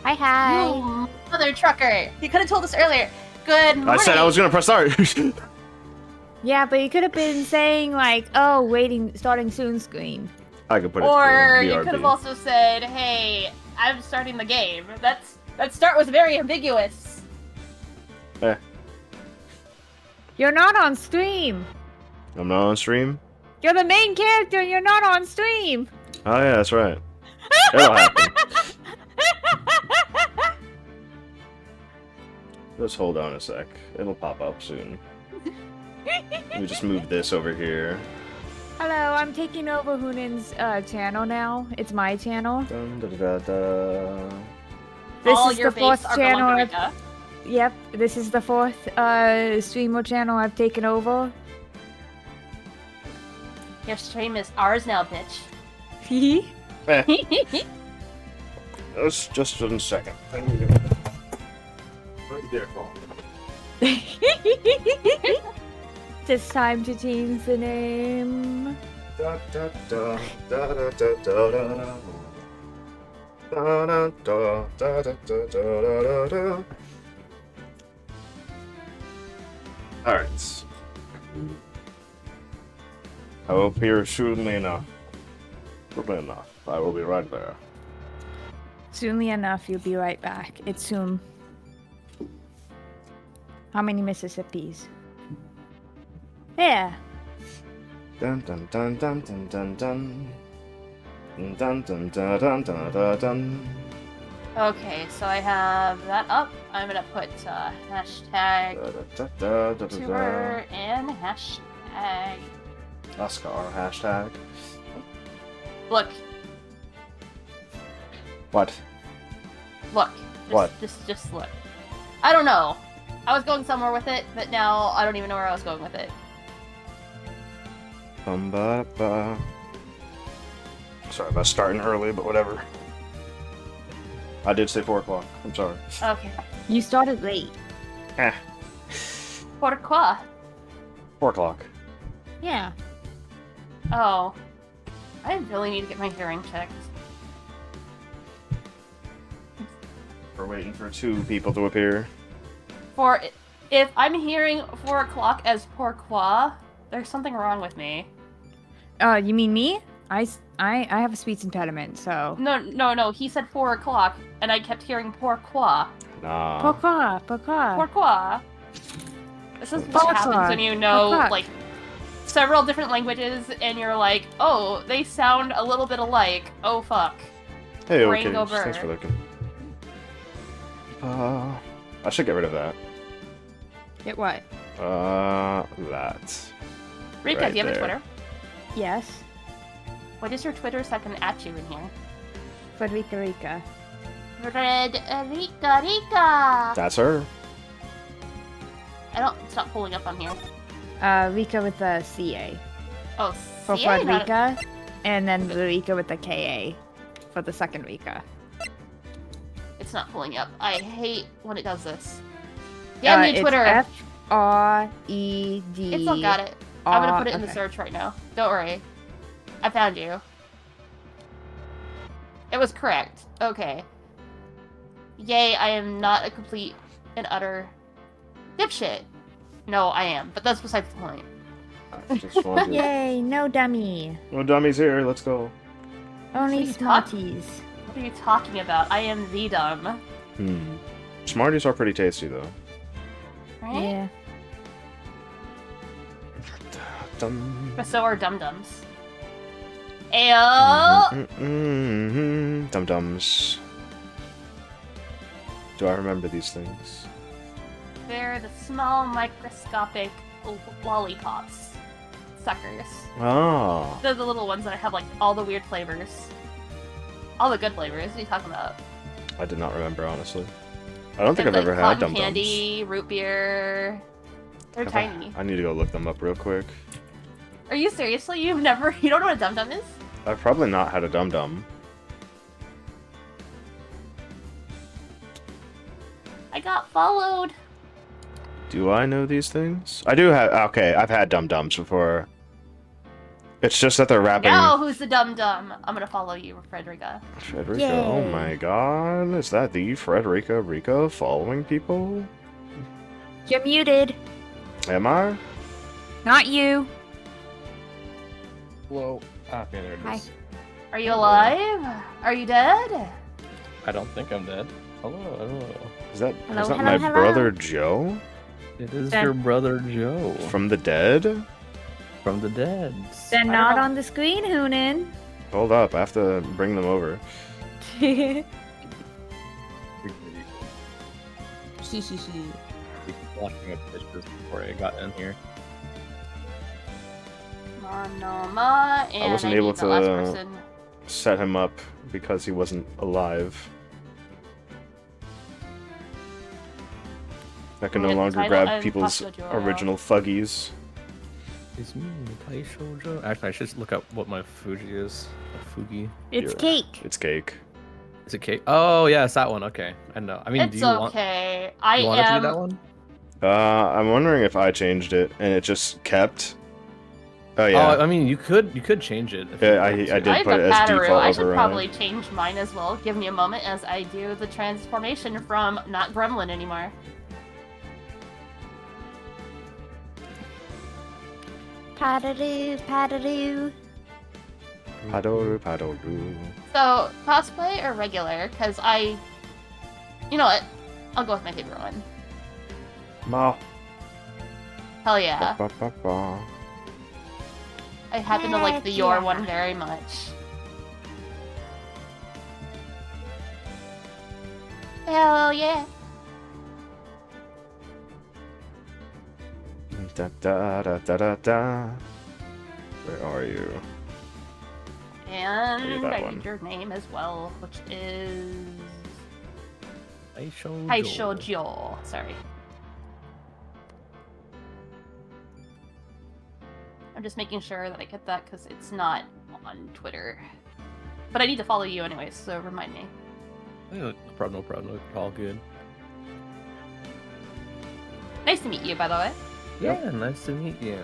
Hi, hi. You mother trucker! You could have told us earlier. Good morning. I said I was gonna press start. Yeah, but you could have been saying like, "Oh, waiting, starting soon" screen. I could put it Or to you BRB. could have also said, "Hey, I'm starting the game." That start was very ambiguous. Eh, You're not on stream. I'm not on stream. You're the main character. And you're not on stream. Oh yeah, that's right. It'll happen. Just hold on a sec. It'll pop up soon. Let me just move this over here. Hello, I'm taking over Hunin's channel now. It's my channel. Dun, da, da, da, da. This All is your the fourth base are channel. belong to Rika. Yep, this is the fourth streamer channel I've taken over. Your stream is ours now, bitch. Eh, that's just in a second. Right there, Paul. It's time to change the name. Da, da, da, da, da, da, da, da. Da, da, da, da, da, da, da, da. Alright. I will appear soonly enough. Soonly enough. I will be right there. Soonly enough, you'll be right back. It's soon. How many Mississippis? Yeah. Dun dun dun dun dun dun dun. Dun dun dun dun dun dun dun dun. Okay, so I have that up. I'm gonna put hashtag Da, da, da, da, da, tuber and hashtag. Oscar hashtag. Look, What? look. What? Just look. I don't know. I was going somewhere with it, but now I don't even know where I was going with it. Ba, ba. Sorry about starting early, but whatever. I did say 4 o'clock. I'm sorry. Okay. You started late. Eh, Pourquoi? 4 o'clock. Yeah. Oh. I really need to get my hearing checked. We're waiting for 2 people to appear. If I'm hearing 4 o'clock as pourquoi, there's something wrong with me. You mean me? I have a speech impediment, so. No. He said 4 o'clock, and I kept hearing pourquoi. Nah. Pourquoi? Pourquoi? This is what Pourquoi? happens when you know, Pourquoi? like, several different languages, and you're like, oh, they sound a little bit alike. Oh, fuck. Hey, Brain okay. over. Thanks for looking. I should get rid of that. Get what? That. Rika, Right do you have a there. Twitter? Yes. What is your Twitter so I can at you in here? Frederica Rica. Rika! That's her. It's not pulling up on here. Rica with a CA. Oh, For CA? Not- Frederica. And then Rica with the KA. For the second Rica. It's not pulling up. I hate when it does this. Damn you, it's Twitter! F-R-E-D. It's all got it. I'm gonna put it in the okay. search right now. Don't worry. I found you. It was correct. Okay. Yay, I am not a complete and utter dipshit. No, I am, but that's besides the point. I just wanted... Yay, no dummy. No dummies here. Let's go. Only What are you talk- smarties. What are you talking about? I am the dumb. Smarties are pretty tasty, though. Right? Yeah. Dum. But so are dum-dums. Ayo! Dum-dums. Do I remember these things? They're the small microscopic lollipops. Suckers. Oh. They're the little ones that have like all the weird flavors. All the good flavors. What are you talking about? I did not remember, honestly. I don't think I've Like ever had cotton dum-dums. candy, root beer. They're tiny. I need to go look them up real quick. Are you seriously? You don't know what a dum dum is? I've probably not had a dum-dum. I got followed. Do I know these things? I do have. Okay, I've had dum-dums before. It's just that they're rapping. Now who's the dum-dum? I'm gonna follow you, Frederica. Frederica, oh Yay. my god. Is that the Frederica Rica following people? You're muted. Am I? Not you. Hello. Ah, yeah, there it Hi. is. Are you alive? Are you dead? I don't think I'm dead. Hello. Is that Hello, is that hello, my hello. brother Joe? It is Dead. your brother Joe From the dead? from the dead. They're don't not know. on the screen, Hoonin. Hold up, I have to bring them over. Watching a pictures before I got in here. Monoma, and wasn't I able need the last to- person. Set him up because he wasn't alive. I can no Yeah, longer title grab and people's Pasta Joe. original Fuggies. It's me, Taisho Joe. Actually, I should just look up what my Fuji is. A Fugi. It's Yeah. cake. It's cake. Is it cake? Oh, yeah, it's that one. Okay, I know. I mean, It's do you want? okay. You want it to be that am. one? I'm wondering if I changed it and it just kept. Oh yeah. Oh, I mean, you could change it. if Yeah, you I wanted to. did I have put a it as Pataru. default I should override. probably change mine as well. Give me a moment as I do the transformation from not Gremlin anymore. Paddadoo, paddadoo. Paddle, paddle, doo. So, cosplay or regular? Because I... You know what? I'll go with my favorite one. Ma. Hell yeah. Ba, ba, ba. I happen to like the Heck your yeah. one very much. Hell yeah. Da, da, da, da, da, da. Where are you? And that I one. need your name as well, which is... Taisho Taisho Joe. Sorry. I'm just making sure that I get that because it's not on Twitter. But I need to follow you anyways, so remind me. No problem. All good. Nice to meet you, by the way. Yeah, nice to meet you.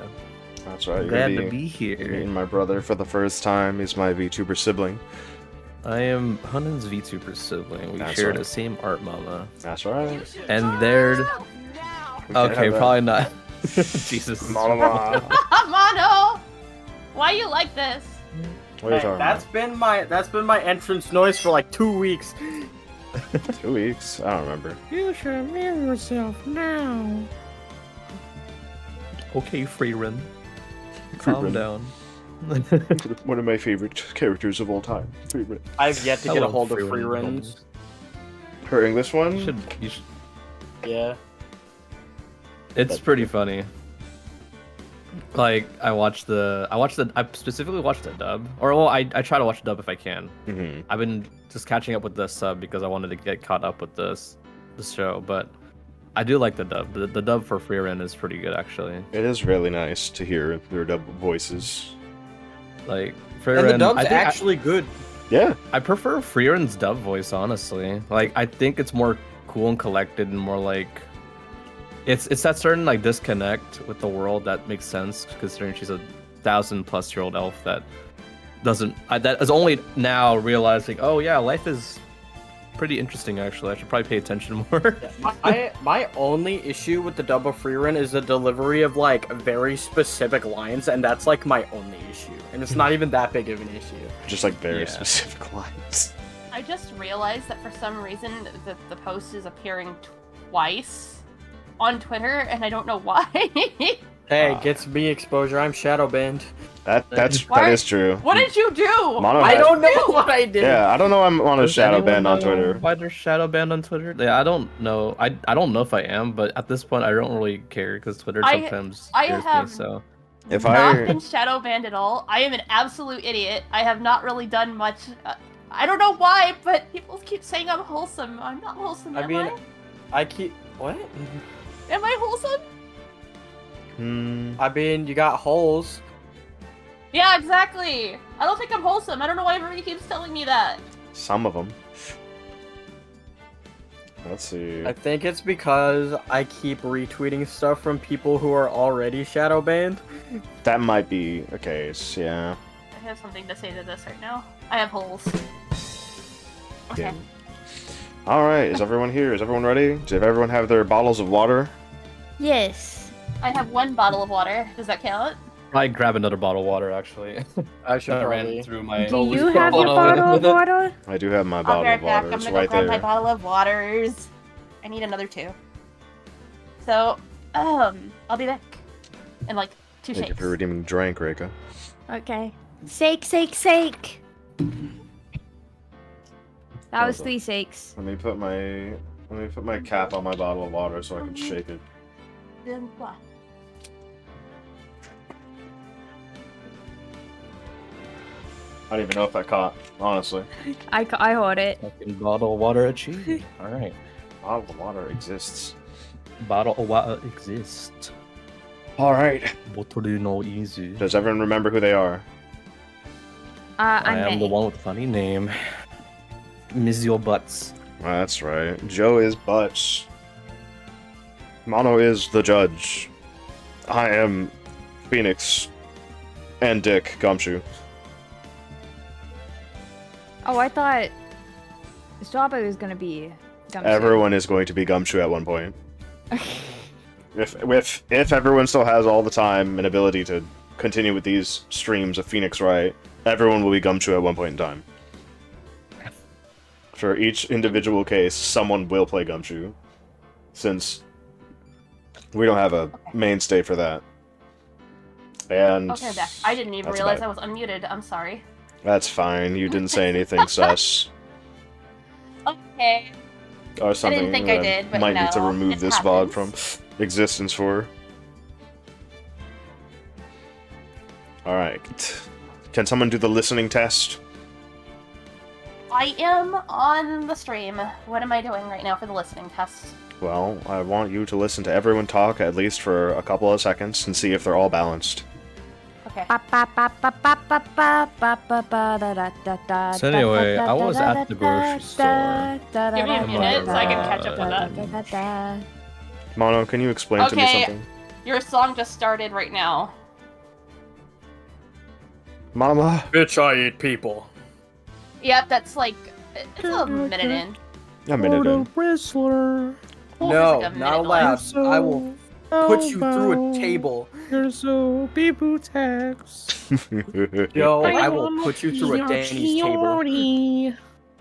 That's right. You're Glad gonna to be meeting here. my brother for the first time. He's my VTuber sibling. I am Hunan's VTuber sibling. We That's share right. the same art mama. That's right. And they're... We can't Okay, have that. probably not. Jesus. Mama. Mono! Why you like this? What are you Hey, talking that's been my entrance noise for like 2 weeks. about? 2 weeks? I don't remember. You should mirror yourself now. Okay, Freerin. Calm Freerin. down. One of my favorite characters of all time. Favorite. I've yet to I get a love hold of Freerin free runs. films. Her English one? You should... Yeah. It's pretty funny. Like I specifically watched the dub, or well, I try to watch the dub if I can. Mm-hmm. I've been just catching up with the sub because I wanted to get caught up with the show, but I do like the dub. The dub for Freerin is pretty good actually. It is really nice to hear their double voices. Like Freerin, And the dub's I think actually good. Yeah. I prefer Freerin's dub voice honestly. Like I think it's more cool and collected and more like it's that certain like disconnect with the world that makes sense considering she's a 1,000+ year old elf that that is only now realizing, oh yeah, life is pretty interesting actually. I should probably pay attention more. My only issue with the dub of free run is the delivery of like very specific lines, and that's like my only issue. And it's not even that big of an issue. Just like very Yeah. specific lines. I just realized that for some reason the post is appearing twice on Twitter, and I don't know why. Hey, gets me exposure. I'm shadow banned. That Why- is true. What did you do? Mono I had- don't know what I did. Yeah, I don't know. I'm on a Does shadow anyone ban on know Twitter. Why they're shadow banned on Twitter? Yeah, I don't know. I don't know if I am, but at this point, I don't really care because Twitter I sometimes have scares me. So If not I been shadow banned at all. I am an absolute idiot. I have not really done much. I don't know why, but people keep saying I'm wholesome. I'm not wholesome. I Am mean, I keep what? Am I wholesome? I mean, you got holes. Yeah, exactly. I don't think I'm wholesome. I don't know why everybody keeps telling me that. some of them. Let's see. I think it's because I keep retweeting stuff from people who are already shadow banned. That might be a case, yeah. I have something to say to this right now. I have holes. Okay. Yeah. Alright, is everyone here? Is everyone ready? Does everyone have their bottles of water? Yes. I have 1 bottle of water. Does that count? I grab another bottle of water actually. I should I probably. ran through my. Do you have your bottle of water? I do have my I'll bottle be right of back. water. I'm It's gonna go right grab my there. bottle of waters. I need another 2. So, I'll be back. In like 2 Thank you shakes. for redeeming drink, Reika. Okay. Sake. That was Hold on. 3 sakes. Let me put my cap on my bottle of water so I can shake it. I don't even know if that caught, honestly. I heard it. Fucking bottle of water achieved. All right. Bottle of water exists. Bottle of water exists. Alright. Bottle no easy. Does everyone remember who they are? I I'm am the one with the funny name. Mizio Butts. That's right. Joe is Butch. Mono is the judge. I am Phoenix. And Dick Gumshoe. Oh, I thought Strawberry was gonna be Gumshoe. Everyone is going to be Gumshoe at one point. If everyone still has all the time and ability to continue with these streams of Phoenix Wright, everyone will be Gumshoe at one point in time. For each individual case, someone will play Gumshoe, since we don't have a mainstay for that. And Okay, back. I didn't even that's realize about I was unmuted. I'm sorry. that's fine. You didn't say anything sus Okay. or something think that I did, but might need to no, remove it this VOD from happens. existence for. Alright. Can someone do the listening test? I am on the stream. What am I doing right now for the listening test? Well, I want you to listen to everyone talk at least for a couple of seconds and see if they're all balanced. Okay. So anyway, I was at the grocery store. Give me a minute so I can catch up with that. Mono, can you explain to me Okay. something? Your song just started right now. Mama? Bitch, I eat people. Yep, that's like it's a minute in. A minute in. Whistler. Well, No, it's like a not minute allowed. long. I will put you through a table. You're so people tax. Yo, Are you I will put you through a Danny's table.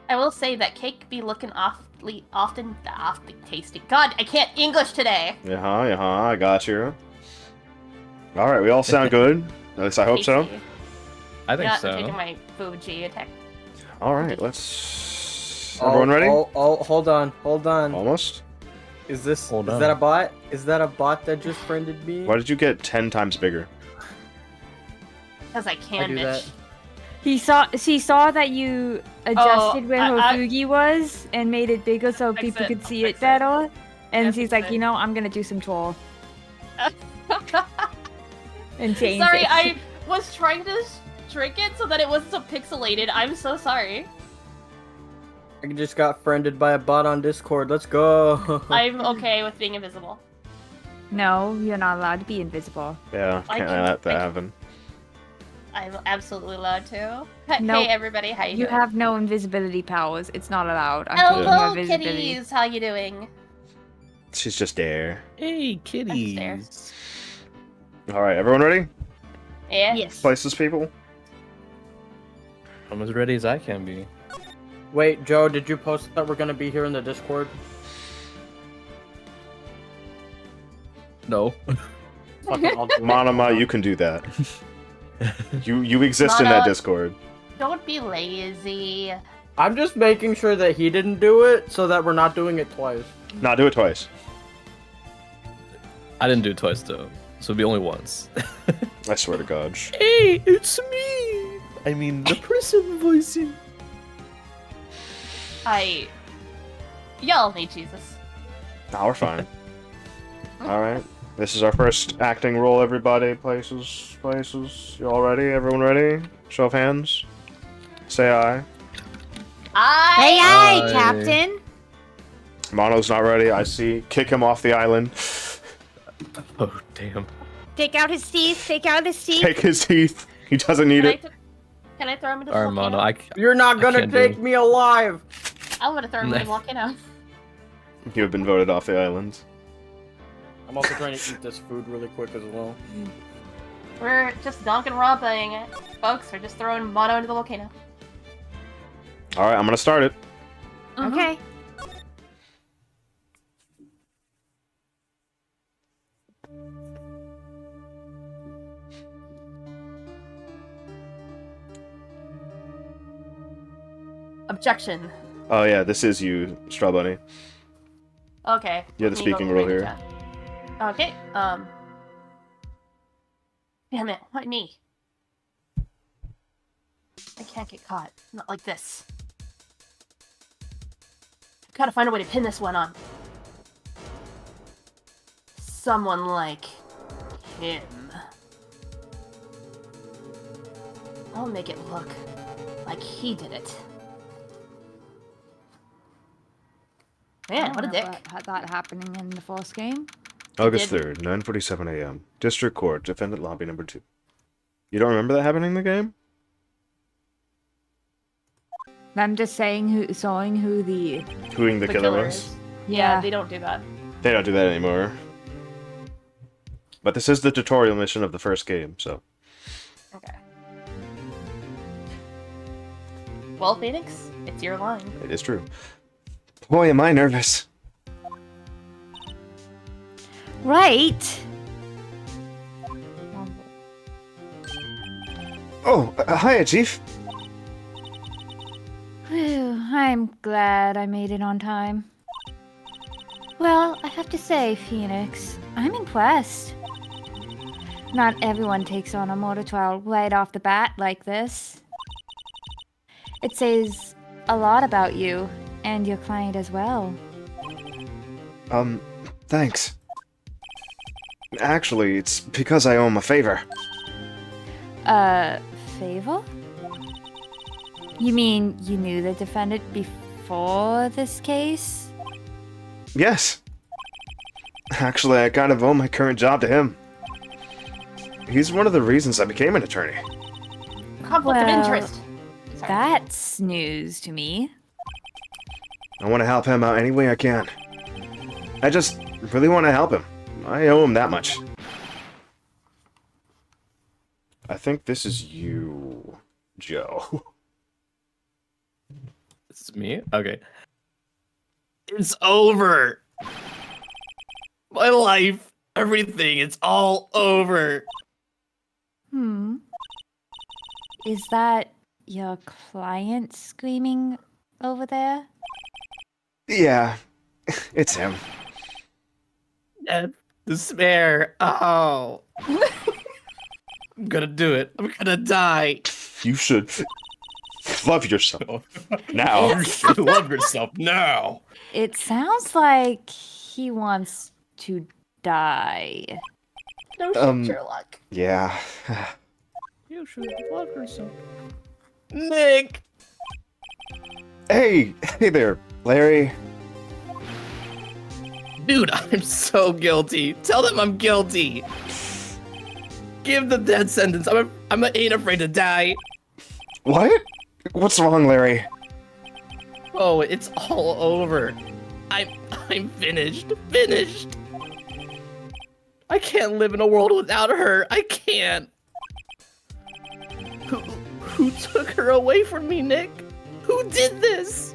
I will say that cake be looking awfully tasty. God, I can't English today. I got you. Alright, we all sound good. At least I hope so. Tasty. I think Not so. changing my Fuji attack. Alright, let's... Everyone ready? Oh, hold on. Almost? Is this Hold is on. that a bot? Is that a bot that just friended me? Why did you get 10 times bigger? Because I can, I do bitch. that. She saw that you adjusted where her I- Fugi was and made it bigger so Fix people it, could I'll see fix it better. And I'll she's fix like, it. you know, I'm gonna do some troll and change Sorry, it. I was trying to shrink it so that it wasn't so pixelated. I'm so sorry. I just got friended by a bot on Discord. Let's go. I'm okay with being invisible. No, you're not allowed to be invisible. Yeah, I can't can- let that I can- happen. I'm absolutely allowed to. Hey, Nope. everybody, how you You doing? have no invisibility powers. It's not allowed. I'm taking Hello, your visibility. kitties. How you doing? She's just there. Hey, there. kitties. Alright, everyone ready? Yeah. Yes. Places, people? I'm as ready as I can be. Wait, Joe, did you post that we're gonna be here in the Discord? No. Fucking, I'll do it. Monoma, you can do that. You exist in that Mana- Discord. Don't be lazy. I'm just making sure that he didn't do it, so that we're not doing it twice. Nah, do it twice. I didn't do it twice though, so it'll be only once. I swear to God. Hey, it's me. I mean, the person voicing. Y'all need Jesus. Nah, we're fine. Alright. This is our first acting role, everybody. Places. You all ready? Everyone ready? Show of hands. Say aye. Hey, aye, Aye. Captain. Mono's not ready, I see. Kick him off the island. Oh, damn. Take out his teeth. Take out his teeth. Take his teeth. He doesn't need it. Can I throw him into the Alright, volcano? Mono, You're not gonna can't do take it. me alive. I'm gonna throw him in the volcano. You have been voted off the island. I'm also trying to eat this food really quick as well. We're just romping, folks. We're just throwing Mono into the volcano. Alright, I'm gonna start it. Okay. Objection. Oh yeah, this is you, Straw Bunny. Okay. You're the Let me go speaking role read the here. chat. Okay, Damn it, why me? I can't get caught. Not like this. I've gotta find a way to pin this one on. Someone like him. I'll make it look like he did it. Man, what a dick. Had that happening in the first game. August did. 3rd, 9:47 a.m. District Court, Defendant Lobby number 2. You don't remember that happening in the game? I'm just saying who the Whoing the killer was? is. Yeah, they don't do that. They don't do that anymore. But this is the tutorial mission of the first game, so. Okay. Well, Phoenix, it's your line. It is true. Boy, am I nervous. right. Oh, hiya, Chief. Whew, I'm glad I made it on time. Well, I have to say, Phoenix, I'm impressed. Not everyone takes on a murder trial right off the bat like this. It says a lot about you and your client as well. Thanks. Actually, it's because I owe him a favor. Favor? You mean you knew the defendant before this case? Yes. Actually, I kind of owe my current job to him. He's one of the reasons I became an attorney. Conflict of Well, interest. Sorry. That's news to me. I want to help him out any way I can. I just really want to help him. I owe him that much. I think this is you, Joe. It's me? Okay. It's over! My life, everything, it's all over! Is that your client screaming over there? Yeah, it's him. Death, despair, oh! I'm gonna do it. I'm gonna die. You should love yourself now. You should love yourself now. It sounds like he wants to die. No shit, Sherlock. Yeah. You should love yourself. Nick! Hey there, Larry. Dude, I'm so guilty. Tell them I'm guilty. Give the death sentence. I ain't afraid to die. What? What's wrong, Larry? Oh, it's all over. I'm finished. Finished. I can't live in a world without her. I can't. Who took her away from me, Nick? Who did this?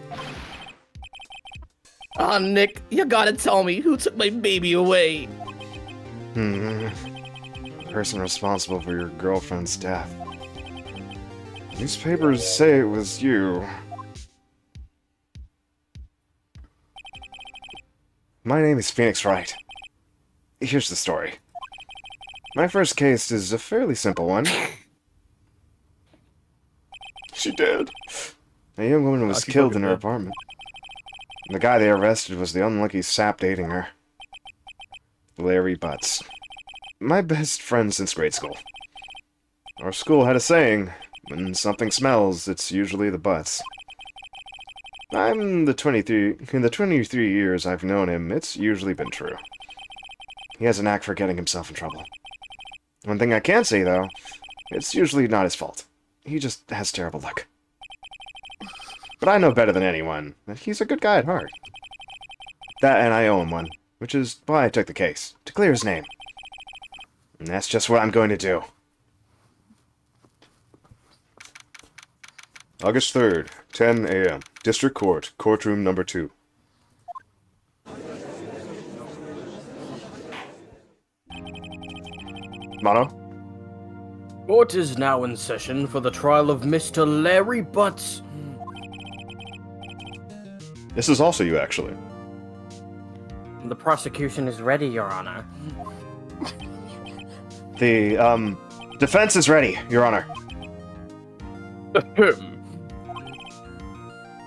Ah, Nick, you gotta tell me who took my baby away. The person responsible for your girlfriend's death. Newspapers say it was you. My name is Phoenix Wright. Here's the story. My first case is a fairly simple one. She did. A young woman was keep killed looking in her up. apartment. The guy they arrested was the unlucky sap dating her. Larry Butts. My best friend since grade school. Our school had a saying, when something smells, it's usually the butts. In the 23 years I've known him, it's usually been true. He has a knack for getting himself in trouble. One thing I can say, though, it's usually not his fault. He just has terrible luck. But I know better than anyone that he's a good guy at heart. That and I owe him one, which is why I took the case, to clear his name. And that's just what I'm going to do. August 3rd, 10 a.m. District Court, courtroom number 2. Mono? Court is now in session for the trial of Mr. Larry Butts. This is also you, actually. The prosecution is ready, Your Honor. The, defense is ready, Your Honor.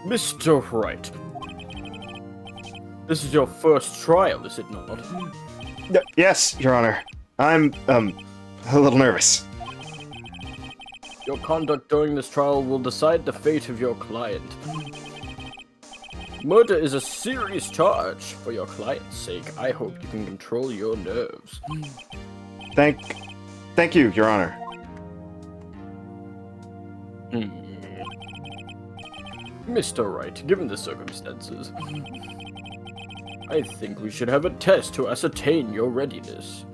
Mr. Wright. This is your first trial, is it not? Yes, Your Honor. I'm, a little nervous. Your conduct during this trial will decide the fate of your client. Murder is a serious charge. For your client's sake, I hope you can control your nerves. Thank you, Your Honor. Mr. Wright, given the circumstances, I think we should have a test to ascertain your readiness.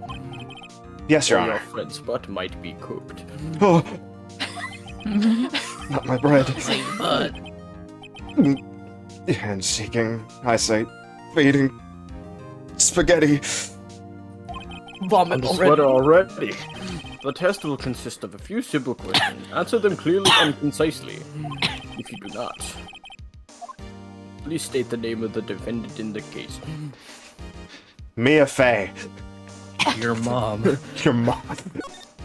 Yes, Your Or Honor. your friend's butt might be cooked. Oh. Not my bread. And seeking eyesight, feeding spaghetti. Vomit On the sweater already. The test will consist of a few simple questions. Answer them clearly and concisely. If you do not, please state the name of the defendant in the case. Mia Fey. Your mom. Your mom.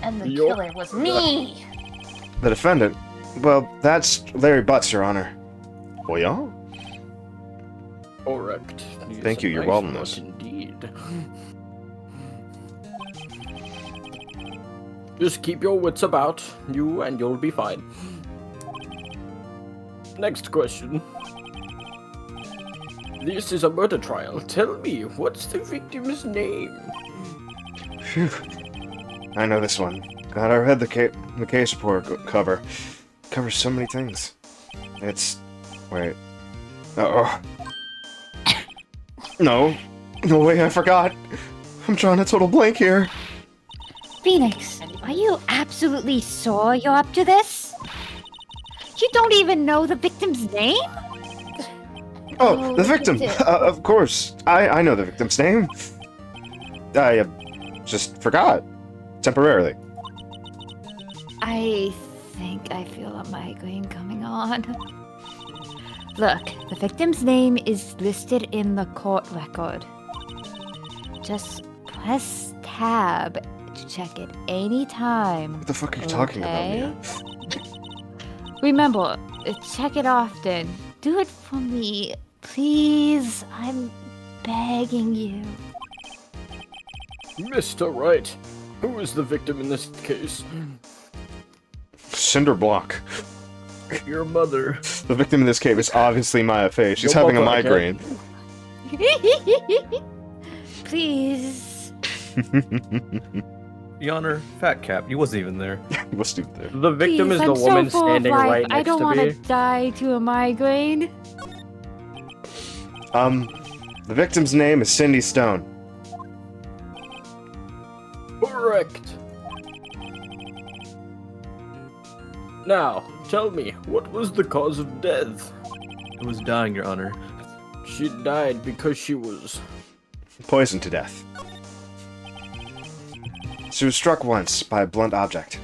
And the Yup. killer was me! The defendant? Well, that's Larry Butts, Your Honor. Well, yeah? Correct. He is Thank you, a you're nice well in butt this. Indeed. Just keep your wits about you and you'll be fine. Next question. This is a murder trial. Tell me, what's the victim's name? Phew. I know this one. God, I read the case report cover. Covers so many things. It's... Wait. Uh-oh. No. No way, I forgot. I'm drawing a total blank here. Phoenix, are you absolutely sure you're up to this? You don't even know the victim's name? Oh, the look at victim! it. Of course. I know the victim's name. I just forgot. Temporarily. I think I feel a migraine coming on. Look, the victim's name is listed in the court record. Just press tab to check it anytime. What the fuck are you talking about, Okay. Mia? Remember, check it often. Do it for me. Please, I'm begging you. Mr. Wright, who is the victim in this case? Cinder Block. Your mother. The victim in this case is obviously Maya Fey. She's Your having a mother, okay? migraine. Please. Your Honor, fat cap. You wasn't even there. He was stupid there. The victim Please, is the I'm so woman full of standing life. right I next don't to want me. to die to a migraine. The victim's name is Cindy Stone. Correct. Now, tell me, what was the cause of death? It was dying, Your Honor. She died because she was... Poisoned to death. She was struck once by a blunt object.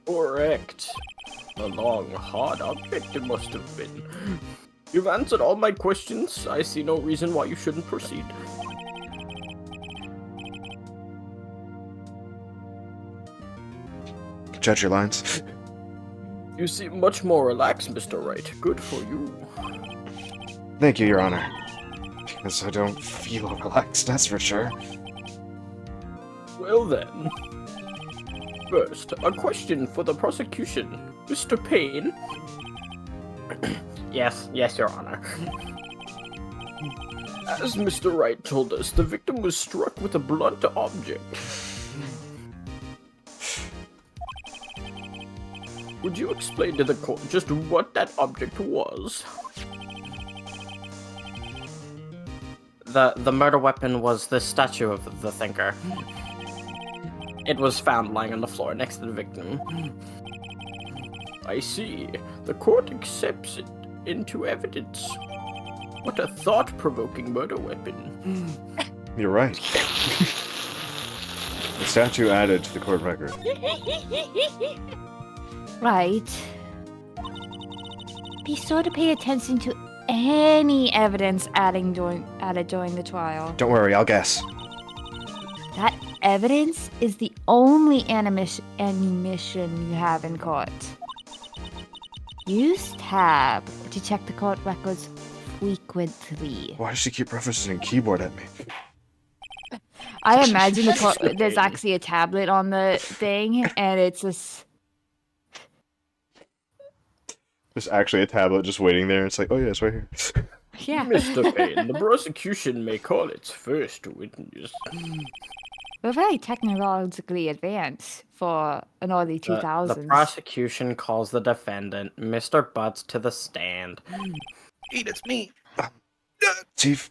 Correct. A long, hard object it must have been. You've answered all my questions. I see no reason why you shouldn't proceed. Judge your lines. You seem much more relaxed, Mr. Wright. Good for you. Thank you, Your Honor. Because I don't feel relaxed, that's for sure. Well then. First, a question for the prosecution. Mr. Payne, Yes, Your Honor. As Mr. Wright told us, the victim was struck with a blunt object. Would you explain to the court just what that object was? The murder weapon was the statue of the thinker. It was found lying on the floor next to the victim. I see. The court accepts it into evidence. What a thought-provoking murder weapon. You're right. The statue added to the court record. Right. Be sure to pay attention to any evidence added during the trial. Don't worry, I'll guess. That evidence is the only ammunition you have in court. Use tab to check the court records frequently. Why does she keep referencing keyboard at me? I imagine there's actually a tablet on the thing, and it's just... There's actually a tablet just waiting there. It's like, oh yeah, it's right here. Yeah. Mr. Payne, the prosecution may call its first witness. We're very technologically advanced for an early 2000s. The prosecution calls the defendant, Mr. Butts, to the stand. It's me. Chief,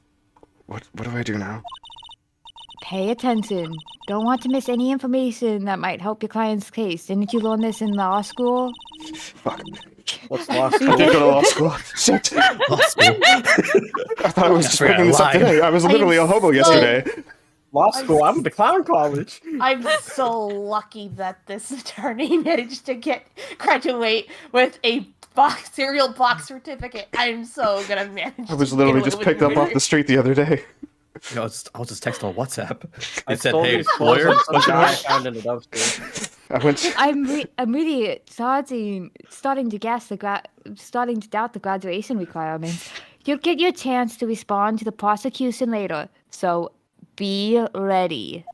what do I do now? Pay attention. Don't want to miss any information that might help your client's case. Didn't you learn this in law school? Fuck. What's law I school? did go to law school. Shit. Law school. I thought I was just bringing this up lied. today. I was literally a hobo yesterday. Law school? I'm at the clown college. I'm so lucky that this attorney managed to graduate with a serial box certificate. I'm so gonna manage. I was literally just picked up off the street the other day. I was just texting on WhatsApp. I It said, stole "Hey, these clothes lawyer." from some guy I found in a dumpster. I went. I'm really starting to doubt the graduation requirements. You'll get your chance to respond to the prosecution later, so be ready.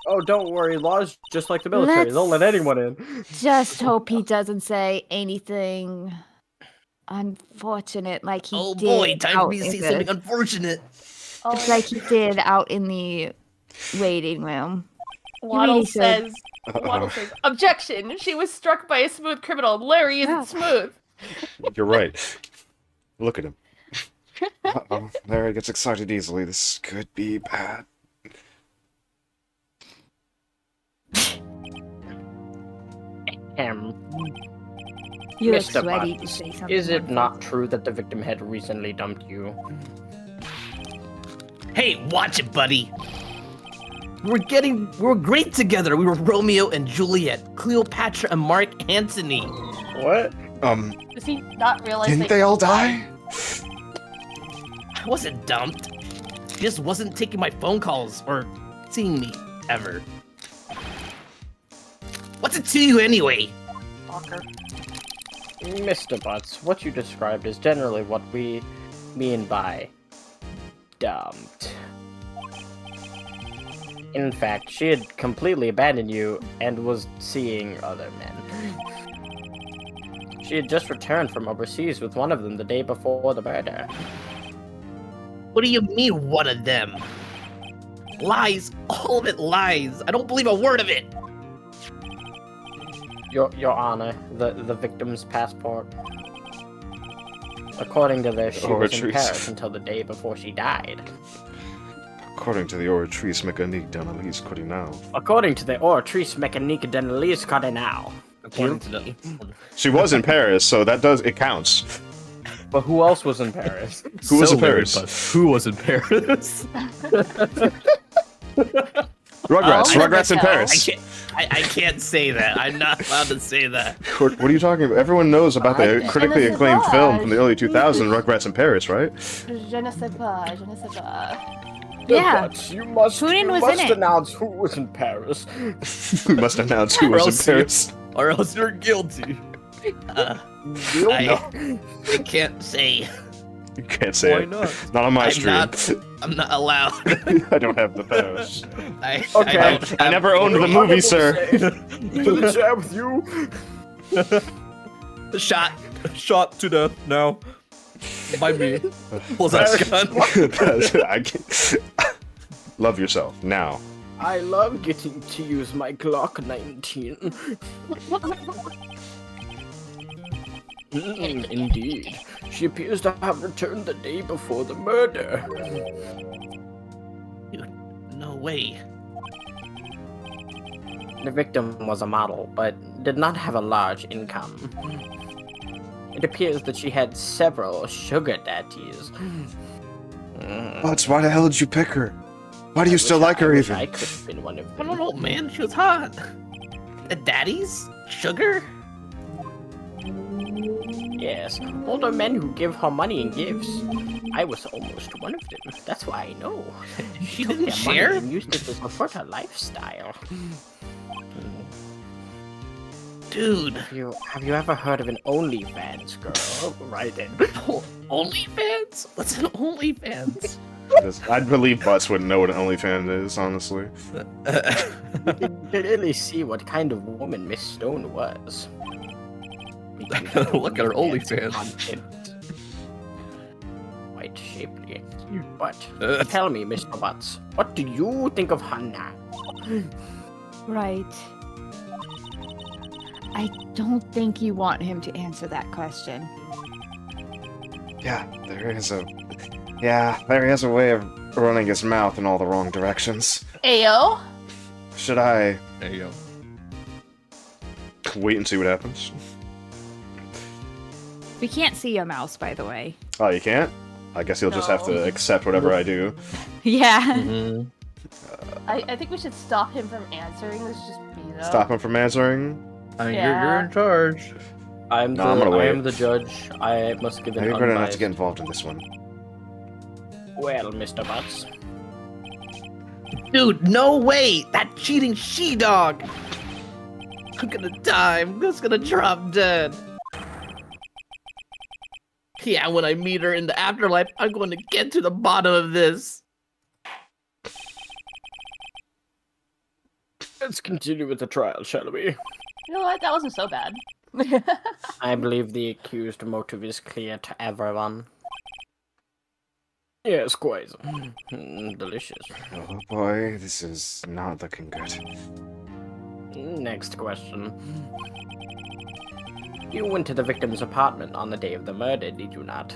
Oh, don't worry. Law's just like the military. They don't let anyone in. Just hope he doesn't say anything unfortunate like he Oh did. boy, time for out me to in say the- something unfortunate. It's like he did out in the waiting room. Waddle really should. says, objection! She was struck by a smooth criminal. Larry isn't Yeah. smooth. You're right. Look at him. Uh-oh. Larry gets excited easily. This could be bad. You look Mr. ready to Butts, say something. is it wonderful. not true that the victim had recently dumped you? Hey, watch it, buddy. We were great together. We were Romeo and Juliet, Cleopatra and Mark Antony. What? Does he not realize Didn't they all die? I wasn't dumped. She just wasn't taking my phone calls or seeing me ever. What's it to you anyway? Fucker. Mr. Butts, what you described is generally what we mean by dumped. In fact, she had completely abandoned you and was seeing other men. She had just returned from overseas with one of them the day before the murder. What do you mean, one of them? Lies. All of it lies. I don't believe a word of it. Your Honor, the victim's passport. According to this, she was in Oratrice. Paris until the day before she died. According to the Oratrice Mécanique d'Analyse Cardinal. According to the Oratrice Mécanique d'Analyse Cardinal. According to the... She was in Paris, so it counts. But who else was in Paris? Who was in weird, Paris? but who was in Paris? Rugrats. Oh, Rugrats in Michelle. Paris. I can't say that. I'm not allowed to say that. What are you talking about? Everyone knows about the I- critically Innocent acclaimed film from the early Raj. 2000s, Rugrats in Paris, right? Je ne sais pas, je ne sais pas. Yeah. But you must Putin was in it. announce who was in Paris. We must announce who Or was in else you- Paris. Or else you're guilty. I can't say. You can't say Why it. not? Not on my I'm stream. I'm not allowed. I don't have the powers. Okay. I never owned the movie, sir. To the chat with you. Shot. Shot to death now. By me. Pulls that gun. I can't... Love yourself, now. I love getting to use my Glock 19. Indeed. She appears to have returned the day before the murder. No way. The victim was a model, but did not have a large income. It appears that she had several sugar daddies. Butts, why the hell did you pick her? Why do you still like her even? I could have been one of I them. don't know, man. She was hot. Daddies? Sugar? Yes, older men who give her money and gifts. I was almost one of them. That's why I know. She Took didn't their money share? and used it to support her lifestyle. Dude. Have you ever heard of an OnlyFans girl? Right then. OnlyFans? What's an OnlyFans? I'd believe Butts wouldn't know what an OnlyFans is, honestly. You can clearly see what kind of woman Miss Stone was. Look at her OnlyFans. Content. Quite shapely. But tell me, Mr. Butts, what do you think of her now? Right. I don't think you want him to answer that question. Yeah, there is a way of running his mouth in all the wrong directions. Ayo. Should I There you go. wait and see what happens? We can't see your mouse, by the way. Oh, you can't? I guess you'll just have to No. accept whatever I do. Yeah. Mhm. I think we should stop him from answering. This is just me though. Stop him from answering. I mean, Yeah. you're in charge. I'm No, I'm gonna wait. the judge. I must give an You're gonna have to unbiased. get involved in this one. Well, Mr. Butts, Dude, no way! That cheating she-dog! I'm gonna die. I'm just gonna drop dead. Yeah, when I meet her in the afterlife, I'm going to get to the bottom of this. let's continue with the trial, shall we? You know what? That wasn't so bad. I believe the accused motive is clear to everyone. Yes, quite. Delicious. Oh boy, this is not looking good. Next question. You went to the victim's apartment on the day of the murder, did you not?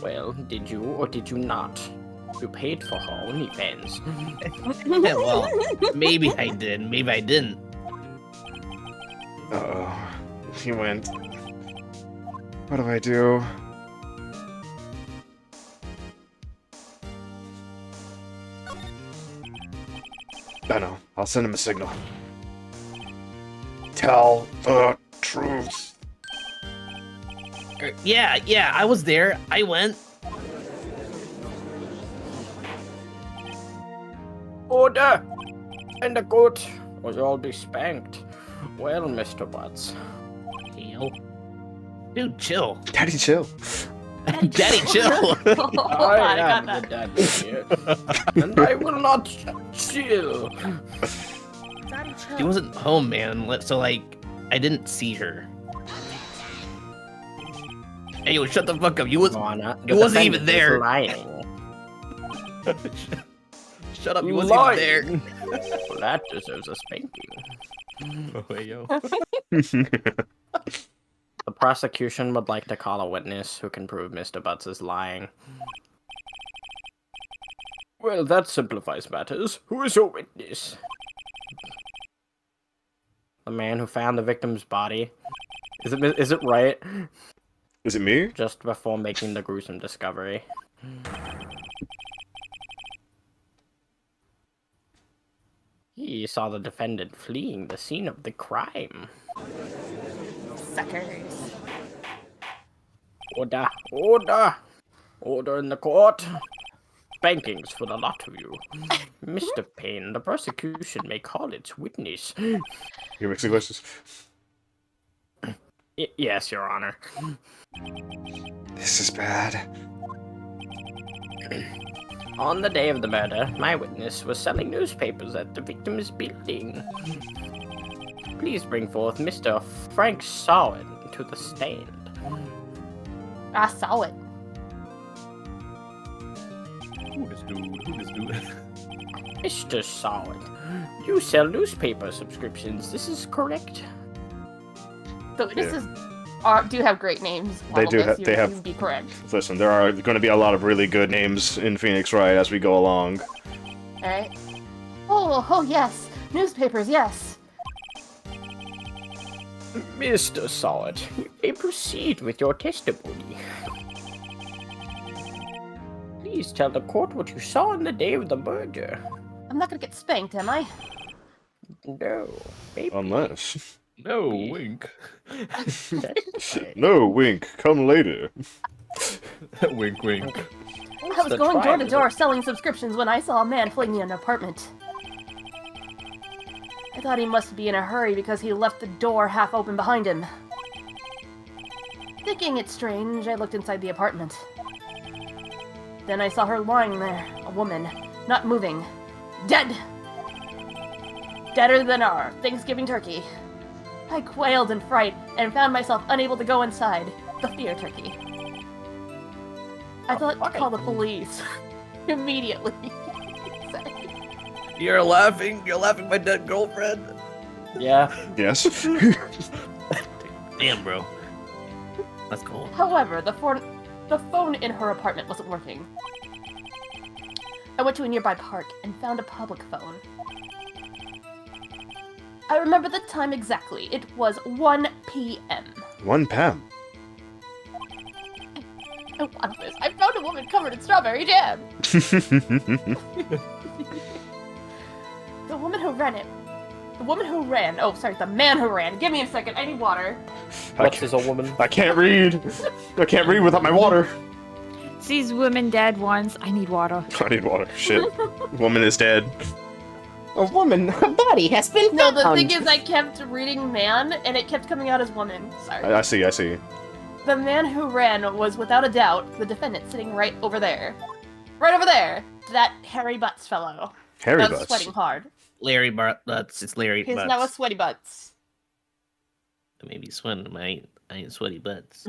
Well, did you or did you not? You paid for her OnlyFans. Yeah, well, maybe I did, maybe I didn't. Uh-oh. He went. What do I do? I know. I'll send him a signal. Tell the truth. Yeah, I was there. I went. Order! In the court, or you'll be spanked. Well, Mr. Butts. Yo. Dude, chill. Daddy, chill. Daddy, chill. Oh, God, I got am that. the daddy here, and I will not chill. Daddy, chill. She wasn't home, man. So, like, I didn't see her. Hey, yo, shut the fuck up. You was. Mona, It wasn't even there. Lying. Shut up. You wasn't even there. Well, that deserves a spanking. Oh, hey, yo. The prosecution would like to call a witness who can prove Mr. Butts is lying. Well, that simplifies matters. Who is your witness? The man who found the victim's body. Is it right? Is it me? Just before making the gruesome discovery. He saw the defendant fleeing the scene of the crime. Suckers. Order! Order! Order in the court! Spankings for the lot of you. Mr. Payne, the prosecution may call its witness. You're mixing voices. Yes, Your Honor. This is bad. On the day of the murder, my witness was selling newspapers at the victim's building. Please bring forth Mr. Frank Sawin to the stand. I saw it. Who this dude? Mr. Sawin, you sell newspaper subscriptions, this is correct? The witnesses do have great names. They do Almost, they you have- would be correct. Listen, there are going to be a lot of really good names in Phoenix Wright as we go along. Alright. Oh, yes. Newspapers, yes. Mr. Sawin, you may proceed with your testimony. Please tell the court what you saw on the day of the murder. I'm not gonna get spanked, am I? No, maybe. Unless... No, wink. No, Wink, come later. Wink, wink. I was going door to door selling subscriptions when I saw a man fleeing an apartment. I thought he must be in a hurry because he left the door half open behind him. Thinking it strange, I looked inside the apartment. Then I saw her lying there, a woman, not moving, dead! Deader than our Thanksgiving turkey. I quailed in fright and found myself unable to go inside, the fear turkey. I thought to call the police. Immediately. You're laughing my dead girlfriend. Yeah. Yes? Damn, bro. That's cool. However, the phone in her apartment wasn't working. I went to a nearby park and found a public phone. I remember the time exactly. It was 1 p.m. 1 p.m. I want this. I found a woman covered in strawberry jam. The woman who ran. Oh, sorry, the man who ran. Give me a second. I need water. What is a woman? I can't read. I can't read without my water. Sees woman dead once. I need water. I need water. Shit. Woman is dead. A body has been No, found. the thing is, I kept reading man, and it kept coming out as woman. Sorry. I see. The man who ran was, without a doubt, the defendant sitting right over there. Right over there! That hairy butts fellow. Hairy That was butts. sweating hard. Larry Butts. It's Larry He's Butts. now a sweaty butts. Maybe sweating. I ain't sweaty butts.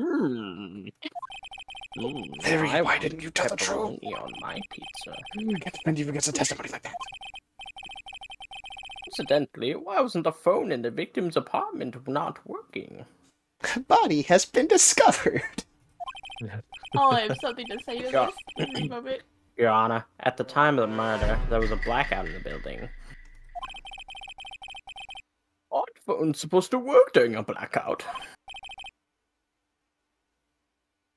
Larry, why didn't you tell the truth? Pepperoni on my pizza. I can't believe you even get some testimony like that. Incidentally, why wasn't the phone in the victim's apartment not working? A body has been discovered. Oh, I have something to say to Yeah. this. Give me a moment. Your Honor, at the time of the murder, there was a blackout in the building. Aren't phones supposed to work during a blackout?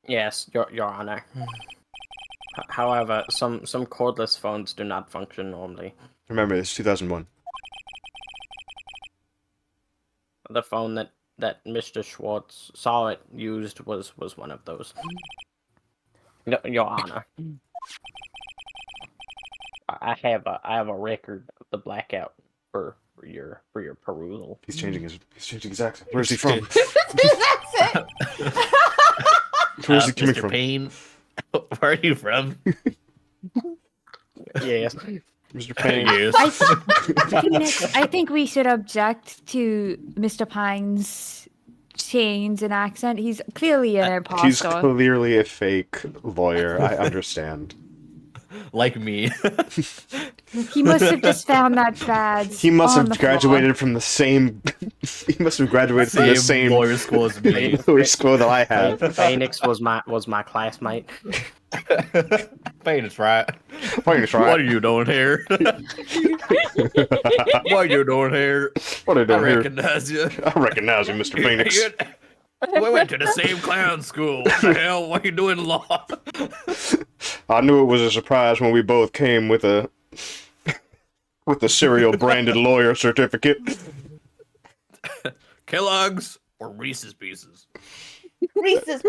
Yes, Your Honor. However, some cordless phones do not function normally. Remember, it's 2001. The phone that Mr. Schwartz saw it used was one of those. No, Your Honor. I have a record of the blackout for your perusal. He's changing his accent. Where's he from? That's it! Where's he coming Mr. from? Payne, where are you from? Yes. Mr. Payne. Yes. I think we should object to Mr. Pine's change in accent. He's clearly an He's imposter. clearly a fake lawyer. I understand. Like me. He must have just found that badge. He must on have the floor. graduated from the same. He must have graduated from the same lawyer school as me. lawyer school that I had. Phoenix was my classmate. Payne is right. Payne is What right. are you doing here? What are you doing here? What are you I doing here? recognize you. I recognize you, Mr. Phoenix. We went to the same clown school. What the hell? What are you doing in law? I knew it was a surprise when we both came with a serial branded lawyer certificate. Kellogg's or Reese's Pieces? Reese's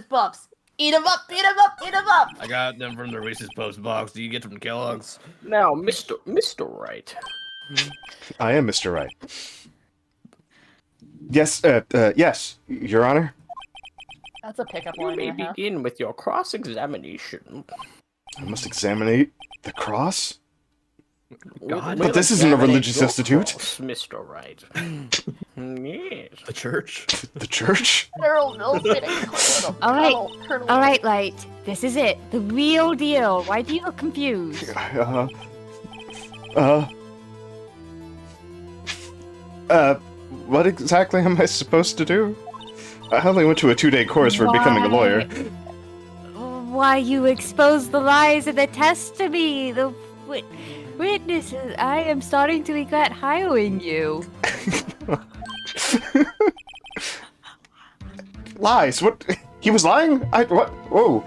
Puffs. Eat 'em up, eat 'em up, eat 'em up! I got them from the Reese's Puffs box. Do you get them from Kellogg's? Now, Mr. Wright. I am Mr. Wright. Yes, yes, Your Honor. That's a pickup You line may and a half. begin with your cross-examination. I must examine the cross? God. But this isn't a religious institute. Mr. Wright. Yes. The church? The church? Colonel Milford. All right, Light. This is it. The real deal. Why do you look confused? What exactly am I supposed to do? I only went to a 2-day course for becoming a lawyer. Why you exposed the lies of the test to me? The witnesses. I am starting to regret hiring you. Lies? What? He was lying? What? Whoa.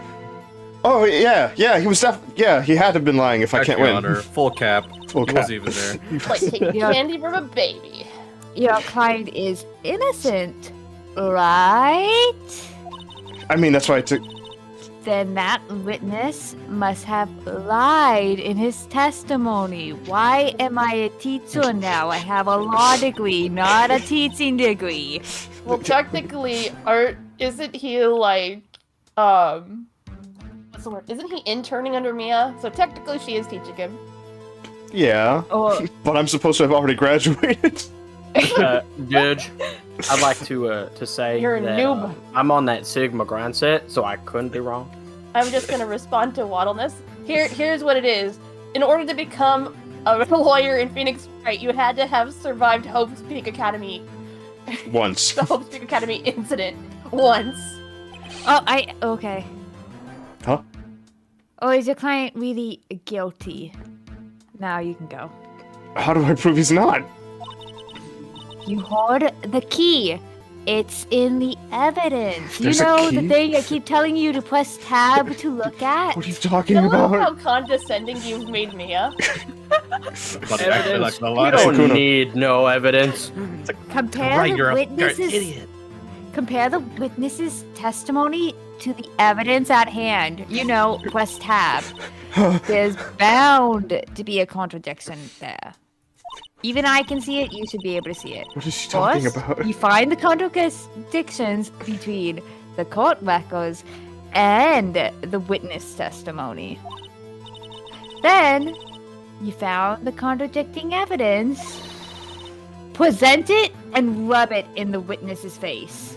Oh, yeah, he was he had to have been lying if I can't win. Honor, full cap. Full He cap. wasn't even there. Like taking candy from a baby. Your client is innocent, right? I mean, that's why I took... Then that witness must have lied in his testimony. Why am I a teacher now? I have a law degree, not a teaching degree. Well, technically, Art, isn't he like, what's the word? Isn't he interning under Mia? So technically she is teaching him. Yeah, Or but I'm supposed to have already graduated. Judge, I'd like to say You're a that, noob. I'm on that Sigma grind set, so I couldn't be wrong. I'm just gonna respond to Waddleness. Here's what it is. In order to become a lawyer in Phoenix Wright, you had to have survived Hope's Peak Academy, Once. the Hope's Peak Academy incident once. okay. Huh? Oh, is your client really guilty? Now you can go. How do I prove he's not? You hold the key. It's in the evidence. There's you a know key? the thing I keep telling you to press tab to look at? What are you talking I love how about? condescending you've made Mia. But actually, like, Evidence? a You lot don't Sukuna. need no evidence. Compare Right, the you're an witnesses. idiot. Compare the witness's testimony to the evidence at hand. You know, press tab. There's bound to be a contradiction there. Even I can see it, you should be able to see it. What is she talking First, about? you find the contradictions between the court records and the witness testimony. Then, you found the contradicting evidence, present it, and rub it in the witness's face.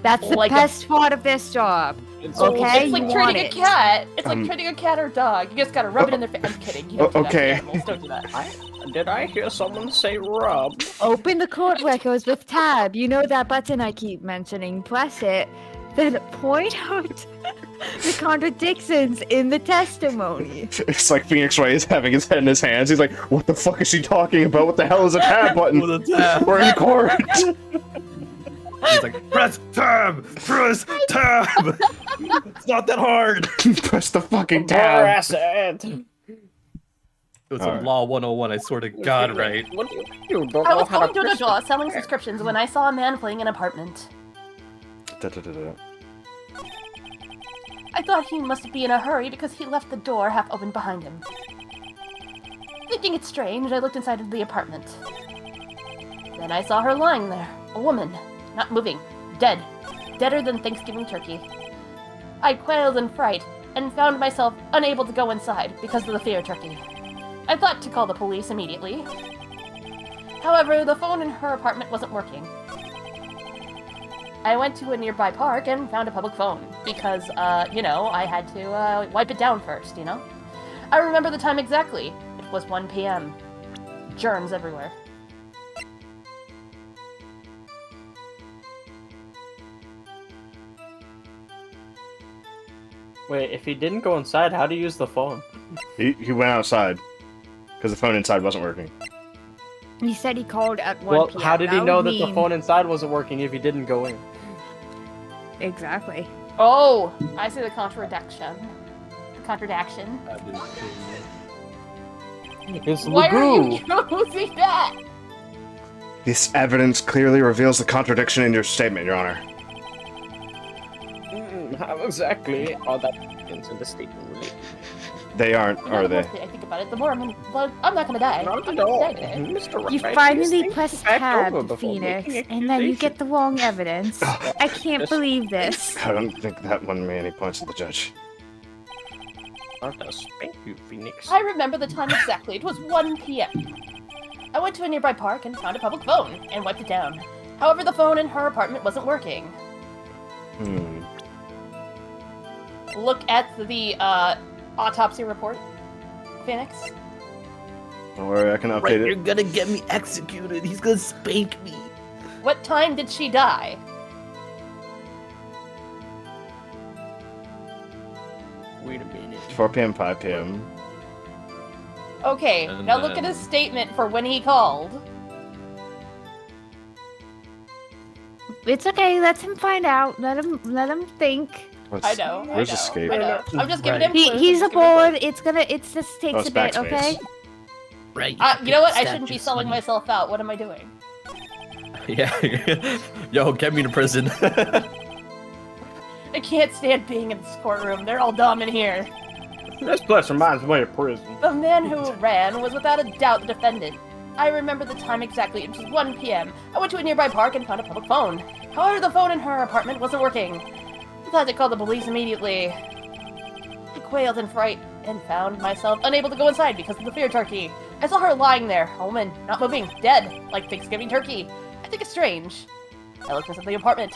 That's the Like a- best part of this job. It's Okay, It's like you treating want a it. cat. It's like Um, treating a cat or dog. You just gotta rub it in their face. I'm kidding. You don't do that to okay. animals. Don't do that. Did I hear someone say rub? Open the court records with tab. You know that button I keep mentioning. Press it. Then point out the contradictions in the testimony. It's like Phoenix Wright is having his head in his hands. He's like, what the fuck is she talking about? What the hell is a tab button? With a tab. We're in court. He's like, press tab! Press tab! It's not that hard! Press the fucking tab. Harassment. It was Alright. a Law 101, I swear to God, right? What do you don't I know was how going to to push the door selling subscriptions when I saw a man fleeing an apartment. Da-da-da-da. I thought he must be in a hurry because he left the door half open behind him. Thinking it strange, I looked inside of the apartment. Then I saw her lying there, a woman, not moving, dead, deader than Thanksgiving turkey. I quailed in fright and found myself unable to go inside because of the fear turkey. I thought to call the police immediately. However, the phone in her apartment wasn't working. I went to a nearby park and found a public phone because, you know, I had to wipe it down first, you know? I remember the time exactly. It was 1 p.m. Germs everywhere. Wait, if he didn't go inside, how do you use the phone? He went outside because the phone inside wasn't working. He said he called at 1 Well, p.m. how did he That know would that the mean- phone inside wasn't working if he didn't go in? Exactly. Oh, I see the contradiction. Contradiction. It's Why are you Magoo. using that? This evidence clearly reveals the contradiction in your statement, Your Honor. How exactly are that in the statement related? They aren't, You know, are the they? more I think about it, the more I'm not gonna die. Not I'm at not all. gonna die today. Mr. You Wright, finally these press things backed tab, over before Phoenix, making and then you accusations. get the wrong evidence. I can't believe this. I don't think that won me any points to the judge. I'll spank you, Phoenix. I remember the time exactly. It was 1 p.m. I went to a nearby park and found a public phone and wiped it down. However, the phone in her apartment wasn't working. Look at the autopsy report, Phoenix. Don't worry, I can Right, update you're it. gonna get me executed. He's gonna spank me. What time did she die? Wait a minute. 4 p.m., 5 p.m. Okay, And now look at his then- statement for when he called. It's okay. Let him find out. Let him think. What's- I know. Where's I know, escape? I know. I'm just giving him He, clues. he's I'm just giving him aboard. clues. It's just Oh, takes it's a bit. backspace. Okay. Right. You know what? I Stab shouldn't be your selling son. myself out. What am I doing? Yeah. Yo, get me to prison. I can't stand being in this courtroom. They're all dumb in here. This place reminds me of prison. The man who ran was without a doubt the defendant. I remember the time exactly. It was 1 p.m. I went to a nearby park and found a public phone. However, the phone in her apartment wasn't working. I had to call the police immediately. I quailed in fright and found myself unable to go inside because of the fear turkey. I saw her lying there, a woman, not moving, dead, like Thanksgiving turkey. I think it's strange. I looked inside the apartment.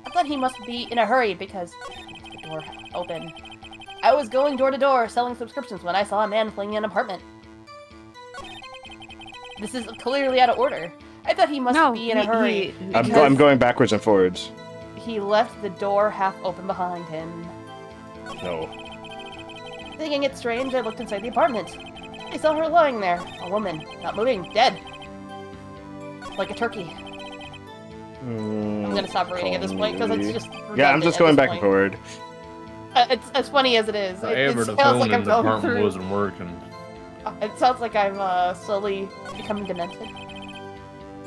I thought he must be in a hurry because the door open. I was going door to door selling subscriptions when I saw a man fleeing an apartment. This is clearly out of order. I thought he must No, be in a hurry. I'm because going backwards and forwards. He left the door half open behind him. No. Thinking it strange, I looked inside the apartment. I saw her lying there, a woman, not moving, dead. Like a turkey. I'm gonna stop reading at this point because it's just Yeah, I'm redundant just at going this back and point. forward. It's as funny as it is. It Ever the sounds phone like in I'm the going apartment through. wasn't working. It sounds like I'm slowly becoming demented.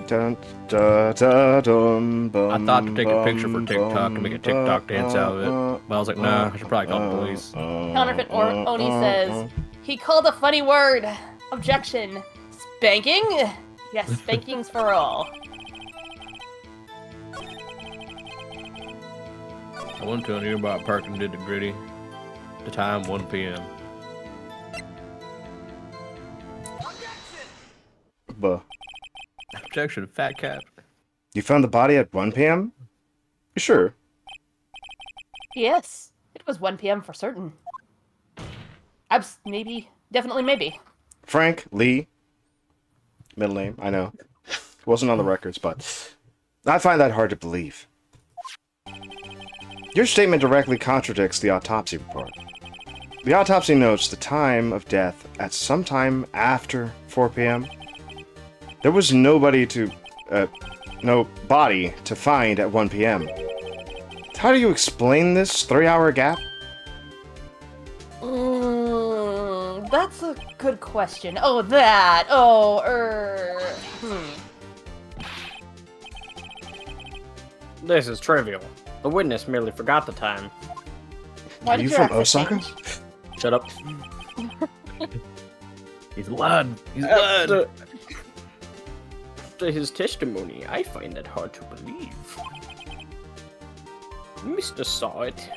Dun, da, da, dum, bum, I thought to take a picture for bum, TikTok and make a TikTok dance out of it. But I was like, nah, I should probably call the police. Counterfeit Oni says, he called a funny word. Objection. Spanking? Yes, spankings for all. I went to a nearby park and did the gritty. The time 1 p.m. Buh. Objection, fat cat. You found the body at 1 p.m.? You sure? Yes, it was 1 p.m. for certain. Maybe, definitely maybe. Frank Lee. Middle name, I know. It wasn't on the records, but I find that hard to believe. Your statement directly contradicts the autopsy report. The autopsy notes the time of death at some time after 4 p.m. There was no body to find at 1 p.m. How do you explain this 3-hour gap? That's a good question. Oh, that. Oh, This is trivial. The witness merely forgot the time. Why Are did you your from accent Osaka? change? Shut up. He's blood. He's blood. After his testimony, I find that hard to believe. Mr. Saw It.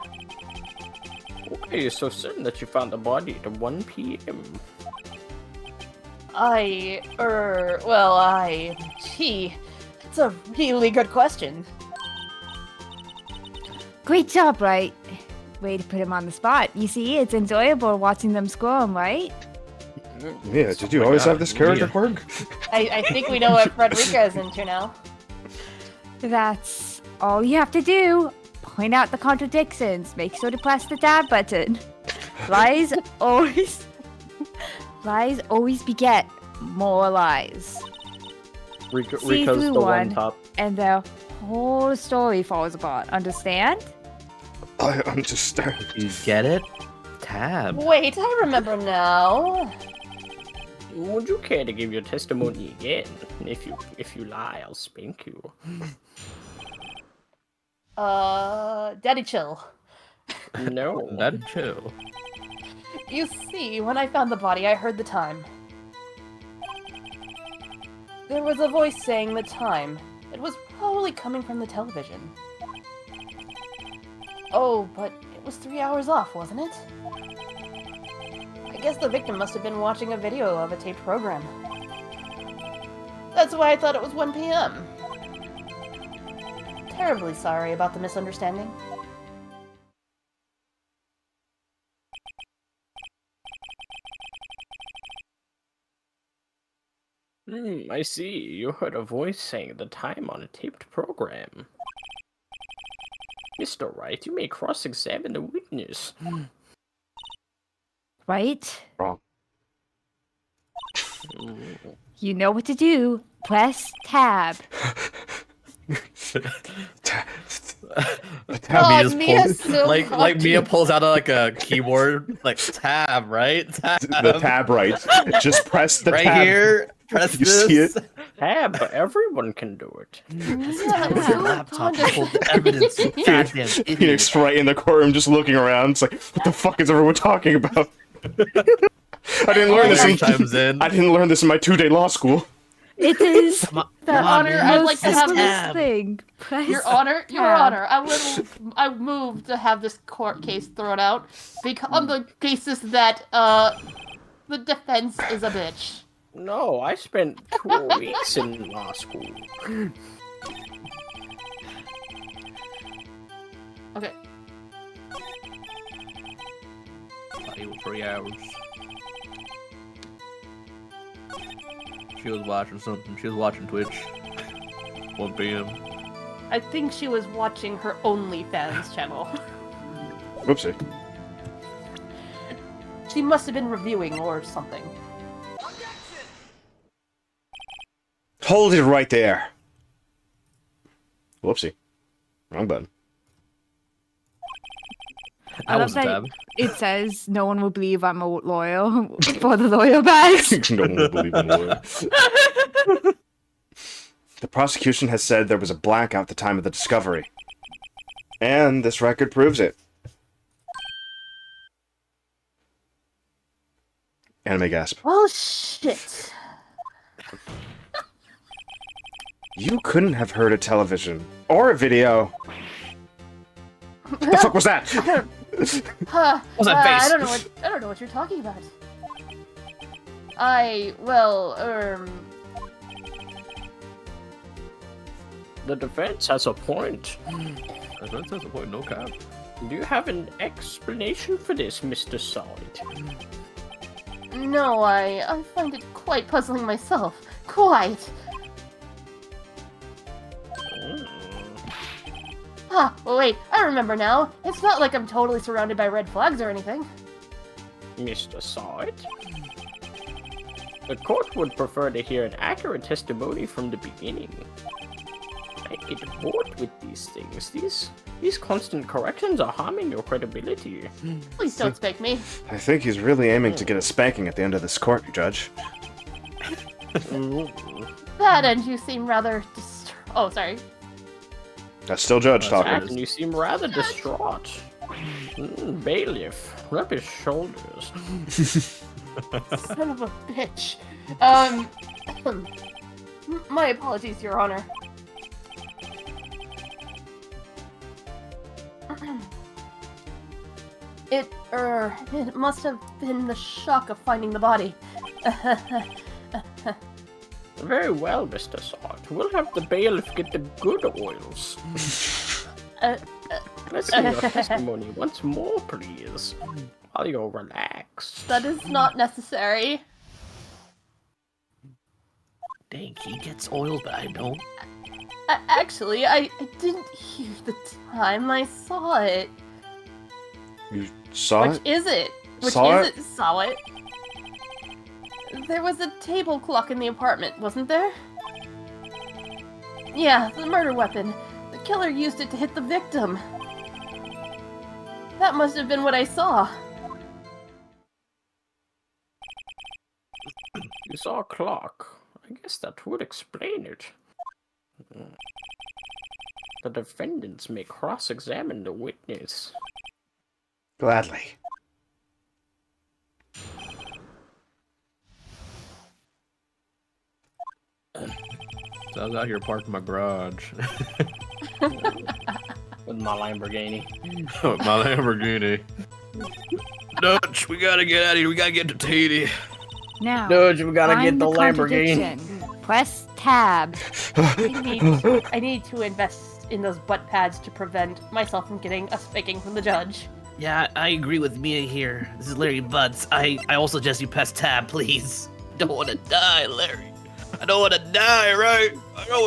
Why are you so certain that you found the body at 1 p.m.? Gee, that's a really good question. Great job, Wright. Way to put him on the spot. You see, it's enjoyable watching them squirm, right? Yeah, did you always have this character quirk? I think we know what Frederica is into now. That's all you have to do. Point out the contradictions. Make sure to press the tab button. Lies always beget more lies. See Rika's through the one. one top. And the whole story falls apart. Understand? I understand. You get it? Tab. Wait, I remember now. Would you care to give your testimony again? If you lie, I'll spank you. Daddy chill. No. That'd chill. You see, when I found the body, I heard the time. There was a voice saying the time. It was probably coming from the television. Oh, but it was 3 hours off, wasn't it? I guess the victim must have been watching a video of a taped program. That's why I thought it was 1 p.m. Terribly sorry about the misunderstanding. I see. You heard a voice saying the time on a taped program. Mr. Wright, you may cross-examine the witness. Right? Wrong. You know what to do. Press tab. Mia just Mia's pulls, still like Mia talking. pulls out like a keyboard, like tab, right? Tab. The tab right. Just press the right tab. here. Press You this. see it? Yeah, but everyone can do it. Yeah, With it's your so laptop, fun. pulled evidence. You goddamn idiot. Phoenix right in the courtroom just looking around. It's like, what the fuck is everyone talking about? I didn't learn this in Times in. I didn't learn this in my 2-day law school. It is Come on, the come on, Honor, man. I'd most like to have simplest tab. thing. Press Your Honor, Your tab. Honor, I moved to have this court case thrown out because on the basis that the defense is a bitch. No, I spent 2 weeks in law school. Okay. It was 3 hours. She was watching something. She was watching Twitch. 1 p.m. I think she was watching her OnlyFans channel. Whoopsie. She must have been reviewing or something. Hold it right there. Whoopsie. Wrong button. I That love was a that tab. it says no one will believe I'm a lawyer for the lawyer badge. No one will believe in lawyer. The prosecution has said there was a blackout at the time of the discovery. And this record proves it. Anime gasp. Oh shit. You couldn't have heard a television or a video. What the fuck was that? Huh, was that face? I don't know what you're talking about. The defense has a point. That's a point. No cap. Do you have an explanation for this, Mr. Solid? No, I find it quite puzzling myself. Quite. Ah, wait, I remember now. It's not like I'm totally surrounded by red flags or anything. Mr. Solid? The court would prefer to hear an accurate testimony from the beginning. I get bored with these things. These constant corrections are harming your credibility. Please don't spank me. I think he's really aiming to get a spanking at the end of this court, Judge. That and you seem rather oh, sorry. That's still Judge That, talking. and you seem rather distraught. Bailiff, rub his shoulders. Son of a bitch. My apologies, Your Honor. It must have been the shock of finding the body. Very well, Mr. Salt. We'll have the bailiff get the good oils. Let's see your testimony once more, please. While you're relaxed. That is not necessary. Dang, he gets oil, but I don't. Actually, I didn't hear the time I saw it. You saw Which it? is it? Which Saw is it? Saw it? There was a table clock in the apartment, wasn't there? Yeah, the murder weapon. The killer used it to hit the victim. That must have been what I saw. You saw a clock. I guess that would explain it. The defendants may cross-examine the witness. Gladly. So I was out here parked in my garage. With my Lamborghini. My Lamborghini. Dutch, we gotta get out of here. We gotta get to Tahiti. Now, Dodge, we gotta find get the Lamborghini. contradiction. Press tab. I need to invest in those butt pads to prevent myself from getting a spanking from the judge. Yeah, I agree with Mia here. This is Larry Butts. I also suggest you press tab, please. Don't want to die, Larry. I don't want to die, right? I don't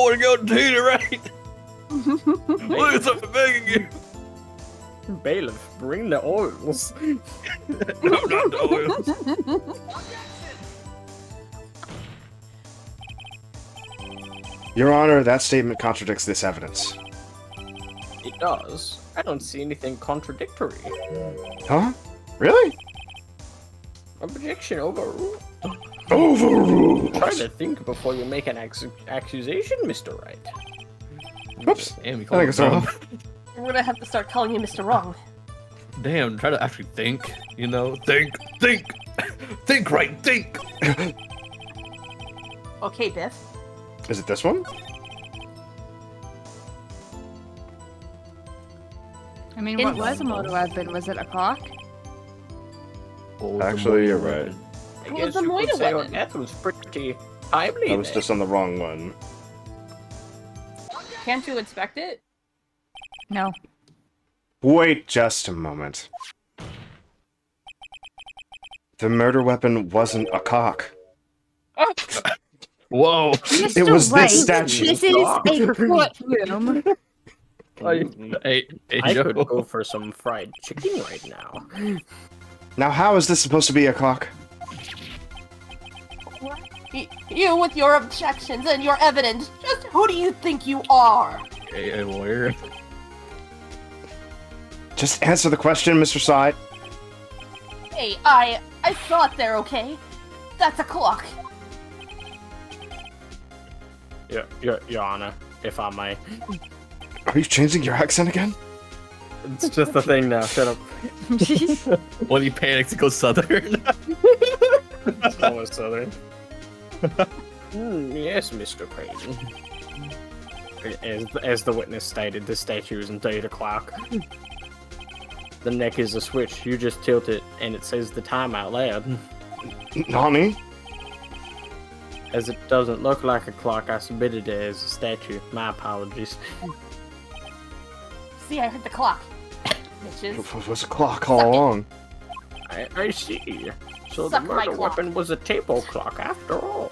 want to go to Tahiti, right? Look, I'm begging you. Bailiff, bring the oils. No, not the oils. Your Honor, that statement contradicts this evidence. It does. I don't see anything contradictory. Huh? Really? Objection overruled. Overruled! Try to think before you make an accusation, Mr. Wright. Whoops. Damn, you I call think it it's wrong. We're gonna have to start calling you Mr. Wrong. Damn, try to actually think, you know? Think! Think right, think! Okay, Biff. Is it this one? I mean, what was a motor weapon? Was it a clock? Oh, Actually, you're right. I Well, guess the you motor could say weapon. that was pretty timely. I was then. just on the wrong one. Can't you inspect it? No. Wait just a moment. The murder weapon wasn't a cock. Whoa! Mr. It was Wright, this statue. This is a courtroom. Hey, I Joe. could go for some fried chicken right now. Now, how is this supposed to be a cock? You with your objections and your evidence. Just who do you think you are? A lawyer. Just answer the question, Mr. Side. Hey, I saw it there, okay? That's a clock. Your Honor, if I may. Are you changing your accent again? It's just a thing now, shut up. When he panics, he goes southern. It's almost southern. Yes, Mr. Payne. As the witness stated, the statue is indeed a clock. The neck is a switch. You just tilt it, and it says the time out loud. Nani? As it doesn't look like a clock, I submitted it as a statue. My apologies. See, I heard the clock. Bitches. It was a clock all along. I see. So Suck the my murder clock. weapon was a table clock after all.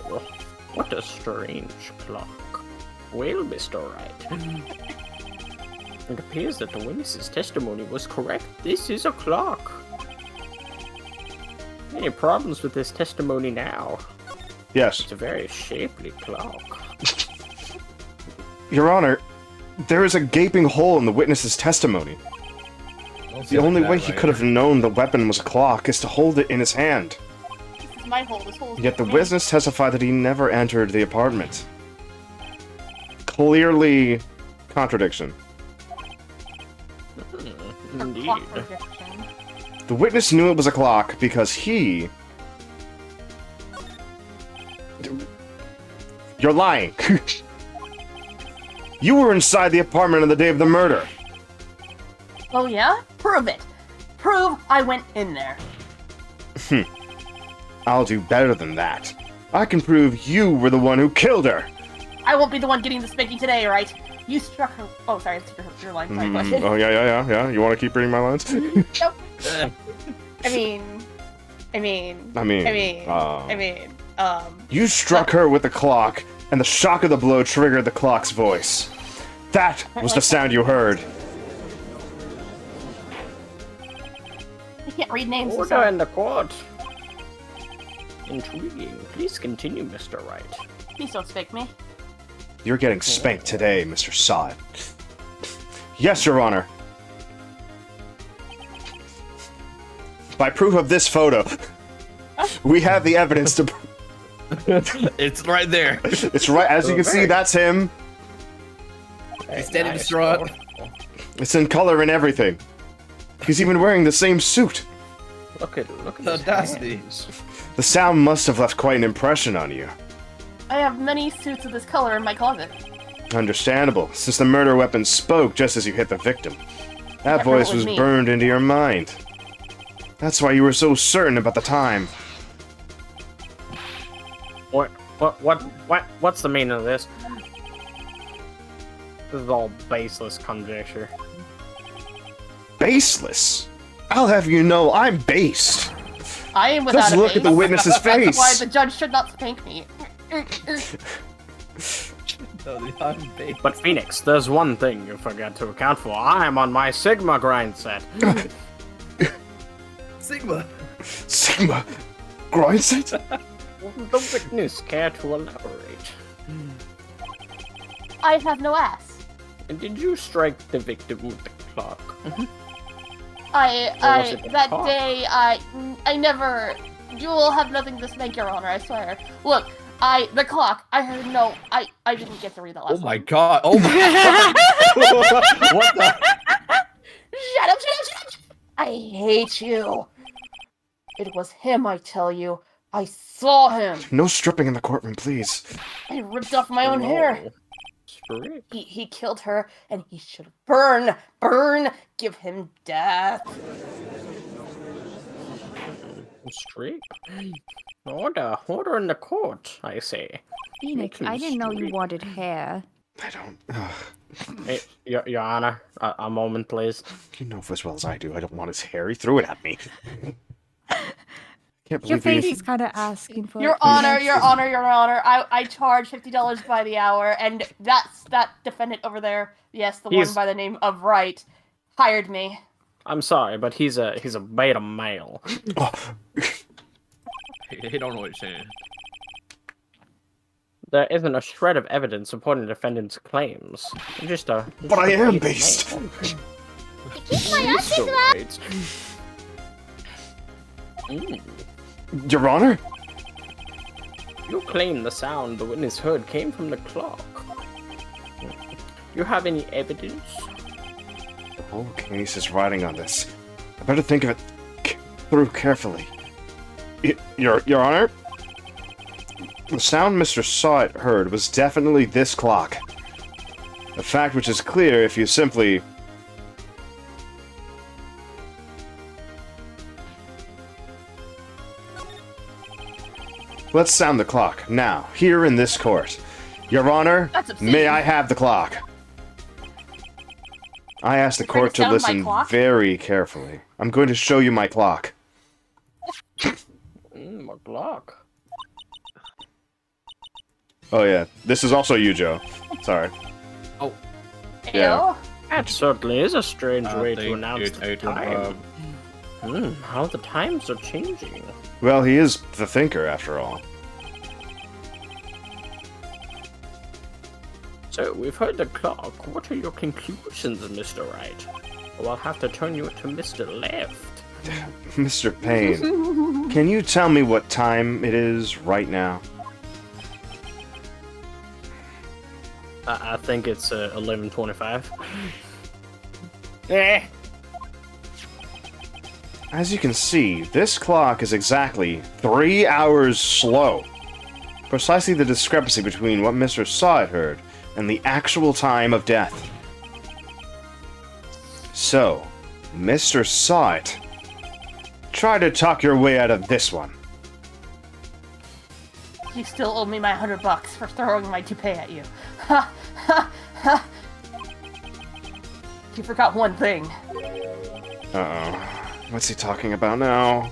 What a strange clock. Well, Mr. Wright. It appears that the witness's testimony was correct. This is a clock. Any problems with this testimony now? Yes. It's a very shapely clock. Your Honor, there is a gaping hole in the witness's testimony. The only way he could have known the weapon was a clock is to hold it in his hand. This is my hole. This hole is Yet the me. witness testified that he never entered the apartment. Clearly, contradiction. A Indeed. clock projection. The witness knew it was a clock because he... You're lying. You were inside the apartment on the day of the murder. Oh yeah? Prove it. Prove I went in there. I'll do better than that. I can prove you were the one who killed her. I won't be the one getting the spanking today, right? You struck her. Oh, sorry, it's your line. Sorry, question. Oh, yeah. You want to keep reading my lines? Nope. I mean, You struck her with the clock, and the shock of the blow triggered the clock's voice. That was the sound you heard. I can't read names. so Order sorry. in the court. Intriguing. Please continue, Mr. Wright. Please don't spank me. You're getting spanked today, Mr. Sod. Yes, Your Honor. By proof of this photo, we have the evidence to... It's right there. It's right, as you can see, that's him. He's standing Nice. distraught. It's in color and everything. He's even wearing the same suit. Look at The his audacity. hands. The sound must have left quite an impression on you. I have many suits of this color in my closet. Understandable, since the murder weapon spoke just as you hit the victim. That Yeah, voice it was was me. burned into your mind. That's why you were so certain about the time. What's the meaning of this? This is all baseless conjecture. Baseless? I'll have you know I'm based. I am without Just a look at the base. witness's That's face. why the judge should not spank me. But Phoenix, there's one thing you forgot to account for. I'm on my Sigma grind set. Sigma. Sigma. Grind set? The witness care to elaborate? I have no ass. And did you strike the victim with the clock? That day, I never. You will have nothing to spank, Your Honor, I swear. Look, the clock, I heard no, I didn't get to read the last Oh my one. god! Oh my god! What the? Shut up! I hate you. It was him, I tell you. I saw him. No stripping in the courtroom, please. I ripped off my own hair. Strip. He killed her, and he should burn, give him death. Strip. Order in the court, I say. Phoenix, I didn't know you wanted hair. I don't... Hey, Your Honor, a moment, please. You know as well as I do, I don't want his hair. He threw it at me. Can't Your believe face he... is kind of asking for Your it. Honor, I charge $50 by the hour, and that's that defendant over there. Yes, the one by the name of Wright hired me. I'm sorry, but he's a beta male. Oh, He don't know what he's saying. There isn't a shred of evidence supporting the defendant's claims. but I am based. Right. Your Honor? You claim the sound the witness heard came from the clock. You have any evidence? The whole case is riding on this. I better think of it through carefully. Your Honor? The sound Mr. Sawit heard was definitely this clock. A fact which is clear if you simply... Let's sound the clock, now, here in this court. Your Honor, That's obscene. may I have the clock? I asked the You're trying court to to sound my listen clock? very carefully. I'm going to show you my clock. My clock. Oh yeah, this is also you, Joe. Sorry. Yeah. Ew. That certainly is a strange I way to think announce it's the 8 time. How the times are changing. Well, he is the thinker, after all. So, we've heard the clock. What are your conclusions, Mr. Wright? Or I'll have to turn you to Mr. Left. Mr. Payne, can you tell me what time it is right now? I think it's 11:25. Eh. As you can see, this clock is exactly 3 hours slow. Precisely the discrepancy between what Mr. Sawit heard and the actual time of death. So, Mr. Sawit, try to talk your way out of this one. You still owe me my $100 for throwing my toupee at you. Ha ha ha! You forgot one thing. Uh-oh. What's he talking about now?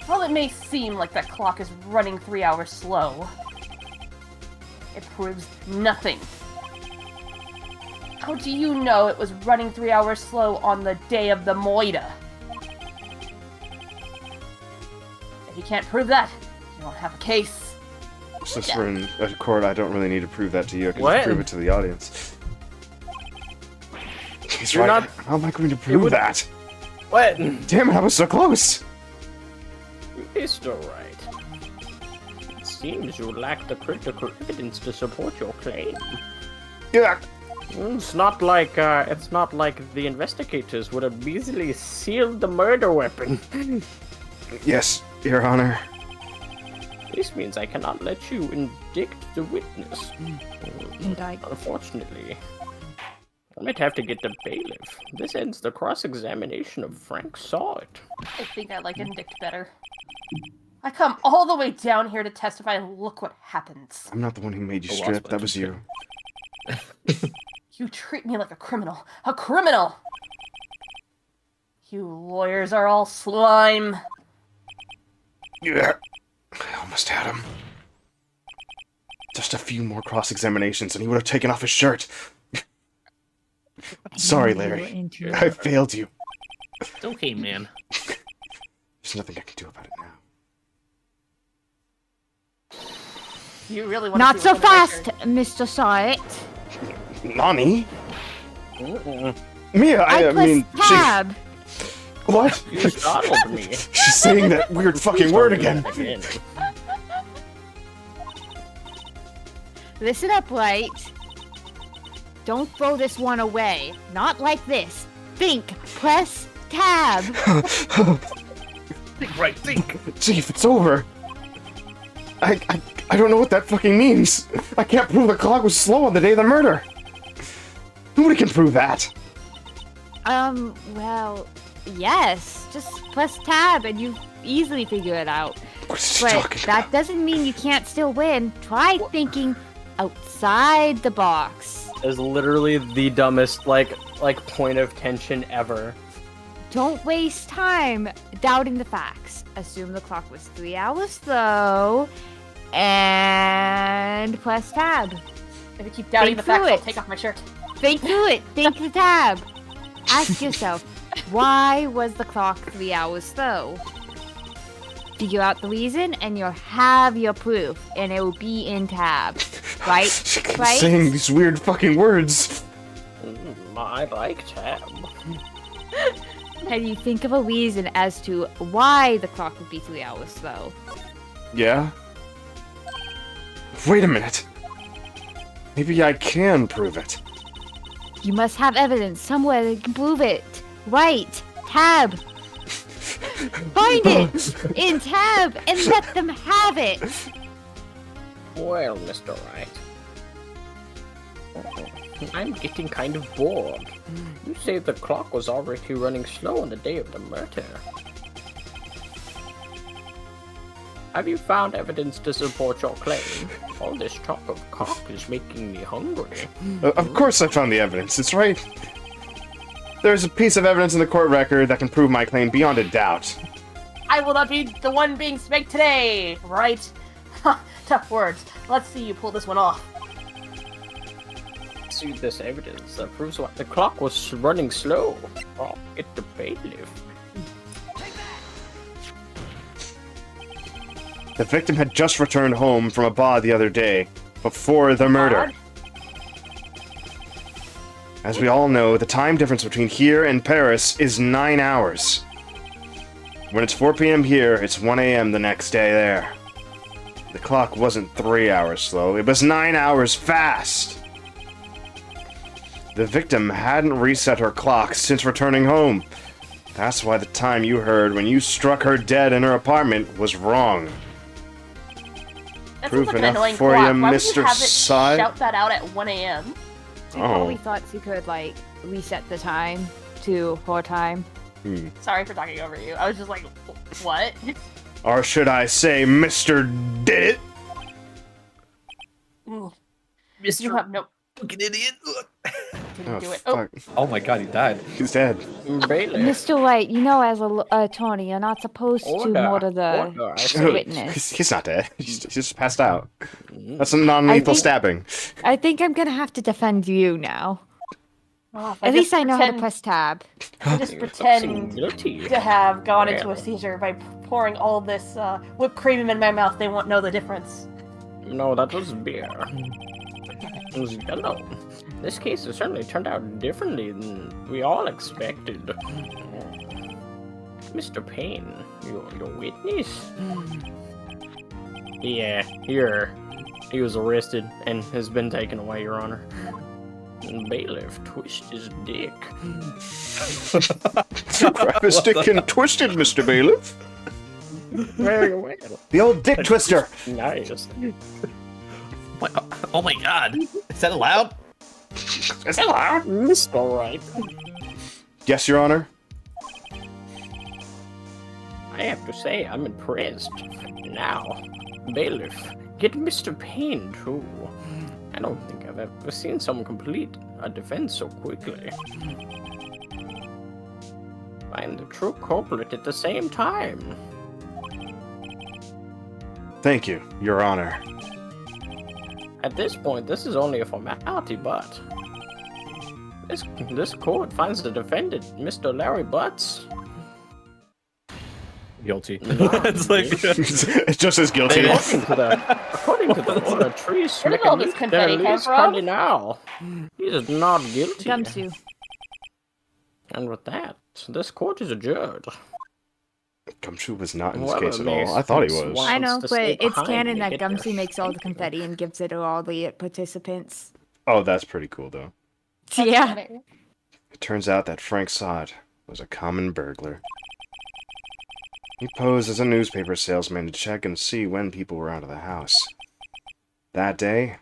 While it may seem like that clock is running 3 hours slow, it proves nothing. How do you know it was running 3 hours slow on the day of the Moida? If you can't prove that, you don't have a case. Since we're in a court, I don't really need to prove that to you. I can What? just prove it to the audience. He's You're right. not- How am I going to prove would- that? What? Damn it, I was so close! Mr. Wright. It seems you lack the critical evidence to support your claim. Yeah. It's not like the investigators would have easily sealed the murder weapon. Yes, Your Honor. This means I cannot let you indict the witness. Indict. Unfortunately. I might have to get the bailiff. This ends the cross-examination of Frank Salt. I think I like Indict better. I come all the way down here to testify, and look what happens. I'm not the one who made you The strip. lost That was you. You treat me like a criminal. A criminal! You lawyers are all slime. Yeah. I almost had him. Just a few more cross-examinations and he would have taken off his shirt. Sorry, Larry. I failed you. It's okay, man. There's nothing I can do about it now. You really want Not to see so what's on the fast, record. Mr. Sight. Nani? Mia, I I mean, pressed tab. what? You startled me. She's saying that weird fucking word again. Listen up, Wright. Don't throw this one away. Not like this. Think. Press tab. Think right, think. Chief, it's over. I don't know what that fucking means. I can't prove the clock was slow on the day of the murder. Nobody can prove that. Well, yes. Just press tab and you easily figure it out. What's she But talking that about? doesn't mean you can't still win. Try thinking outside the box. Is literally the dumbest like point of tension ever. Don't waste time doubting the facts. Assume the clock was 3 hours slow, and press tab. If you keep doubting Think the facts, through I'll it. take off my shirt. Think through it. Think the tab. Ask yourself, why was the clock 3 hours slow? Figure out the reason, and you'll have your proof, and it will be in tab. Right? She keeps Right? saying these weird fucking words. I like tab. And you think of a reason as to why the clock would be 3 hours slow. Yeah? Wait a minute. Maybe I can prove it. You must have evidence somewhere that can prove it. Right. Tab. Find it in tab and let them have it. Well, Mr. Wright. I'm getting kind of bored. You say the clock was already running slow on the day of the murder. Have you found evidence to support your claim? All this talk of cock is making me hungry. Of course I found the evidence. It's right. There's a piece of evidence in the court record that can prove my claim beyond a doubt. I will not be the one being spanked today, right? Ha, tough words. Let's see you pull this one off. See this evidence that proves what the clock was running slow. Oh, get the bailiff. The victim had just returned home from abroad the other day, before the murder. As we all know, the time difference between here and Paris is 9 hours. When it's 4 p.m. here, it's 1 a.m. the next day there. The clock wasn't 3 hours slow, it was 9 hours fast! The victim hadn't reset her clock since returning home. That's why the time you heard when you struck her dead in her apartment was wrong. That Proof sounds like an enough annoying for plot. you, Why would Mr. you have it Sai? shout that out at 1 a.m.? She Oh. probably thought she could, like, reset the time to her time. Sorry for talking over you. I was just like, what? Or should I say, Mr. Did It? You Mr. have no... fucking idiot. Didn't do it. Fuck. Oh my god, he died. He's dead. Bailiff. Mr. White, you know, as an attorney, you're not supposed to Order. murder the Order, I say. witness. He's not dead. He's just passed out. That's a non-lethal think- stabbing. I think I'm gonna have to defend you now. Oh, if At least I know how to pretend- press tab. I just You're pretend guilty. to have gone into a Well. seizure by pouring all this whipped cream in my mouth. They won't know the difference. No, that was beer. It was yellow. This case has certainly turned out differently than we all expected. Mr. Payne, your witness? Yeah, he was arrested and has been taken away, Your Honor. Bailiff twist his dick. Grab his dick and twist it, Mr. Bailiff. Very well. The old dick twister. Nice. Oh my god. Is that allowed? Is it loud? Mr. Wright, Yes, Your Honor. I have to say I'm impressed. Now, bailiff, get Mr. Payne too. I don't think I've ever seen someone complete a defense so quickly. Find the true culprit at the same time. Thank you, Your Honor. At this point, this is only a formality, but this court finds the defendant, Mr. Larry Butts. Guilty. Not It's like It's just as guilty. According to the order, trees Where did make all a this leak confetti their come least from? cardinal. He is not guilty. Gumshoe. And with that, this court is adjourned. Gumshoe was not in this What case a at all. mess. I thought he It's was. wild. I know, to but stay it's behind canon and that get their Gumshoe makes all the shit. confetti and gives it to all the participants. Oh, that's pretty cool, though. That's Yeah. funny. It turns out that Frank Sod was a common burglar. He posed as a newspaper salesman to check and see when people were out of the house. That day,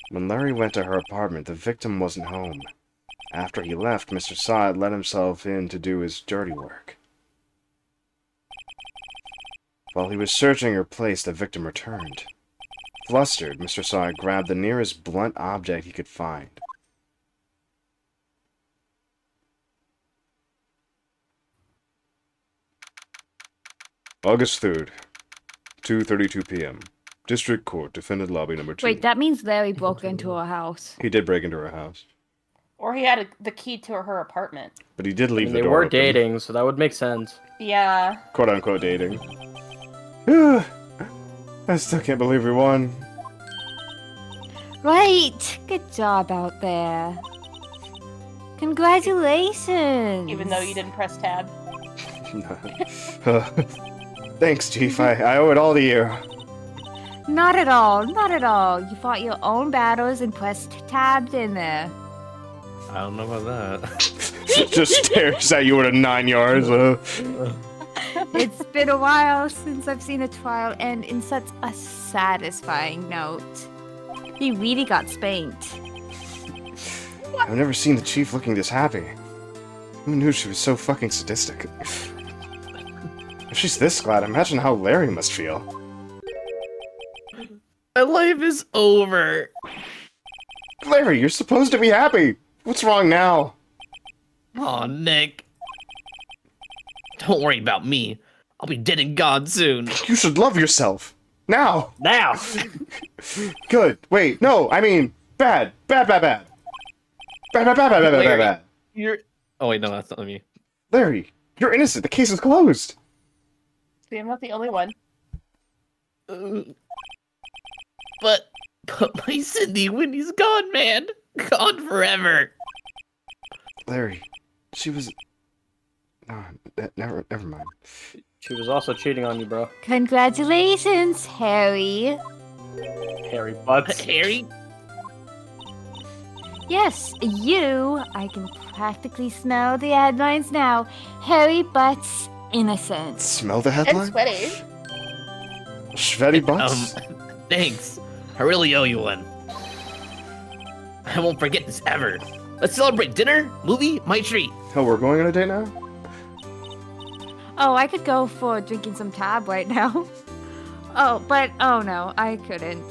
when Larry went to her apartment, the victim wasn't home. After he left, Mr. Sod let himself in to do his dirty work. While he was searching her place, the victim returned. Flustered, Mr. Sod grabbed the nearest blunt object he could find. August 3rd, 2:32 p.m. District Court, Defendant Lobby number 2. Wait, that means Larry broke into her house. He did break into her house, Or he had the key to her apartment. but he did leave the They door were open. dating, so that would make sense. Yeah. Quote-unquote dating. I still can't believe we won. Right! Good job out there. Congratulations! Even though you didn't press tab. Thanks, Chief. I owe it all to you. Not at all, not at all. You fought your own battles and pressed tabs in there. I don't know about that. Just stares at you at 9 yards. It's been a while since I've seen a trial end in such a satisfying note. He really got spanked. I've never seen the Chief looking this happy. Who knew she was so fucking sadistic? If she's this glad, imagine how Larry must feel. My life is over. Larry, you're supposed to be happy. What's wrong now? Aw, Nick. Don't worry about me. I'll be dead and gone soon. You should love yourself. Now. Now! Good. Wait, no, I mean, bad. Bad, bad, bad. Bad, bad, bad, bad, bad, bad, Larry. bad. You're. Oh wait, no, that's not me. Larry, you're innocent. The case is closed. See, I'm not the only one. But my Cindy, Winnie's gone, man. Gone forever. Larry, she was... No, never mind. She was also cheating on you, bro. Congratulations, Harry. Harry Butts. Harry? Yes, you. I can practically smell the headlines now. Harry Butts innocent. Smell the And headline? sweaty. Sweaty butts? Thanks. I really owe you one. I won't forget this ever. Let's celebrate dinner, movie, my treat. Oh, we're going on a date now? Oh, I could go for drinking some tab right now. Oh, but oh no, I couldn't.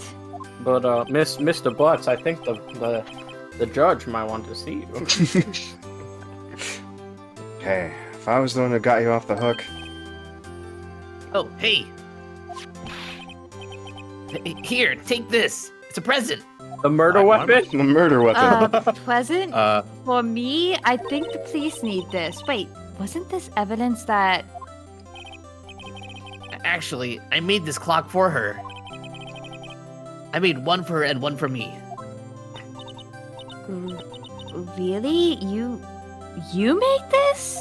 But Mr. Butts, I think the judge might want to see you. Hey, if I was the one who got you off the hook... Oh, hey. Here, take this. It's a present. The murder weapon? The murder weapon. Pleasant? Uh, For me, I think the police need this. Wait, wasn't this evidence that... Actually, I made this clock for her. I made one for her and one for me. Really? You made this?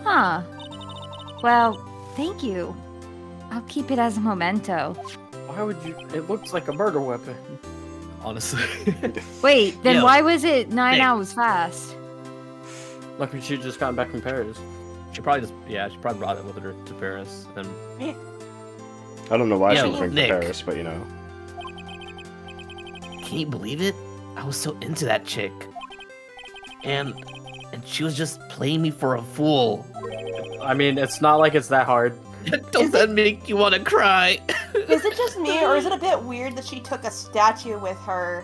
Huh. Well, thank you. I'll keep it as a memento. Why would you? It looks like a murder weapon. honestly. Wait, then Yo, why was it 9 Nick. hours fast? Like she just got back from Paris. She probably just, yeah, she probably brought it with her to Paris. And I don't know why she Yo, was bringing Nick. to Paris, but you know. can you believe it? I was so into that chick. And she was just playing me for a fool. I mean, it's not like it's that hard. Don't that make you want to cry? Is it just me, or is it a bit weird that she took a statue with her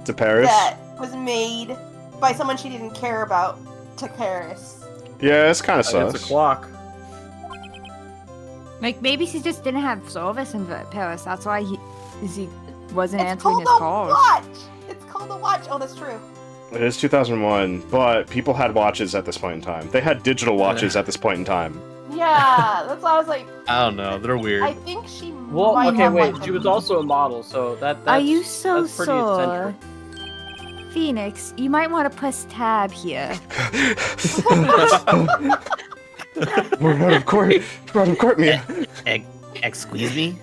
To Paris? that was made by someone she didn't care about to Paris? Yeah, it's kind of It's a sus. clock. Like, maybe she just didn't have service in Paris. That's why he wasn't It's answering called his a calls. watch! It's called a watch. Oh, that's true. It is 2001, but people had watches at this point in time. They had digital watches at this point in time. Yeah, that's why I was like, I don't know. They're weird. I think she Well, might okay, have wait. one She was from- also a model, so that's Are you so that's pretty sore? eccentric. Phoenix, you might want to press tab here. We're out of court. We're out of court, Mia. Squeeze me?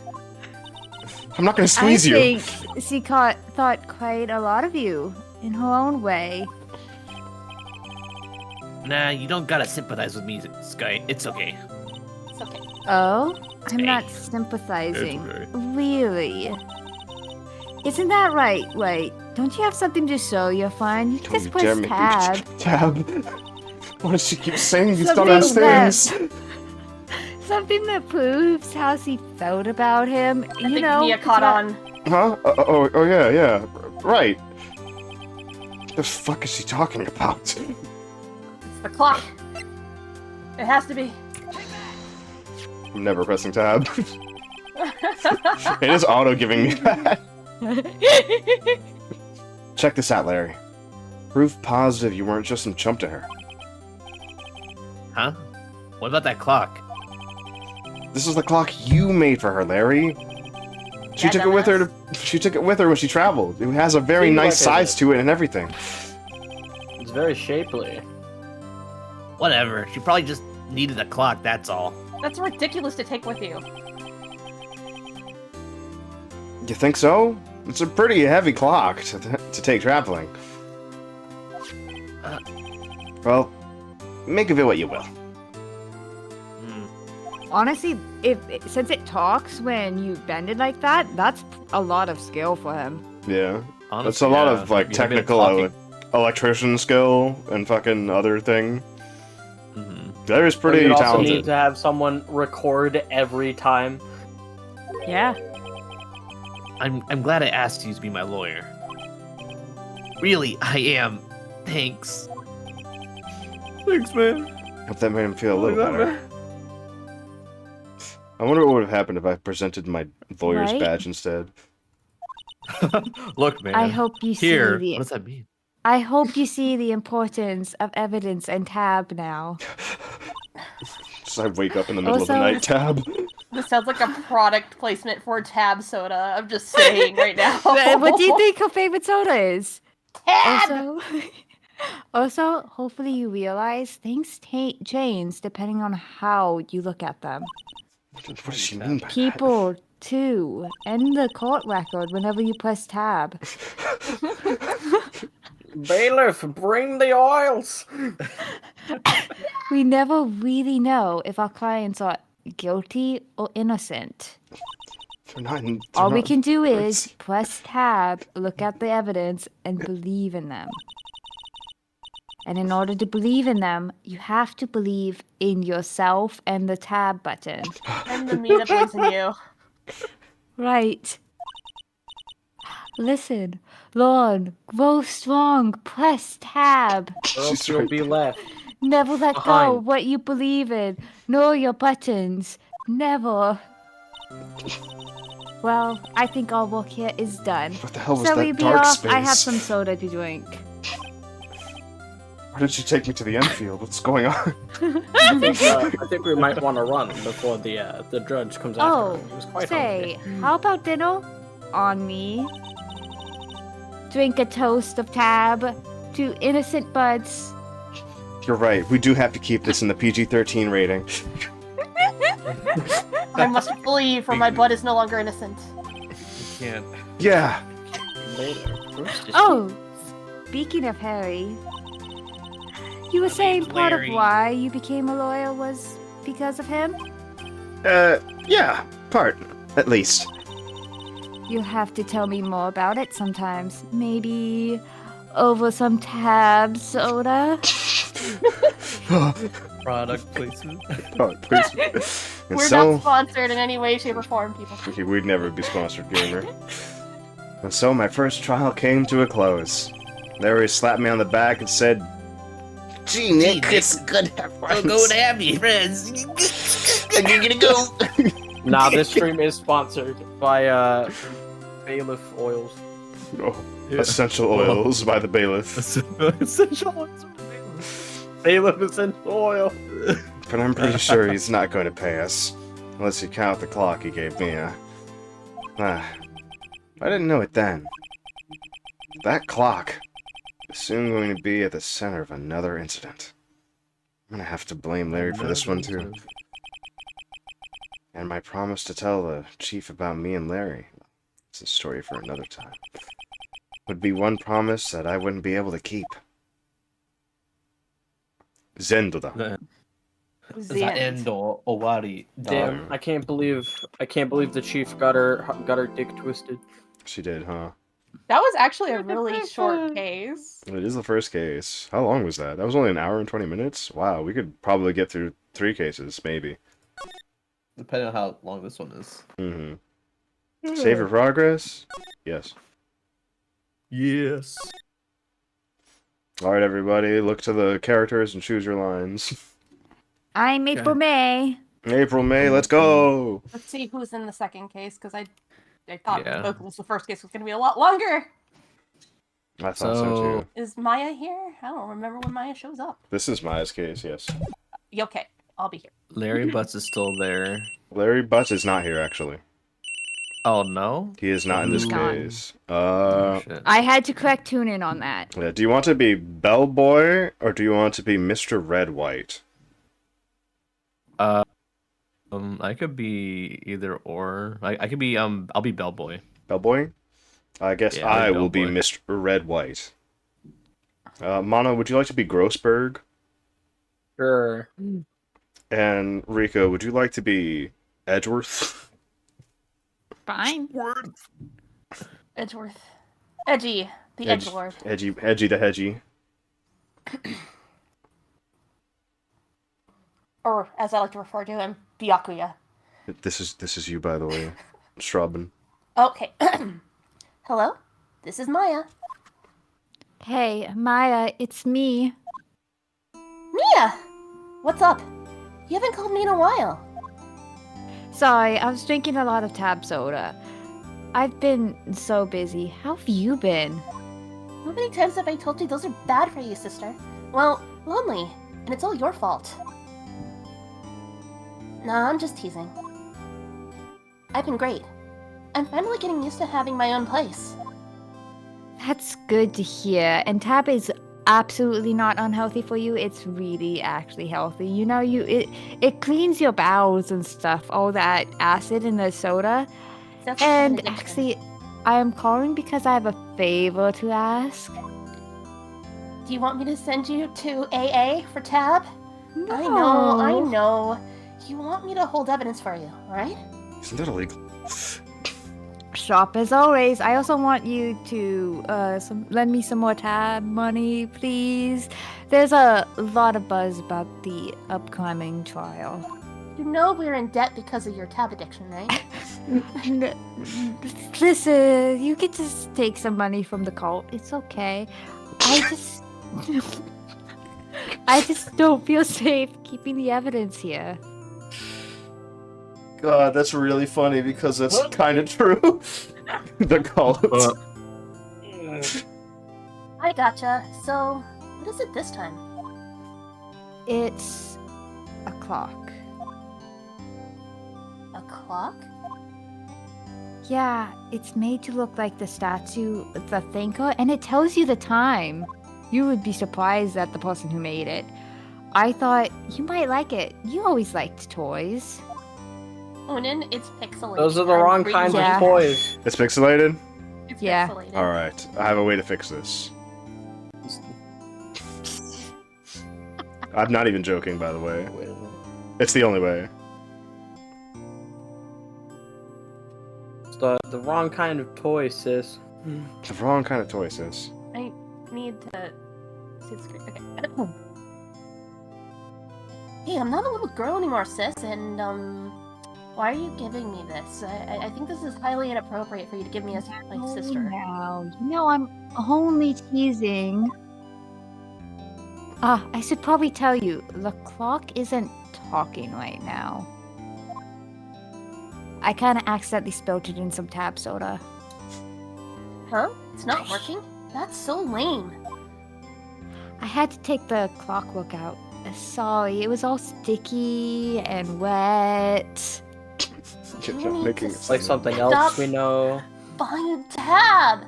I'm not gonna squeeze you. I think she thought quite a lot of you in her own way. Nah, you don't gotta sympathize with me, Sky. It's okay. It's okay. Oh? I'm Hey. not sympathizing. It's okay. Really? Isn't that right? Wait, don't you have something to show you're fine? You can just Don't you dare press make me- tab. Tab. Why does she keep saying these Something dumbass that- things? Something that proves how she felt about him. I You think know, Mia caught on. Huh? Oh, yeah. Right. What the fuck is she talking about? It's the clock. It has to be. I'm never pressing tab. It is auto giving me that. Check this out, Larry. Proof positive you weren't just some chump to her. Huh? What about that clock? This is the clock you made for her, Larry. She Yeah, took it with her. dumbass. She took it with her when she traveled. It has a very Seems nice like it size to it and everything. It's very shapely. Whatever. She probably just needed a clock, that's all. That's ridiculous to take with you. You think so? It's a pretty heavy clock to take traveling. Uh. Well, make of it what you will. Honestly, since it talks when you bend it like that, that's a lot of skill for him. Yeah. Honestly, That's a lot yeah. of, like, You have been technical talking- electrician skill and fucking other thing. Mhm. That is pretty You'd also talented. need to have someone record every time. Yeah. I'm glad I asked you to be my lawyer. Really, I am. Thanks. Thanks, man. Hope that made him feel a little better. I wonder what would have happened if I presented my lawyer's Right? badge instead. Look, man. I hope you Here. see What does that mean? I hope you see the importance of evidence and tab now. So I wake up in the middle Also- of the night, tab. This sounds like a product placement for Tab Soda. I'm just saying right now. What do you think her favorite soda is? Tab! Also, hopefully you realize things change depending on how you look at them. What does she mean by that? People, too, and the court record whenever you press tab. Bailiff, bring the oils! We never really know if our clients are guilty or innocent. They're not in, All they're we not- can do is press tab, look at the evidence, and believe in them. And in order to believe in them, you have to believe in yourself and the tab button. And the meat believes in you. Right. Listen, Lorne, grow strong, press tab. Or else She's you'll right. be left. Never let go Behind. of what you believe in, nor your buttons. Never. Well, I think our work here is done. What the hell was Shall that we be dark off? space? I have some soda to drink. Why did she take me to the Enfield? What's going on? I think we might want to run before the judge comes after Oh, her. He was quite say, hungry. how about dinner? On me. Drink a toast of tab to innocent buds. You're right. We do have to keep this in the PG-13 rating. I must flee, for my bud is no longer innocent. You can't. Yeah. Later. First is Oh, speaking of Harry, you were saying part of Larry. why you became a lawyer was because of him? Yeah. Part, at least. you'll have to tell me more about it sometimes. Maybe over some tab soda. Product placement. Oh, please. And We're so, not sponsored in any way, shape, or form, people. we'd never be sponsored, gamer. And so my first trial came to a close. Larry slapped me on the back and said, Gee, Nick, Nick. it's good to have friends. Go to happy friends. And you're gonna go. Nah, this stream is sponsored by Bailiff Oils. oh, Essential Oils by the Bailiff. Essential oils. Bailiff Essential Oil. But I'm pretty sure he's not going to pay us. Unless you count the clock he gave me. I didn't know it then. That clock is soon going to be at the center of another incident. I'm gonna have to blame Larry for this one too. And my promise to tell the chief about me and Larry, it's a story for another time, would be one promise that I wouldn't be able to keep. Zendoda. Endo Owari. Damn, I can't believe the chief got her dick twisted. She did, huh? That was actually a really short case. It is the first case. How long was that? That was only an hour and 20 minutes? Wow, we could probably get through 3 cases, maybe. Depending on how long this one is. Mm-hmm. Save your progress? Yes. Yes. Alright, everybody, look to the characters and choose your lines. I'm April May. April, May, let's go! Let's see who's in the second case, because I thought Yeah. the first case was going to be a lot longer. I thought so too. Is Maya here? I don't remember when Maya shows up. This is Maya's case, yes. Okay, I'll be here. Larry Butts is still there. Larry Butts is not here, actually. Oh no? He is not in this He's gone. case. Shit. I had to correct tune in on that. Yeah, do you want to be Bellboy, or do you want to be Mr. Red White? I could be either or. I could be I'll be Bellboy. Bellboy? I guess Yeah, I I'll be will be Bellboy. Mr. Red White. Mono, would you like to be Grossberg? Sure. And Rico, would you like to be Edgeworth? Fine. Edgeworth. Edgy. The Edgelord. Edgy the Hedgy. Or, as I like to refer to him, Byakuya. This is you, by the way. Strauben. Okay. Hello? This is Maya. Hey, Maya, it's me. Mia! What's up? You haven't called me in a while. Sorry, I was drinking a lot of tab soda. I've been so busy. How have you been? How many times have I told you those are bad for you, sister? Well, lonely, and it's all your fault. Nah, I'm just teasing. I've been great. I'm finally getting used to having my own place. That's good to hear. And tab is absolutely not unhealthy for you. It's really actually healthy. You know, it cleans your bowels and stuff. All that acid in the soda. That's an And addiction. actually, I am calling because I have a favor to ask. Do you want me to send you to AA for tab? No. I know. You want me to hold evidence for you, right? Isn't that illegal? Shop as always. I also want you to lend me some more tab money, please. There's a lot of buzz about the upcoming trial. You know we're in debt because of your tab addiction, right? Listen, you can just take some money from the cult. It's okay. I just don't feel safe keeping the evidence here. God, that's really funny because that's kind of true. The cult. I gotcha. So, what is it this time? It's a clock. A clock? Yeah, it's made to look like the statue, the thinker, and it tells you the time. You would be surprised at the person who made it. I thought you might like it. You always liked toys. Unin, it's pixelated. Those are the I'm wrong reading kinds it. Yeah. of toys. It's pixelated? It's Yeah. pixelated. Alright, I have a way to fix this. I'm not even joking, by the way. It's the only way. the wrong kind of toy, sis. The wrong kind of toy, sis. I need to see the screen. Okay. Hey, I'm not a little girl anymore, sis, and, why are you giving me this? I think this is highly inappropriate for you to give me as my sister. Now, I'm only teasing. I should probably tell you, the clock isn't talking right now. I kind of accidentally spilled it in some tab soda. Huh? It's not working? That's so lame. I had to take the clockwork out. Sorry, it was all sticky and wet. You're You just need making to it Like sound- something Stop. else we know. Buying tab!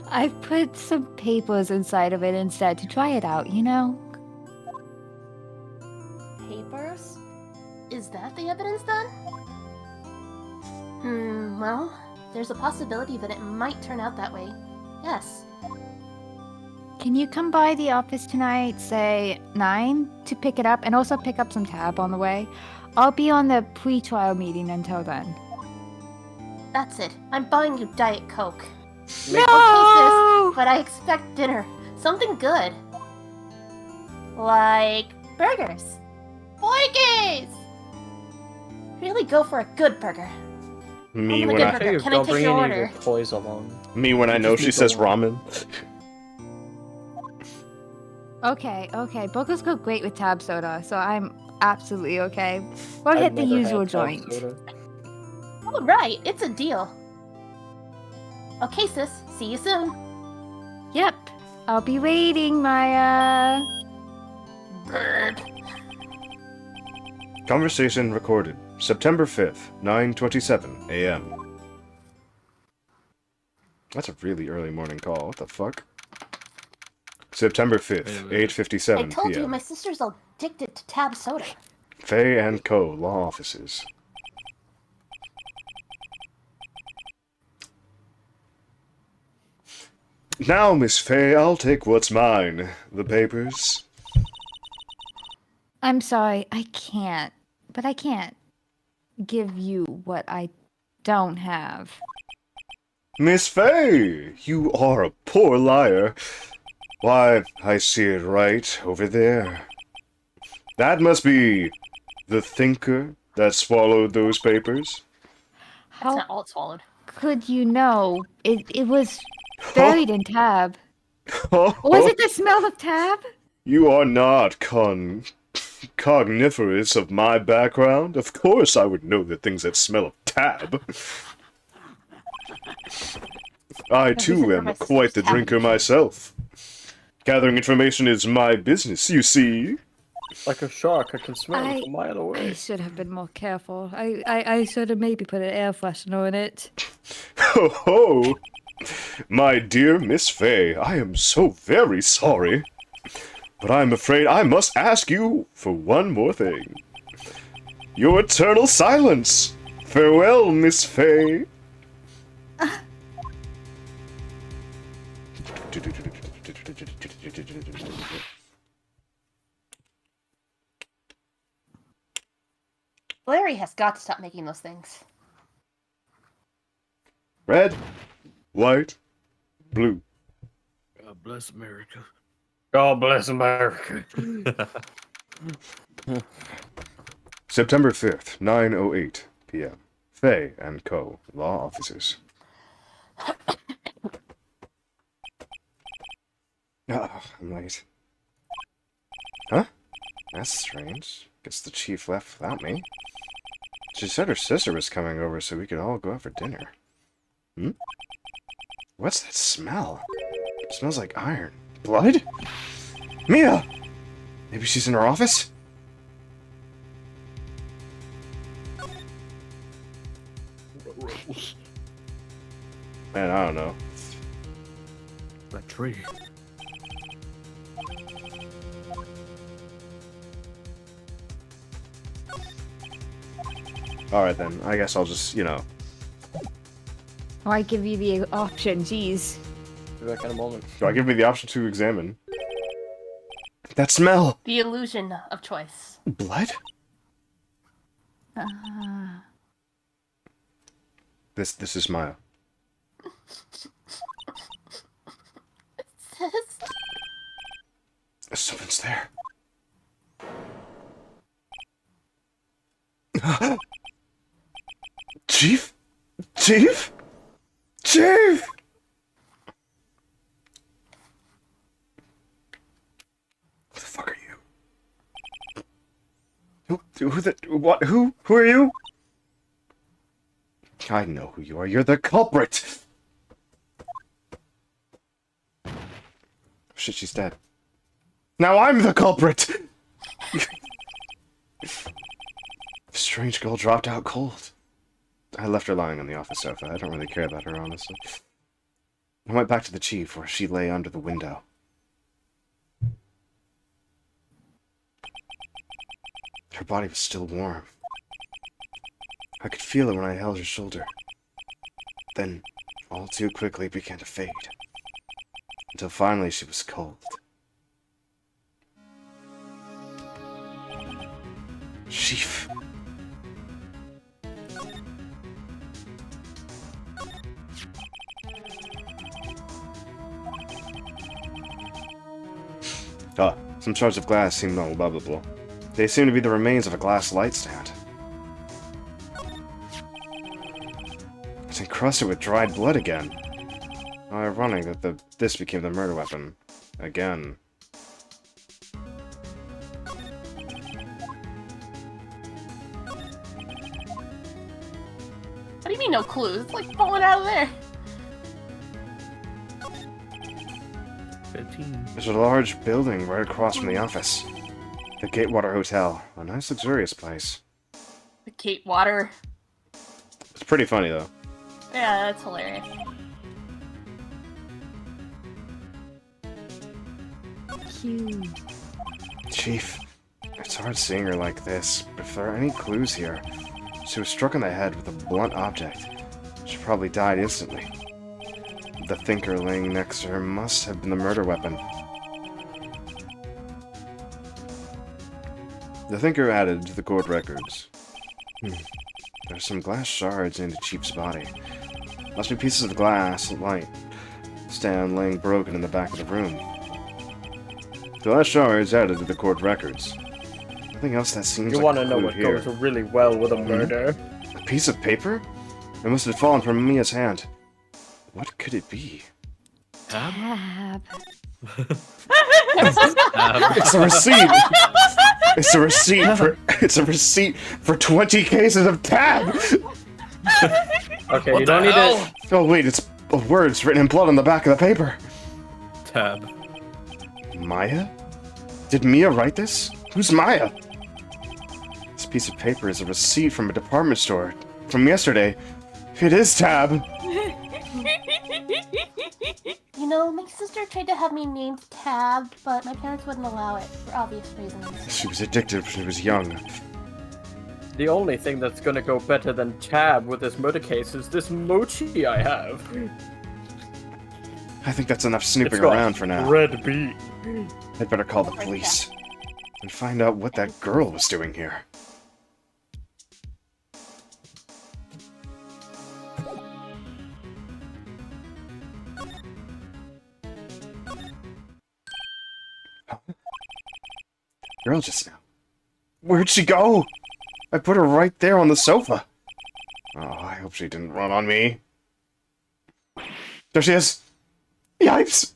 I put some papers inside of it instead to try it out, Papers? Is that the evidence then? Well, there's a possibility that it might turn out that way. Yes. Can you come by the office tonight, say 9, to pick it up, and also pick up some tab on the way? I'll be on the pre-trial meeting until then. That's it. I'm buying you Diet Coke. No! Okay, sis, but I expect dinner. Something good. Like burgers. Boygies! Really go for a good burger. Me I'm when gonna I get Hey, Can I don't take bring your any of your order? toys along. me when I know Just she need says the one. ramen. Okay. Burgers go great with tab soda, so I'm absolutely okay. We'll I've hit the never had usual tab joint. soda. All right, it's a deal. Okay, sis. See you soon. Yep. I'll be waiting, Maya. Bird. Conversation recorded. September 5th, 9:27 a.m. That's a really early morning call. What the fuck? September 5th, I 8:57 told you p.m. my sister's addicted to tab soda. Faye and Co. Law Offices. Now, Miss Faye, I'll take what's mine. The papers. I'm sorry, I can't. But I can't give you what I don't have. Miss Faye, you are a poor liar. Why, I see it right over there. That must be the thinker that swallowed those papers. That's How not all it swallowed. could you know? It was buried in tab. Was Oh, it the smell of tab? you are not cogniferous of my background. Of course I would know the things that smell of tab. I too for am my quite the sister's tab drinker addiction. myself. Gathering information is my business, you see. Like a shark, I can smell it I- a mile I away. should have been more careful. I should have maybe put an air freshener in it. Ho ho! My dear Miss Faye, I am so very sorry. But I'm afraid I must ask you for one more thing. Your eternal silence! Farewell, Miss Faye! Larry has got to stop making those things. Red, white, blue. God bless America. God bless America. September 5th, 9:08 p.m. Faye and Co. Law Offices. I'm late. Huh? That's strange. Guess the chief left without me. She said her sister was coming over so we could all go out for dinner. Hmm? What's that smell? It smells like iron. Blood? Mia! Maybe she's in her office? Man, I don't know. That tree. Alright then, I guess I'll just, Oh, I give you the option, jeez. Be back in a moment. do I give me the option to examine? That smell! The illusion of choice. Blood? This is Maya. Someone's there. Chief? Chief? Chief! What the fuck are you? Who are you? I know who you are. You're the culprit! Shit, she's dead. Now I'm the culprit! The strange girl dropped out cold. I left her lying on the office sofa. I don't really care about her, honestly. I went back to the chief, where she lay under the window. Her body was still warm. I could feel it when I held her shoulder. Then, all too quickly, began to fade. Until finally she was cold. Chief. Some shards of glass seem blah blah blah blah. They seem to be the remains of a glass light stand. It's encrusted with dried blood again. How ironic that this became the murder weapon. Again. What do you mean no clues? It's like falling out of there. 15. There's a large building right across from the office. The Gatewater Hotel. A nice luxurious place. The Kate Water. It's pretty funny though. Yeah, that's hilarious. Cute. Chief, it's hard seeing her like this, but if there are any clues here, she was struck in the head with a blunt object. She probably died instantly. The thinker laying next to her must have been the murder weapon. The thinker added to the court records. There's some glass shards in the chief's body. Must be pieces of glass light stand laying broken in the back of the room. The glass shards added to the court records. Nothing else that seems You like want a to know clue what here. goes really well with a murder? A piece of paper? It must have fallen from Mia's hand. What could it be? Tab. It's a receipt! It's a receipt for 20 cases of tab! Okay, What you the don't need hell? to... Oh wait, it's words written in blood on the back of the paper. Tab. Maya? Did Mia write this? Who's Maya? This piece of paper is a receipt from a department store from yesterday. It is Tab. You know, my sister tried to have me named Tab, but my parents wouldn't allow it for obvious reasons. She was addicted when she was young. The only thing that's gonna go better than Tab with this murder case is this mochi I have. I think that's enough snooping It's got around for now. red beet. I'd better call the police and find out what that girl was doing here. Girl just now. Where'd she go? I put her right there on the sofa. Oh, I hope she didn't run on me. There she is. Yipes!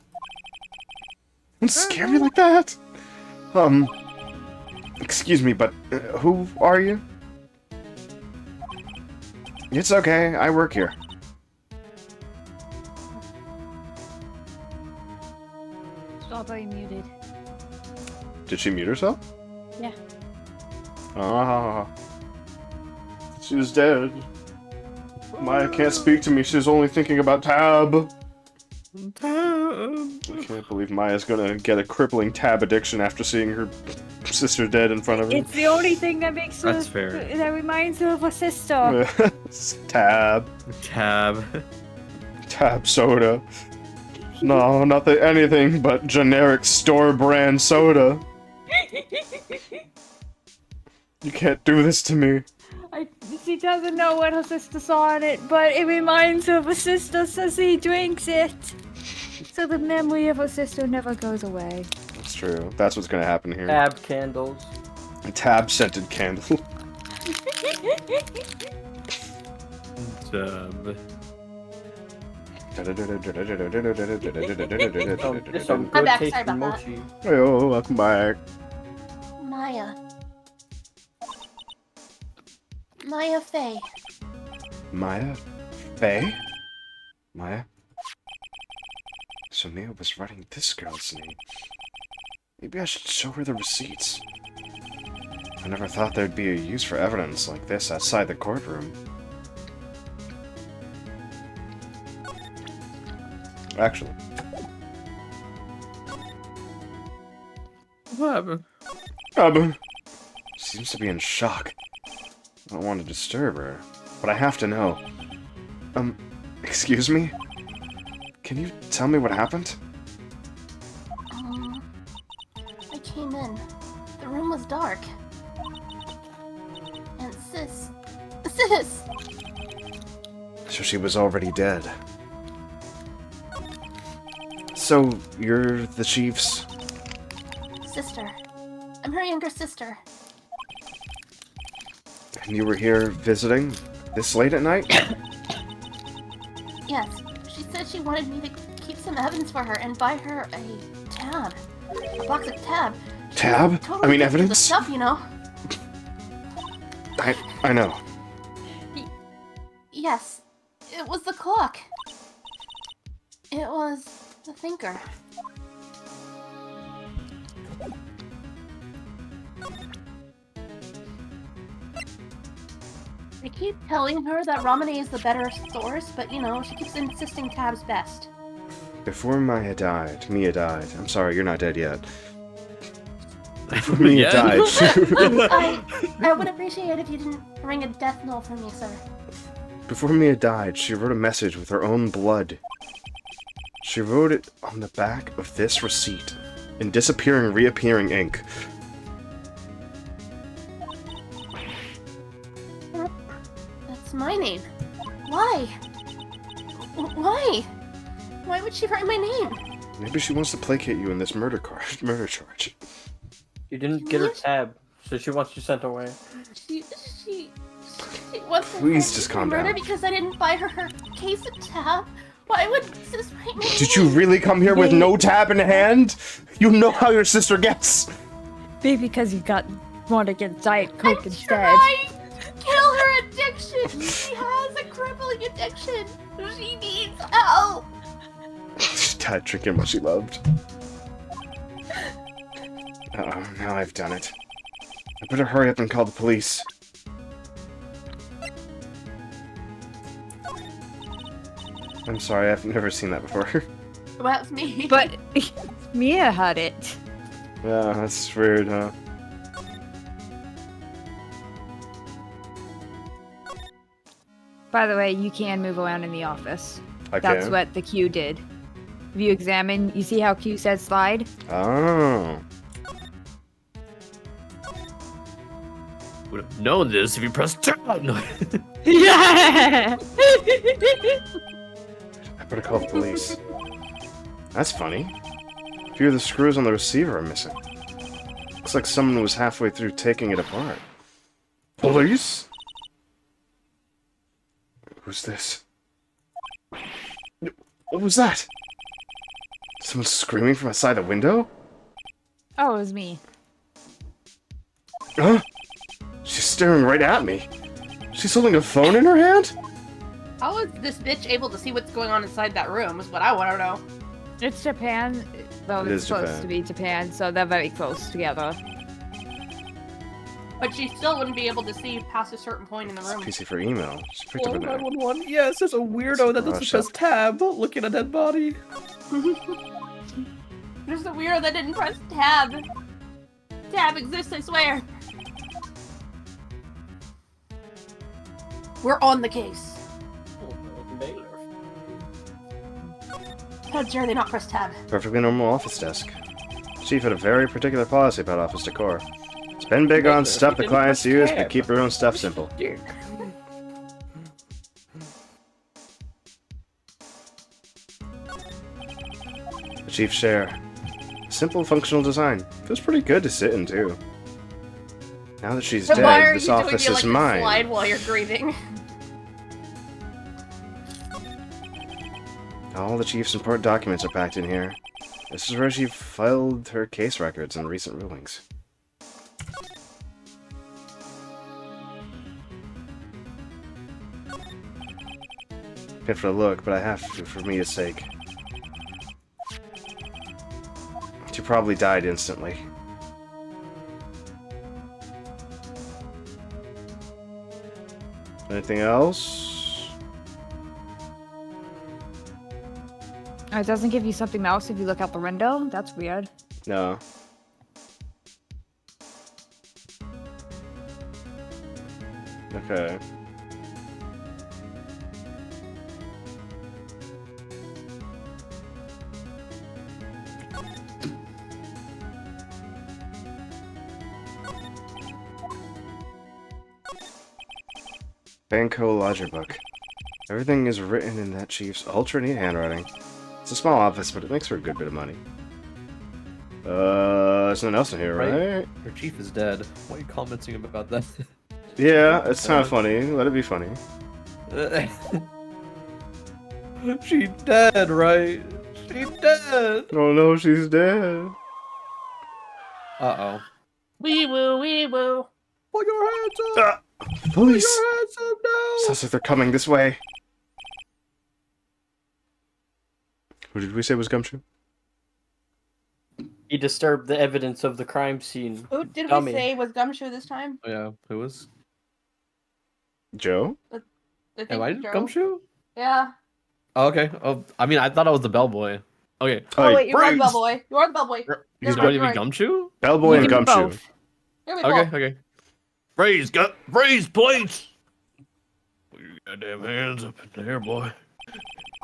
Don't scare me like that. Excuse me, but who are you? It's okay, I work here. Strawberry muted. Did she mute herself? Yeah. Ah. She was dead. Maya can't speak to me, she's only thinking about Tab. I can't believe Maya's gonna get a crippling tab addiction after seeing her sister dead in front of her. It's the only thing that makes That's her, fair. that reminds her of her sister. Tab. Tab. Tab soda. No, nothing, anything but generic store brand soda. You can't do this to me. I She doesn't know what her sister saw in it, but it reminds her of her sister, so she drinks it. So the memory of her sister never goes away. That's true. That's what's gonna happen here. Tab candles. A tab-scented candle. Dub. Some I'm good back, tasting sorry about mochi. Hey, welcome back. Maya. Maya Fey. Maya? Faye? Maya? So Mia was writing this girl's name. Maybe I should show her the receipts. I never thought there'd be a use for evidence like this outside the courtroom. Actually, What happened? she seems to be in shock. I don't want to disturb her, but I have to know. Excuse me? Can you tell me what happened? I came in. The room was dark. And Sis. So she was already dead. So, you're the chief's... Sister. I'm her younger sister. And you were here visiting this late at night? Yes. She said she wanted me to keep some evidence for her and buy her a tab. A box of tab. Tab? Totally I mean, different evidence? stuff, you know. I know. Yes. It was the clock. It was the thinker. I keep telling her that Ramune is the better source, but you know, she keeps insisting Tab's best. Before Mia died. I'm sorry, you're not dead yet. Before Mia Yeah. died. I would appreciate if you didn't ring a death knell for me, sir. Before Mia died, she wrote a message with her own blood. She wrote it on the back of this receipt in disappearing, reappearing ink. That's my name. Why? Why? Why would she write my name? Maybe she wants to placate you in this murder charge. You didn't get her tab, so she wants you sent away. She wants to Please send just me calm murder down. because I didn't buy her case of tab. Why would Sis write my name? Did you really come here with no tab in hand? You know how your sister gets. Maybe because you want to get Diet Coke I'm instead. trying to kill her addiction. She has a crippling addiction. She needs help. She died drinking what she loved. Uh-oh, now I've done it. I better hurry up and call the police. I'm sorry, I've never seen that before. That's me. But Mia had it. Yeah, that's weird, huh? By the way, you can move around in the office. I That's can. what the Q did. If you examine, you see how Q said slide? Oh. Would have known this if you pressed tab. No. Yeah! I better call the police. That's funny. A few of the screws on the receiver are missing. Looks like someone was halfway through taking it apart. Police? Who's this? What was that? Someone screaming from outside the window? Oh, it was me. Huh? She's staring right at me. She's holding a phone in her hand? How is this bitch able to see what's going on inside that room? Is what I want to know. It's Japan. Well, It it's is supposed Japan. to be Japan, so they're very close together. But she still wouldn't be able to see past a certain point in the It's room. PC for email. She picked up Oh, a note. 911. Yes, there's a weirdo that doesn't press tab looking at that body. There's a weirdo that didn't press tab. Tab exists, I swear. We're on the case. How dare they not press tab? Perfectly normal office desk. Chief had a very particular policy about office decor. Spend big on stuff the clients use, but keep your own stuff simple. The chief's chair. Simple, functional design. Feels pretty good to sit in, too. Now that she's So why dead, are this you doing office the is electric mine. slide while you're grieving? All the chief's important documents are packed in here. This is where she filed her case records and recent rulings. Good for a look, but I have to for Mia's sake. She probably died instantly. Anything else? It doesn't give you something else if you look out the window? That's weird. No. Okay. Banco Ledger Book. Everything is written in that chief's ultra neat handwriting. It's a small office, but it makes for a good bit of money. There's nothing else in here, right? Her chief is dead. Why are you commenting about that? Yeah, it's kind of funny. Let it be funny. She dead, right? She dead. Oh no, she's dead. Uh-oh. Wee woo, wee woo. Put your hands up! Put Police! your hands up now! Sounds like they're coming this way. Who did we say was Gumshoe? He disturbed the evidence of the crime scene. Who did Dummy. we say was Gumshoe this time? Oh, yeah, who was? Joe? I think Am I Joe. Gumshoe? Yeah. Oh, okay. Oh, I mean, I thought I was the bellboy. Okay. Oh, wait, you are the freeze! bellboy. You are the bellboy. He's You're not right, even you're right. Gumshoe? Bellboy You and can be Gumshoe. both. Here we Okay, go. okay. Freeze, freeze, please! Put your goddamn hands up in there, boy.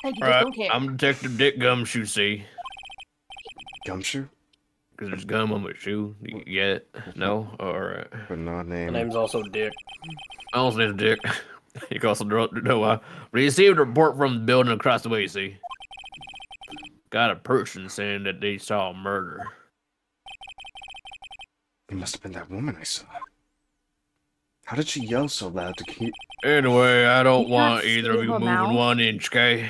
Hey, you just Alright, don't care. I'm Detective Dick Gumshoe, see? Gumshoe? Because there's gum on my shoe. You get it? No? Alright. But not My name. name's also Dick. I also named Dick. You can also know why. Received a report from the building across the way, see? Got a person saying that they saw a murder. It must have been that woman I saw. How did she yell so loud to keep... Anyway, I don't He's want not either of you stable moving now. 1 inch, okay?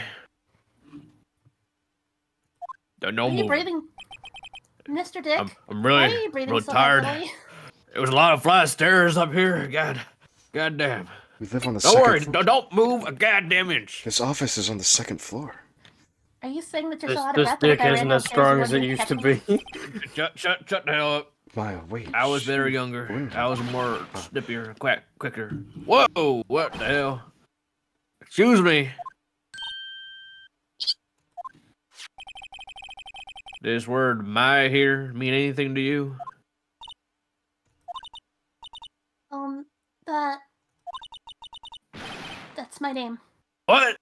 No Are you moving. breathing? Mr. Dick? I'm Why are really, you breathing really so tired. heavily? There was a lot of flight of stairs up here. God damn. We live on the Don't second worry, floor. don't move a goddamn inch. This office is on the second floor. Are you saying that you're This, so out of this breath that dick if I ran isn't as downstairs, strong you as it wouldn't used to catch me? be. Shut the hell up. Maya, wait. I was better shh. younger. Window. I was more snippier, quicker. Whoa, what the hell? Excuse me. This word "my" here mean anything to you? That... That's my name. What?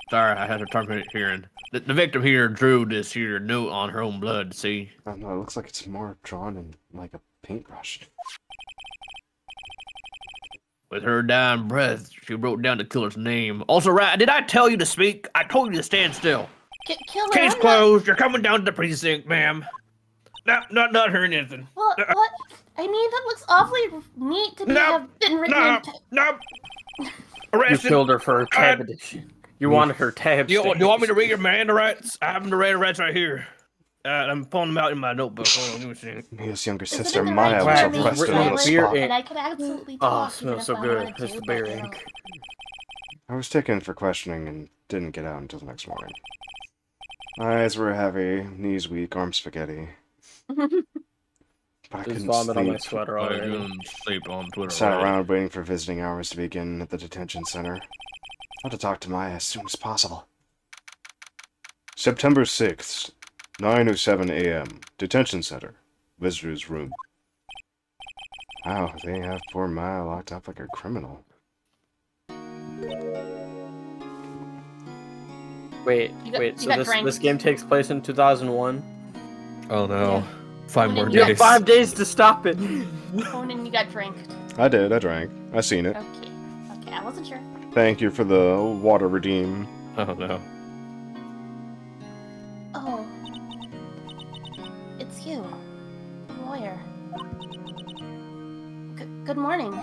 Sorry, I had a hard time hearing. The victim here drew this here note on her own blood, see? Oh no, it looks like it's more drawn in like a paintbrush. With her dying breath, she wrote down the killer's name. Also, right, did I tell you to speak? I told you to stand still. Killer, Case I'm not... closed. You're coming down to the precinct, ma'am. Not hearing anything. What? I mean, that looks awfully neat to be, have been written No. You Arrested. killed her for her tab. You wanted her tab. Do you want me to read your Miranda rights? I have the Miranda rights right here. I'm pulling them out in my notebook. Hold on, give me a second. Mia's younger Isn't it sister the Maya right was to arrested remain on the silent? spot. Beer And I could absolutely Oh, talk. smells even so if I good. wanted It's to, the but, beer you know. ink. I was taken for questioning and didn't get out until the next morning. Eyes were heavy, knees weak, arms spaghetti. But I Just couldn't vomit on my sleep. sweater Oh, already. you're gonna sleep on Twitter. Sat already. around waiting for visiting hours to begin at the detention center. I had to talk to Maya as soon as possible. September 6th, 9:07 a.m. Detention center. Visitor's room. Wow, they have poor Maya locked up like a criminal. Wait, You got- wait. you So got this drank. this game takes place in 2001. Oh no. Yeah. 5 When more did You have days. 5 days to stop it. Conan, you got drank. I did, I drank. I seen it. Okay, I wasn't sure. Thank you for the water redeem. Oh no. Oh, you. The lawyer. Good morning.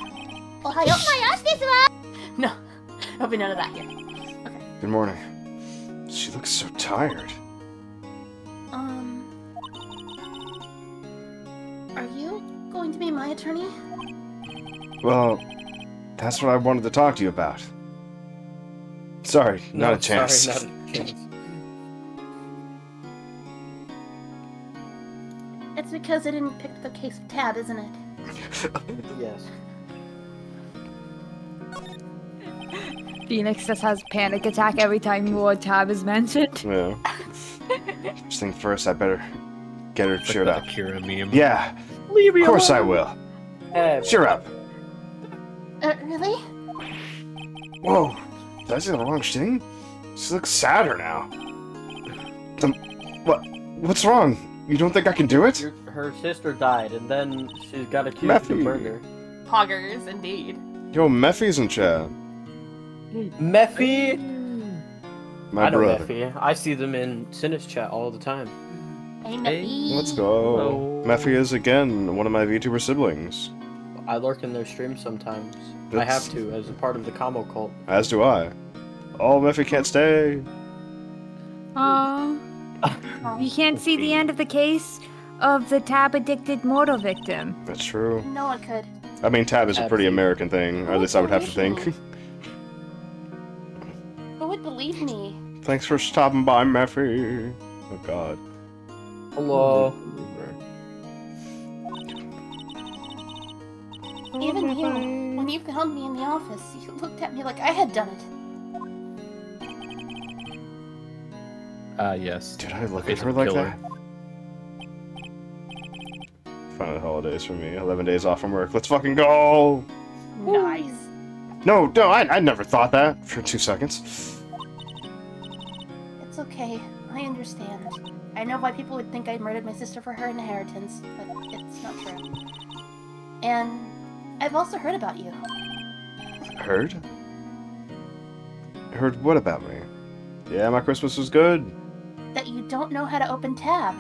Ohio. No. Hope we none of that here. Okay. Good morning. She looks so tired. Are you going to be my attorney? Well, that's what I wanted to talk to you about. Sorry, not a chance. Sorry, not a chance. It's because I didn't pick the case of Tab, isn't it? Yes. Phoenix just has panic attack every time the word tab is mentioned. Yeah. First thing first, I better get her cheered Like up. the Akira meme. Yeah, Leave me of course I alone. will. Cheer up. Really? Whoa, did I say the wrong thing? She looks sadder now. What's wrong? You don't think I can do it? Her sister died, and then she got accused Matthew. of murder. Poggers, indeed. Yo, Mephi's in chat. Mephi? My I know brother. Mephi. I see them in Sinus chat all the time. Hey, Hey, Nippy. Let's go. Hello. Mephi is again one of my VTuber siblings. I lurk in their streams sometimes. I That's- have to, as a part of the Kamo cult. As do I. Oh, Mephi can't stay. Aww. You can't see the end of the case of the tab-addicted mortal victim. That's true. No one could. I mean, Tab is a pretty Absolutely. American thing, or at least I would have to think. Who would believe me? Thanks for stopping by, Mephi. Oh God. Hello. Even you. When you found me in the office, you looked at me like I had done it. Yes. Did I look at Face her of a like killer. that? Final holidays for me. 11 days off from work. Let's fucking go! Nice. No, I never thought that for 2 seconds. It's okay. I understand. I know why people would think I murdered my sister for her inheritance, but it's not true. And I've also heard about you. Heard? Heard what about me? Yeah, my Christmas was good. That you don't know how to open tab.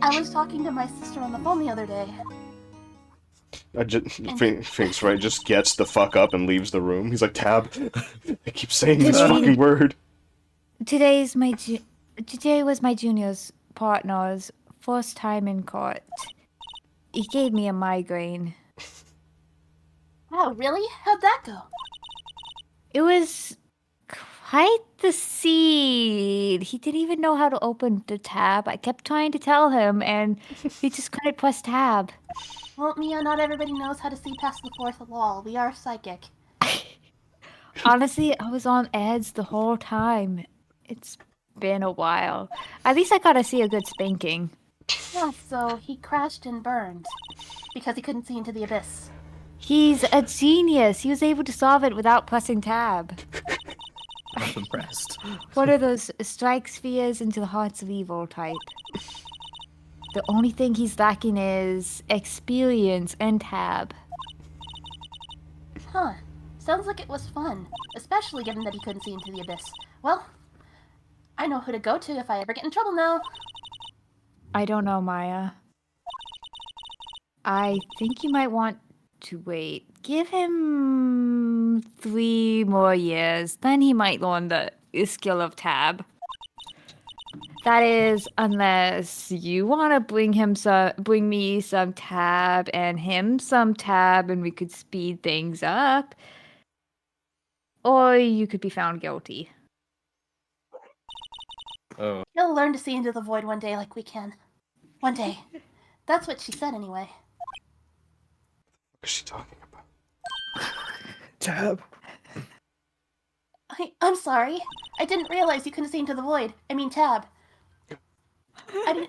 I was talking to my sister on the phone the other day. Phoenix, right, just gets the fuck up and leaves the room. He's like, Tab, I keep saying this Today- fucking word. Today was my junior's partner's first time in court. He gave me a migraine. Wow, really? How'd that go? It was quite the scene. He didn't even know how to open the tab. I kept trying to tell him, and he just couldn't press tab. Well, Mia, not everybody knows how to see past the fourth wall. We are psychic. Honestly, I was on edge the whole time. It's been a while. At least I got to see a good spanking. Yeah, so he crashed and burned. Because he couldn't see into the abyss. He's a genius. He was able to solve it without pressing tab. I'm impressed. What are those strike spheres into the hearts of evil type? The only thing he's lacking is experience and tab. Huh. Sounds like it was fun. Especially given that he couldn't see into the abyss. Well, I know who to go to if I ever get in trouble now. I don't know, Maya. I think you might want to wait. Give him 3 more years, then he might learn the skill of tab. That is, unless you want to bring me some tab and him some tab, and we could speed things up. Or you could be found guilty. Oh. He'll learn to see into the void one day like we can. One day. That's what she said anyway. What is she talking about? Tab. I'm sorry. I didn't realize you couldn't see into the void. I mean tab. I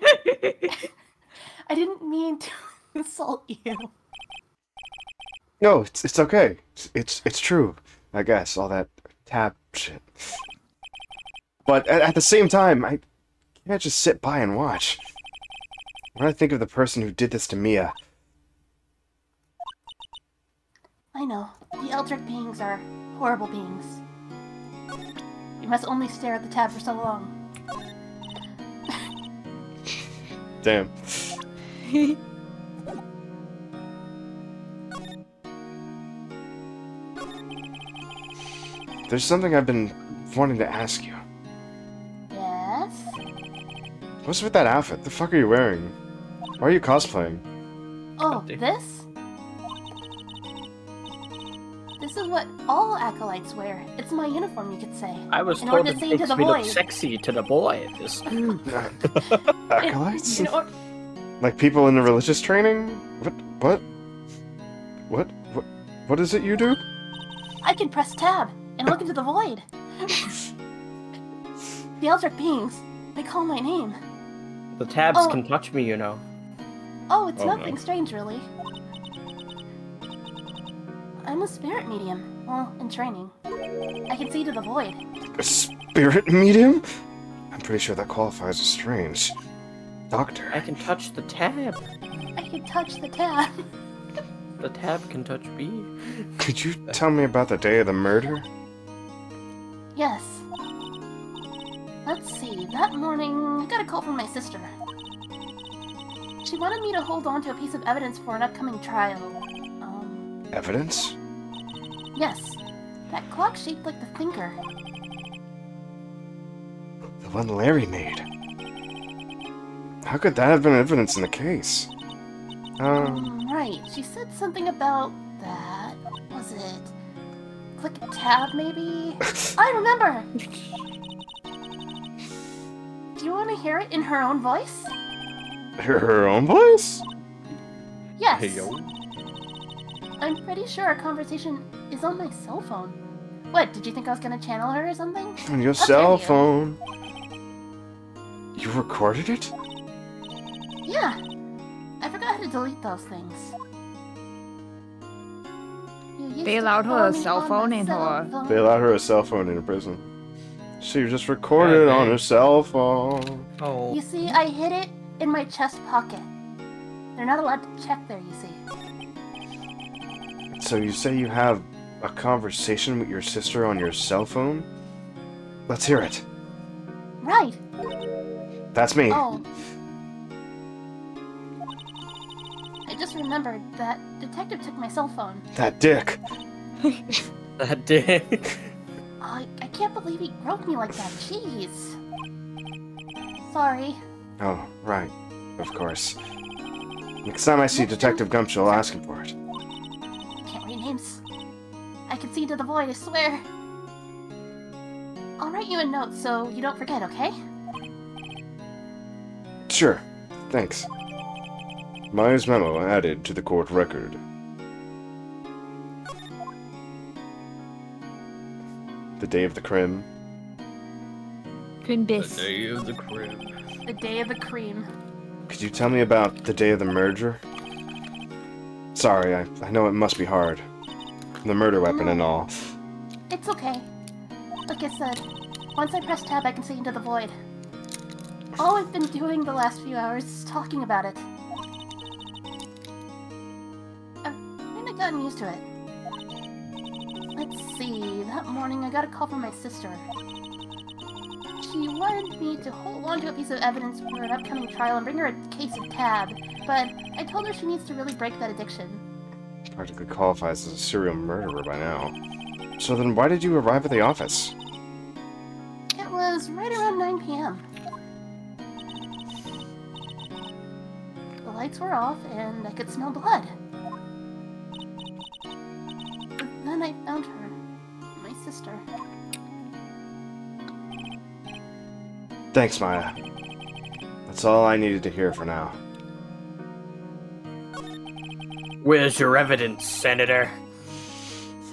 didn't mean to insult you. No, it's okay. It's true. I guess all that Tab shit. But at the same time, I can't just sit by and watch. When I think of the person who did this to Mia, I know. The Eldritch beings are horrible beings. You must only stare at the tab for so long. Damn. There's something I've been wanting to ask you. Yes? What's with that outfit? The fuck are you wearing? Why are you cosplaying? Oh, Update. this? This is what all acolytes wear. It's my uniform, you could say. I was In told order it to sing to makes the me look void. sexy to the boys. Acolytes? In or- Like people in the religious training? What? What is it you do? I can press tab and look into the void. The Eldritch beings, they call my name. The tabs Oh. can touch me, you know. Oh, it's Oh, no. nothing strange, really. I'm a spirit medium. Well, in training. I can see to the void. A spirit medium? I'm pretty sure that qualifies as strange. Doctor. I can touch the tab. I can touch the tab. The tab can touch me. Could you tell me about the day of the murder? Yes. Let's see. That morning, I got a call from my sister. She wanted me to hold on to a piece of evidence for an upcoming trial. Evidence? Yes. That clock shaped like the thinker. The one Larry made. How could that have been evidence in the case? Right. She said something about that. Was it? Click a tab, maybe? I remember! Do you want to hear it in her own voice? Her own voice? Yes. Hey, yo. I'm pretty sure our conversation is on my cell phone. What, did you think I was gonna channel her or something? On your How cell dare you. phone. You recorded it? Yeah. I forgot how to delete those things. You used They to allowed her call a me cell on phone my in cell her- phone. They allowed her a cell phone in a prison. She just recorded Yeah, on they- her cell phone. Oh. You see, I hid it in my chest pocket. They're not allowed to check there, you see. So you say you have a conversation with your sister on your cell phone? Let's hear it. Right. That's me. Oh. I just remembered that detective took my cell phone. That dick. That dick. I can't believe he groped me like that. Jeez. Sorry. Oh, right. Of course. Next time I see Detective Gumption, I'll ask him for it. Can't read names. I can see into the void, I swear. I'll write you a note so you don't forget, okay? Sure. Thanks. Maya's memo added to the court record. The day of the crime. Twin The Bis. day of the crib. The day of the cream. Could you tell me about the day of the merger? Sorry, I know it must be hard. The murder weapon and all. It's okay. Like I said, once I press tab, I can see into the void. All I've been doing the last few hours is talking about it. I've kinda gotten used to it. Let's see, that morning I got a call from my sister. She wanted me to hold on to a piece of evidence for an upcoming trial and bring her a case of tab, but I told her she needs to really break that addiction. Practically qualifies as a serial murderer by now. So then why did you arrive at the office? It was right around 9 p.m. The lights were off and I could smell blood. But then I found her, my sister. Thanks, Maya. That's all I needed to hear for now. Where's your evidence, Senator?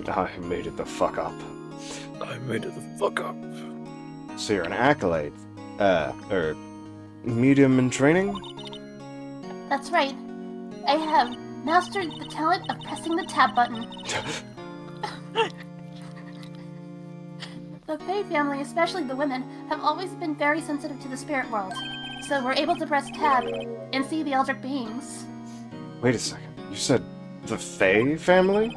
I made it the fuck up. I made it the fuck up. So you're an acolyte? Medium in training? That's right. I have mastered the talent of pressing the tab button. The Fae family, especially the women, have always been very sensitive to the spirit world. So we're able to press tab and see the Eldritch beings. Wait a second. You said the Fae family?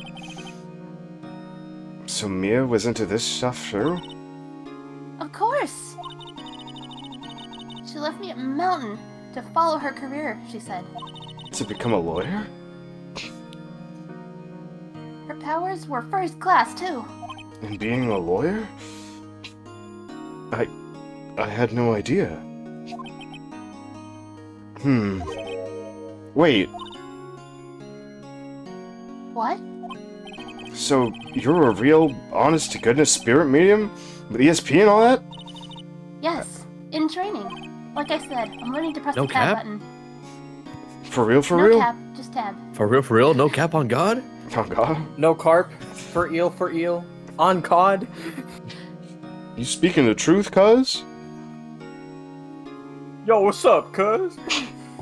So Mia was into this stuff too? left me a mountain to follow her career, she said. To become a lawyer? Her powers were first class, too. And being a lawyer? I had no idea. Wait, What? so you're a real, honest-to-goodness spirit medium? With ESP and all that? Yes, in training. Like I said, I'm learning to press No the tab cap? button. For real, for No real? cap, just tab. For real? No cap on God? Oh god. No carp. For eel. On cod. You speaking the truth, cuz? Yo, what's up, cuz?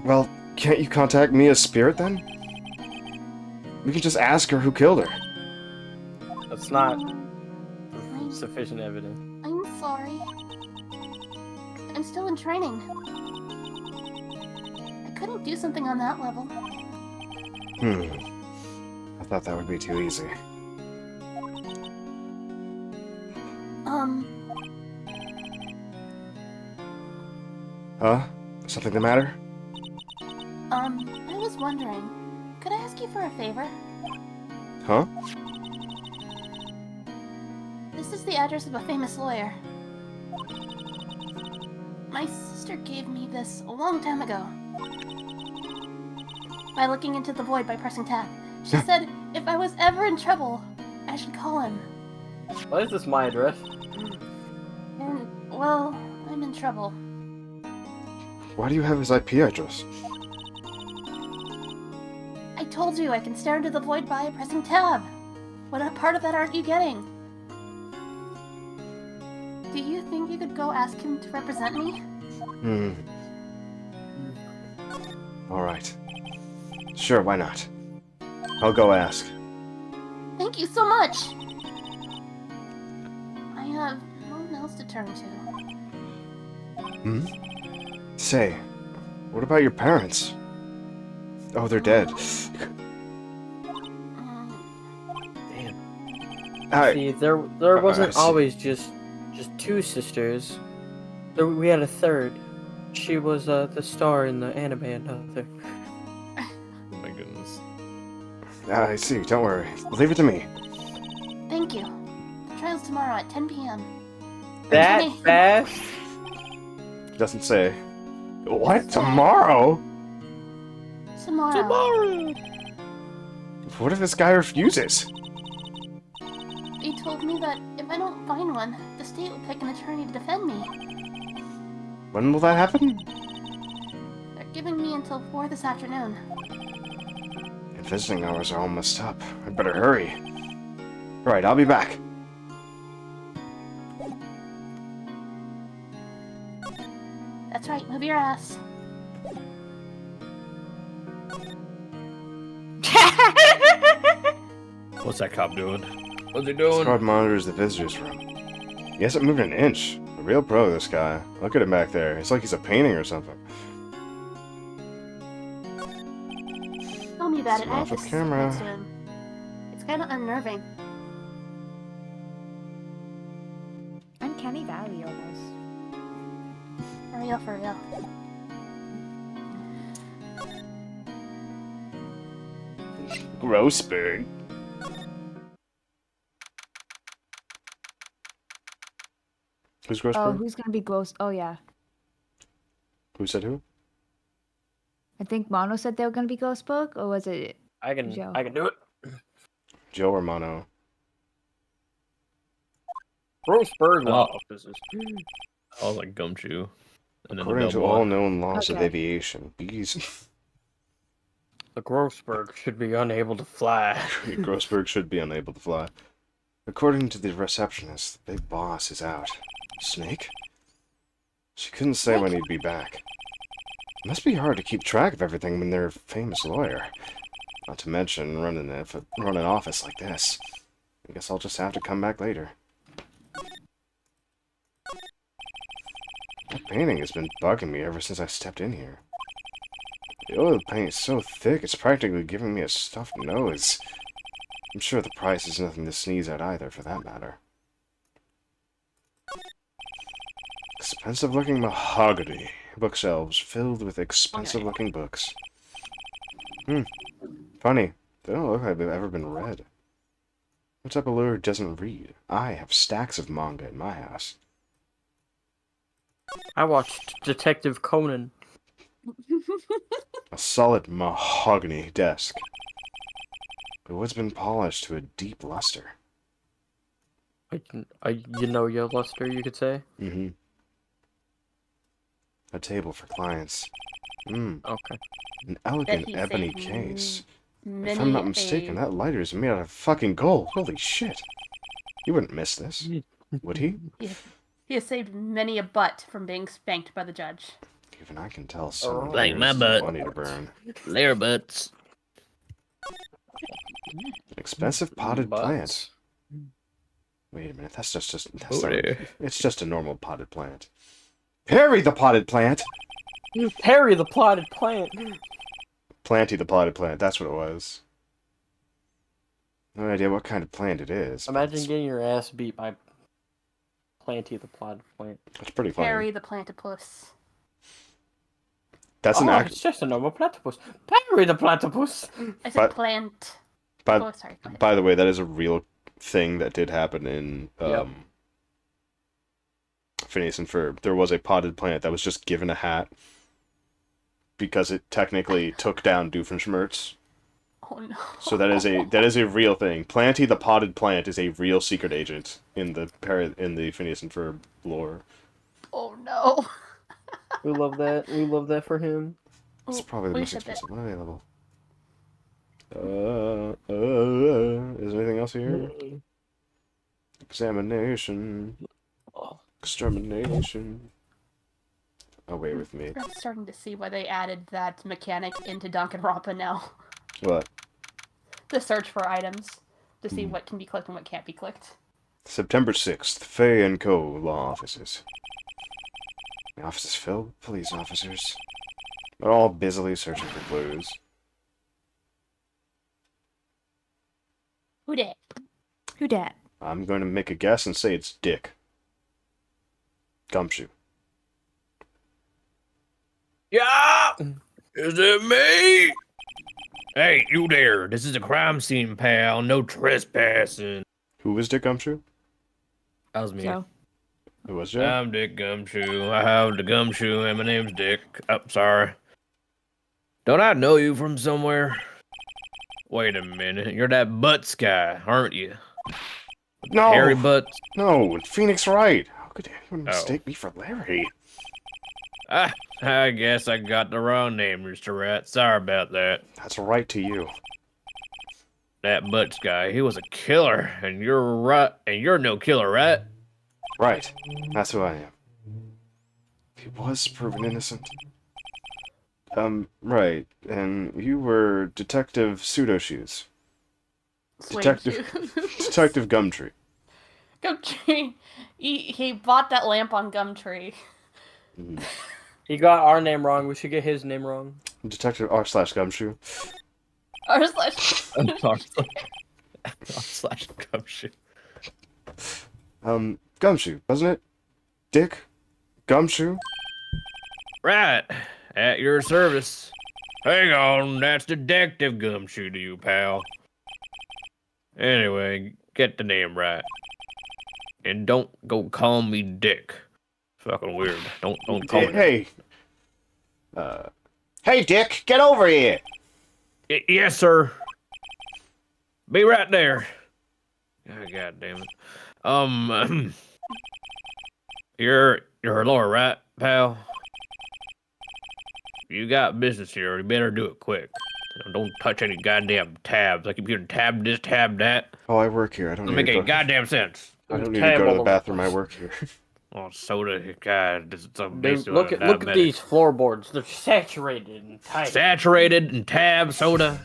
Well, can't you contact me as spirit then? We can just ask her who killed her. That's not I'm, sufficient evidence. I'm sorry. I'm still in training. I couldn't do something on that level. I thought that would be too easy. Huh? Something the matter? I was wondering, could I ask you for a favor? Huh? This is the address of a famous lawyer. My sister gave me this a long time ago. By looking into the void by pressing tab. She said if I was ever in trouble, I should call him. Why is this my address? And, well, I'm in trouble. Why do you have his IP address? I told you I can stare into the void by pressing tab. What part of that aren't you getting? Do you think you could go ask him to represent me? Alright. Sure, why not? I'll go ask. Thank you so much! I have no one else to turn to. Say, what about your parents? Oh, they're dead. Damn. See, there wasn't see. always just two sisters. We had a third. She was the star in the anime another. Oh my goodness. I see, don't worry. Leave it to me. Thank you. The trial's tomorrow at 10 p.m. That Jenny. fast? Doesn't say. What? Tomorrow? Tomorrow. What if this guy refuses? They told me that if I don't find one, the state will pick an attorney to defend me. When will that happen? They're giving me until 4 this afternoon. And visiting hours are almost up. I'd better hurry. Right, I'll be back. That's right, move your ass. What's that cop doing? What's he This doing? guard monitors the visitors room. He hasn't moved an inch. A real pro, this guy. Look at him back there. It's like he's a painting or something. Tell me about it. It's I have off to the sit camera. next to him. It's kind of unnerving. Uncanny Valley almost. For real, for real. Grossberg. Who's Oh, Grossberg? who's gonna be Ghost? Oh yeah. Who said who? I think Mono said they were gonna be Ghostbug, or was it I can Joe? do it. Joe or Mono? Grossberg Oh. law offices. I was like Gumshoe. And then the According to double all one. known laws of Okay. aviation, bees. The Grossberg should be unable to fly. Grossberg should be unable to fly. According to the receptionist, the big boss is out. Snake? She couldn't say when he'd be back. It must be hard to keep track of everything when they're a famous lawyer. Not to mention running an office like this. I guess I'll just have to come back later. That painting has been bugging me ever since I stepped in here. The oil paint is so thick, it's practically giving me a stuffed nose. I'm sure the price is nothing to sneeze at either, for that matter. Expensive-looking mahogany. Bookshelves filled with expensive-looking books. Funny. They don't look like they've ever been read. What type of lure doesn't read? I have stacks of manga in my house. I watched Detective Conan. A solid mahogany desk. The wood's been polished to a deep luster. You know your luster, you could say. Mm-hmm. A table for clients. Okay. An elegant he ebony saved case. Many If I'm not mistaken, that lighter is made out of fucking gold. Holy shit. You wouldn't miss this, would he? He has saved many a butt from being spanked by the judge. Even I can tell someone Like my has butt. money to burn. Lair butts. An expensive potted Butts. plant. Wait a minute, that's it's just a normal potted plant. Harry the potted plant! Harry the plotted plant. Planty the potted plant, that's what it was. No idea what kind of plant it is. but Imagine it's- getting your ass beat by Planty the plotted plant. It's pretty funny. Harry the platypus. That's an It's just a normal platypus. Harry the platypus. I said But- plant. by, Oh, sorry. Go ahead. by the way, that is a real thing that did happen in Yep. Phineas and Ferb. There was a potted plant that was just given a hat because it technically took down Doofenshmirtz. Oh no. So that is a real thing. Planty the potted plant is a real secret agent in the Phineas and Ferb lore. Oh no. We love that. We love that for him. It's probably the we most said that. expensive one available. Is there anything else here? Examination. Extermination. Away with me. I'm starting to see why they added that mechanic into Danganronpa now. What? The search for items to see what can be clicked and what can't be clicked. September 6th, Fay & Co. Law Offices. The office is filled with police officers. They're all busily searching for clues. Who dat? Who dat? I'm going to make a guess and say it's Dick. Gumshoe. Yeah! Is it me? Hey, you there. This is a crime scene, pal. No trespassing. Who was Dick Gumshoe? That was me. Joe. It was Joe? I'm Dick Gumshoe. I have the gumshoe, and my name's Dick. Oh, sorry. Don't I know you from somewhere? Wait a minute. You're that Butts guy, aren't you? No! Harry Butts? No, it's Phoenix Wright. How could anyone Oh. mistake me for Larry? Ah, I guess I got the wrong name, Mr. Rat. Sorry about that. That's right to you. That Butts guy, he was a killer, and you're right, and you're no killer, right? Right. That's who I am. He was proven innocent. Right. And you were Detective Pseudo-Shoes. Swing Detective- shoes. Detective Gumtree. Gumtree. He bought that lamp on Gumtree. He got our name wrong. We should get his name wrong. Detective R/Gumshoe. Or slash. Slash gumshoe. Gumshoe, wasn't it? Dick? Gumshoe? Right, at your service. Hang on, that's Detective Gumshoe to you, pal. Anyway, get the name right. And don't go call me Dick. Fucking weird. Don't call me. Hey. Hey, Dick, get over here. Yes, sir. Be right there. Oh, God damn it. You're a lawyer, right, pal? You got business here. You better do it quick. Don't touch any goddamn tabs. I keep hearing tab this, tab that. Oh, I work here. I don't Doesn't need make to any go. goddamn sense. I don't need Tab to go to all the over the bathroom. I place. work here. Oh, soda. God, this is so Dude, basically look at these floorboards. They're saturated and tight. saturated and tab soda.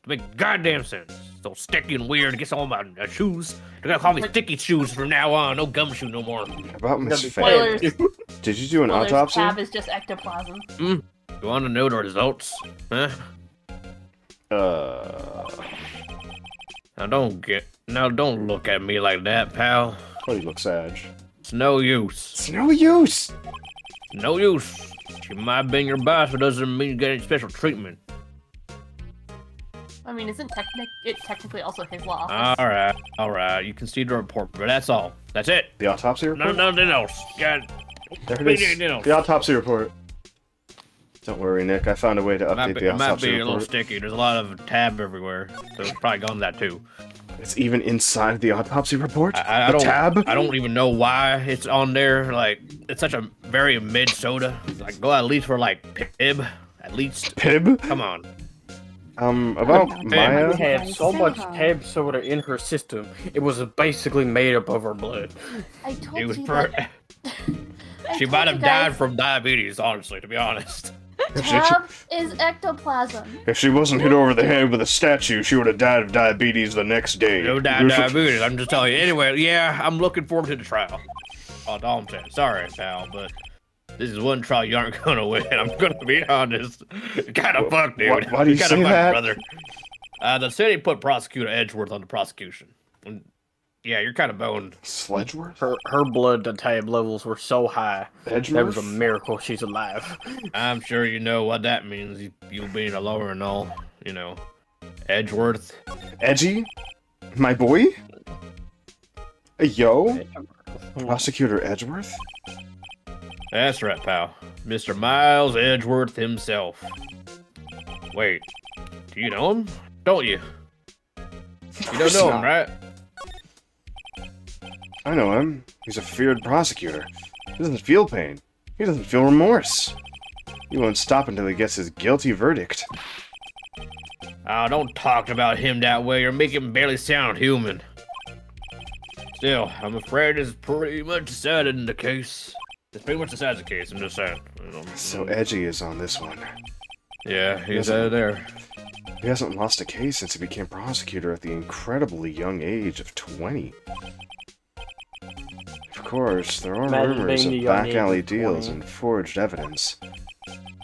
Make goddamn sense. So sticky and weird. It gets all my shoes. They're gonna call me Sticky Shoes from now on. No gumshoe no more. About Miss That'd be Faye. Spoilers. Did you do an Spoilers, autopsy? Tab is just ectoplasm. You want to know the results? Huh? What Now don't look at me like that, pal. do you look, Sag? It's no use. It's no use. No use. She might have been your boss, but doesn't mean you get any special treatment. I mean, isn't it technically also his law office? All right. You can see the report, but that's all. That's it. The autopsy report? Nothing else. God. There it is. The autopsy report. Don't worry, Nick. I found a way to update the It might autopsy be a little report. sticky. There's a lot of tab everywhere, so it's probably gone that too. It's even inside the autopsy report? I The don't. tab? I don't even know why it's on there. Like, it's such a very mid soda. Like, go at least for like Pib. At least. Pib? Come on. About Maya? She had so much tab soda in her system, it was basically made up of her blood. I told It was you per- that. She might have died from diabetes, honestly, to be honest. Tab is ectoplasm. If she wasn't hit over the head with a statue, she would have died of diabetes the next day. No diabetes, I'm just telling you. Anyway, yeah, I'm looking forward to the trial. That's all I'm saying. Sorry, pal, but this is one trial you aren't gonna win. I'm gonna be honest. Kind of fucked, dude. Why do you Kinda say fucked, that? brother. The city put Prosecutor Edgeworth on the prosecution. And, yeah, you're kind of boned. Sledgeworth? Her blood to tab levels were so high. Edgeworth? That was a miracle she's alive. I'm sure you know what that means. You being a lawyer and all, you know. Edgeworth. Edgy? My boy? Yo? Prosecutor Edgeworth? That's right, pal. Mr. Miles Edgeworth himself. Wait, do you know him? Don't you? You don't know him, right? I know him. He's a feared prosecutor. He doesn't feel pain. He doesn't feel remorse. He won't stop until he gets his guilty verdict. Oh, don't talk about him that way. You're making him barely sound human. Still, I'm afraid it's pretty much decided in the case. It's pretty much decided the case, I'm just saying. So Edgy is on this one. Yeah, he's out there. He hasn't lost a case since he became prosecutor at the incredibly young age of 20. Of course, there are Imagine rumors being the of young back age alley of deals 20. and forged evidence.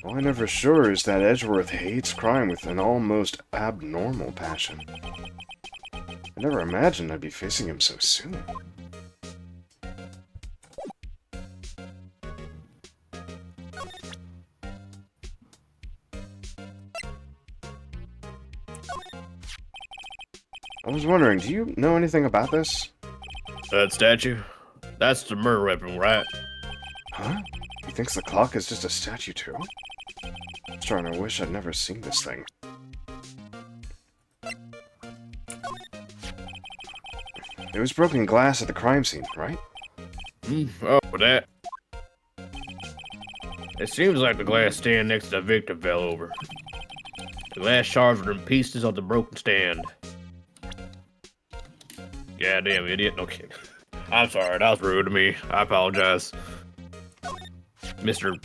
All I know for sure is that Edgeworth hates crime with an almost abnormal passion. I never imagined I'd be facing him so soon. I was wondering, do you know anything about this? That statue? That's the murder weapon, right? Huh? He thinks the clock is just a statue too? I'm starting to wish I'd never seen this thing. It was broken glass at the crime scene, right? Oh, that. It seems like the glass stand next to the victim fell over. The glass shards were in pieces of the broken stand. Goddamn idiot. No kidding. I'm sorry, that was rude to me. I apologize. Mr.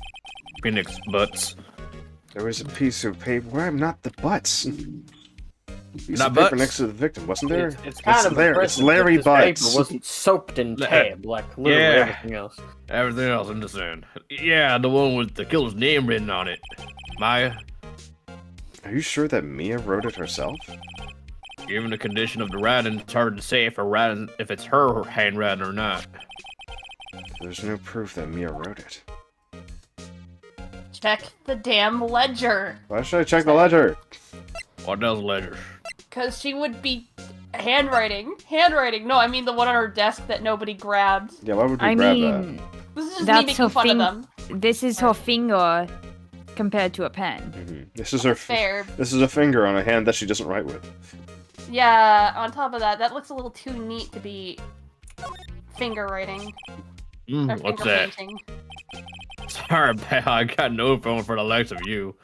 Phoenix Butts. There was a piece of paper. Where? Not the butts. Piece Not of paper butts? next to the victim, wasn't there? It's kind of there. impressive It's Larry that this Butts. paper wasn't soaked in tab like literally Yeah. everything else. Everything else, I'm just saying. Yeah, the one with the killer's name written on it. Maya, Are you sure that Mia wrote it herself? given the condition of the writing, it's hard to say if it's her handwriting or not. There's no proof that Mia wrote it. Check the damn ledger. Why should I check the ledger? What does ledger? Because she would be handwriting. Handwriting. No, I mean the one on her desk that nobody grabbed. Yeah, why would we I grab mean, This is just me that's making her fun of them. This is her finger compared to a pen. that? This is her. Fair. This is a finger on a hand that she doesn't write with. Yeah, on top of that, that looks a little too neat to be finger writing. Or What's finger that? painting. Sorry, pal, I got no phone for the likes of you.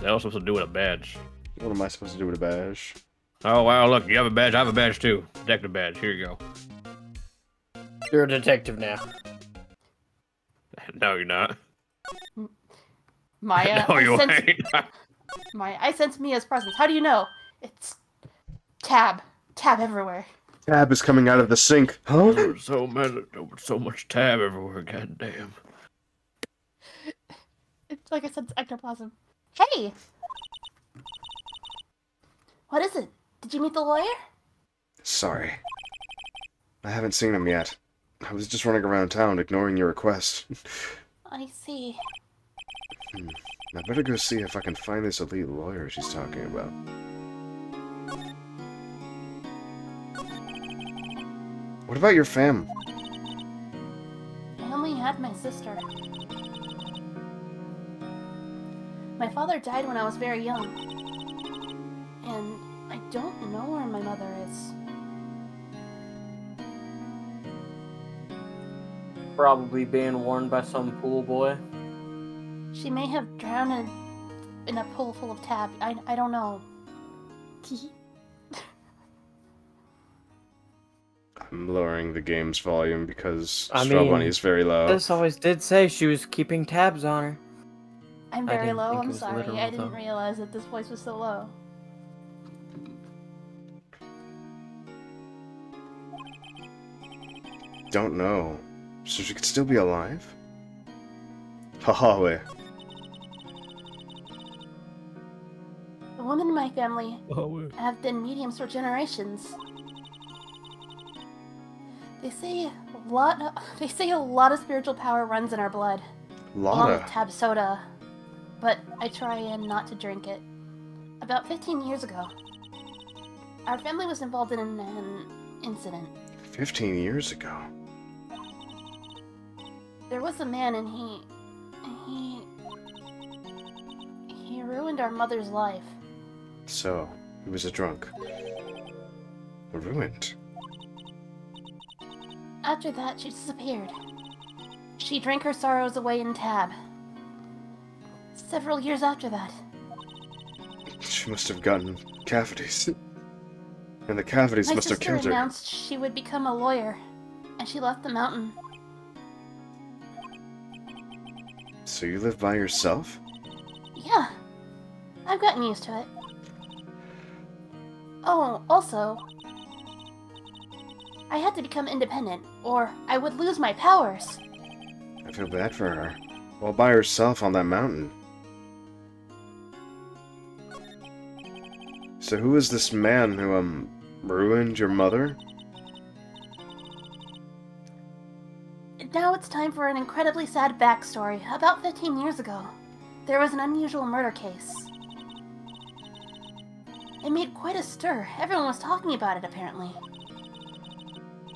That was supposed to do with a badge. What am I supposed to do with a badge? Oh, wow, look, you have a badge. I have a badge, too. Detective badge. Here you go. You're a detective now. No, you're not. Maya, No, you I sense, ain't. Maya, I sense Mia's presence. How do you know? It's tab. Tab everywhere. Tab is coming out of the sink. Huh? There was so much tab everywhere, goddamn. It's like I said, it's ectoplasm. Hey! What is it? Did you meet the lawyer? Sorry. I haven't seen him yet. I was just running around town ignoring your request. I see. I better go see if I can find this elite lawyer she's talking about. What about your fam? I only had my sister. My father died when I was very young. And I don't know where my mother is. Probably being warned by some pool boy. She may have drowned in a pool full of tab. I don't know. I'm lowering the game's volume because I Straw mean, Bunny is very low. This always did say she was keeping tabs on her. I'm I very didn't low, think it I'm was sorry. literal, I didn't though. realize that this voice was so low. Don't know. So she could still be alive? Haha, wait. The women in my family have been mediums for generations. They say a lot of spiritual power runs in our blood, along with Lotta. tab soda, but I try and not to drink it. About 15 years ago, our family was involved in an incident. 15 years ago. There was a man and he ruined our mother's life. So, he was a drunk. Ruined. After that, she disappeared. She drank her sorrows away in tab. Several years after that, She must have gotten cavities. And the cavities my must have sister killed her. announced she would become a lawyer, and she left the mountain. So you live by yourself? Yeah, I've gotten used to it. Oh, also, I had to become independent, or I would lose my powers. I feel bad for her. All by herself on that mountain. So who is this man who, ruined your mother? Now it's time for an incredibly sad backstory. About 15 years ago, there was an unusual murder case. It made quite a stir. Everyone was talking about it, apparently.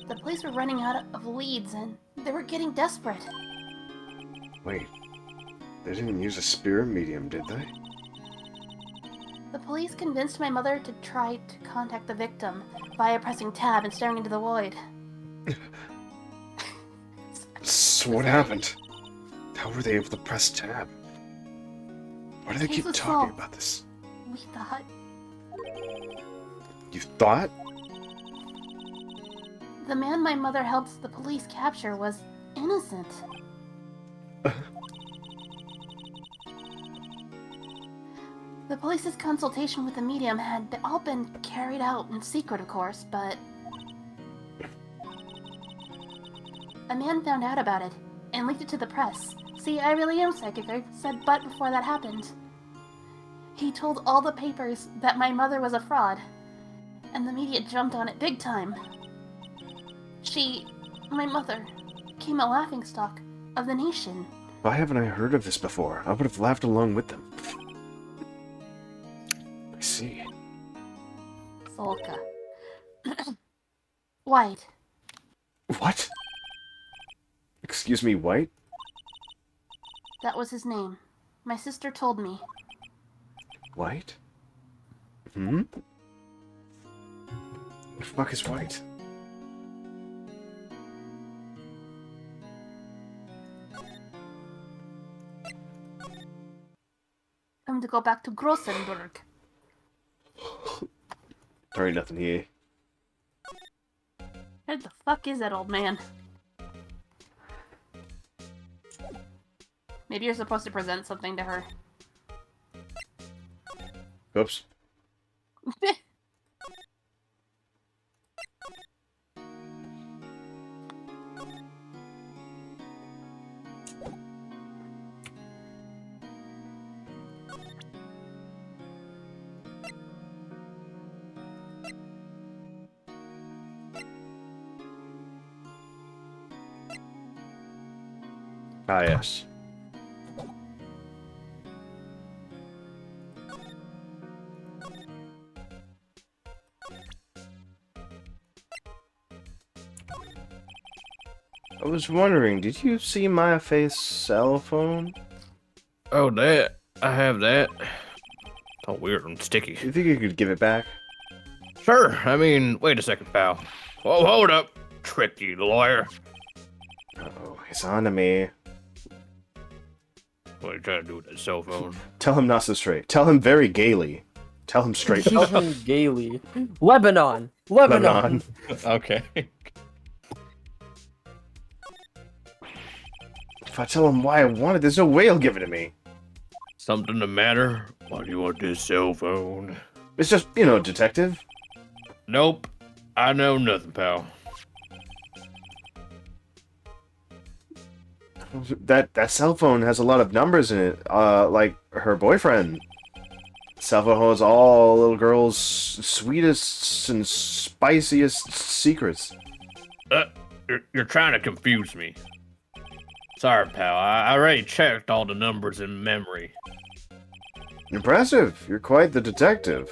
The police were running out of leads, and they were getting desperate. Wait. They didn't use a spirit medium, did they? The police convinced my mother to try to contact the victim via pressing tab and staring into the void. So what happened? How were they able to press tab? Why do they Case keep was talking solved. about this? We thought You thought? the man my mother helped the police capture was innocent. The police's consultation with the medium had all been carried out in secret, of course, but a man found out about it and leaked it to the press. See, I really am psychic. I said but before that happened. He told all the papers that my mother was a fraud, and the media jumped on it big time. My mother, became a laughingstock of the nation. Why haven't I heard of this before? I would have laughed along with them. I see. Solka. White. What? Excuse me, White? That was his name. My sister told me. White? Hmm? The fuck is White? I'm to go back to Grossenburg. There ain't nothing here. Where the fuck is that old man? Maybe you're supposed to present something to her. Oops. Ah, yes. I was wondering, did you see my face cell phone? Oh, that. I have that. It's all weird and sticky. You think you could give it back? Sure. I mean, wait a second, pal. Oh, hold up. Tricky lawyer. Uh-oh, he's on to me. What are you trying to do with that cell phone? Tell him not so straight. Tell him very gaily. Tell him straight. Tell him gaily. Lebanon. Lebanon. Okay. If I tell him why I want it, there's no way he'll give it to me. Something the matter? Why do you want this cell phone? It's just, you know, detective. Nope. I know nothing, pal. That cell phone has a lot of numbers in it, like her boyfriend. Cell phone holds all little girl's sweetest and spiciest secrets. You're trying to confuse me. Sorry, pal. I already checked all the numbers in memory. Impressive. You're quite the detective.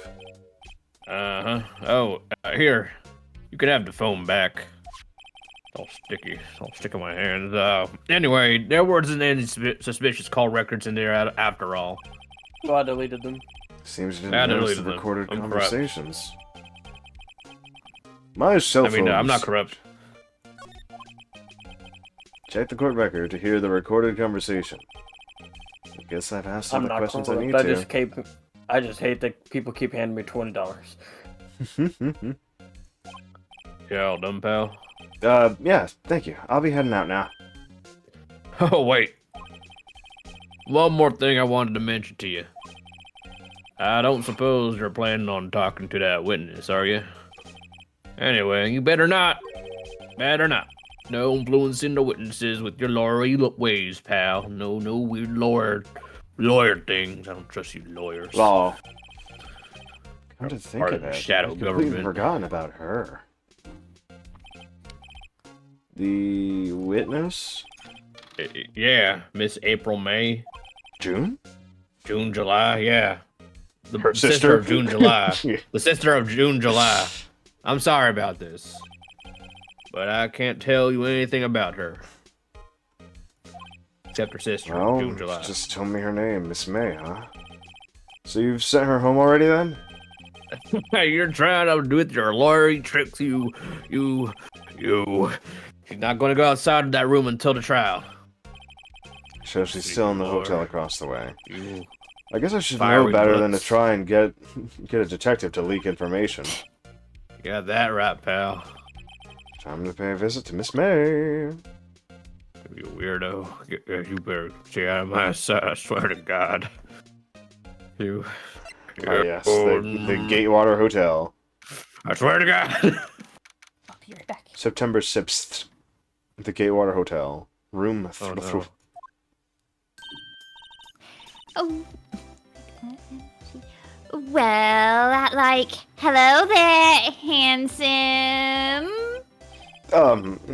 Uh-huh. Oh, here. You can have the phone back. It's all sticky. It's all stick in my hands. Anyway, there wasn't any suspicious call records in there after all. So I deleted them. Seems you I didn't notice the deleted them. recorded I'm corrupt. conversations. My cell I mean, phone. I'm not corrupt. Check the court record to hear the recorded conversation. I guess I've asked all I'm the not questions I corrupt. need to. I just hate that people keep handing me $20. Yeah, all done, pal. Yeah, thank you. I'll be heading out now. Oh, wait. One more thing I wanted to mention to you. I don't suppose you're planning on talking to that witness, are you? Anyway, you better not. Better not. No influencing the witnesses with your lawyery ways, pal. No weird lawyer things. I don't trust you lawyers. Law. Come to think Part of of the it, shadow I'd completely government. forgotten about her. The witness? Yeah, Miss April May. June? June, July, yeah. The Her sister sister? of June, July. Yeah. The sister of June, July. I'm sorry about this, but I can't tell you anything about her. Except her sister, Well, June, July. just tell me her name, Miss May, huh? So you've sent her home already, then? Hey, you're trying to do with your lawyer tricks, you. She's not going to go outside of that room until the trial. So she's still in the Lord. hotel across the way. You I guess I should know Fiery better than to butts. try and get a detective to leak information. got that right, pal. Time to pay a visit to Miss May. You weirdo. You better stay out of my sight, I swear to God. You. Oh yes, the Gatewater Hotel. I swear to God. I'll be right back. September 6th. The Gatewater Hotel. Room Oh, no. Oh. Well, hello there, handsome.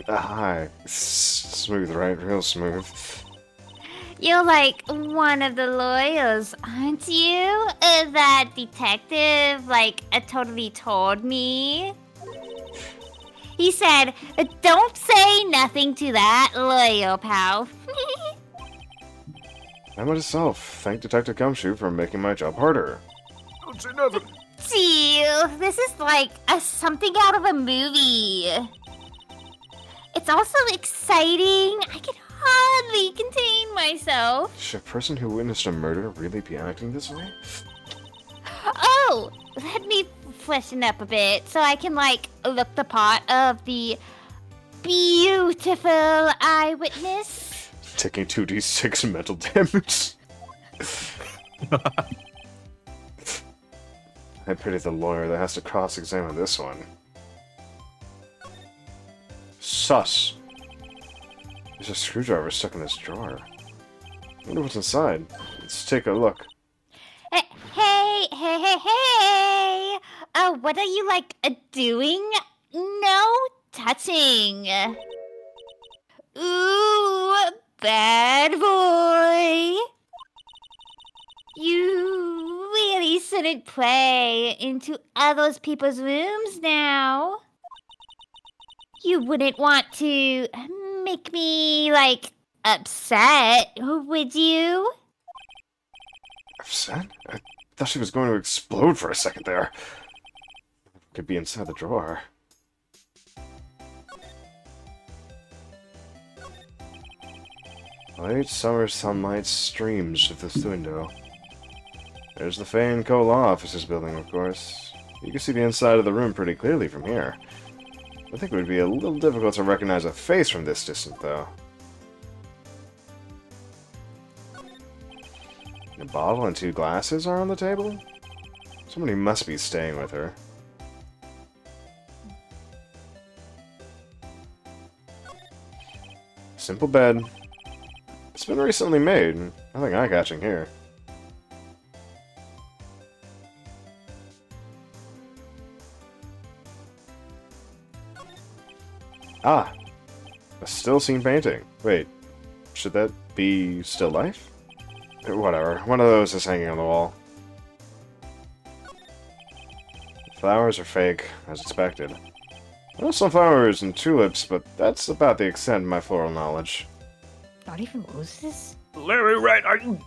Hi. Smooth, right? Real smooth. You're like one of the lawyers, aren't you? That detective, totally told me. He said, don't say nothing to that lawyer, pal. I'm at itself. Thank Detective Gumshoe for making my job harder. Don't say nothing. Gee, this is something out of a movie. It's also exciting. I can hardly contain myself. Should a person who witnessed a murder really be acting this way? Oh, let me freshen up a bit so I can, look the part of the beautiful eyewitness. Taking 2d6 mental damage. I pity the lawyer that has to cross-examine this one. Sus. There's a screwdriver stuck in this drawer. I wonder what's inside. Let's take a look. Hey! What are you, doing? No touching. Ooh, bad boy. You really shouldn't play into other people's rooms now. You wouldn't want to make me, like, upset, would you? Upset? I thought she was going to explode for a second there. Could be inside the drawer. Light summer sunlight streams through this window. There's the Fane Co. Law Offices building, of course. You can see the inside of the room pretty clearly from here. I think it would be a little difficult to recognize a face from this distance, though. A bottle and 2 glasses are on the table? Somebody must be staying with her. Simple bed. It's been recently made. Nothing eye-catching here. Ah! A still scene painting. Wait, should that be still life? Whatever, one of those is hanging on the wall. Flowers are fake, as expected. I know sunflowers and tulips, but that's about the extent of my floral knowledge. Not even roses? Larry, right? Are you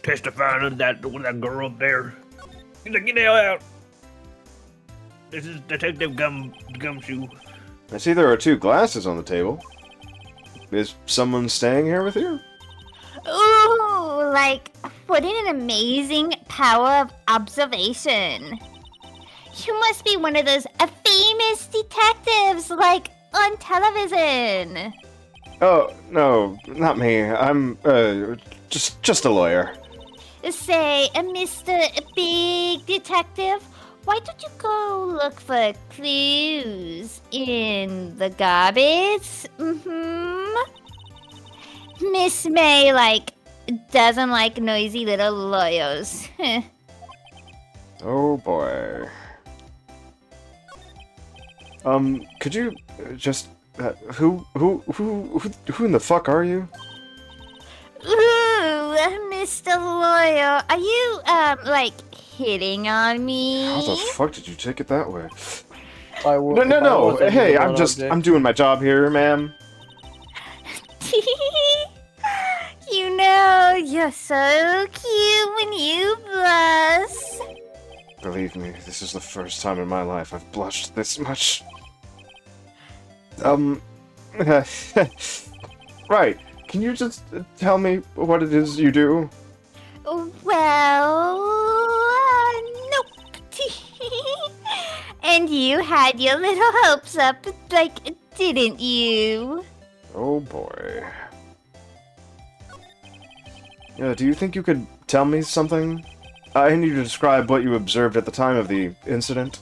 testifying to that girl up there? Get the hell out. This is Detective Gumshoe. I see there are 2 glasses on the table. Is someone staying here with you? Ooh, like, what an amazing power of observation. You must be one of those famous detectives, like, on television. Oh, no, not me. I'm, just a lawyer. Say, Mr. Big Detective, why don't you go look for clues in the garbage? Miss May, like, doesn't like noisy little lawyers. Oh boy. Could you just who in the fuck are you? Ooh, Mr. Lawyer, are you like hitting on me? How the fuck did you take it that way? No, No. Hey, I'm doing my job here, ma'am. You know, you're so cute when you blush. Believe me, this is the first time in my life I've blushed this much. Right. Can you just tell me what it is you do? Well, nope. And you had your little hopes up, like, didn't you? Oh boy. Yeah, do you think you could tell me something? I need you to describe what you observed at the time of the incident.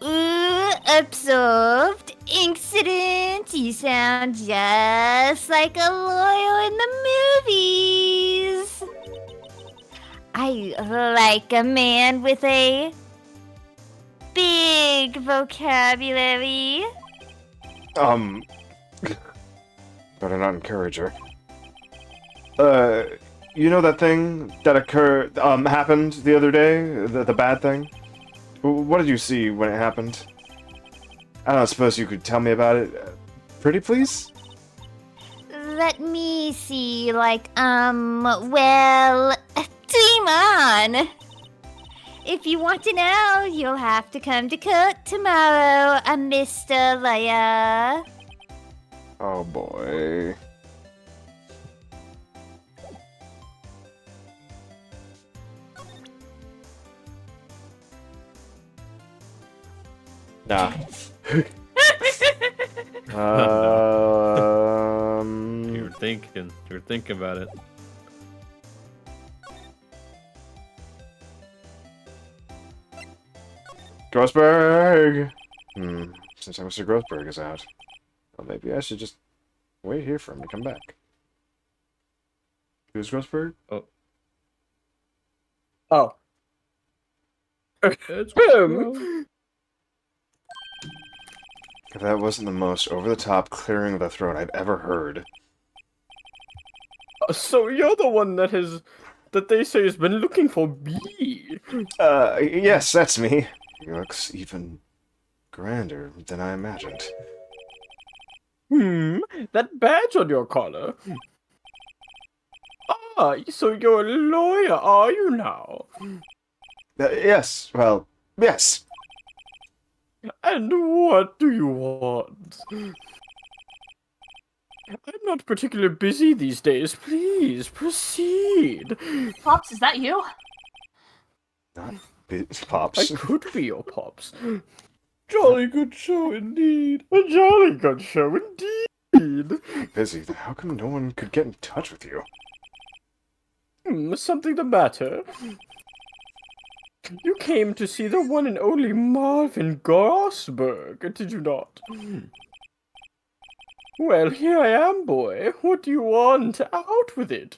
Ooh, observed incident. You sound just like a lawyer in the movies. I like a man with a big vocabulary. Better not encourage her. You know that thing that happened the other day? The bad thing? What did you see when it happened? I don't suppose you could tell me about it? Pretty please? Let me see, like, well, dream on. If you want to know, you'll have to come to court tomorrow, Mr. Lawyer. Oh boy. Nah. You were thinking about it. Grossberg! Since Mr. Grossberg is out. Well, maybe I should just wait here for him to come back. Who's Grossberg? Oh. It's Him! If that wasn't the most over-the-top clearing of the throat I've ever heard. So you're the one that they say has been looking for me. Yes, that's me. He looks even grander than I imagined. That badge on your collar. Ah, so you're a lawyer, are you now? Yes, well, yes. And what do you want? I'm not particularly busy these days. Please, proceed. Pops, is that you? Not I Pops. could be your Pops. Jolly good show indeed. A jolly good show indeed. Busy. How come no one could get in touch with you? Something the matter? You came to see the one and only Marvin Gosberg, did you not? Well, here I am, boy. What do you want? Out with it.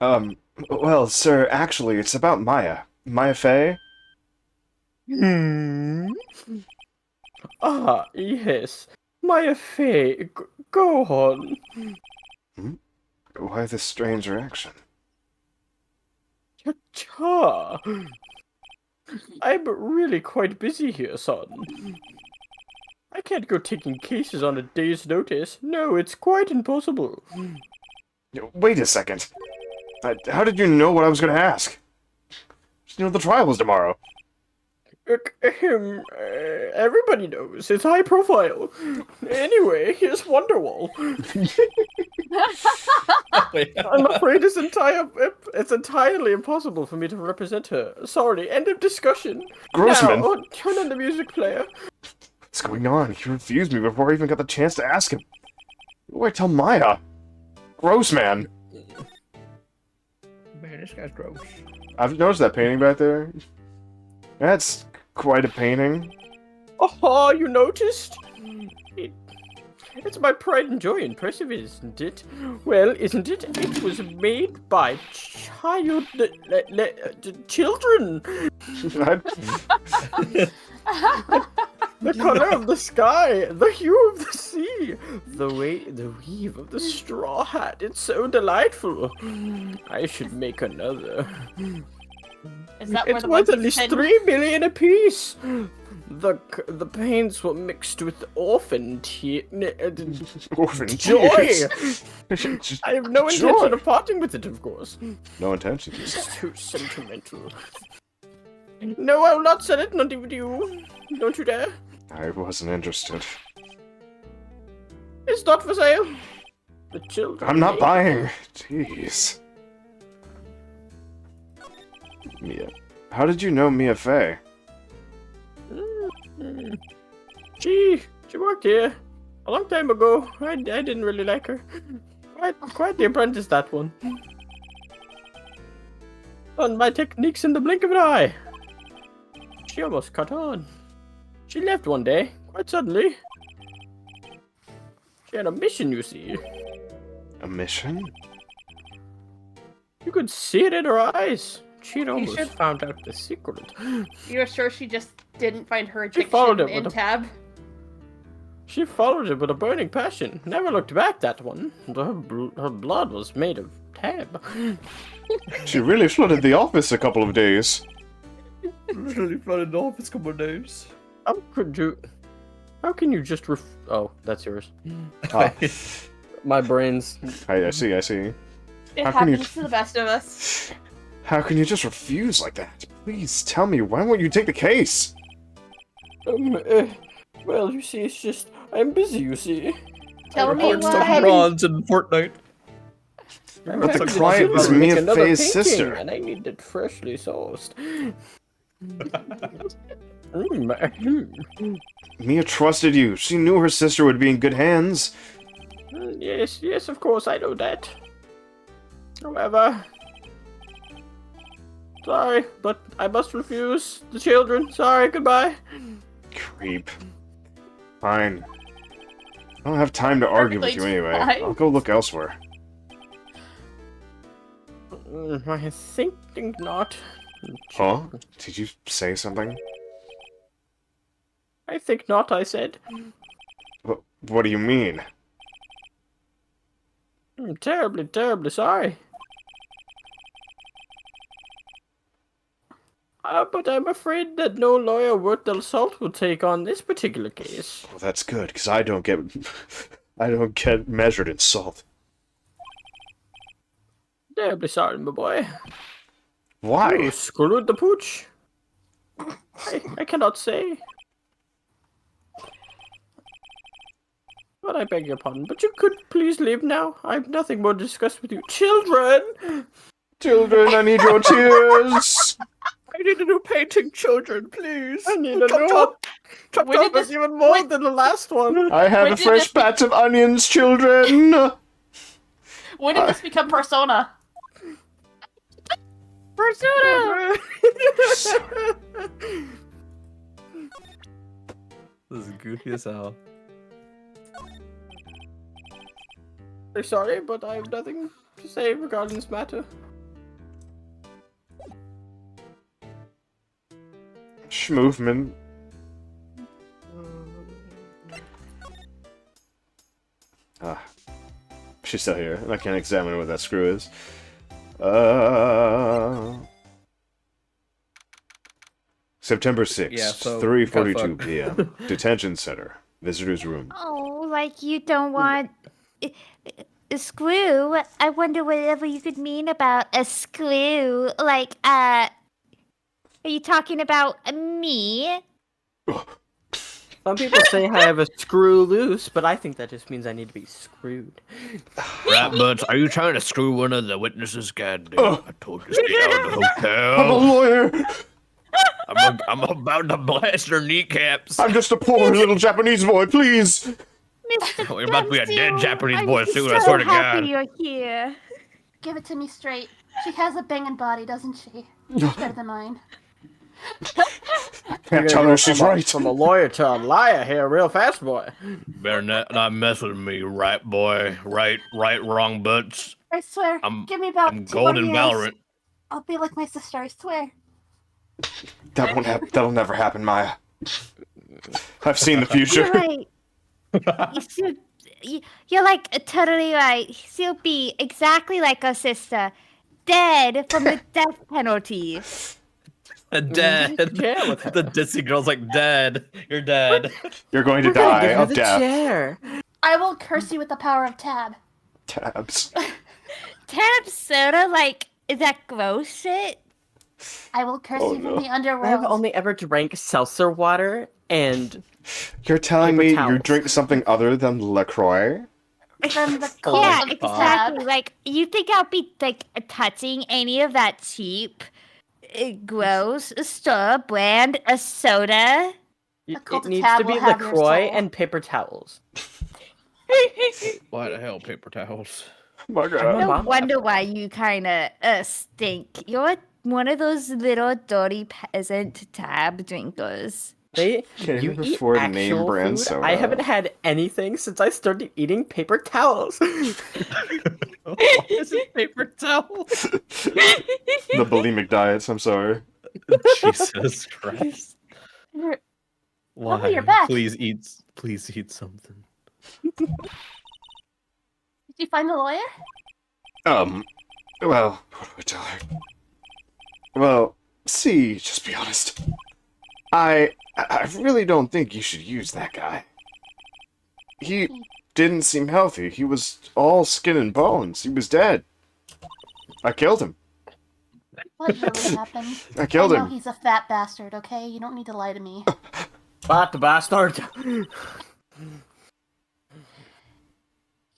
Well, sir, actually, it's about Maya. Maya Fey? Ah, yes. My affair. Go on. Why this strange reaction? Cha. I'm really quite busy here, son. I can't go taking cases on a day's notice. No, it's quite impossible. Wait a second. How did you know what I was going to ask? You know, the trial was tomorrow. Everybody knows. It's high profile. Anyway, here's Wonderwall. I'm afraid it's entirely impossible for me to represent her. Sorry, end of discussion. Grossman! Now, turn on the music player. What's going on? He refused me before I even got the chance to ask him. What do I tell Maya? Grossman! Man, this guy's gross. I've noticed that painting back there. That's quite a painting. Oh, you noticed? It's my pride and joy. Impressive, isn't it? Well, isn't it? It was made by children. The color of the sky, the hue of the sea, the weave of the straw hat. It's so delightful. I should make another. Is that where It's the worth at monkey's least hidden? 3 million apiece. The paints were mixed with orphan Orphan joy. tears. I have no Joy. intention of parting with it, of course. No intention. It's too sentimental. No, I will not sell it, not even to you. Don't you dare. I wasn't interested. It's not for sale. The children. I'm not may- buying. Jeez. Mia. How did you know Mia Fey? She worked here a long time ago. I didn't really like her. Quite the apprentice, that one. Learned my techniques in the blink of an eye. She almost caught on. She left one day, quite suddenly. She had a mission, you see. A mission? You could see it in her eyes. She'd almost should- found out the secret. You're sure she just didn't find her She followed addiction it in with a- tab? She followed it with a burning passion. Never looked back, that one. Her blood was made of tab. She really flooded the office a couple of days. Literally flooded the office couple of days. How can you just Oh, that's yours. Ah, My brain's... I see. It How can you- happens to the best of us. How can you just refuse like that? Please tell me, why won't you take the case? Well, you see, it's just... I'm busy, you see. Tell me Hard stuff why. bronze in Fortnite. But the client was Make Mia another Fey's painting, sister. And I need it freshly sauced. Mia trusted you. She knew her sister would be in good hands. Yes, of course, I know that. However... Sorry, but I must refuse. The children, sorry, goodbye. Creep. Fine. I don't have time to argue with you anyway. fine. I'll go look elsewhere. I think not. Huh? Did you say something? I think not, I said. What do you mean? I'm terribly, terribly sorry. But I'm afraid that no lawyer worth their salt will take on this particular case. Well, that's good, because I don't get... I don't get measured in salt. Terribly sorry, my boy. Why? You screwed the pooch. I cannot say. But I beg your pardon. But you could please leave now. I have nothing more to discuss with you. Children! Children, I need your tears! I need a new painting, children, please. I need a new Chop When did Chop is this- even more when- than the last one. I have When a did fresh this- batch of onions, children! When did this become Persona? Persona! This is goofy as hell. I'm sorry, but I have nothing to say regarding this matter. Schmovement. Ah. She's still here, and I can't examine what that screw is. September 6th, Yeah, so 3:42 kinda p.m. Detention Center. Visitor's room. Oh, like you don't want a screw? I wonder whatever you could mean about a screw. Like, are you talking about me? Some people say I have a screw loose, but I think that just means I need to be screwed. Right, Butts, are you trying to screw one of the witnesses? God damn, I told you to stay out of the I'm a hotel. lawyer! I'm about to blast their kneecaps. I'm just a poor little Japanese boy, please! Mr. We're about to be a dead Gunsteel, Japanese I'm boy soon, I so swear to happy God. you're here. Give it to me straight. She has a banging body, doesn't she? Better than mine. Can't tell her she's right. From a lawyer to a liar here, real fast, boy. Better not mess with me, right, boy? Right, wrong, Butts. I swear. I'm- Give me about I'm 2 more golden years. Valorant. I'll be like my sister, I swear. That won't happen. That'll never happen, Maya. I've seen the You're future. right. You're like totally right. She'll be exactly like her sister, dead from the death penalty. Dead. Chair with her. The Ditsy girl's like, dead. You're dead. You're going to We're gonna die give her of the death. chair. I will curse you with the power of Tab. Tabs. Tab soda, like, is that gross shit? I will curse Oh, you no. from the I have underworld. only ever drank seltzer water and You're telling Paper me you towels. drink something other than LaCroix? From the Oh cold Yeah, of exactly. Tab. Like, you think I'll be, like, touching any of that cheap, gross, store brand, a soda? it cult of needs Tab to be will have your LaCroix soul. and paper towels. Why the hell, paper towels? Oh my I'm god. a No mom. wonder why you kind of stink. You're one of those little dirty peasant Tab drinkers. They Can't you even eat afford actual name brand food. soda. I haven't had anything since I started eating paper towels. Why is it paper towels? The bulimic diets, I'm sorry. Jesus Christ. Why? you're back. Please eat something. Did you find the lawyer? Well, what do I tell her? Well, see, just be honest. I really don't think you should use that guy. He didn't seem healthy. He was all skin and bones. He was dead. I killed him. What really happened? I killed I know him. he's a fat bastard, okay? You don't need to lie to me. But the bastard.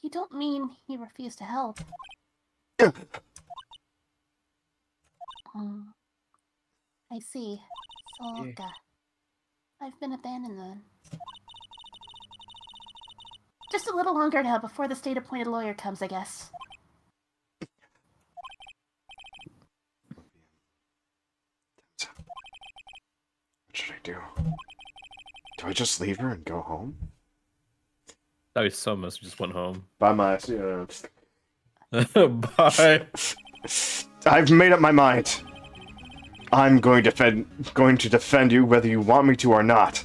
You don't mean he refused to help. I see. So, I've been abandoned then. Just a little longer now before the state-appointed lawyer comes, I guess. What should I do? Do I just leave her and go home? That was so much. Just went home. Bye, Maya. See ya. Bye. I've made up my mind. I'm going to defend you whether you want me to or not.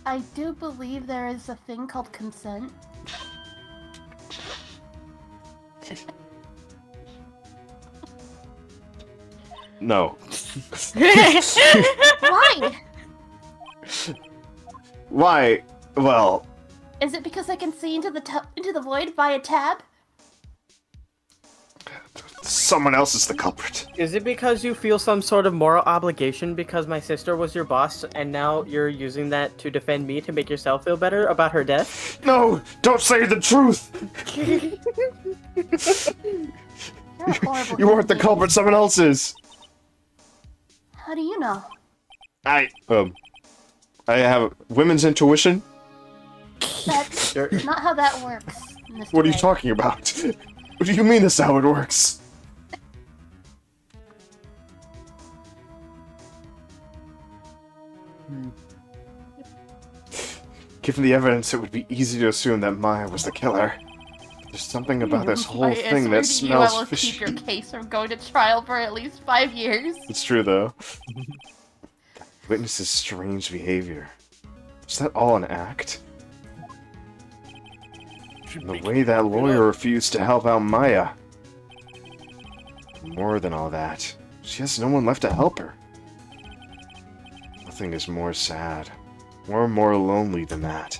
I do believe there is a thing called consent. No. Why? Why? Well, Is it because I can see into the void via tab? someone else is the culprit. Is it because you feel some sort of moral obligation because my sister was your boss and now you're using that to defend me to make yourself feel better about her death? No! Don't say the truth! You're a horrible You weren't the human culprit, someone else is! being. How do you know? I have women's intuition? That's not how that works, Mr. What are you Wright. talking about? What do you mean that's how it works? Given the evidence, it would be easy to assume that Maya was the killer. There's something about this whole I thing swear that to you, I smells will fishy. keep your case from going to trial for at least 5 years. It's true, though. Witnesses' strange behavior. Was that all an act? The way that lawyer refused to help out Maya. More than all that, she has no one left to help her. Nothing is more sad, or more lonely than that.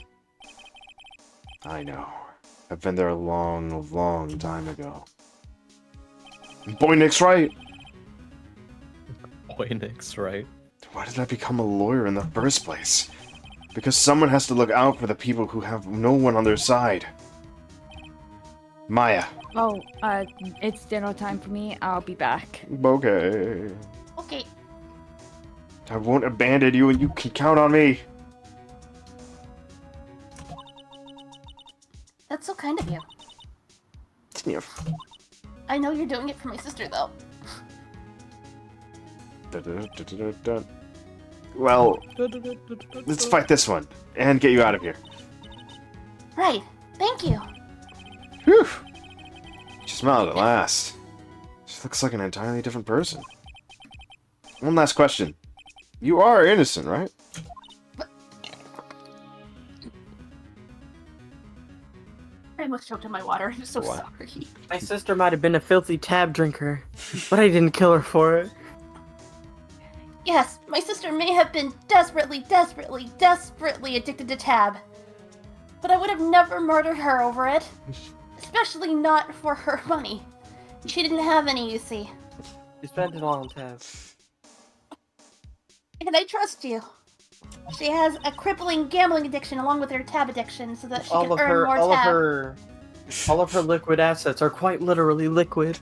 I know. I've been there a long, long time ago. Boy, Nick's right. Boy, Nick's right. Why did I become a lawyer in the first place? Because someone has to look out for the people who have no one on their side. Maya. Oh, it's dinner time for me. I'll be back. Okay. Okay, I won't abandon you, and you can count on me. that's so kind of you. Yeah. I know you're doing it for my sister, though. Da-da-da-da-da-da. Well, let's fight this one and get you out of here. Right, thank you. Whew. She smiled at last. She looks like an entirely different person. One last question. You are innocent, right? I almost choked on my water. I'm so What? sorry. My sister might have been a filthy tab drinker, but I didn't kill her for it. Yes, my sister may have been desperately addicted to tab. But I would have never murdered her over it. Especially not for her money. She didn't have any, you see. You spent it all on tab. And I trust you. She has a crippling gambling addiction along with her tab addiction so that she can earn more tab. All of her liquid assets are quite literally liquid.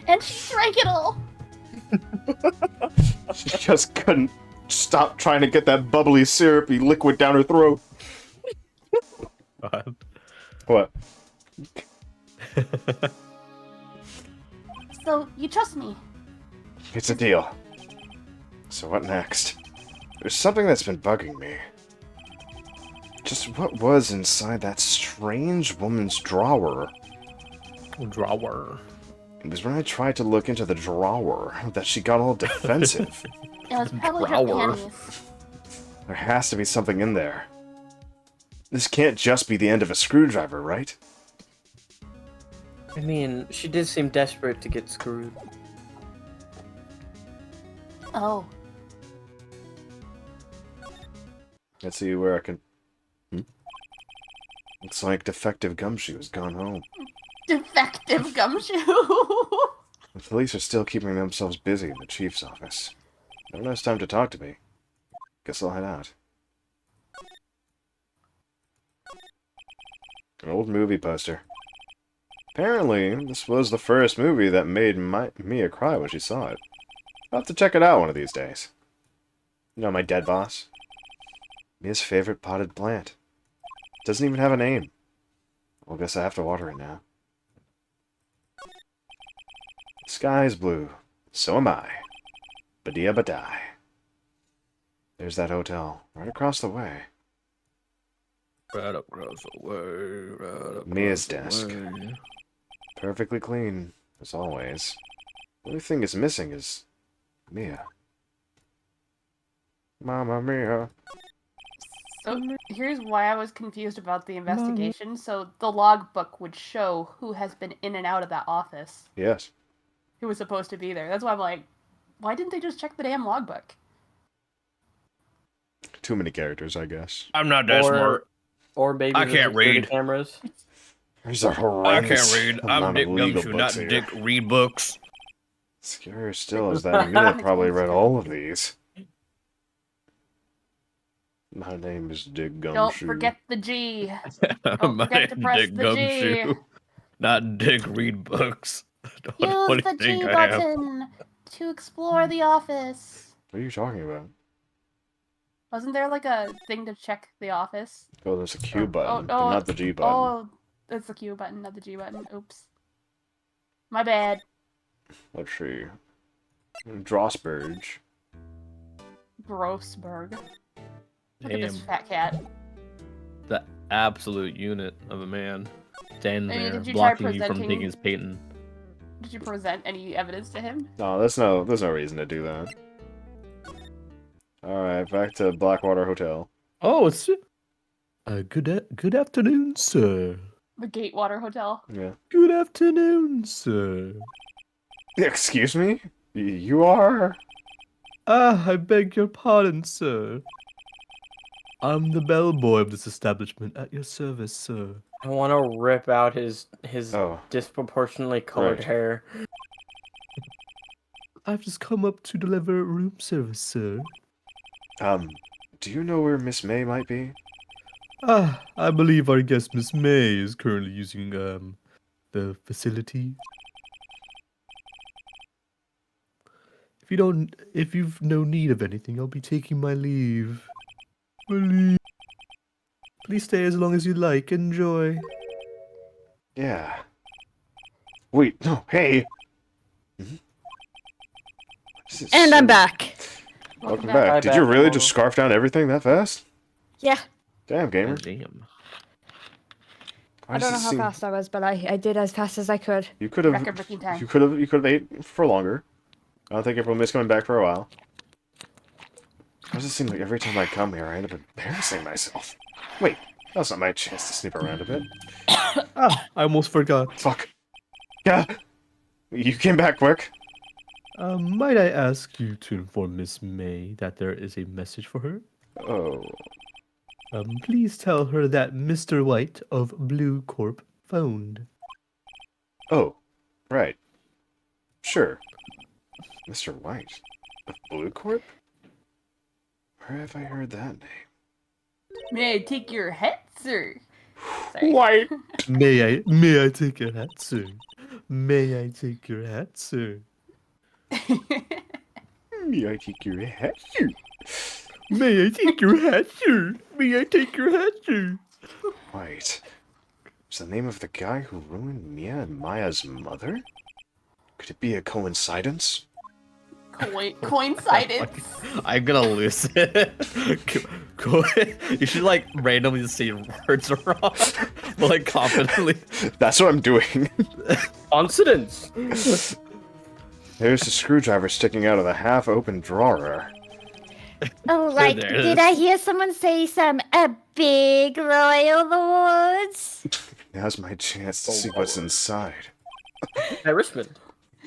And she drank it all. She just couldn't stop trying to get that bubbly, syrupy liquid down her throat. God. What? So, you trust me. It's a deal. So what next? There's something that's been bugging me. Just what was inside that strange woman's drawer? Drawer. It was when I tried to look into the drawer that she got all defensive. It was probably her Drawer. panties. There has to be something in there. This can't just be the end of a screwdriver, right? I mean, she did seem desperate to get screwed. Oh. Let's see where I can... Looks like defective gumshoe's gone home. Defective gumshoe. The police are still keeping themselves busy in the chief's office. No one has time to talk to me. Guess I'll head out. An old movie poster. Apparently, this was the first movie that made Mia cry when she saw it. I'll have to check it out one of these days. You know my dead boss? Mia's favorite potted plant. Doesn't even have a name. Well, guess I have to water it now. The sky is blue. So am I. Badia badai. There's that hotel, right across the way. Right across the way, right across Mia's the desk. way. Perfectly clean, as always. The only thing is missing is Mia. Mamma Mia. So here's why I was confused about the investigation. So the logbook would show who has been in and out of that office, Yes. who was supposed to be there. That's why I'm like, why didn't they just check the damn logbook? Too many characters, I guess. I'm not that smart. Or maybe I the can't security read. cameras. There's a I horrendous can't read. I'm amount Dick of legal Gumshoe, books not here. Dick Read books. Scarier still is that Mina probably read all of these. My name is Dick Gumshoe. Don't forget the G. Don't My forget to name's press Dick the G. Gumshoe, not Dick Read books. What Use do the you think G I am? button to explore the office. What are you talking about? Wasn't there like a thing to check the office? Oh, there's a Q button, but not the G button. Oh, it's the Q button, not the G button. Oops. My bad. Let's see. Drossberg. Grossberg. Look at this Damn. fat cat. The absolute unit of a man standing Hey, there did you try blocking you from presenting- taking his patent. Did you present any evidence to him? No, there's no reason to do that. Alright, back to Blackwater Hotel. Oh, it's good afternoon, sir. The Gatewater Hotel. Yeah. Good afternoon, sir. Excuse me? You are? Ah, I beg your pardon, sir. I'm the bellboy of this establishment at your service, sir. I want to rip out his Oh. disproportionately colored Right. hair. I've just come up to deliver room service, sir. Do you know where Miss May might be? Ah, I believe our guest Miss May is currently using the facility. If you've no need of anything, I'll be taking my leave. Please stay as long as you like. Enjoy. Yeah. Wait, no, hey! Mhm. This is And I'm so- back. Welcome Hi, back. Did you back, really Mama. just scarf down everything that fast? Yeah. Damn, gamer. Damn. Why I does don't know it how seem- fast I was, but I did as fast as I could. You could have. Record-breaking time. You could have ate for longer. I don't think everyone missed coming back for a while. Why does it seem like every time I come here, I end up embarrassing myself? Wait, that's not my chance to sneak around a bit. Ah, I almost forgot. Fuck. Yeah. You came back quick. Might I ask you to inform Miss May that there is a message for her? Oh. Please tell her that Mr. White of Blue Corp phoned. Oh. Right. Sure. Mr. White of Blue Corp? Where have I heard that name? May I take your hat, sir? Sorry. White. May I take your hat, sir? May I take your hat, sir? May I take your hat? May I take your hat, sir? May I take your hat, sir? White. Is the name of the guy who ruined Mia and Maya's mother? Could it be a coincidence? Coincidence. I'm gonna lose it. You should like randomly just say words wrong, but like confidently. That's what I'm doing. Coincidence. There's a screwdriver sticking out of the half-open drawer. Oh, like, there it did is. I hear someone say a big royal awards? Now's my chance to see what's inside. Irishman.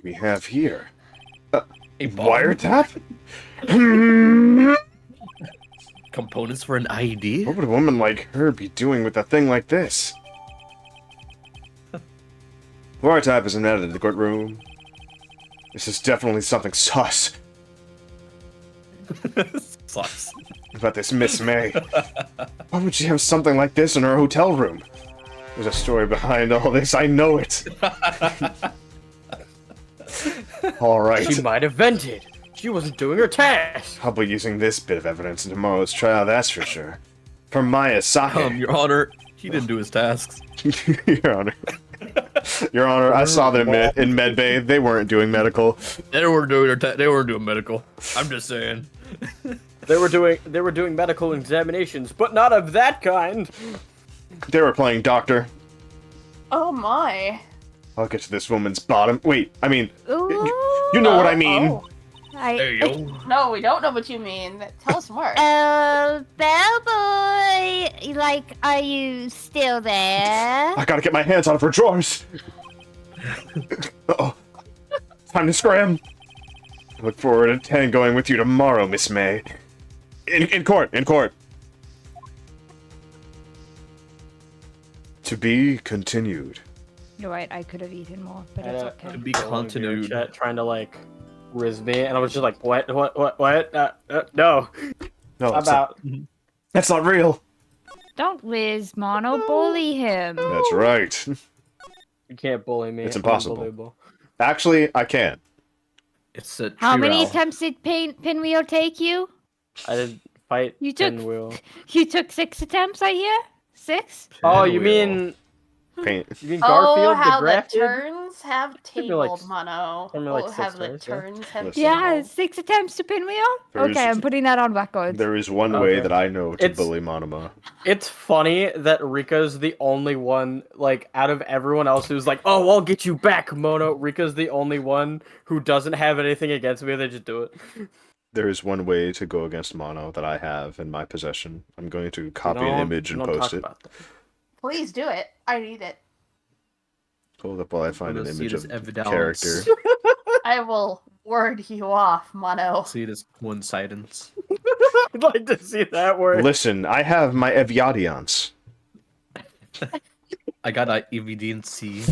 We have here A bomb? wiretap. Components for an ID? What would a woman like her be doing with a thing like this? Wiretap is embedded in the courtroom. This is definitely something sus Sucks. about this Miss May. Why would she have something like this in her hotel room? There's a story behind all this, I know it. Alright, She might have vented. She wasn't doing her task. I'll be using this bit of evidence in tomorrow's trial, that's for sure. For Maya Sake. Your Honor, he didn't do his tasks. Your Honor. Your Honor, I saw them in medbay. They weren't doing medical. They weren't doing they weren't doing medical. I'm just saying. They were doing medical examinations, but not of that kind. They were playing doctor. Oh my. I'll get to this woman's bottom. Wait, I mean, Ooh. you know what I mean. Oh. There you go. No, we don't know what you mean. Tell us more. Bellboy, like, are you still there? I gotta get my hands out of her drawers. Uh-oh. Time to scram. I look forward to going with you tomorrow, Miss May. In court. To be continued. You're right, I could have eaten more, but And, it's uh, okay. To be Going to your continued. chat, trying to like riz me, and I was just like, what? No, No, I'm out. that's not real. Don't whiz, Mono, bully him. That's right. You can't bully me. It's I'm impossible. unbelievable. Actually, I can. It's a How many trio. attempts did Pinwheel take you? I did fight You took- Pinwheel. You took 6 attempts, I hear? 6? Oh, you Pinwheel. Paint. Oh, Garfield how the the drafted? turns have Maybe like tabled, Mono. maybe like Oh, have 6 the turns, yeah. turns have Listen. Yeah, tabled. 6 attempts to Pinwheel? There's- Okay, I'm putting that on record. There is one way Okay. that I know to It's- bully Monoma. It's funny that Rika's the only one, like, out of everyone else who's like, oh, I'll get you back, Mono. Rika's the only one who doesn't have anything against me. They just do it. There is one way to go against Mono that I have in my possession. I'm going to copy an Don't- image and don't post talk it. about that. Please do it. I need it. Hold up while I find an Let's see image this of evidence. character. I will ward you off, Mono. See this coincidence. I'd like to see that word. Listen, I have my Eviadiance. I got a evidence. See,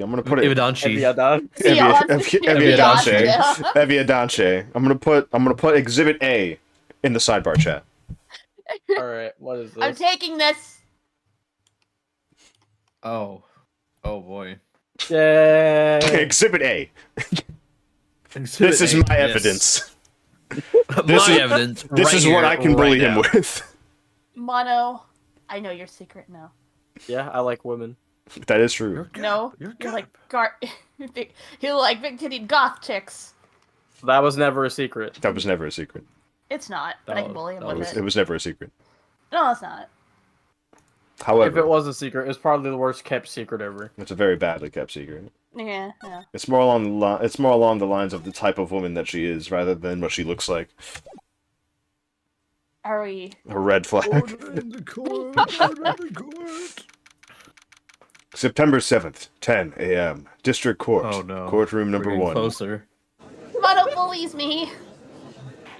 I'm gonna put it. Evidence. Eviadon. Eviadance. Eviadance. I'm gonna put Exhibit A in the sidebar chat. Alright, what is this? I'm taking this. Oh. Oh boy. Yay! Exhibit A. This is my evidence. This My is- evidence. This right is what here, I can bully right him now. with. Mono, I know your secret now. Yeah, I like women. That is true. No, you're like you like big-titted goth chicks. That was never a secret. That was never a secret. It's not, but I can bully him with It it. was never a secret. No, it's not. However, If it was a secret, it's probably the worst kept secret ever. it's a very badly kept secret. Yeah. It's more along the lines of the type of woman that she is, rather than what she looks like. Are we? A red flag. September 7th, 10 a.m. District Court. Oh no. Courtroom We're number getting 1. Closer. Mono bullies me.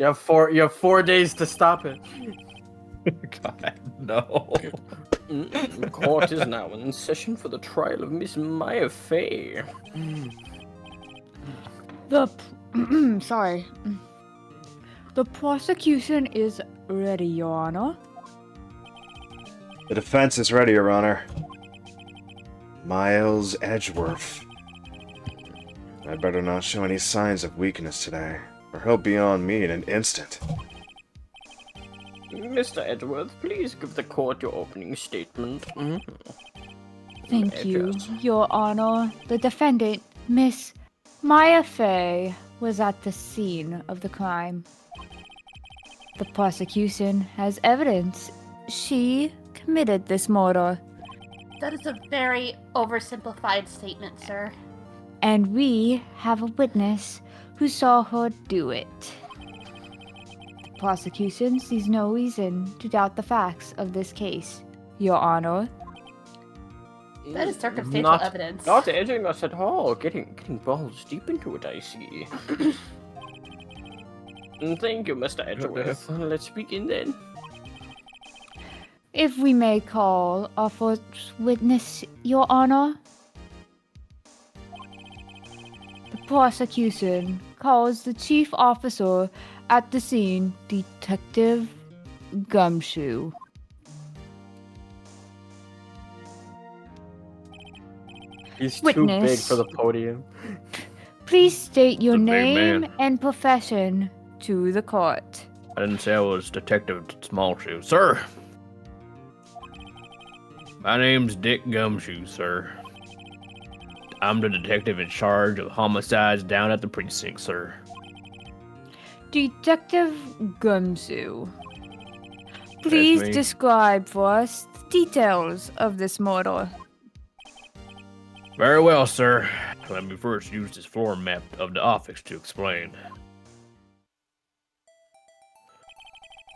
You have 4 days to stop it. God, no. The court is now in session for the trial of Miss Maya Fey. Sorry. The prosecution is ready, Your Honor. The defense is ready, Your Honor. Miles Edgeworth. I better not show any signs of weakness today, or he'll be on me in an instant. Mr. Edgeworth, please give the court your opening statement. Thank you, Yes. Your Honor. The defendant, Miss Maya Fey, was at the scene of the crime. The prosecution has evidence she committed this murder, That is a very oversimplified statement, sir. and we have a witness who saw her do it. The prosecution sees no reason to doubt the facts of this case, Your Honor. That is circumstantial evidence. Not edging us at all. Getting balls deep into it, I see. Thank you, Mr. Edgeworth. Let's begin then. If we may call our first witness, Your Honor. The prosecution calls the chief officer at the scene, Detective Gumshoe. He's too big Witness. for the podium. Please state your The big name man. and profession to the court. I didn't say I was Detective Smallshoe, sir. My name's Dick Gumshoe, sir. I'm the detective in charge of homicides down at the precinct, sir. Detective Gumshoe, please me. describe for us the details of this murder. Very well, sir. Let me first use this floor map of the office to explain.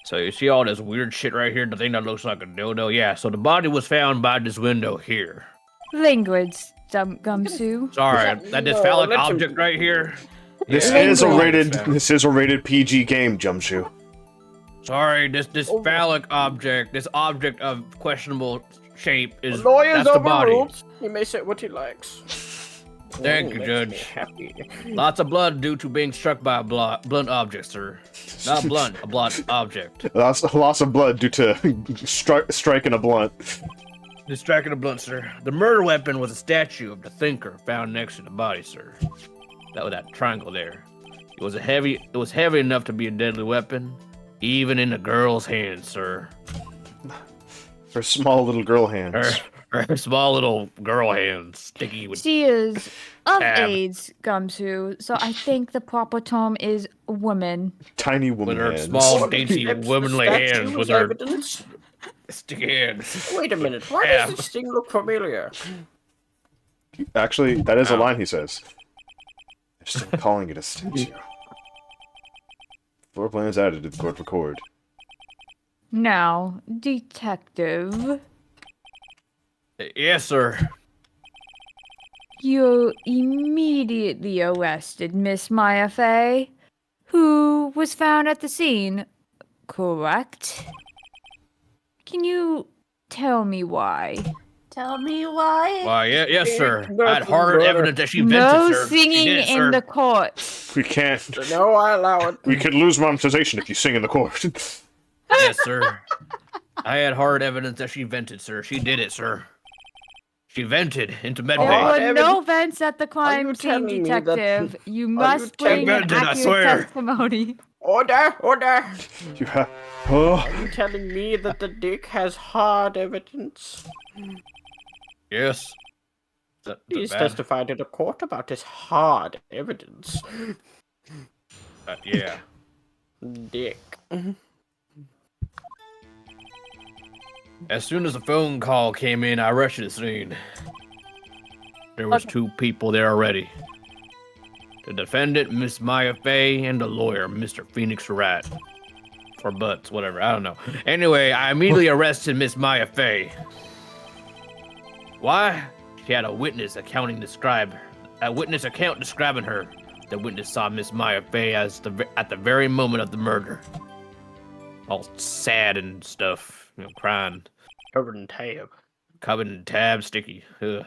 So you see all this weird shit right here, the thing that looks like a dildo? Yeah, so the body was found by this window here. Language, Gumshoe. Sorry, that this phallic let him object do right here. This Yeah, is a Language. rated. found. This is a rated PG game, Jumpshoe. Sorry, this phallic object, this object of questionable shape is Lawyers that's the body. overruled. He may say what he likes. Thank you, makes Judge. me happy. Lots of blood due to being struck by a blunt object, sir. Not blunt, a blunt object. Loss of blood due to striking a blunt. The striking a blunt, sir. The murder weapon was a statue of the thinker found next to the body, sir. That triangle there. It was heavy enough to be a deadly weapon, even in a girl's hands, sir. Her small little girl hands. Her small little girl hands, sticky with. She is of Tab. age, Gumshoe, so I think the proper term is woman. Tiny woman With her hands. small, dainty, Perhaps the womanly statue hands is with her evidence? sticky hands. Wait a minute. Why Tab. does this thing look familiar? Actually, that is a Ow. line he says. They're still calling it a statue. Floor plan is added to the court record. Now, detective, Yes, sir. you immediately arrested Miss Maya Fey, who was found at the scene, correct? Can you tell me why? Tell me why. Why, yes, sir. No, I had hard brother. evidence that she vented, No sir. She singing did, in sir. the court. We can't. No, I allow it. We could lose monetization if you sing in the court. Yes, sir. I had hard evidence that she vented, sir. She did it, sir. She vented into There medbay. were no vents at the crime you scene, telling me that- detective. You you must bring telling an me- I accurate swear. testimony. Order! Order! You have. Oh, Are you telling me that the dick has hard evidence? Yes. That Please bad? testify to the court about this hard evidence. Yeah. Dick. As soon as the phone call came in, I rushed to the scene. There was two people there already. The defendant, Miss Maya Fey, and the lawyer, Mr. Phoenix Wright. Or Butts, whatever, I don't know. Anyway, I immediately arrested Miss Maya Fey. Why? She had a witness account describing her. The witness saw Miss Maya Fey at the very moment of the murder. All sad and stuff, crying. Covered in tab. Covered in tab, sticky. Ugh.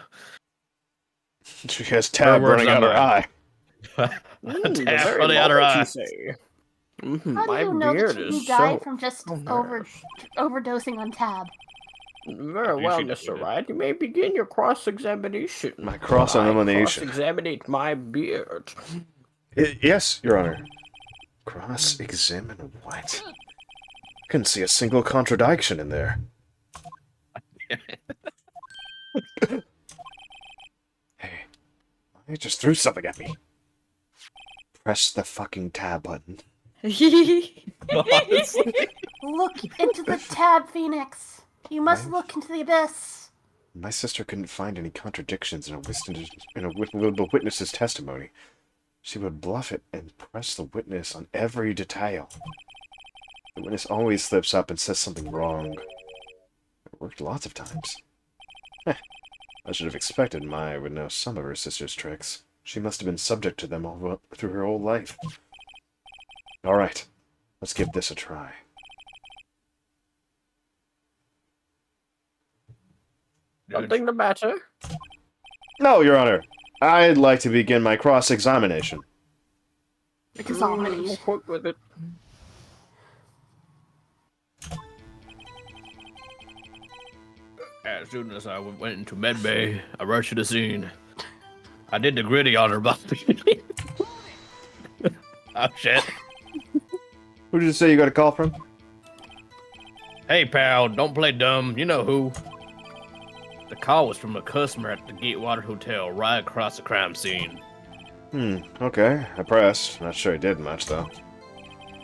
she has tab Her words running out her on eye. The Tab very running out her moment, you eye. say. How do My you know beard that is you died so from just nourished. overdosing on tab? Very well, appreciate Mr. it. Wright. You may begin your cross-examination. My cross-examination. Cross-examine my beard. Yes, Your Honor. Cross-examine what? Couldn't see a single contradiction in there. Hey, you just threw something at me. Press the fucking tab button. Honestly. Look into the tab, Phoenix. You must look into the abyss. My sister couldn't find any contradictions in a witness's testimony. She would bluff it and press the witness on every detail. The witness always slips up and says something wrong. It worked lots of times. I should have expected Maya would know some of her sister's tricks. She must have been subject to them all through her whole life. Alright, let's give this a try. Something the matter? No, Your Honor. I'd like to begin my cross-examination. Examination. Quick with it. As soon as I went into medbay, I rushed to the scene. I did the gritty on her body. Oh shit. Who did you say you got a call from? Hey pal, don't play dumb. You know who. The call was from a customer at the Gatewater Hotel right across the crime scene. Okay. I pressed. Not sure he did much, though.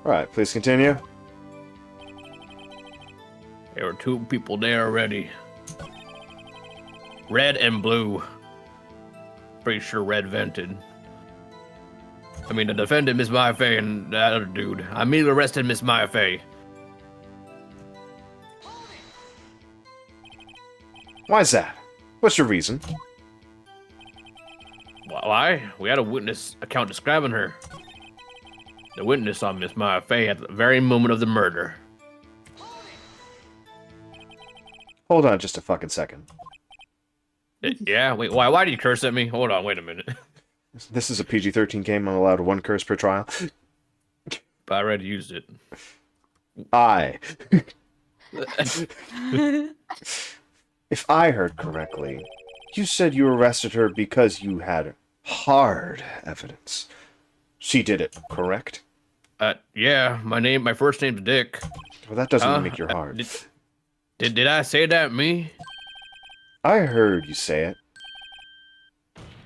Alright, please continue. There were two people there already. Red and blue. Pretty sure red vented. I mean, the defendant, Miss Maya Fey, and that other dude. I immediately arrested Miss Maya Fey. Why's that? What's your reason? Why? We had a witness account describing her. The witness saw Miss Maya Fey at the very moment of the murder. Hold on just a fucking second. Yeah, wait, why did you curse at me? Hold on, wait a minute. This is a PG-13 game. I'm allowed 1 curse per trial. But I already used it. If I heard correctly, you said you arrested her because you had hard evidence. She did it, correct? Yeah, my first name's Dick. Well, that doesn't Huh? make your hard. Did I say that, me? I heard you say it.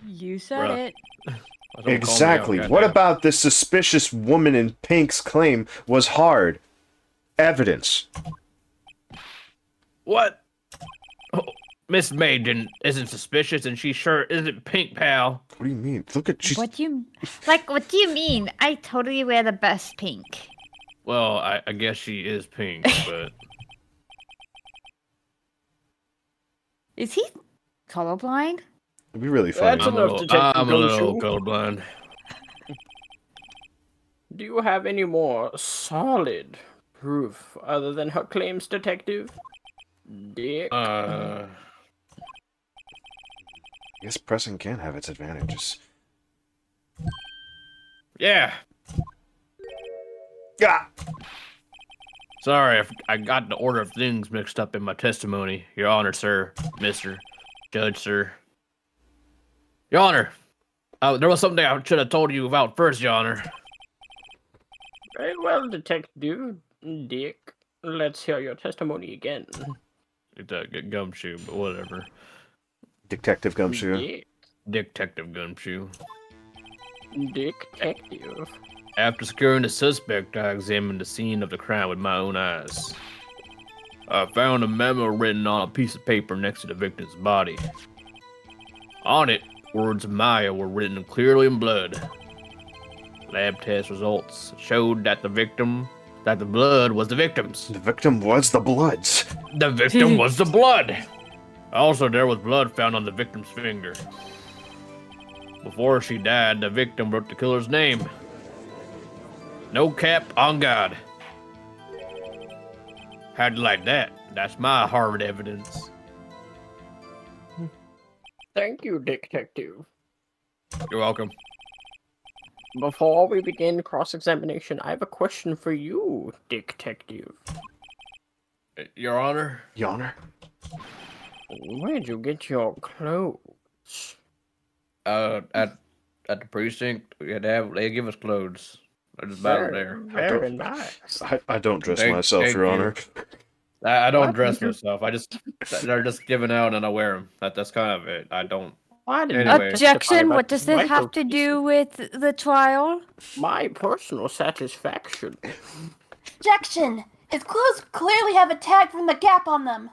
You said Bruh. it. Don't call me out, Exactly. What goddamn. about this suspicious woman in pink's claim was hard evidence? What? Oh, Miss May isn't suspicious, and she sure isn't pink, pal. What do you mean? Look at she's What do you mean? I totally wear the best pink. Well, I guess she is pink, but Is he colorblind? it'd be really funny. That's enough, Detective I'm a little Gumshoe. colorblind. Do you have any more solid proof other than her claims, Detective? Dick. I guess pressing can have its advantages. Yeah. Ah! Sorry, I got the order of things mixed up in my testimony. Your Honor, sir, Mr. Judge, sir. Your Honor, there was something I should have told you about first, Your Honor. Very well, Detective Dick. Let's hear your testimony again. It's a gumshoe, but whatever. Detective Gumshoe. Dick. Detective Gumshoe. Detective. After securing the suspect, I examined the scene of the crime with my own eyes. I found a memo written on a piece of paper next to the victim's body. On it, words of Maya were written clearly in blood. Lab test results showed that the blood was the victim's. The victim was the Bloods. The victim was the blood. Also, there was blood found on the victim's finger. Before she died, the victim wrote the killer's name. No cap on God. How'd you like that? That's my hard evidence. Thank you, Detective. You're welcome. Before we begin cross-examination, I have a question for you, Detective. Your Honor? Yawner? Where'd you get your clothes? At the precinct, they give us clothes. They're just about there. Very nice. I don't dress Thank- myself, thank Your you. Honor. I don't What? dress myself. They're just given out and I wear them. That's kind of it. I don't. Why did Anyway. you testify Objection. about What does this vital have to do with the trial? My personal satisfaction. Objection! His clothes clearly have a tag from the Gap on them.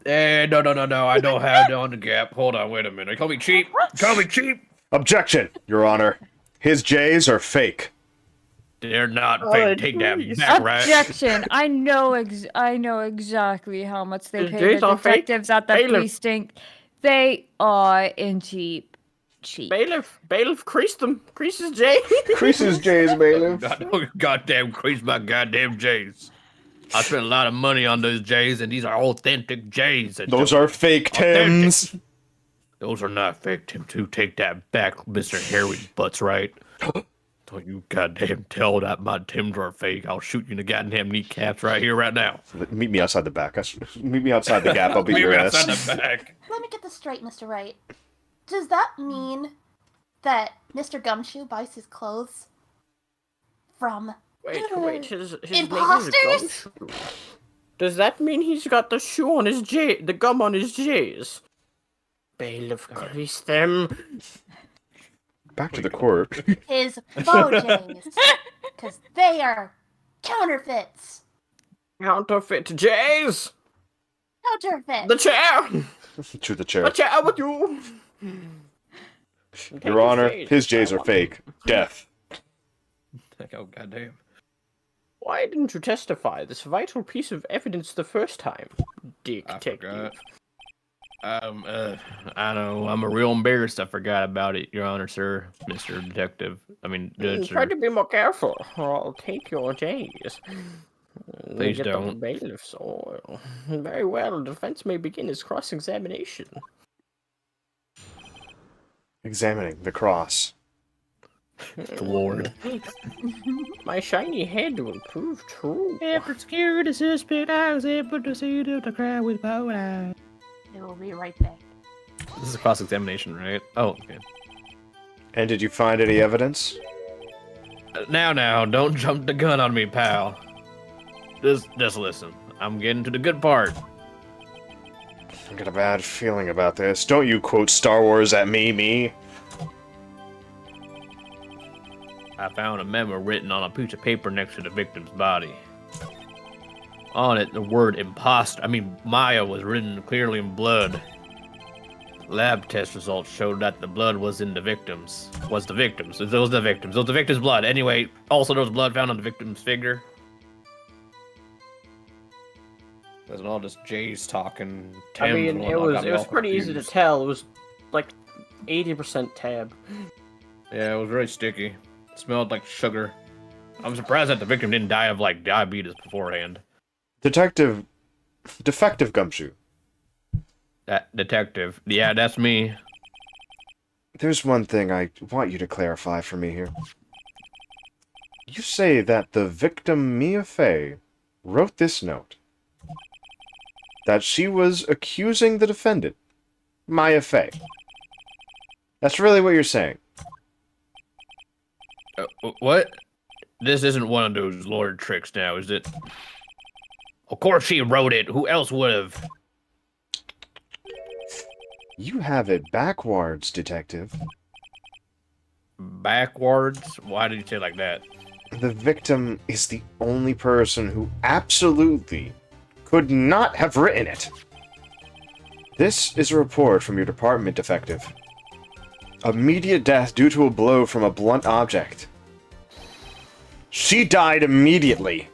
No. I don't have it on the Gap. Hold on, wait a minute. Call me cheap. Call me cheap. Objection, Your Honor. His J's are fake. They're not Oh, fake. Take that please. back, right? Objection. I know exactly how much they His pay J's the are fake? detectives at the Bailiff. precinct. They are indeed cheap. Bailiff, crease them. Crease his J. Creases J's, bailiff. Goddamn crease my goddamn J's. I spent a lot of money on those J's, and these are authentic J's. Those are fake Tims. Those are not fake, Tim. Too. Take that back, Mr. Harry Butts, right? Don't you goddamn tell that my Tims are fake. I'll shoot you in the goddamn kneecaps right here, right now. Meet me outside the back. Meet me outside the Gap. I'll beat your Maybe ass. outside the back. Let me get this straight, Mr. Wright. Does that mean that Mr. Gumshoe buys his clothes from Wait, his name imposters? is Gumshoe. Does that mean he's got the shoe on his J, the gum on his J's? Bailiff, crease them. Back to the court. his faux J's? Because they are counterfeits. Counterfeit J's. Counterfeit. The chair. to the The chair. chair with you. Your Honor, his J's are fake. Death. Oh, goddamn. Why didn't you testify this vital piece of evidence the first time, I Detective? forgot. I know. I'm real embarrassed. I forgot about it, Your Honor, sir, Mr. Detective. I mean, Judge, Try sir. to be more careful, or I'll take your J's. Please Get don't. the bailiff's oil. Very well, the defense may begin its cross-examination. Examining the cross. The Lord. My shiny head will prove true. After securing the suspect, I was able to see the crowd with both eyes. It will be right back. This is a cross-examination, right? Oh, okay. And did you find any evidence? Now, don't jump the gun on me, pal. Just listen. I'm getting to the good part. I got a bad feeling about this. Don't you quote Star Wars at me? I found a memo written on a piece of paper next to the victim's body. On it, the word Maya was written clearly in blood. Lab test results showed that the blood was in the victims. It was the victim's blood. Anyway, also there was blood found on the victim's figure. There's all this Jay's talking. I mean, it was pretty easy to tell. It was like 80% tab. Yeah, it was very sticky. It smelled like sugar. I'm surprised that the victim didn't die of like diabetes beforehand. Defective Gumshoe. That detective. Yeah, that's me. There's one thing I want you to clarify for me here. You say that the victim, Mia Fey, wrote this note. That she was accusing the defendant, Maya Fey. That's really what you're saying. What? This isn't one of those lord tricks now, is it? Of course she wrote it. Who else would have? You have it backwards, detective. Backwards? Why did you say it like that? The victim is the only person who absolutely could not have written it. This is a report from your department, detective. Immediate death due to a blow from a blunt object. She died immediately.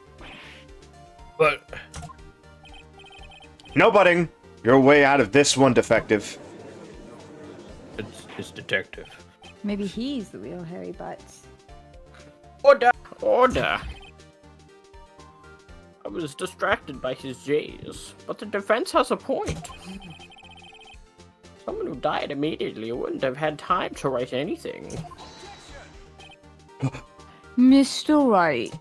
But No budding. You're way out of this one, defective. it's detective. Maybe he's the real Harry Butts. Order. I was distracted by his J's, but the defense has a point. Someone who died immediately wouldn't have had time to write anything. Mr. Wright,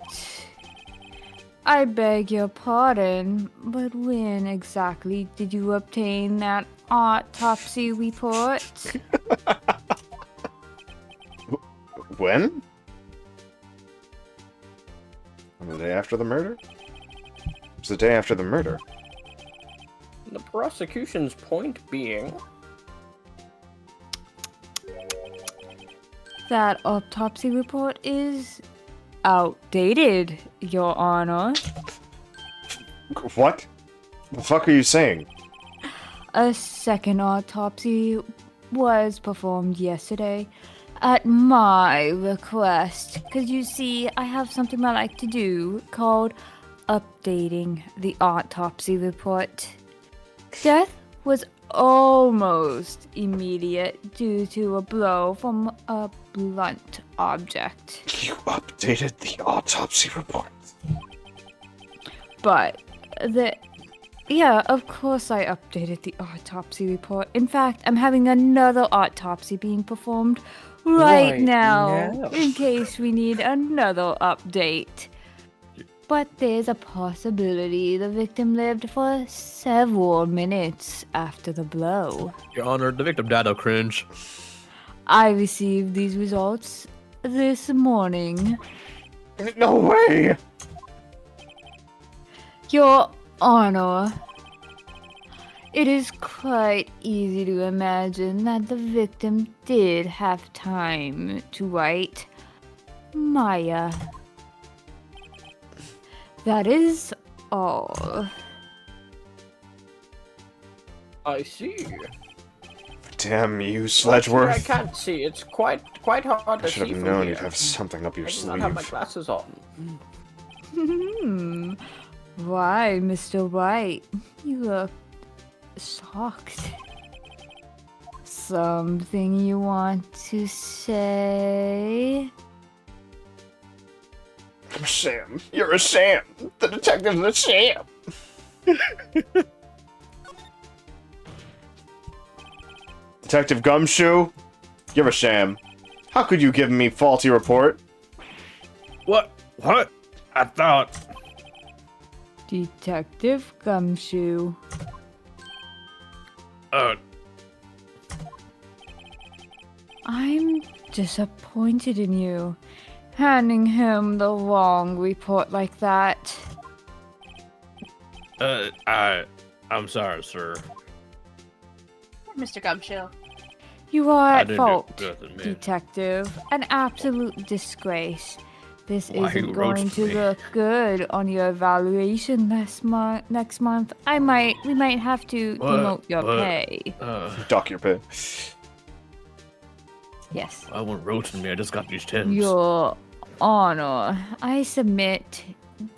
I beg your pardon, but when exactly did you obtain that autopsy report? When? On the day after the murder? It was the day after the murder. The prosecution's point being... That autopsy report is outdated, Your Honor. What? The fuck are you saying? A second autopsy was performed yesterday at my request. Because you see, I have something I like to do called updating the autopsy report. Death was almost immediate due to a blow from a blunt object. You updated the autopsy report. But yeah, of course I updated the autopsy report. In fact, I'm having another autopsy being performed right now, in case we need another update. But there's a possibility the victim lived for several minutes after the blow. Your Honor, the victim died of cringe. I received these results this morning. No way! Your Honor, it is quite easy to imagine that the victim did have time to write Maya. That is all. I see. Damn you, Actually, I Sledgeworth. can't see. It's quite hard to I see should have from known here. you'd have something up your I do not have my sleeve. glasses on. Why, Mr. Wright? You look shocked. something you want to say? I'm a sham. You're a sham. The detective's a sham. Detective Gumshoe, you're a sham. How could you give me faulty report? What? What? I thought. Detective Gumshoe. I'm disappointed in you. Handing him the wrong report like that. I'm sorry, sir. Mr. Gumshoe. You are I at didn't fault, do nothing, man. detective. An absolute disgrace. This Why isn't you going roasting to me? look good on your evaluation next month. We might have to demote your pay. Dock your pay. Yes. I won't roasting me. I just got these tins. Your Honor, I submit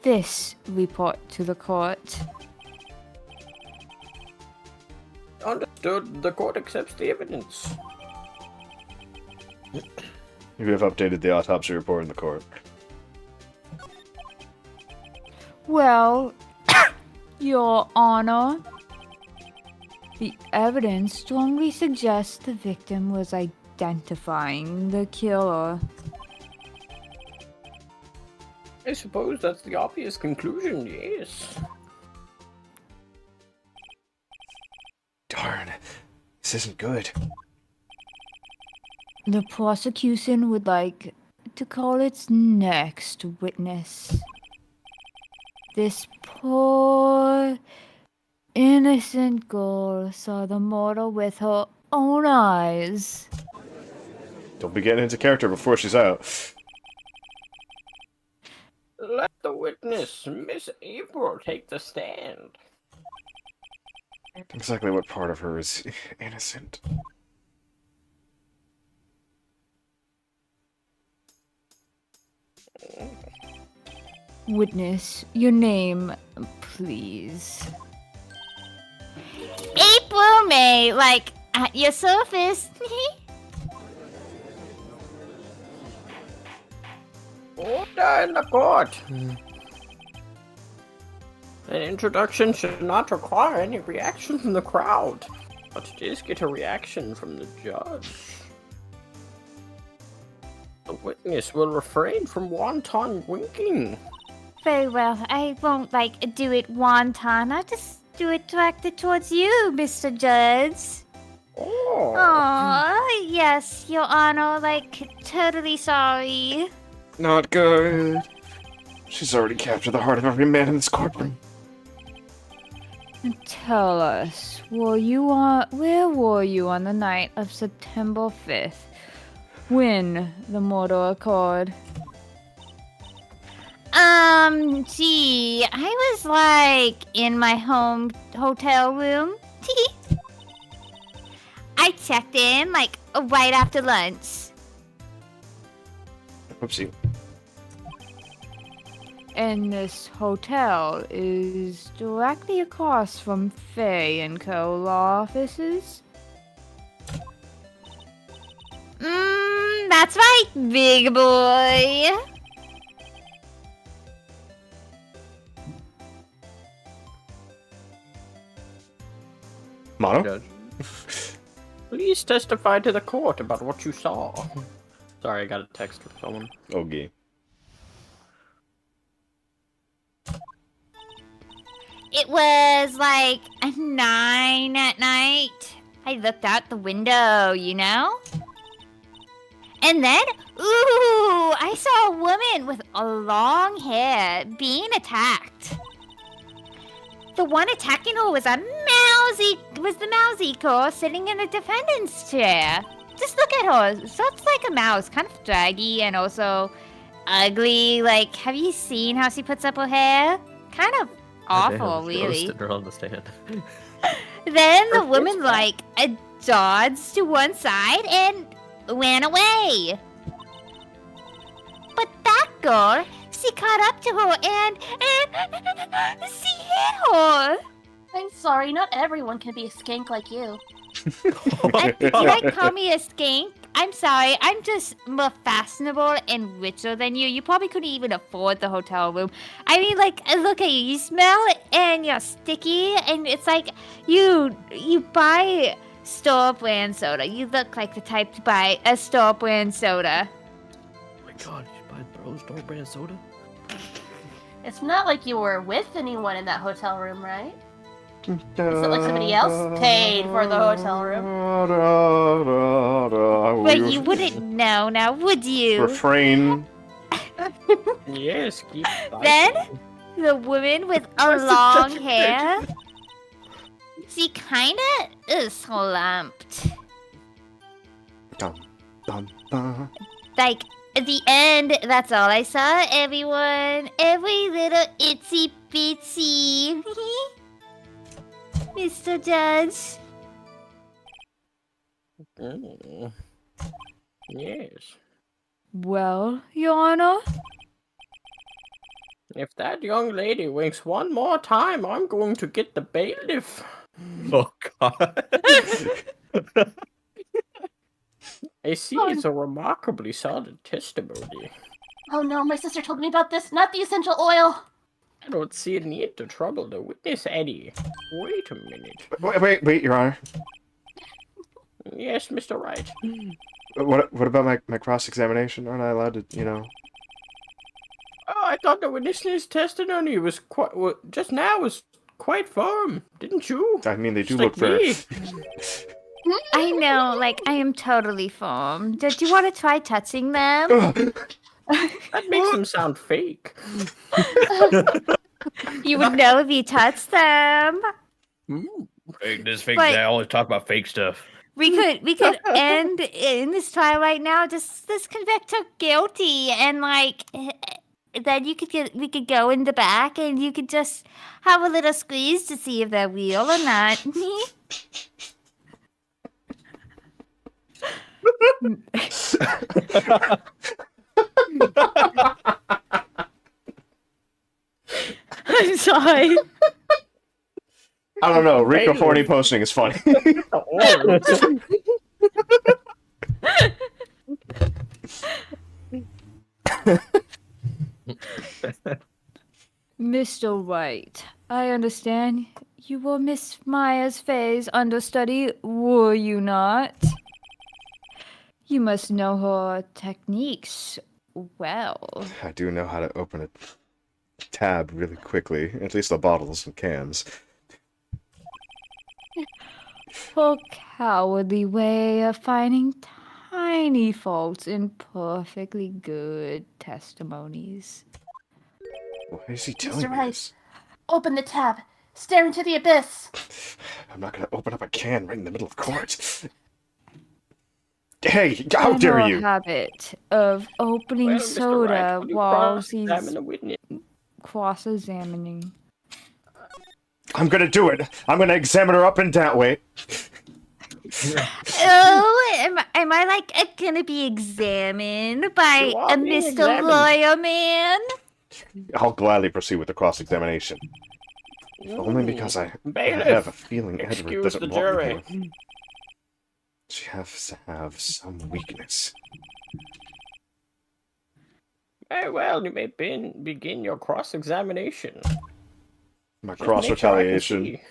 this report to the court. Understood. The court accepts the evidence. You have updated the autopsy report in the court. Well, Your Honor, the evidence strongly suggests the victim was identifying the killer. I suppose that's the obvious conclusion, yes. Darn. This isn't good. The prosecution would like to call its next witness. This poor, innocent girl saw the murder with her own eyes. Don't be getting into character before she's out. Let the witness, Miss April, take the stand. Exactly what part of her is innocent? Witness, your name, please. April May, like at your surface. Order in the court. An introduction should not require any reaction from the crowd, but it is get a reaction from the judge. The witness will refrain from wanton winking. Very well. I won't do it one time. I'll just do it directed towards you, Mr. Judge. Oh. Oh, yes, Your Honor. Totally sorry. Not good. She's already captured the heart of every man in this courtroom. Tell us, where were you on the night of September 5th, when the murder occurred? Gee, I was in my home hotel room. I checked in right after lunch. Oopsie. And this hotel is directly across from Faye & Co. law offices? That's right, big boy. Mono? Judge. Please testify to the court about what you saw. Sorry, I got a text from someone. Okay. It was 9 at night. I looked out the window, you know? And then, ooh, I saw a woman with a long hair being attacked. The one attacking her was the mousy girl sitting in the defendant's chair. Just look at her. So it's like a mouse, kind of draggy and also ugly. Have you seen how she puts up her hair? Kind of awful, really. Roasted her on the stand. Then the woman dodged to one side and ran away. But that girl, she caught up to her and she hit her. I'm sorry, not everyone can be a skank like you. Did you like call me a skink? I'm sorry, I'm just more fashionable and richer than you. You probably couldn't even afford the hotel room. I mean, like, look at you. You smell and you're sticky, and it's like you buy store brand soda. You look like the type to buy a store brand soda. Oh my god, you buy Bro store brand soda? It's not like you were with anyone in that hotel room, right? Is it like somebody else paid for the hotel room? But you wouldn't know now, would you? Refrain. Yes, keep Then, fighting. the woman with a long hair, she kinda is slumped. Dum, dum, dum. Like, at the end, that's all I saw, everyone. Every little itsy bitsy. Mr. Judge. Mm. Yes. Well, Your Honor? If that young lady winks one more time, I'm going to get the bailiff. Oh god. I see it's a remarkably solid testimony. Oh no, my sister told me about this, not the essential oil. I don't see a need to trouble the witness, Eddie. Wait a minute. Wait, Your Honor. Yes, Mr. Wright. What about my cross-examination? Aren't I allowed to, you know? Oh, I thought the witness's testimony was just now was quite firm, didn't you? I mean, they do Just look like very... me. I know, like, I am totally formed. Do you want to try touching them? That makes them sound fake. You would know if you touched them. Fake this, fake But- that. I always talk about fake stuff. We could end in this trial right now. Just convict her guilty, and like, then we could go in the back, and you could just have a little squeeze to see if they're real or not. I'm sorry. I don't know. Rico Forney posting is funny. Mr. Wright, I understand you were Miss Myers Fay's understudy, were you not? You must know her techniques well. I do know how to open a tab really quickly. At least the bottles and cans. Her cowardly way of finding tiny faults in perfectly good testimonies. Why is he telling Mr. me Wright. this? Open the tab. Stare into the abyss. I'm not gonna open up a can right in the middle of court. Hey, how And dare her you! habit of opening Well, Mr. soda Wright, will you while she's cross-examine the witness? cross-examining. I'm gonna do it! I'm gonna examine her up and down. Wait. Oh, am I like gonna be examined by You are a being Mr. examined. Lawyer Man? I'll gladly proceed with the cross-examination. Only because I Bailiff, have a feeling Edward excuse doesn't the want jury. me here. She has to have some weakness. Very well, you may begin your cross-examination. My Just make sure I can cross-retaliation. see.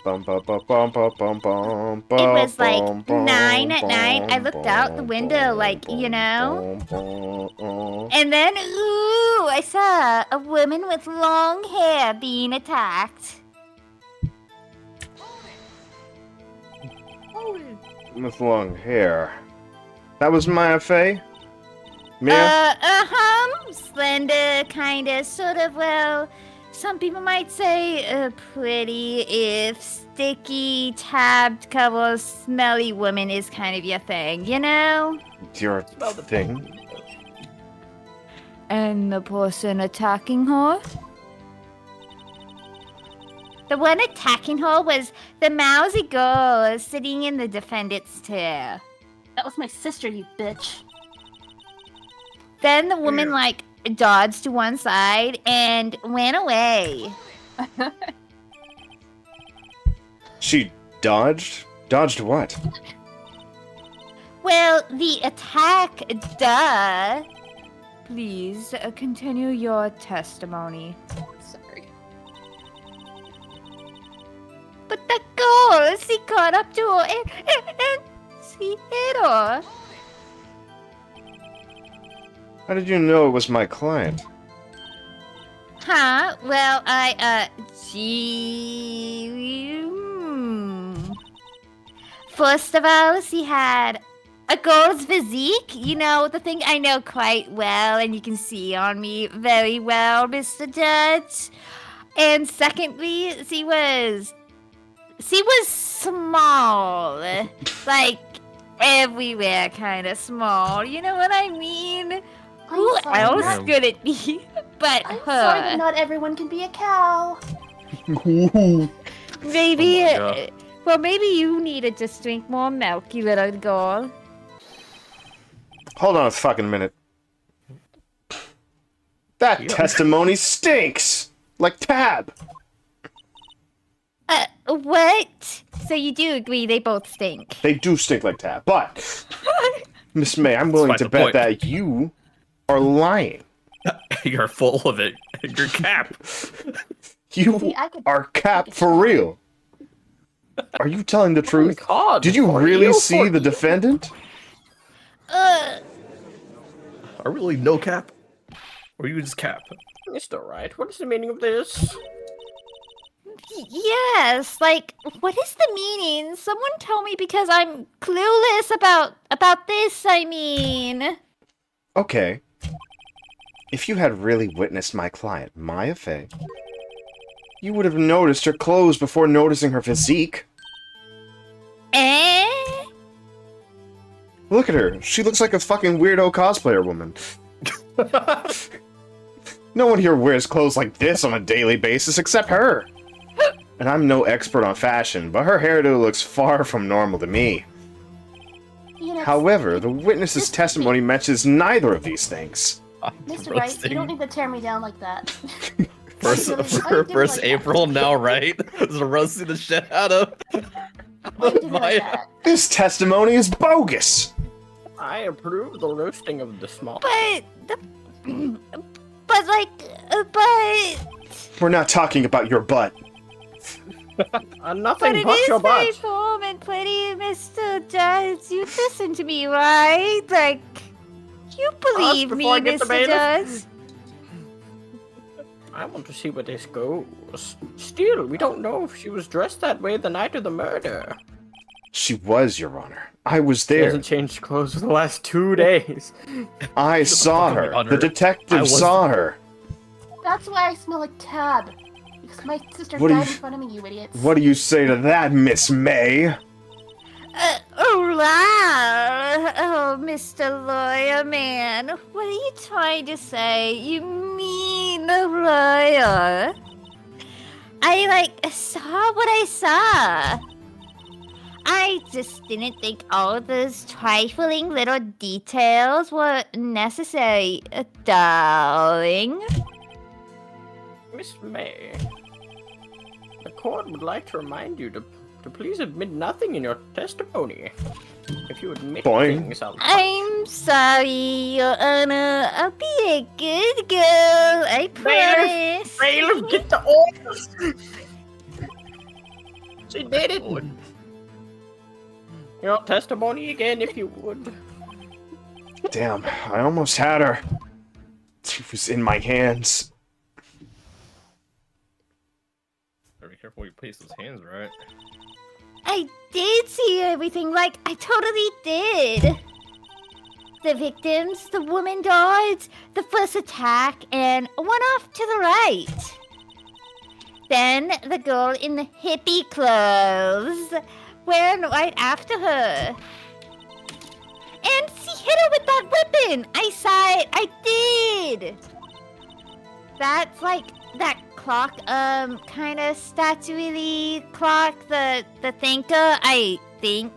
Bum, bum, bum, bum, bum, bum, bum, It was like bum, bum, 9 at night. I bum, looked out the bum, window, bum, like, you know. bum, bum. And then, ooh, I saw a woman with long hair being attacked. With long hair. That was Maya Fey? Mia? Slender, kinda, sort of, well, some people might say pretty if sticky, tabbed cover, smelly woman is kind of your thing, you know? Your Smell the thing? And the person attacking her? The one attacking her was the mousy girl sitting in the defendant's chair. That was my sister, you bitch. Then the woman, like, dodged to one side and ran away. She dodged? Dodged what? Well, the attack, duh. Please continue your testimony. Sorry. But the girl, she got up to her and she hit her. How did you know it was my client? Huh? Well, First of all, she had a girl's physique. You know, the thing I know quite well and you can see on me very well, Mr. Judge. And secondly, she was small. Like, everywhere kind of small. You know what I mean? Who sorry, else not- could it be but I'm her? sorry, but not everyone can be a cow. Maybe, Oh my God. well, maybe you need to just drink more milk, you little girl. Hold on a fucking minute. That testimony stinks! Like Tab! What? So you do agree they both stink? They do stink like Tab, but... Miss May, I'm willing That's to the bet point. that you are lying. You're full of it. Your cap. You See, I could- are Cap for real. Are you telling the truth? God, Did you for really you, see for the you. defendant? Are really no cap? Or you just cap? Mr. Wright, what is the meaning of this? Yes, like, what is the meaning? Someone tell me because I'm clueless about this, I mean. Okay. If you had really witnessed my client, Maya Fey, you would have noticed her clothes before noticing her physique. Eh? Look at her. She looks like a fucking weirdo cosplayer woman. No one here wears clothes like this on a daily basis except her. And I'm no expert on fashion, but her hairdo looks far from normal to me. Phoenix, However, the witness's testimony mentions neither of these things. Mr. Wright, you don't need to tear me down like that. First, I didn't first like that. April, now right? Just roasting the shit out of I didn't like Maya. that. This testimony is bogus! I approve the roasting of the small. But We're not talking about your butt. Nothing But it but is your very butt. form and pretty, Mr. Judge. You listen to me, right? Like, you believe me, before I get the Mr. bailiff? Judge. I want to see where this goes. Still, we don't know if she was dressed that way the night of the murder. She was, Your Honor. I was She there. hasn't changed clothes for the last 2 days. I saw fuck up, her. Your Honor. The detective I was- saw her. That's why I smell like Tab. Because my sister What do died you- in front of me, you idiots. What do you say to that, Miss May? Oh, Mr. Lawyer Man. What are you trying to say? You mean lawyer? I, saw what I saw. I just didn't think all those trifling little details were necessary, darling. Miss May, the court would like to remind you to please admit nothing in your testimony. If you admit Boing. things, I'm sorry, Your Honor. I'll be a good girl. I promise. Bailiff, get the orders! She did it! Your testimony again, if you would. Damn, I almost had her. She was in my hands. Be careful where you place those hands, right? I did see everything, like, I totally did. The victims, the woman guards, the first attack, and one off to the right. Then the girl in the hippie clothes, wearing right after her. And she hit her with that weapon! I saw it, I did! That's like that clock, kind of statuary clock, the thinker, I think.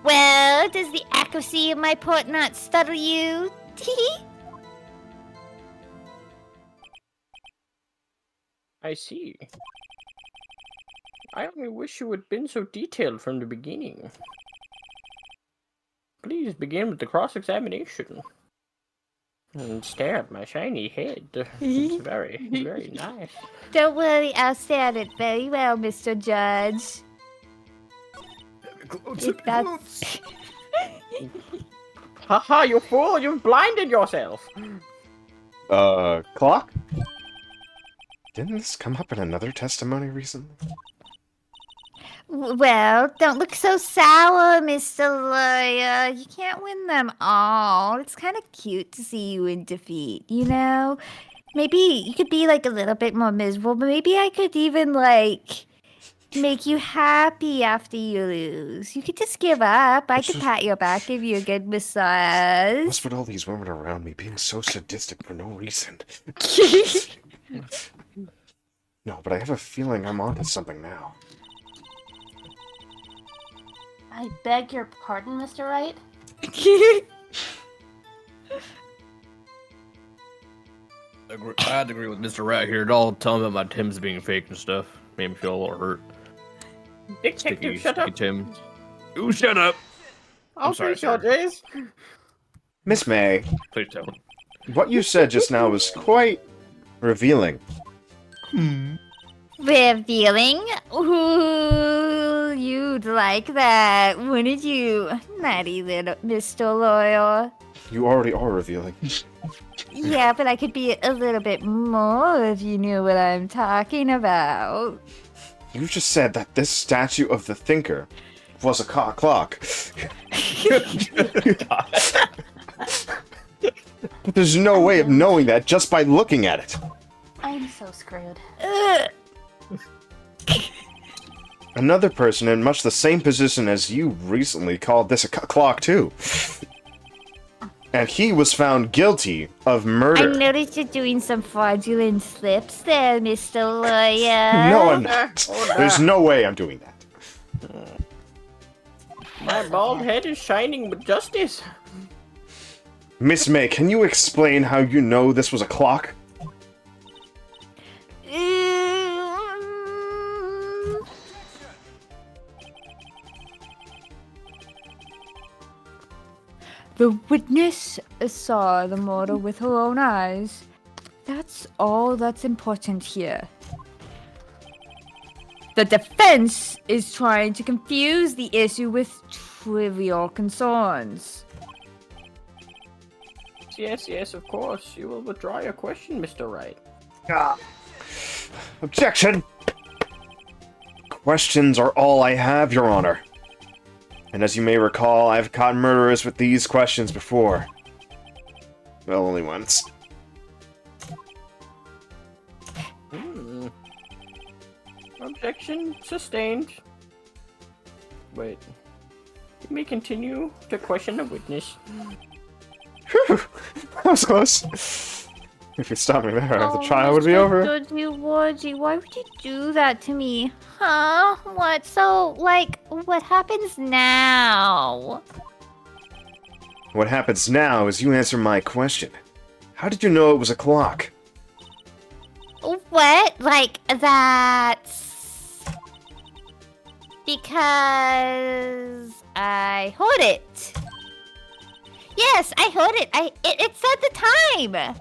Well, does the accuracy of my port not startle you? I see. I only wish you had been so detailed from the beginning. Please begin with the cross-examination. And stare at my shiny head. It's very, very nice. Don't worry, I'll stare at it very well, Mr. Judge. If that's... Haha, you fool! You've blinded yourself! Clock? Didn't this come up in another testimony recently? Well, don't look so sour, Mr. Lawyer. You can't win them all. It's kind of cute to see you in defeat, you know? Maybe you could be, like, a little bit more miserable, but maybe I could even, like, make you happy after you lose. You could just give up. I could pat your back, give you a good massage. What's with all these women around me being so sadistic for no reason? No, but I have a feeling I'm onto something now. I beg your pardon, Mr. Wright? I had to agree with Mr. Rat here. Don't tell him about Tim's being fake and stuff. Made me feel a little hurt. Detective, shut up! Tim. You shut up! I'm sorry, sorry, sir. Jays. Miss May, Please don't. what you said just now was quite revealing. Revealing? Ooh, you'd like that, wouldn't you? Naughty little Mr. Lawyer. You already are revealing. Yeah, but I could be a little bit more if you knew what I'm talking about. You just said that this statue of the thinker was a clock. But there's no way of knowing that just by looking at it. I'm so screwed. Another person in much the same position as you recently called this a clock too. And he was found guilty of I murder. noticed you're doing some fraudulent slips there, Mr. Lawyer. No, I'm not. There's no way I'm doing that. My bald head is shining with justice. Miss May, can you explain how you know this was a clock? The witness saw the murder with her own eyes. That's all that's important here. The defense is trying to confuse the issue with trivial concerns. Yes, of course. You will withdraw your question, Mr. Wright. Objection! Questions are all I have, Your Honor. And as you may recall, I've caught murderers with these questions before. Well, only once. Objection sustained. Wait. You may continue to question the witness. Whew! That was close. If you stopped me there, the trial would be over. Georgie, why would you do that to me? Huh? What? So, like, what happens now? What happens now is you answer my question. How did you know it was a clock? What? Like, that's... Because... I heard it. Yes, I heard it. It said the time.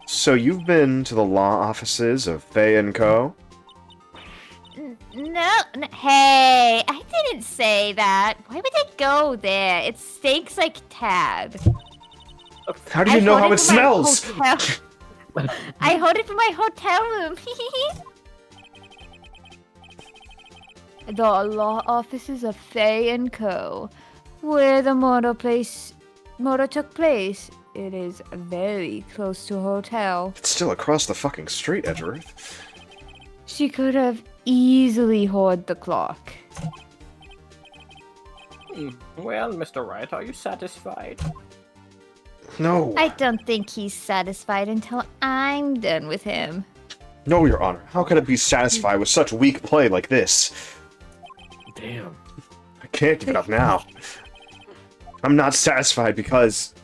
So you've been to the law offices of Fay & Co.? No, hey, I didn't say that. Why would I go there? It stinks like Tab. How do you know how it from my smells? hotel- I heard it from my hotel room. The law offices of Fay & Co., where the murder took place. It is very close to a hotel. It's still across the fucking street, Edgeworth. She could have easily heard the clock. Well, Mr. Wright, are you satisfied? No. I don't think he's satisfied until I'm done with him. No, Your Honor. How could it be satisfied with such weak play like this? Damn. I can't give it up now. I'm not satisfied because...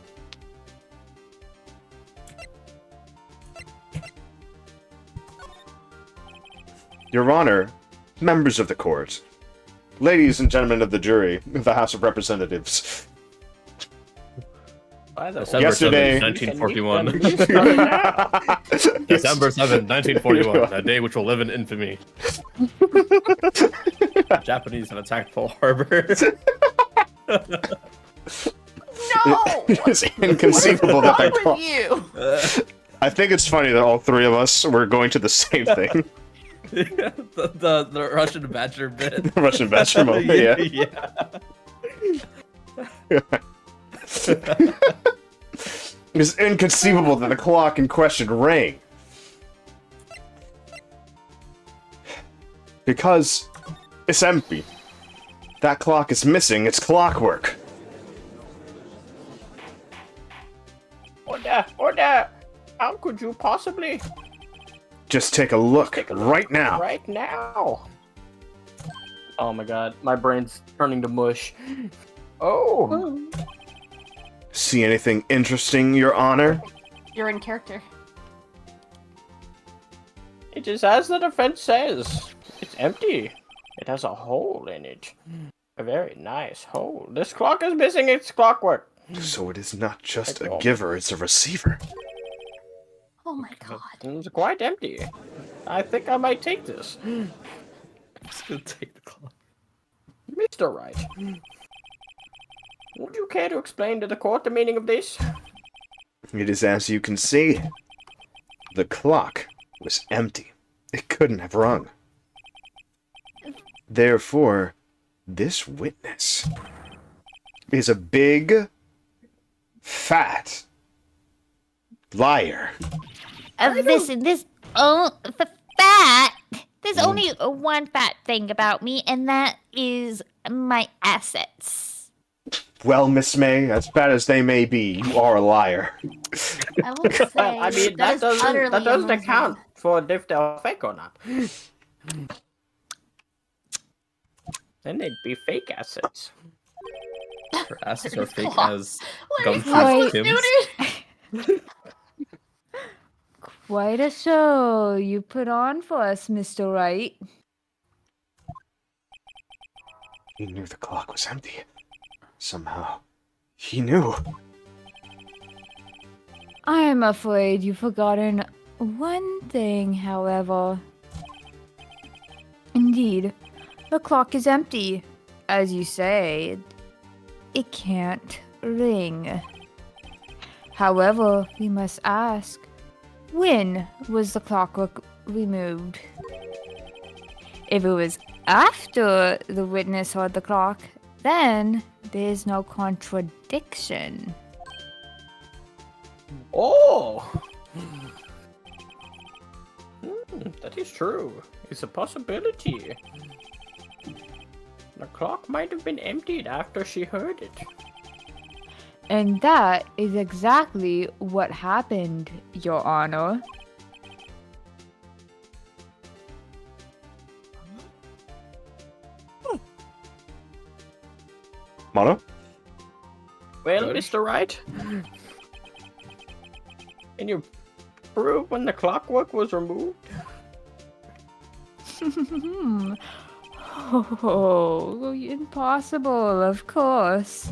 Your Honor, members of the court, ladies and gentlemen of the jury, of the House of Representatives. December Yesterday- 7th, 1941. December December 7th, 1941. A day which will live in infamy. Japanese have attacked Pearl Harbor. No! It's inconceivable that they What's wrong with you? I think it's funny that all three of us were going to the same thing. the Russian Badger bit. The Russian Badger moment, yeah. It's inconceivable that the clock in question rang. Because it's empty. That clock is missing its clockwork. Order! How could you possibly? Just take a look right now. Right now. Oh my god, my brain's turning to mush. Oh. See anything interesting, Your Honor? You're in character. It is as the defense says. It's empty. It has a hole in it. A very nice hole. This clock is missing its clockwork. So it is not just a giver, it's a receiver. Oh my god. It's quite empty. I think I might take this. I'm just gonna take the clock. Mr. Wright. Would you care to explain to the court the meaning of this? It is as you can see. The clock was empty. It couldn't have rung. Therefore, this witness is a big, fat liar. Listen, fat. There's only one fat thing about me, and that is my assets. Well, Miss May, as bad as they may be, you are a liar. I will say I mean, that is utterly doesn't amazing. account for if they're fake or not. Then they'd be fake assets. Her asses are fake Clock. as Larry gunfight Flint's Kims. neutered. Quite a show you put on for us, Mr. Wright. He knew the clock was empty. Somehow, he knew. I'm afraid you've forgotten one thing, however. Indeed, the clock is empty. As you say, it can't ring. However, we must ask, when was the clockwork removed? If it was after the witness heard the clock, then there's no contradiction. Oh! That is true. It's a possibility. The clock might have been emptied after she heard it. And that is exactly what happened, Your Honor. Mono? Well, Good. Mr. Wright, can you prove when the clockwork was removed? Oh, impossible, of course.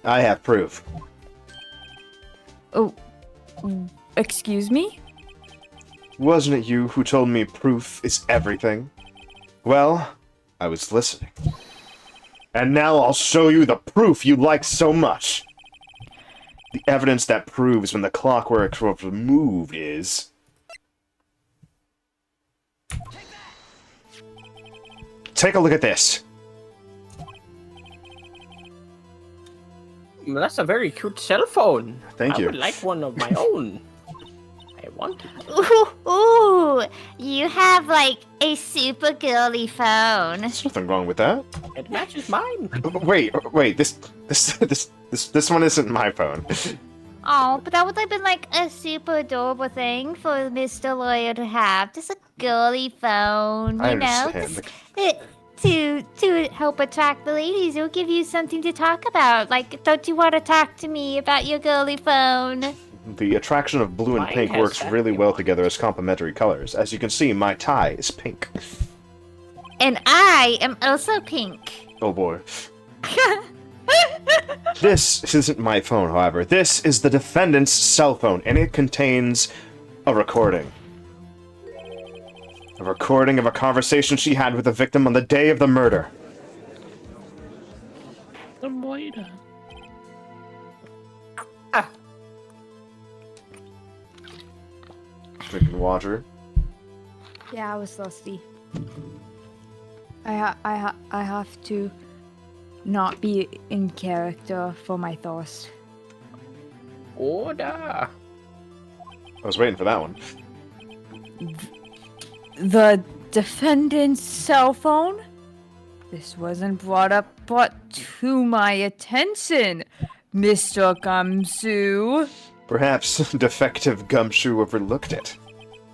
I have proof. Oh, excuse me? Wasn't it you who told me proof is everything? Well, I was listening. And now I'll show you the proof you like so much. The evidence that proves when the clockwork was removed is... Take a look at this. Well, that's a very cute cell phone. Thank you. I would like one of my own. I want it. Ooh, you have like a super girly phone. There's nothing wrong with that. It matches mine. Wait, this one isn't my phone. Oh, but that would have been like a super adorable thing for Mr. Lawyer to have. Just a girly phone, I you know? understand. To help attract the ladies. It'll give you something to talk about. Like, don't you want to talk to me about your girly phone? The attraction of blue and Mine pink has works that really well one. together as complementary colors. As you can see, my tie is pink. And I am also pink. Oh boy. This isn't my phone, however. This is the defendant's cell phone, and it contains a recording. A recording of a conversation she had with the victim on the day of the murder. Drinking water. Yeah, I was thirsty. I have to not be in character for my thirst. Order. I was waiting for that one. The defendant's cell phone? This wasn't brought to my attention, Mr. Gumshoe. Perhaps defective Gumshoe overlooked it.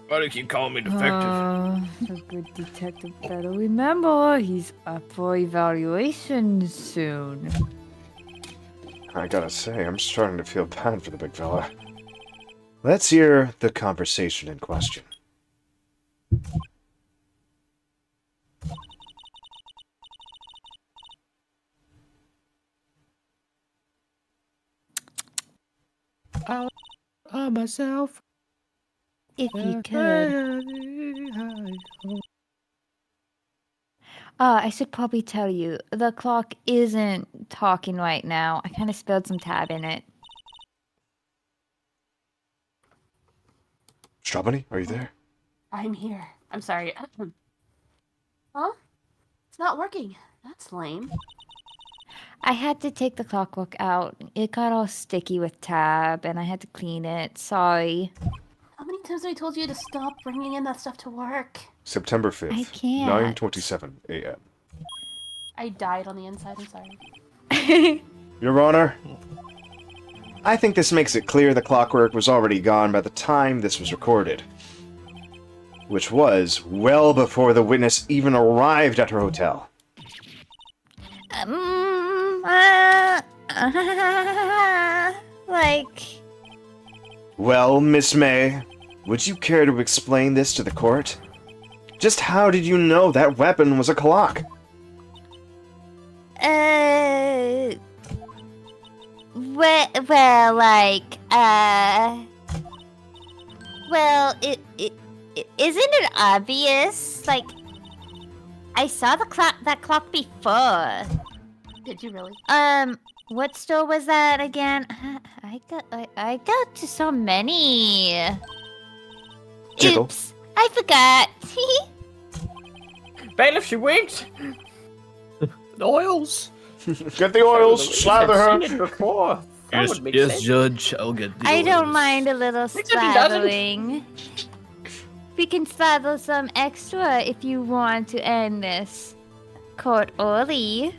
Why do you keep calling me defective? A good detective better remember, he's up for evaluation soon. I gotta say, I'm starting to feel bad for the big fella. Let's hear the conversation in question. Myself. If you could. I should probably tell you, the clock isn't talking right now. I kind of spilled some tab in it. Strawbunny, are you there? I'm here. I'm sorry. Huh? It's not working. That's lame. I had to take the clockwork out. It got all sticky with tab, and I had to clean it. Sorry. How many times have I told you to stop bringing in that stuff to work? September 5th, I can't. 9:27 a.m. I died on the inside. I'm sorry. Your Honor, I think this makes it clear the clockwork was already gone by the time this was recorded. Which was well before the witness even arrived at her hotel. Like, Well, Miss May, would you care to explain this to the court? Just how did you know that weapon was a clock? well, isn't it obvious? Like, I saw that clock before. Did you really? What store was that again? I go to so many. Jiggle. Oops, I forgot. Bailiff, she winked. The oils. Get the oils, slather I've her. seen it before. That Yes, would make yes, sense. Judge. I'll get the I don't oils. mind a little Except he doesn't. slathering. We can slather some extra if you want to end this court early.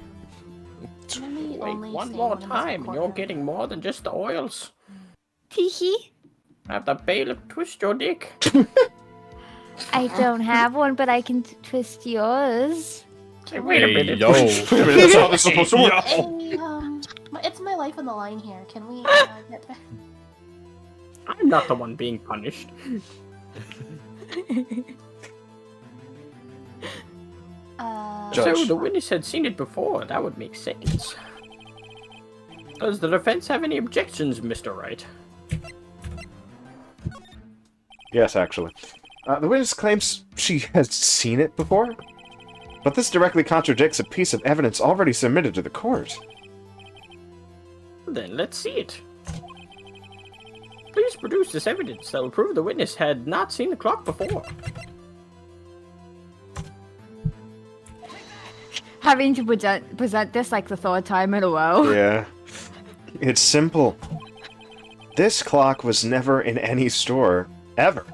Only Wait, one stay more one of us time, and you're corner. getting more than just the oils. Teehee. Have the bailiff twist your dick. I don't have one, but I can twist yours. Hey, wait a minute. Yo. Wait a minute, that's how this is supposed to work. Hey, it's my life on the line here. Can we get back? I'm not the one being punished. Judge. So the witness had seen it before. That would make sense. Does the defense have any objections, Mr. Wright? Yes, actually. The witness claims she has seen it before, but this directly contradicts a piece of evidence already submitted to the court. Then let's see it. Please produce this evidence that will prove the witness had not seen the clock before. Having to present this like the third time in a row. Yeah. It's simple. This clock was never in any store, ever.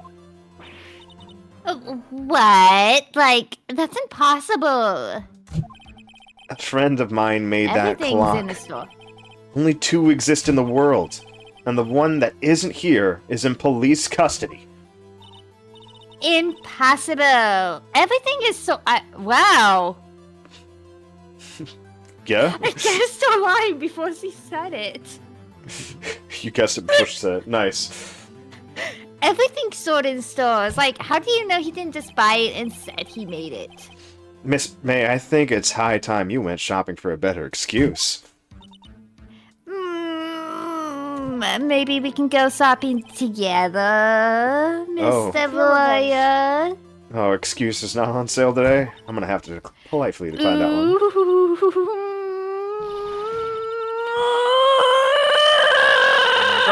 What? Like, that's impossible. A friend of mine made that Everything's clock. in the store. Only two exist in the world, and the one that isn't here is in police custody. Impossible. Everything is so. Wow. Yeah? I guessed her line before she said it. You guessed it, pushed it. Nice. Everything's sold in stores. Like, how do you know he didn't just buy it and said he made it? Miss May, I think it's high time you went shopping for a better excuse. Maybe we can go shopping together, Oh. Mr. Lawyer. Oh, excuse is not on sale today? I'm gonna have to politely decline that one.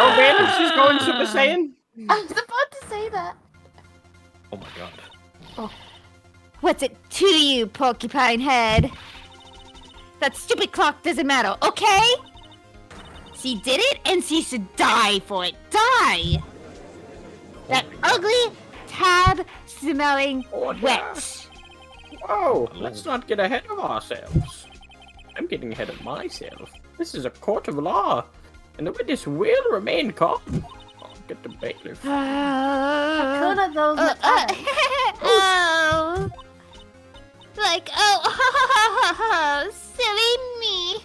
Oh, Bailiff, she's going Super Saiyan. I was about to say that. Oh my god. What's it to you, porcupine head? That stupid clock doesn't matter, okay? She did it, and she should die for it. Die! That ugly, tab-smelling witch. Whoa, let's not get ahead of ourselves. I'm getting ahead of myself. This is a court of law, and the witness will remain calm. I'll get the bailiff. Hakuna those Oh. Like, oh, silly me.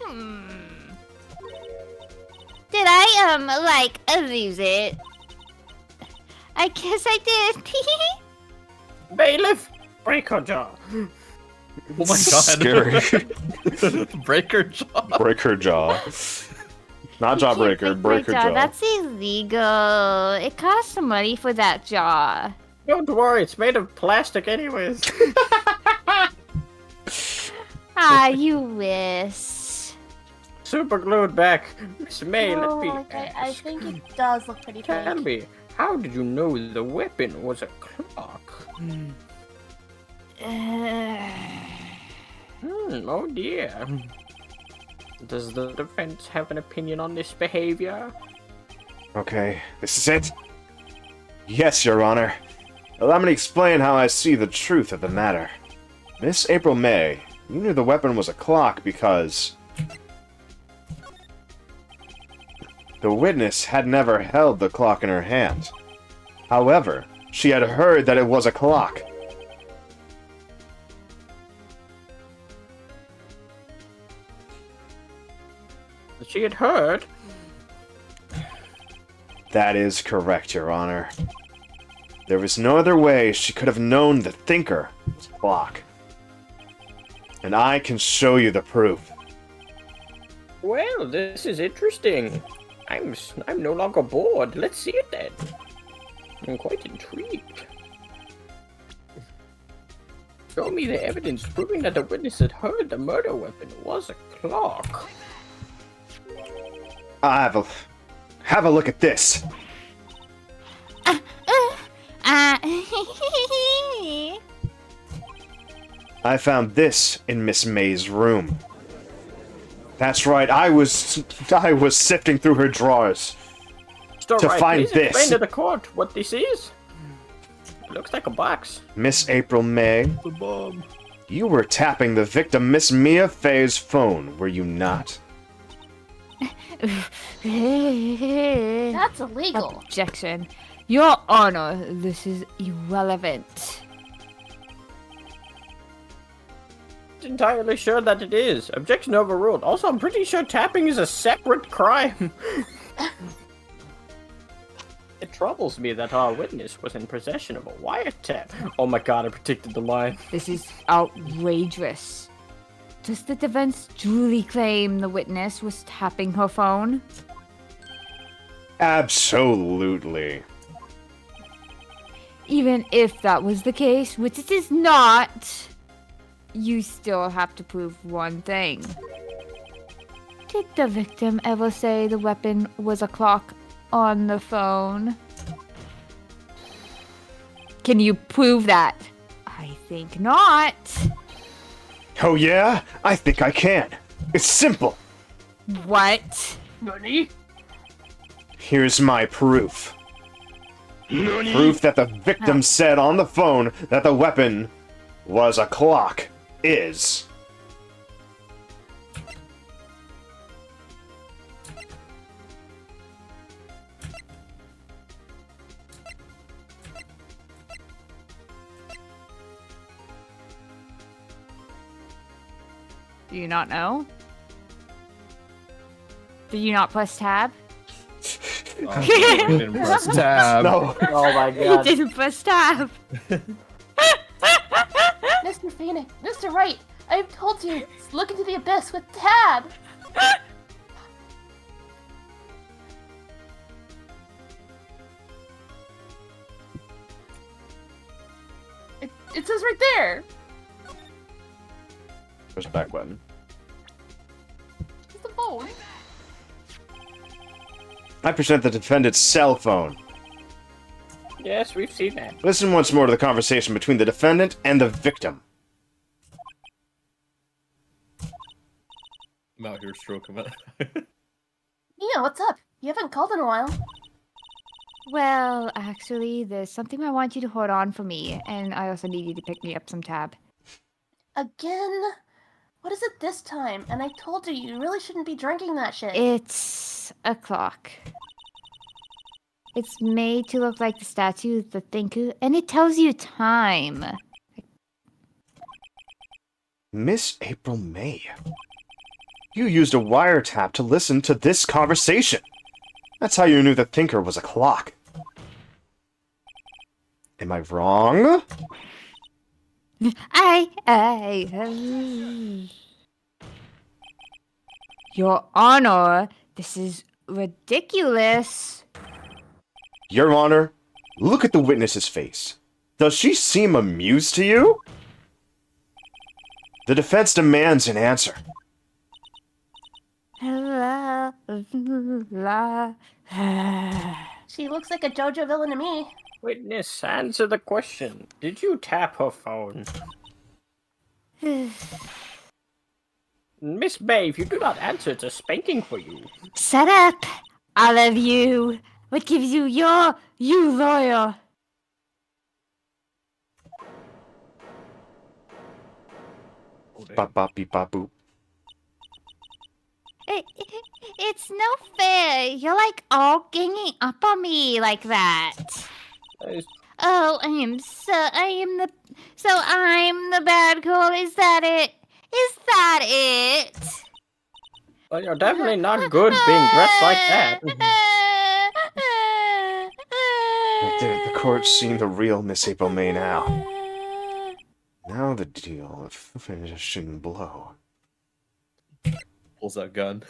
Did I, like, lose it? I guess I did. Bailiff, break her jaw. Oh my god. Scary. Break her jaw. Break her jaw. Not jawbreaker, break her jaw. That's illegal. It costs some money for that jaw. Don't worry, it's made of plastic anyways. Ah, you wish. Super glued back. Miss May, let me I ask. think it does look pretty Tell fake. me, how did you know the weapon was a clock? Oh dear. Does the defense have an opinion on this behavior? Okay, this is it? Yes, Your Honor. Allow me to explain how I see the truth of the matter. Miss April May, you knew the weapon was a clock because the witness had never held the clock in her hand. However, she had heard that it was a clock. She had heard. That is correct, Your Honor. There was no other way she could have known the thinker was a clock. And I can show you the proof. Well, this is interesting. I'm no longer bored. Let's see it then. I'm quite intrigued. Show me the evidence proving that the witness had heard the murder weapon was a clock. Have a look at this. I found this in Miss May's room. That's right, I was sifting through her drawers So, to right, find please explain this. to the court what this is. It looks like a box. Miss April May, you were tapping the victim Miss Mia Fey's phone, were you not? That's illegal. Objection. Your Honor, this is irrelevant. Entirely sure that it is. Objection overruled. Also, I'm pretty sure tapping is a separate crime. It troubles me that our witness was in possession of a wiretap. Oh my god, I predicted the line. This is outrageous. Does the defense truly claim the witness was tapping her phone? Absolutely. Even if that was the case, which it is not, you still have to prove one thing. Did the victim ever say the weapon was a clock on the phone? Can you prove that? I think not. Oh yeah? I think I can. It's simple. What? Nani? Here's my proof. Proof that the victim said on the phone that the weapon was a clock is... Do you not know? Did you not press tab? We didn't press tab. No. Oh my You god. didn't press tab. Mr. Phoenix, Mr. Wright, I've told you, look into the abyss with Tab. It says right there. Push back button. It's the phone. I present the defendant's cell phone. Yes, we've seen that. Listen once more to the conversation between the defendant and the victim. I'm out here stroking it. Mia, what's up? You haven't called in a while. Well, actually, there's something I want you to hold on for me, and I also need you to pick me up some tab. Again? What is it this time? And I told you, you really shouldn't be drinking that shit. It's a clock. It's made to look like the statue of the thinker, and it tells you time. Miss April May. You used a wiretap to listen to this conversation. That's how you knew the thinker was a clock. Am I wrong? Your Honor, this is ridiculous. Your Honor, look at the witness's face. Does she seem amused to you? The defense demands an answer. She looks like a JoJo villain to me. Witness, answer the question. Did you tap her phone? Miss May, if you do not answer, it's a spanking for you. Shut up, all of you. What gives you you lawyer? Bop bop beep bop boop. It's no fair. You're like all ganging up on me like that. Oh, I'm the bad girl. Is that it? Is that it? Well, you're definitely not good being dressed like that. The court's seen the real Miss April May now. Now the deal of finishing blow. Pulls that gun.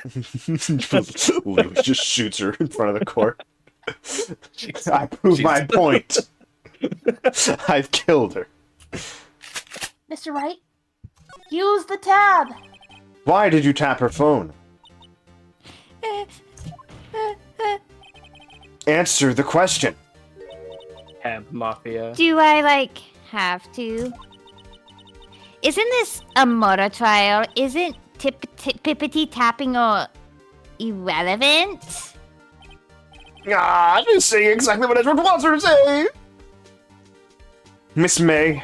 Lewis just shoots her in front of the court. I prove my point. I've killed her. Mr. Wright, use the tab. Why did you tap her phone? Answer the question. Tab Mafia. Do I have to? Isn't this a murder trial? Isn't pippity tapping or irrelevant? Ah, I'm just saying exactly what Edward wants her to say. Miss May,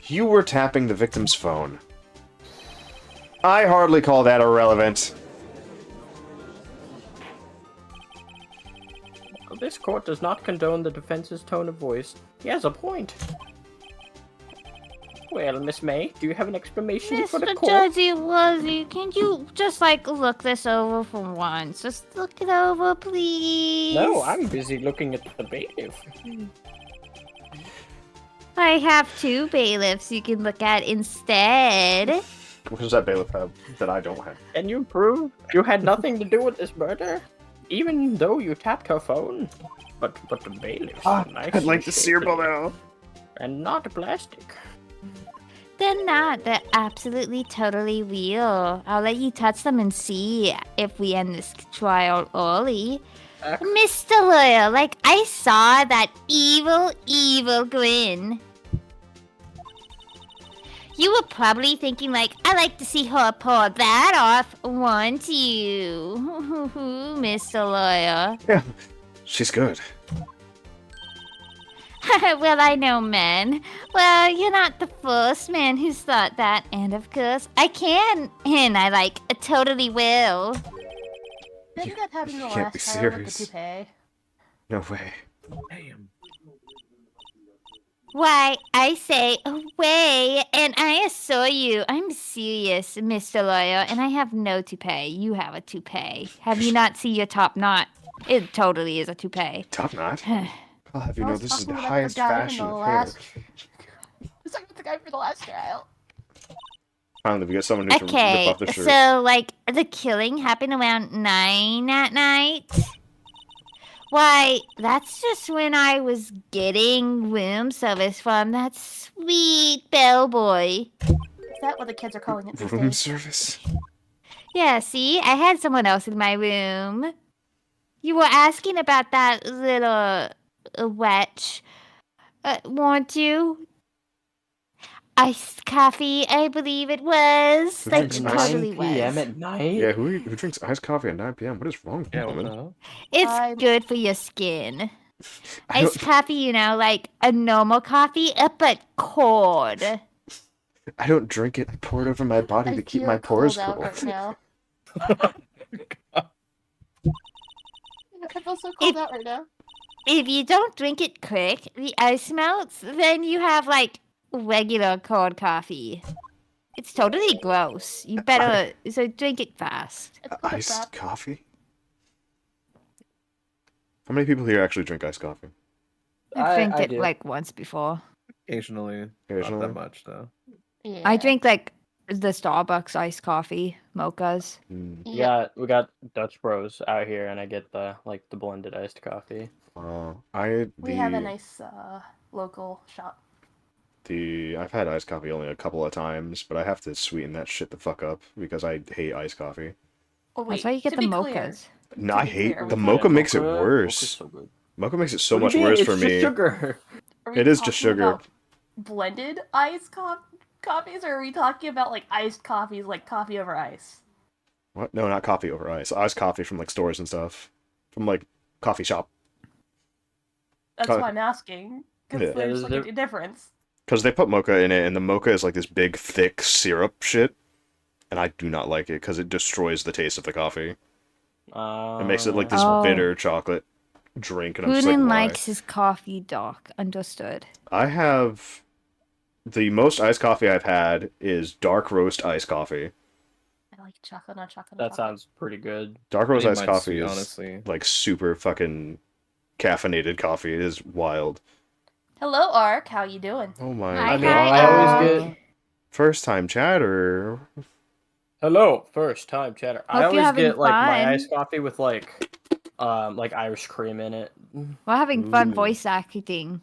you were tapping the victim's phone. I hardly call that irrelevant. This court does not condone the defense's tone of voice. He has a point. Well, Miss May, do you have an explanation for the Mr. court? Judgy Wuzzy, can you just look this over for once? Just look it over, please. No, I'm busy looking at the bailiff. I have two bailiffs you can look at instead. What does that bailiff have that I don't have? Can you prove you had nothing to do with this murder? Even though you tapped her phone? But the bailiffs are nice. I'd like to see her now. And not plastic. They're not. They're absolutely, totally real. I'll let you touch them and see if we end this trial early. Mr. Lawyer, I saw that evil grin. You were probably thinking, I'd like to see her pull that off, won't you? Mr. Lawyer. Yeah, she's good. Well, I know men. Well, you're not the first man who's thought that, and of course, I can, and I totally will. Didn't that happen in the can't be last trial with the serious. toupee? No way. Damn. Why, I say away, and I assure you, I'm serious, Mr. Lawyer, and I have no toupee. You have a toupee. Have you not seen your top knot? It totally is a toupee. Top knot? I'll have you I know was this is the talking about highest guy from fashion the of hair. last. I was talking about the guy for the last trial. Finally, we get someone who can rip Okay, off the shirt. so like the killing happened around 9 at night. Why, that's just when I was getting room service from that sweet bellboy. Is that what the kids are calling it these Room days? service? Yeah, see, I had someone else in my room. You were asking about that little wetch, weren't you? Iced coffee, I believe it was. Like, drinks it ice- totally 9 p.m. was. at night? Yeah, who drinks iced coffee at 9 p.m.? What is wrong with you, Yeah, what the woman? hell? It's I'm- good for your skin. I don't- Iced coffee, you know, like a normal coffee, but cold. I don't drink it. I pour it over my body I to keep feel my pores cold out cool. right now. I feel so cold out right now. If you don't drink it quick, the ice melts, then you have like regular cold coffee. It's totally gross. You better so drink it fast. It's cold Iced crap. coffee? How many people here actually drink iced coffee? I've drank I it do. like once before. Occasionally. Occasionally? Not that much, though. Yeah. I drink like the Starbucks iced coffee, mochas. Hmm. Yeah. We got Dutch Bros out here, and I get the blended iced coffee. We have a nice local shop. I've had iced coffee only a couple of times, but I have to sweeten that shit the fuck up because I hate iced coffee. Oh wait, That's why you get to the be mochas. clear, No, To I be hate clear, the we mocha can't- makes it Mocha's worse. so good. Mocha makes it so What do much you mean? worse It's for just me. sugar. Are we It is just talking sugar. about blended iced coffees, or are we talking about like iced coffees, like coffee over ice? What? No, not coffee over ice. Iced coffee from like stores and stuff, from like coffee shop. That's Co- why I'm asking. Yeah. Because there's there's like a a difference. Because they put mocha in it, and the mocha is like this big, thick syrup shit, and I do not like it because it destroys the taste of the coffee. It makes it like this Oh. bitter chocolate drink, and I'm just like, Putin why? likes his coffee dark. Understood. I have the most iced coffee I've had is dark roast iced coffee. I like chocolate on chocolate. That sounds pretty good. Dark I roast need iced mine coffee sweet, is honestly. like super fucking caffeinated coffee. It is wild. Hello, Ark. How you doing? Oh my! Hi, I mean, hi, I always Ark. get First time chatter. hello, first time chatter. I Hope you're always having get like my fun. iced coffee with like Irish cream in it. We're having fun Ooh. voice acting.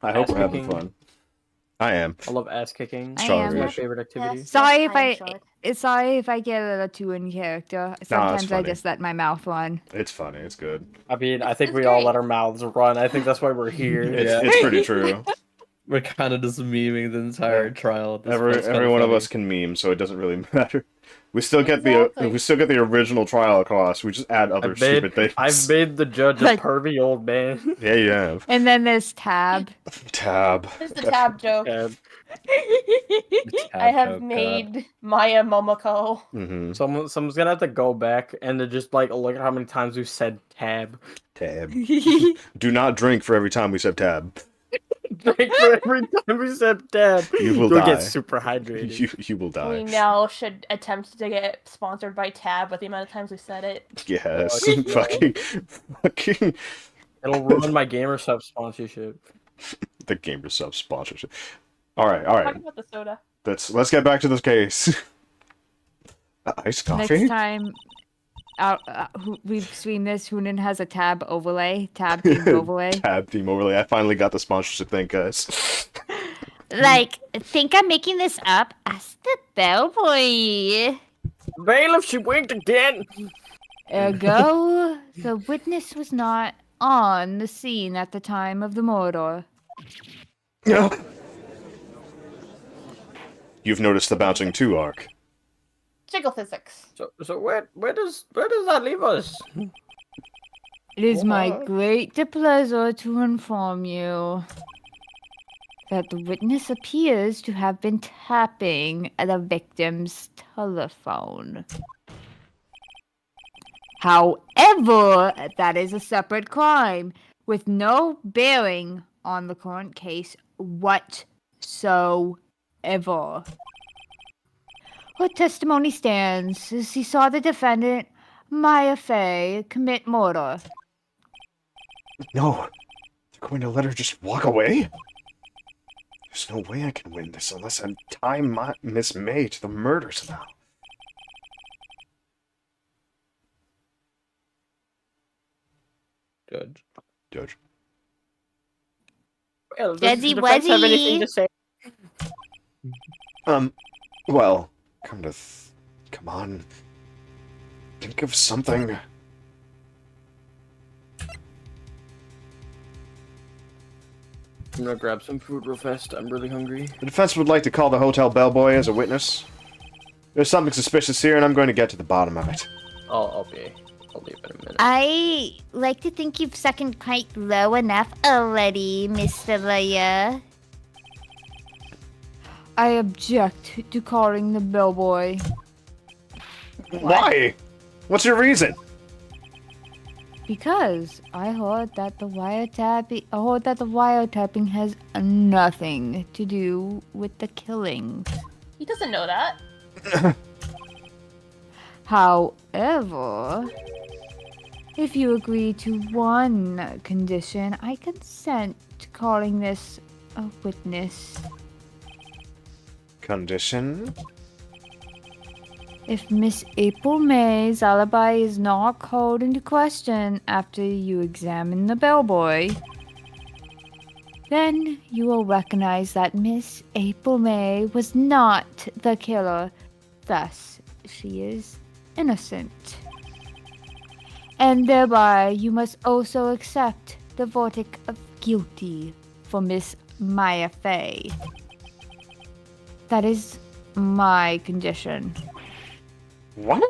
I hope we're Ass having kicking. fun. I am. I love ass kicking. I It's Strawberry. my am. favorite activity. Yes. Sorry if I am I short. sorry if I get a little too in character. Sometimes I funny. just let my mouth run. It's funny. It's good. I mean, I think It's we all great. let our mouths run. I think that's why we're here. It's pretty true. We're kind of just memeing the entire trial. At this point. It's Every kinda one of funny. us can meme, so it doesn't really matter. We still get Exactly. the original trial cost. We just add other stupid things. I've made the judge a Like- pervy old man. Yeah, you have. And then there's Tab. Tab. There's the tab joke. And I have joke, God. made Maya Momoko. Mm-hmm. someone's gonna have to go back and to just like look at how many times we've said tab. Tab. Do not drink for every time we said tab. Like, for every time we said tab, You will you'll die. get super hydrated. You will die. We now should attempt to get sponsored by Tab with the amount of times we said it. Yes. Oh, fucking It'll ruin my gamer sub sponsorship. the gamer sub sponsorship. All right. Talk about the soda. Let's get back to this case. Iced coffee. Next time we stream this, Hunan has a Tab overlay. Tab themed overlay. Tab theme overlay. I finally got the sponsorship thing, guys. Like, think I'm making this up? Ask the bellboy. Bailiff, she winked again. Ergo, the witness was not on the scene at the time of the murder. You've noticed the bouncing too, Ark. Jiggle physics. So where does that leave us? It is my What? great pleasure to inform you that the witness appears to have been tapping the victim's telephone. However, that is a separate crime with no bearing on the current case whatsoever. Her testimony stands as he saw the defendant Maya Fey commit murder. No. They're going to let her just walk away? There's no way I can win this unless I tie Miss May to the murder somehow. Judge. Judge. Well, does the Judgy defense have anything Wudgy. to say? Well, come on. Think of something. I'm gonna grab some food real fast. I'm really hungry. The defense would like to call the hotel bellboy as a witness. There's something suspicious here, and I'm going to get to the bottom of it. I'll leave in a minute. I like to think you've second quite low enough already, Mr. Lawyer. I object to calling the bellboy. Why? What's your reason? Because I heard that the wiretapping has nothing to do with the killing. He doesn't know that. However, if you agree to one condition, I consent to calling this a witness. Condition? If Miss April May's alibi is not called into question after you examine the bellboy, then you will recognize that Miss April May was not the killer. Thus, she is innocent. And thereby, you must also accept the verdict of guilty for Miss Maya Fey. That is my condition. What?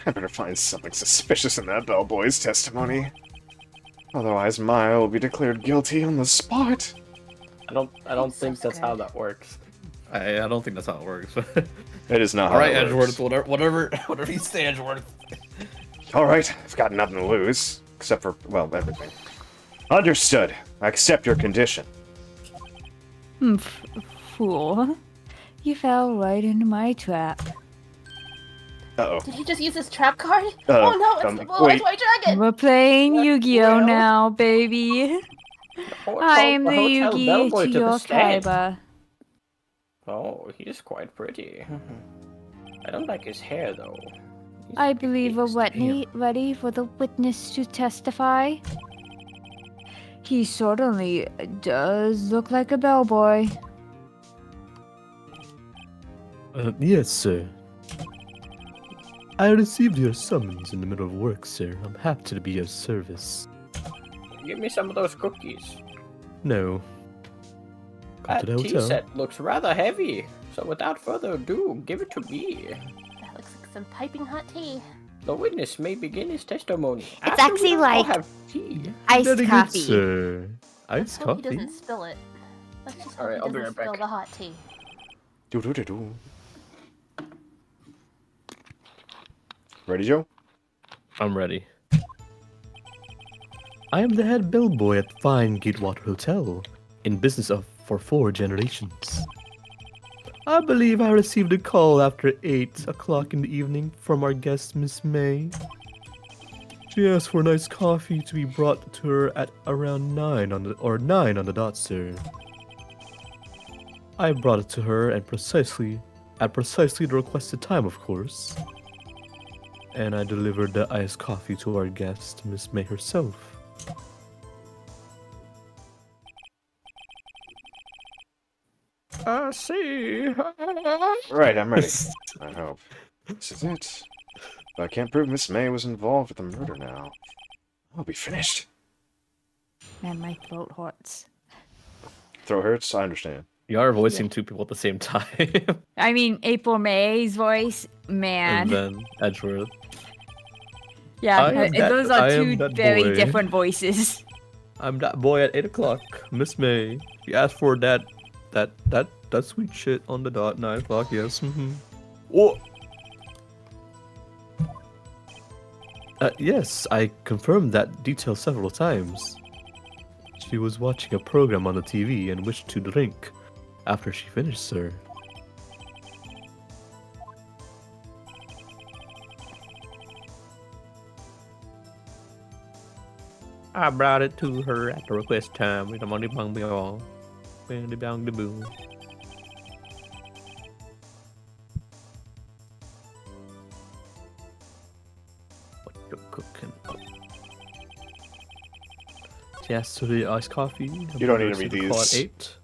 I better find something suspicious in that bellboy's testimony. Otherwise, Maya will be declared guilty on the spot. I don't think that's how that works. I don't think that's how it works. It is not. All right, how it works. Edgeworth, whatever you say, Edgeworth. All right, I've got nothing to lose, except for, well, everything. Understood. I accept your condition. Fool. You fell right into my trap. Uh-oh. Did he just use his trap card? Uh, Oh no, it's the Blue Eyes wait. White Dragon! We're playing Yu-Gi-Oh! well. now, baby. I am the Yugi to your Kaiba. Oh, he's quite pretty. I don't like his hair though. I believe we're ready for the witness to testify. He certainly does look like a bellboy. Yes, sir. I received your summons in the middle of work, sir. I'm happy to be of service. Give me some of those cookies. No. Come to That the tea hotel. set looks rather heavy, so without further ado, give it to me. That looks like some piping hot tea. The witness may begin his testimony. It's actually like have tea. iced Very good, coffee. sir. Let's Iced hope he coffee? doesn't spill it. Let's just hope Alright, he I'll be doesn't right back. spill the hot tea. Do-do-do-do. Ready, Joe? I'm ready. I am the head bellboy at Fine Gatewater Hotel, in business for 4 generations. I believe I received a call after 8 o'clock in the evening from our guest, Miss May. She asked for nice coffee to be brought to her at around 9 on the dot, sir. I brought it to her at precisely the requested time, of course. And I delivered the iced coffee to our guest, Miss May herself. I see. Right, I'm ready. I hope. This is it. If I can't prove Miss May was involved with the murder now, I'll be finished. Man, my throat hurts. Throat hurts? I understand. You are voicing 2 people at the same time. I mean, April May's voice, And man. then Edgeworth. Yeah, I am that- those I are am 2 that very boy. different voices. I'm that boy at 8 o'clock, Miss May. You asked for that sweet shit on the dot, 9 o'clock, yes. Oh. Yes, I confirmed that detail several times. She was watching a program on the TV and wished to drink after she finished, sir. I brought it to her at the request time. With the money bung me all. Bang the bang the boom. What you cooking up? Yesterday iced coffee. You don't need to read Call at these. 8.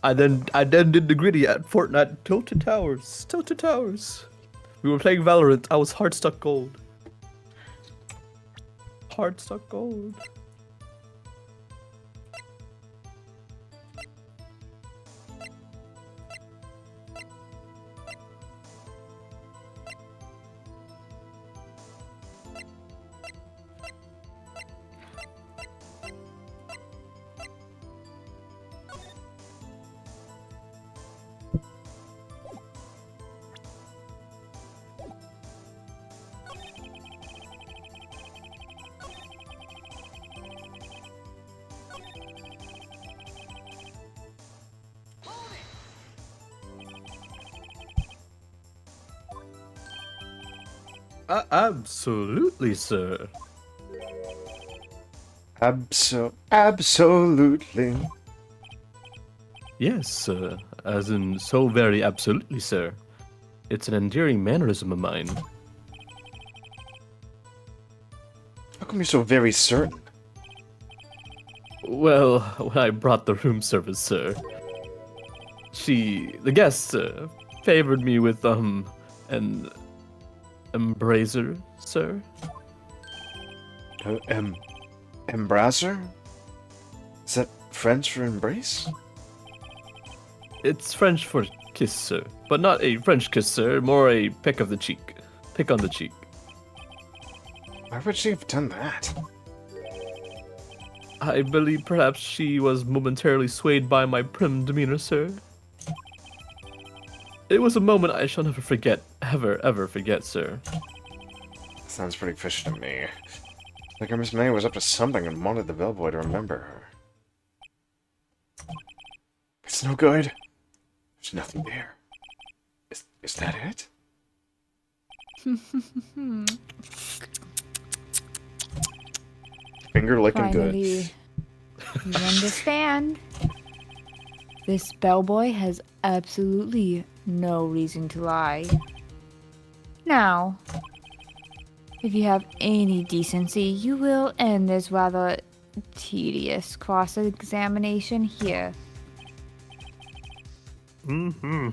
I then did the gritty at Fortnite Tilted Towers. Tilted Towers. We were playing Valorant. I was hard stuck gold. Hard stuck gold. Absolutely, sir. Absolutely. Yes, sir. As in, so very absolutely, sir. It's an endearing mannerism of mine. How come you're so very certain? Well, when I brought the room service, sir, the guest, favored me with, an embracer, sir. Embracer? Is that French for embrace? It's French for kiss, sir. But not a French kiss, sir, more a peck of the cheek. Pick on the cheek. Why would she have done that? I believe perhaps she was momentarily swayed by my prim demeanor, sir. It was a moment I shall never forget, ever forget, sir. Sounds pretty fishy to me. Like Miss May was up to something and wanted the bellboy to remember her. It's no good. There's nothing there. Is that it? Finger licking good. Finally, you understand. This bellboy has absolutely no reason to lie. Now, if you have any decency, you will end this rather tedious cross-examination here. Mm-hmm.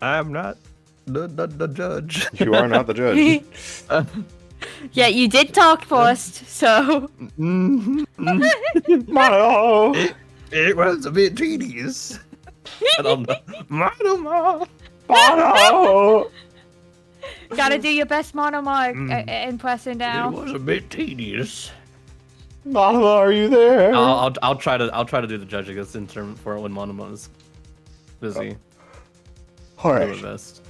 I'm not the judge. You are not the judge. Yeah, you did talk first, so... Mm-hmm. Mono! It was a bit tedious. And I'm the Mono. Mono! Gotta do your best monomark impression It now. was a bit tedious. Mono, are you there? I'll try to do the judging this in term for when Monoma is busy. Do my Alright. best.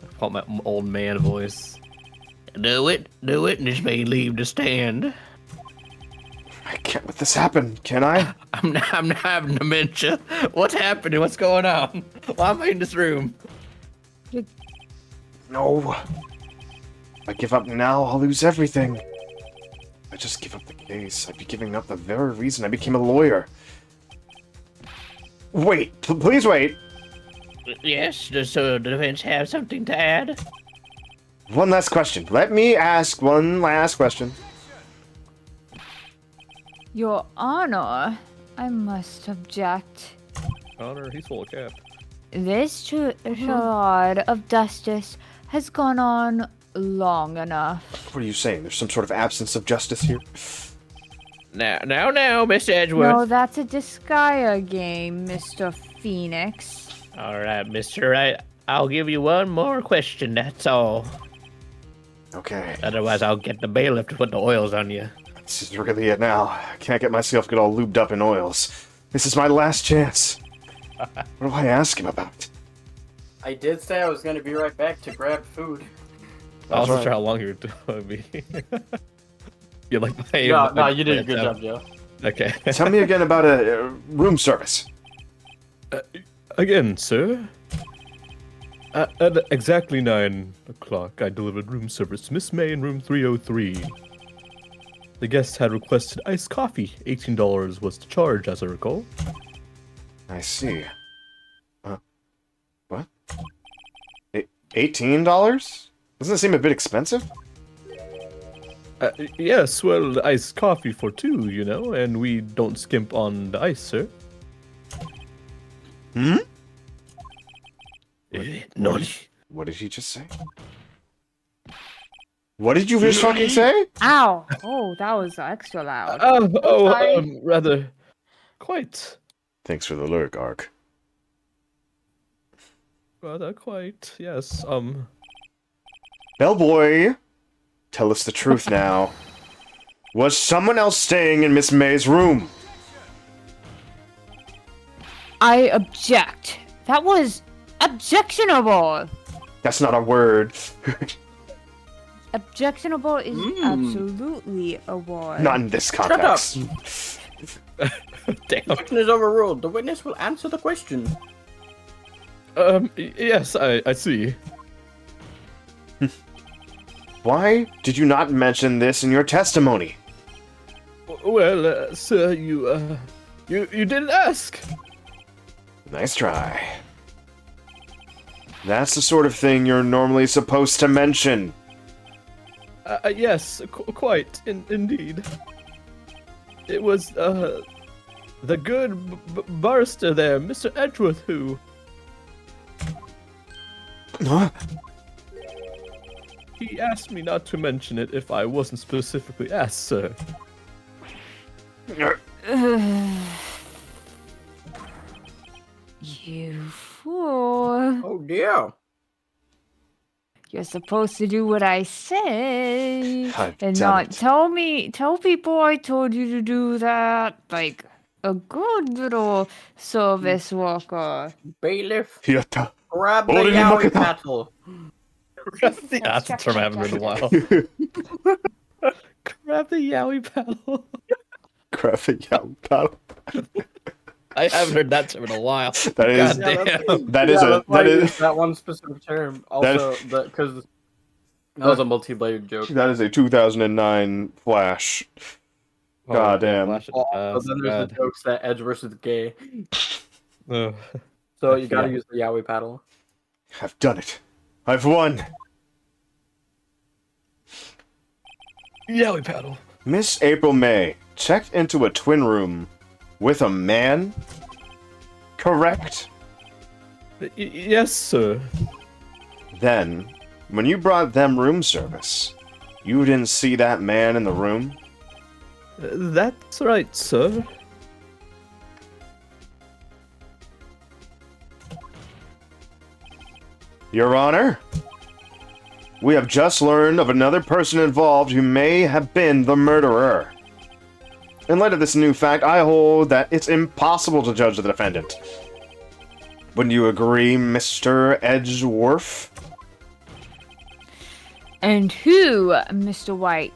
I call my old man voice. Do it, and this may leave the stand. I can't let this happen, can I? I'm not having dementia. What's happening? What's going on? Why am I in this room? No. If I give up now, I'll lose everything. If I just give up the case, I'd be giving up the very reason I became a lawyer. Wait, please wait. Yes, does the defense have something to add? One last question. Let me ask one last question. Your Honor, I must object. Honor, he's full of cap. This charade of justice has gone on long enough. What are you saying? There's some sort of absence of justice here? Now, Miss Edgeworth. No, that's a Disgaea game, Mr. Phoenix. All right, Mr. Wright. I'll give you one more question, that's all. Okay. Otherwise, I'll get the bailiff to put the oils on you. This is really it now. I can't get myself get all lubed up in oils. This is my last chance. What do I ask him about? I did say I was going to be right back to grab food. I wasn't right. sure how long you were doing me. You like my No, you did a good job, Joe. Okay. Tell me again about a room service. Again, sir. At exactly 9 o'clock, I delivered room service to Miss May in room 303. The guest had requested iced coffee. $18 was the charge, as I recall. I see. What? $18? Doesn't that seem a bit expensive? Yes, well, iced coffee for two, you know, and we don't skimp on the ice, sir. Hmm? No. What did he just say? What did you just fucking say? Ow! Oh, that was extra loud. sorry. Rather, quite. Thanks for the lyric arc. Rather, quite, yes. Bellboy, tell us the truth now. Was someone else staying in Miss May's room? I object. That was objectionable. That's not a word. Objectionable is absolutely a word. Not in this context. Damn. Question is overruled. The witness will answer the question. Yes, I see. Why did you not mention this in your testimony? Well, sir, you didn't ask. Nice try. That's the sort of thing you're normally supposed to mention. Yes, quite, indeed. It was, the good barrister there, Mr. Edgeworth, who... Huh? He asked me not to mention it if I wasn't specifically asked, sir. You fool. Oh dear. You're supposed to do what I say. I've and done not it. tell people I told you to do that. Like a good little service worker. Bailiff, Yatta. grab the Order yaoi Makata. paddle. That's a term I haven't heard in a while. Grab the yaoi paddle. Graphic young pal. I haven't heard that term in a while. That is God damn. That's why I used that one specific term. Also, That- because that was a multi-layered joke. that is a 2009 Flash. Oh, God damn. Flash of the But past, then there's God. the jokes that Edge versus gay. Ugh. So you gotta use the yaoi paddle. I've done it. I've won. Yaoi paddle. Miss April May checked into a twin room with a man? Correct? Yes, sir. Then, when you brought them room service, you didn't see that man in the room? That's right, sir. Your Honor, we have just learned of another person involved who may have been the murderer. In light of this new fact, I hold that it's impossible to judge the defendant. Wouldn't you agree, Mr. Edgeworth? And who, Mr. White?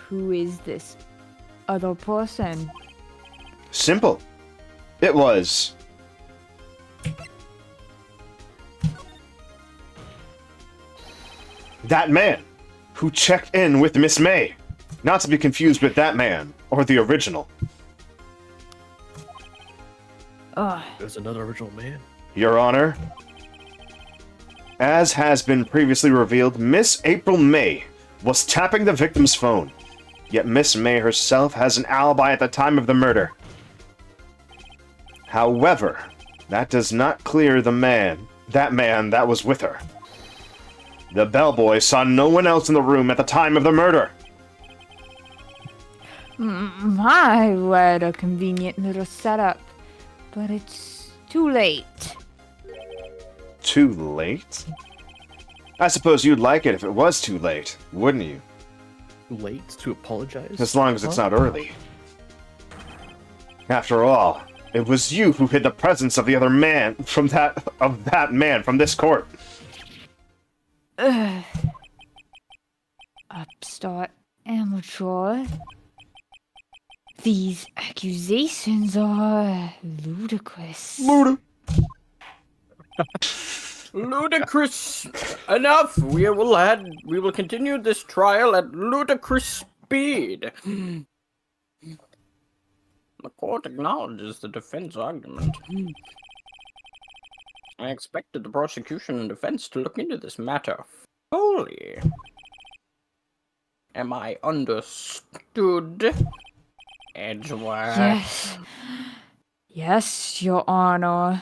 Who is this other person? Simple. It was... that man who checked in with Miss May. Not to be confused with that man, or the original. Ugh. There's another original man. Your Honor, as has been previously revealed, Miss April May was tapping the victim's phone. Yet Miss May herself has an alibi at the time of the murder. However, that does not clear that man that was with her. The bellboy saw no one else in the room at the time of the murder. My, what a convenient little setup. But it's too late. Too late? I suppose you'd like it if it was too late, wouldn't you? Late to apologize? As long as it's not early. After all, it was you who hid the presence of the other man from that man from this court. Ugh. Upstart amateur. These accusations are ludicrous. Ludicrous. Enough. We will continue this trial at ludicrous speed. The court acknowledges the defense argument. I expected the prosecution and defense to look into this matter fully. Am I understood, Edgeworth? Yes. Yes, Your Honor.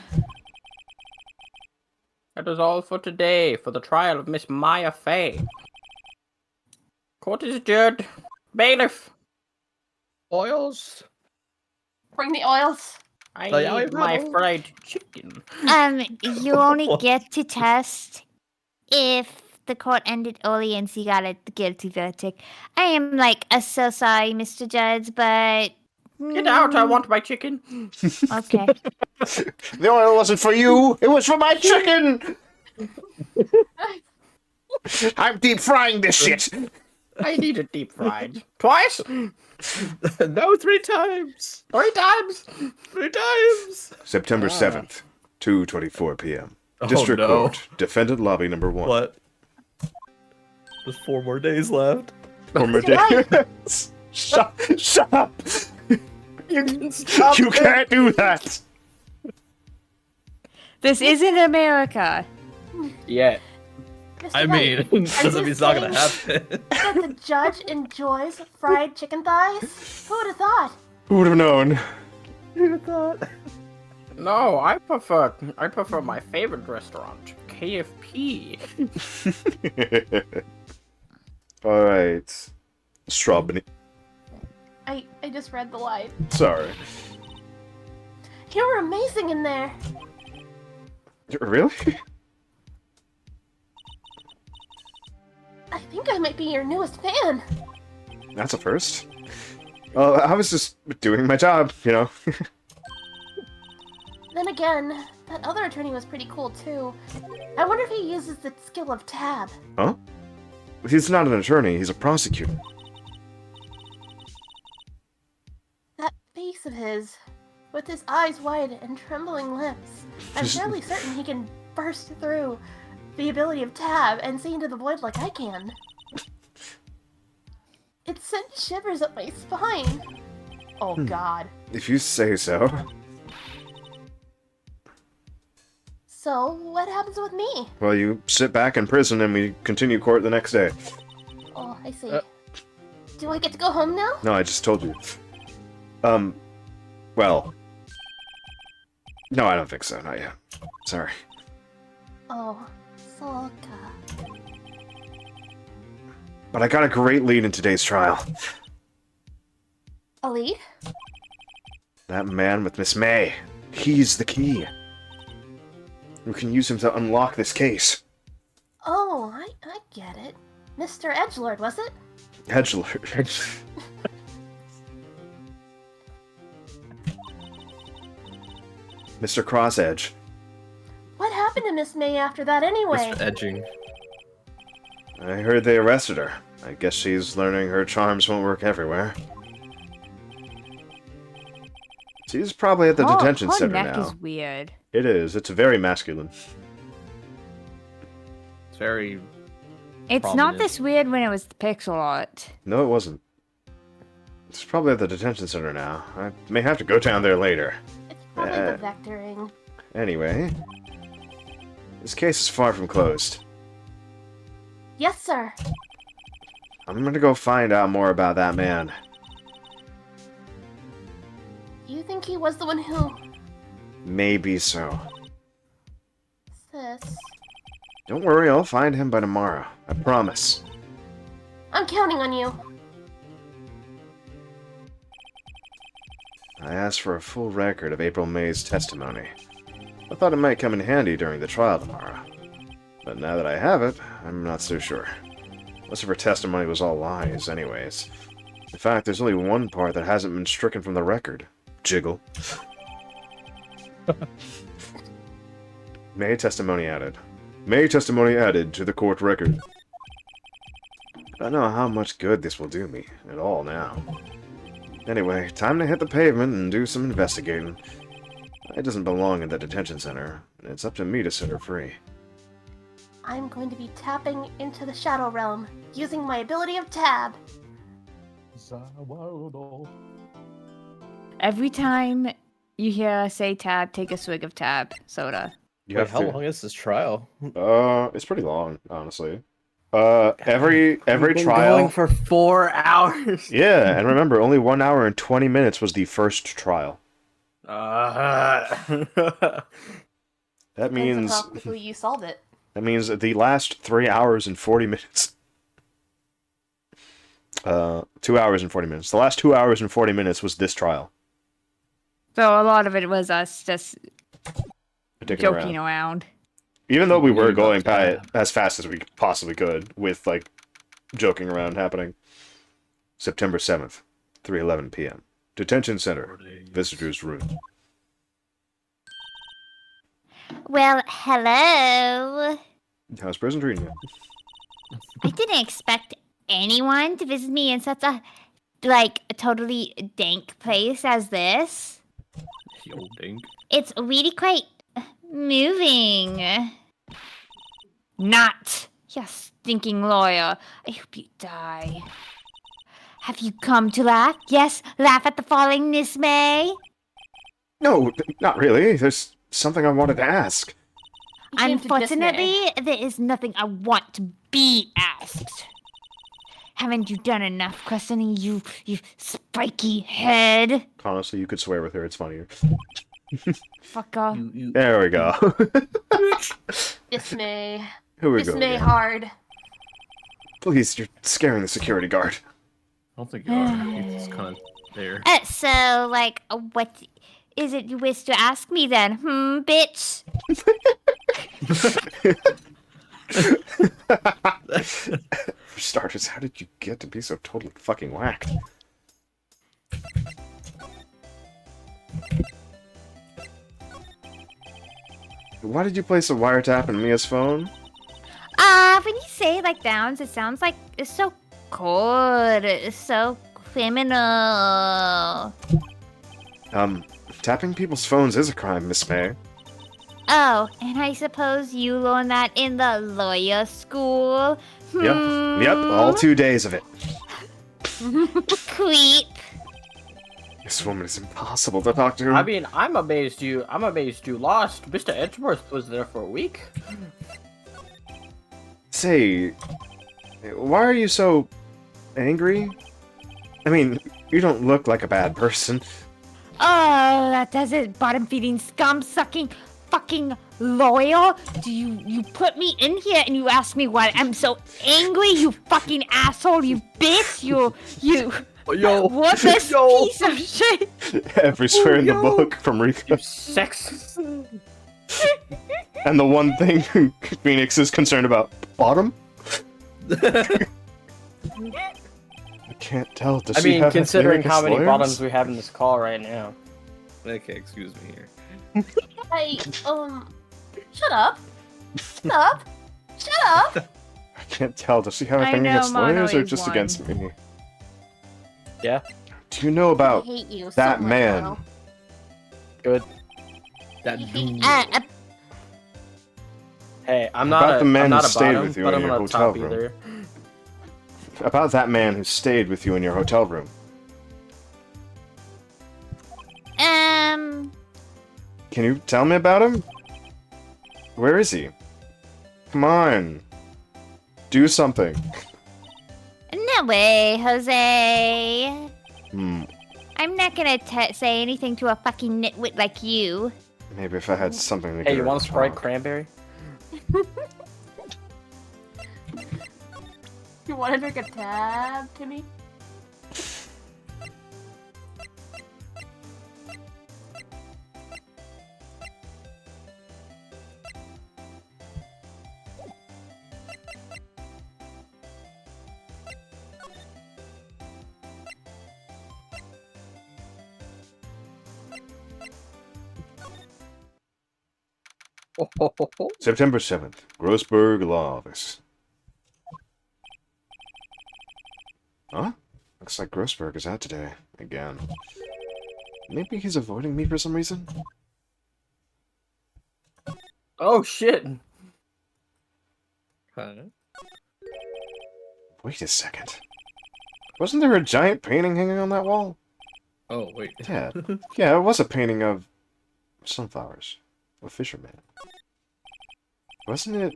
That is all for today for the trial of Miss Maya Fey. Court is adjourned. Bailiff, Oils. Bring the oils. I Oh, yeah, need we've my had all- fried chicken. You only get to test if the court ended early and she got a guilty verdict. I am like, so sorry, Mr. Judge, but Get out, I want my chicken. okay. The oil wasn't for you. It was for my chicken. I'm deep frying this shit. I need it deep fried. Twice? No, 3 times. 3 times? 3 times. September 7th, 2:24 p.m. Oh, District no. Court, Defendant Lobby number 1. What? There's 4 more days left. Former days. Shut up. You can stop You it. can't do that. This isn't America. Yeah. Mr. I Knight, mean, are doesn't you mean it's not gonna saying happen. that the judge enjoys fried chicken thighs? Who would have thought? Who would have known? No, I prefer my favorite restaurant, KFP. All right. Strawberry. I just read the line. Sorry. You were amazing in there. Really? I think I might be your newest fan. That's a first. Well, I was just doing my job, you know. Then again, that other attorney was pretty cool too. I wonder if he uses the skill of tab. Huh? He's not an attorney, he's a prosecutor. That face of his, with his eyes wide and trembling lips. I'm fairly certain he can burst through the ability of tab and see into the void like I can. It sent shivers up my spine. Oh god. If you say so. So, what happens with me? Well, you sit back in prison and we continue court the next day. Oh, I see. Do I get to go home now? No, I just told you. Well. No, I don't think so, not yet. Sorry. Oh, Sulka. But I got a great lead in today's trial. A lead? That man with Miss May. He's the key. We can use him to unlock this case. Oh, I get it. Mr. Edgelord, was it? Edgelord. Mr. Crossedge. What happened to Miss May after that anyway? Mr. Edging. I heard they arrested her. I guess she's learning her charms won't work everywhere. She's probably at the detention her center neck now. is weird. It is. It's very masculine. It's very. It's not Prominent. this weird when it was the pixel art. No, it wasn't. It's probably at the detention center now. I may have to go down there later. It's probably the vectoring. Anyway, this case is far from closed. Yes, sir. I'm gonna go find out more about that man. You think he was the one who... Maybe so. Sis. Don't worry, I'll find him by tomorrow. I promise. I'm counting on you. I asked for a full record of April May's testimony. I thought it might come in handy during the trial tomorrow. But now that I have it, I'm not so sure. Most of her testimony was all lies, anyways. In fact, there's only one part that hasn't been stricken from the record. Jiggle. May testimony added. May testimony added to the court record. I don't know how much good this will do me at all now. Anyway, time to hit the pavement and do some investigating. It doesn't belong in the detention center, and it's up to me to set her free. I'm going to be tapping into the Shadow Realm using my ability of Tab. Every time you hear us say tab, take a swig of tab soda. You Wait, have how to. long is this trial? It's pretty long, honestly. Every We've been trial. going for 4 hours. Yeah, and remember, only 1 hour and 20 minutes was the first trial. That Depends on means how quickly you solve it. that means the last 3 hours and 40 minutes. 2 hours and 40 minutes. The last 2 hours and 40 minutes was this trial. So a lot of it was us just Dicking joking around. around. Even though we were Leave going us, by yeah. it as fast as we possibly could, with like joking around happening. September 7th, 3:11 p.m. Detention Center. Visitor's room. Well, hello. How's prison treating you? I didn't expect anyone to visit me in such a, like, a totally dank place as this. Yo, dink. It's really quite moving. Not, you stinking lawyer. I hope you die. Have you come to laugh? Yes, laugh at the falling, Miss May. No, not really. There's something I wanted to ask. You came to dismay. Unfortunately, there is nothing I want to be asked. Haven't you done enough questioning, you spiky head? Honestly, you could swear with her. It's funnier. Fuck off. There we go. Dismay. Here we go. Dismay again. hard. Please, you're scaring the security guard. I don't think you are. He's just kind of there. So, like, what is it you wish to ask me then, bitch? For starters, how did you get to be so totally fucking whacked? Why did you place a wiretap in Mia's phone? When you say it like downs, it sounds like it's so cold, it's so criminal. Tapping people's phones is a crime, Miss May. Oh, and I suppose you learned that in the lawyer school? Yep, all 2 days of it. Creep. This woman is impossible to talk to. I mean, I'm amazed you lost. Mr. Edgeworth was there for a week. Say, why are you so angry? I mean, you don't look like a bad person. Oh, that does it, bottom-feeding, scum-sucking, fucking lawyer. Do you put me in here and you ask me why I'm so angry, you fucking asshole, you bitch, you worthless piece of shit. Every swear in the book from Rika. Sex. And the one thing Phoenix is concerned about, bottom? I can't tell. Does I she mean, have considering American how many lawyers? bottoms we have in this call right now. Okay, excuse me here. Hey, shut up. Shut up. Shut up. I can't tell. Does she have a I thing know, against Mono lawyers or is just one. against me? Yeah. Do you know I about hate you that so much, man? Mono. Good. That dude. Hey, I'm About not the man I'm not who a stayed bottom, with you but in I'm your not a hotel top room? either. About that man who stayed with you in your hotel room. Can you tell me about him? Where is he? Come on. Do something. No way, Jose. Hmm. I'm not gonna say anything to a fucking nitwit like you. Maybe if I had something to Hey, get you her want a to Sprite talk. cranberry? You want to drink a tab, Timmy? September 7th, Grossberg Law Office. Huh? Looks like Grossberg is out today. Again. Maybe he's avoiding me for some reason? Oh shit! Okay. Wait a second. Wasn't there a giant painting hanging on that wall? Oh, wait. Yeah. Yeah, it was a painting of sunflowers. A fisherman. Wasn't it?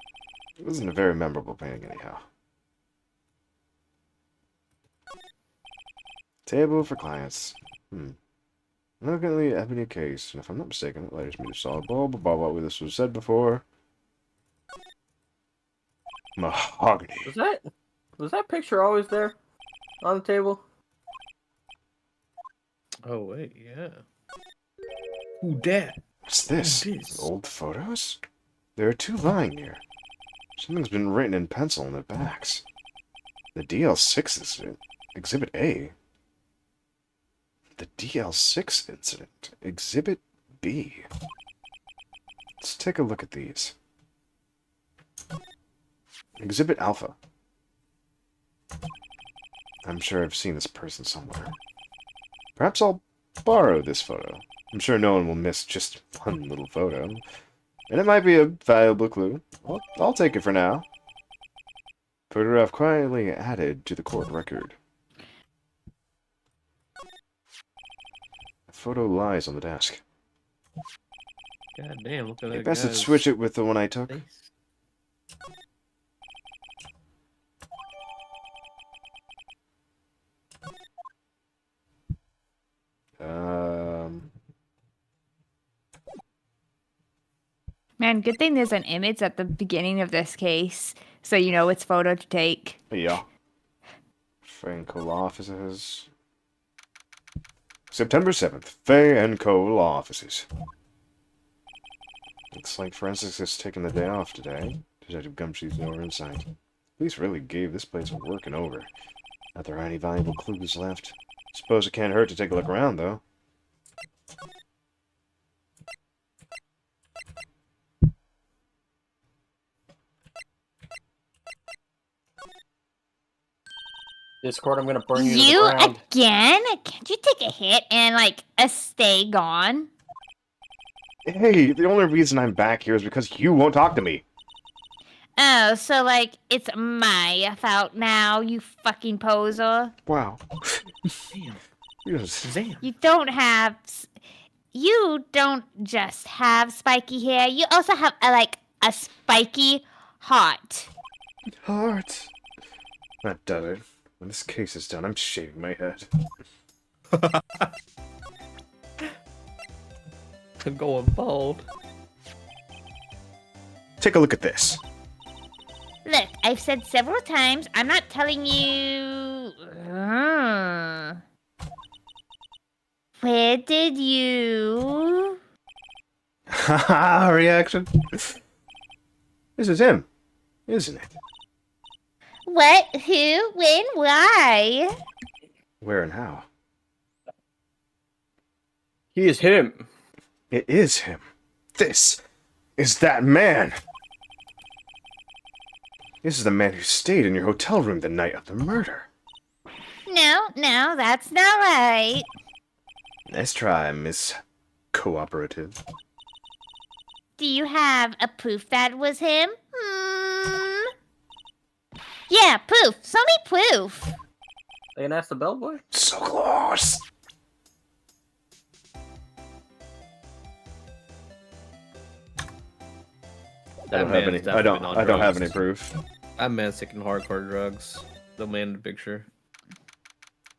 It wasn't a very memorable painting, anyhow. Table for clients. Look at the ebony case, and if I'm not mistaken, it lighters me to solid bulb, blah, blah, blah, this was said before. Mahogany. Was that picture always there on the table? Oh, wait, yeah. Who dat? What's this? This? Old photos? There are two lying here. Something's been written in pencil on their backs. The DL6 incident. Exhibit A. The DL6 incident. Exhibit B. Let's take a look at these. Exhibit Alpha. I'm sure I've seen this person somewhere. Perhaps I'll borrow this photo. I'm sure no one will miss just one little photo. And it might be a valuable clue. Well, I'll take it for now. Photograph quietly added to the court record. The photo lies on the desk. God damn, look at I that best to guy's switch it with the one I took. face. Man, good thing there's an image at the beginning of this case, so you know which photo to take. Yeah. Franco Law Offices. September 7th. Fay & Co. Law Offices. Looks like forensics has taken the day off today. Detective Gumshoe's over in sight. Police really gave this place a working over. Not there are any valuable clues left. Suppose it can't hurt to take a look around, though. Discord, I'm gonna burn you to You the ground. again? Can't you take a hit and like stay gone? Hey, the only reason I'm back here is because you won't talk to me. Oh, so like it's my fault now, you fucking poser. Wow. Damn. Yes. Damn. You don't just have spiky hair. You also have a spiky heart. Heart. That does it. When this case is done, I'm shaving my head. I'm going bald. Take a look at this. Look, I've said several times, I'm not telling you. Where did you? Haha, reaction. This is him, isn't it? What? Who? When? Why? Where and how? He is him. It is him. This is that man. This is the man who stayed in your hotel room the night of the murder. No, that's not right. Nice try, Miss Cooperative. Do you have a proof that was him? Yeah, proof. Show me proof. They can ask the bellboy. So close. I don't have any. I don't have any proof. That man's taking hardcore drugs. The man in the picture.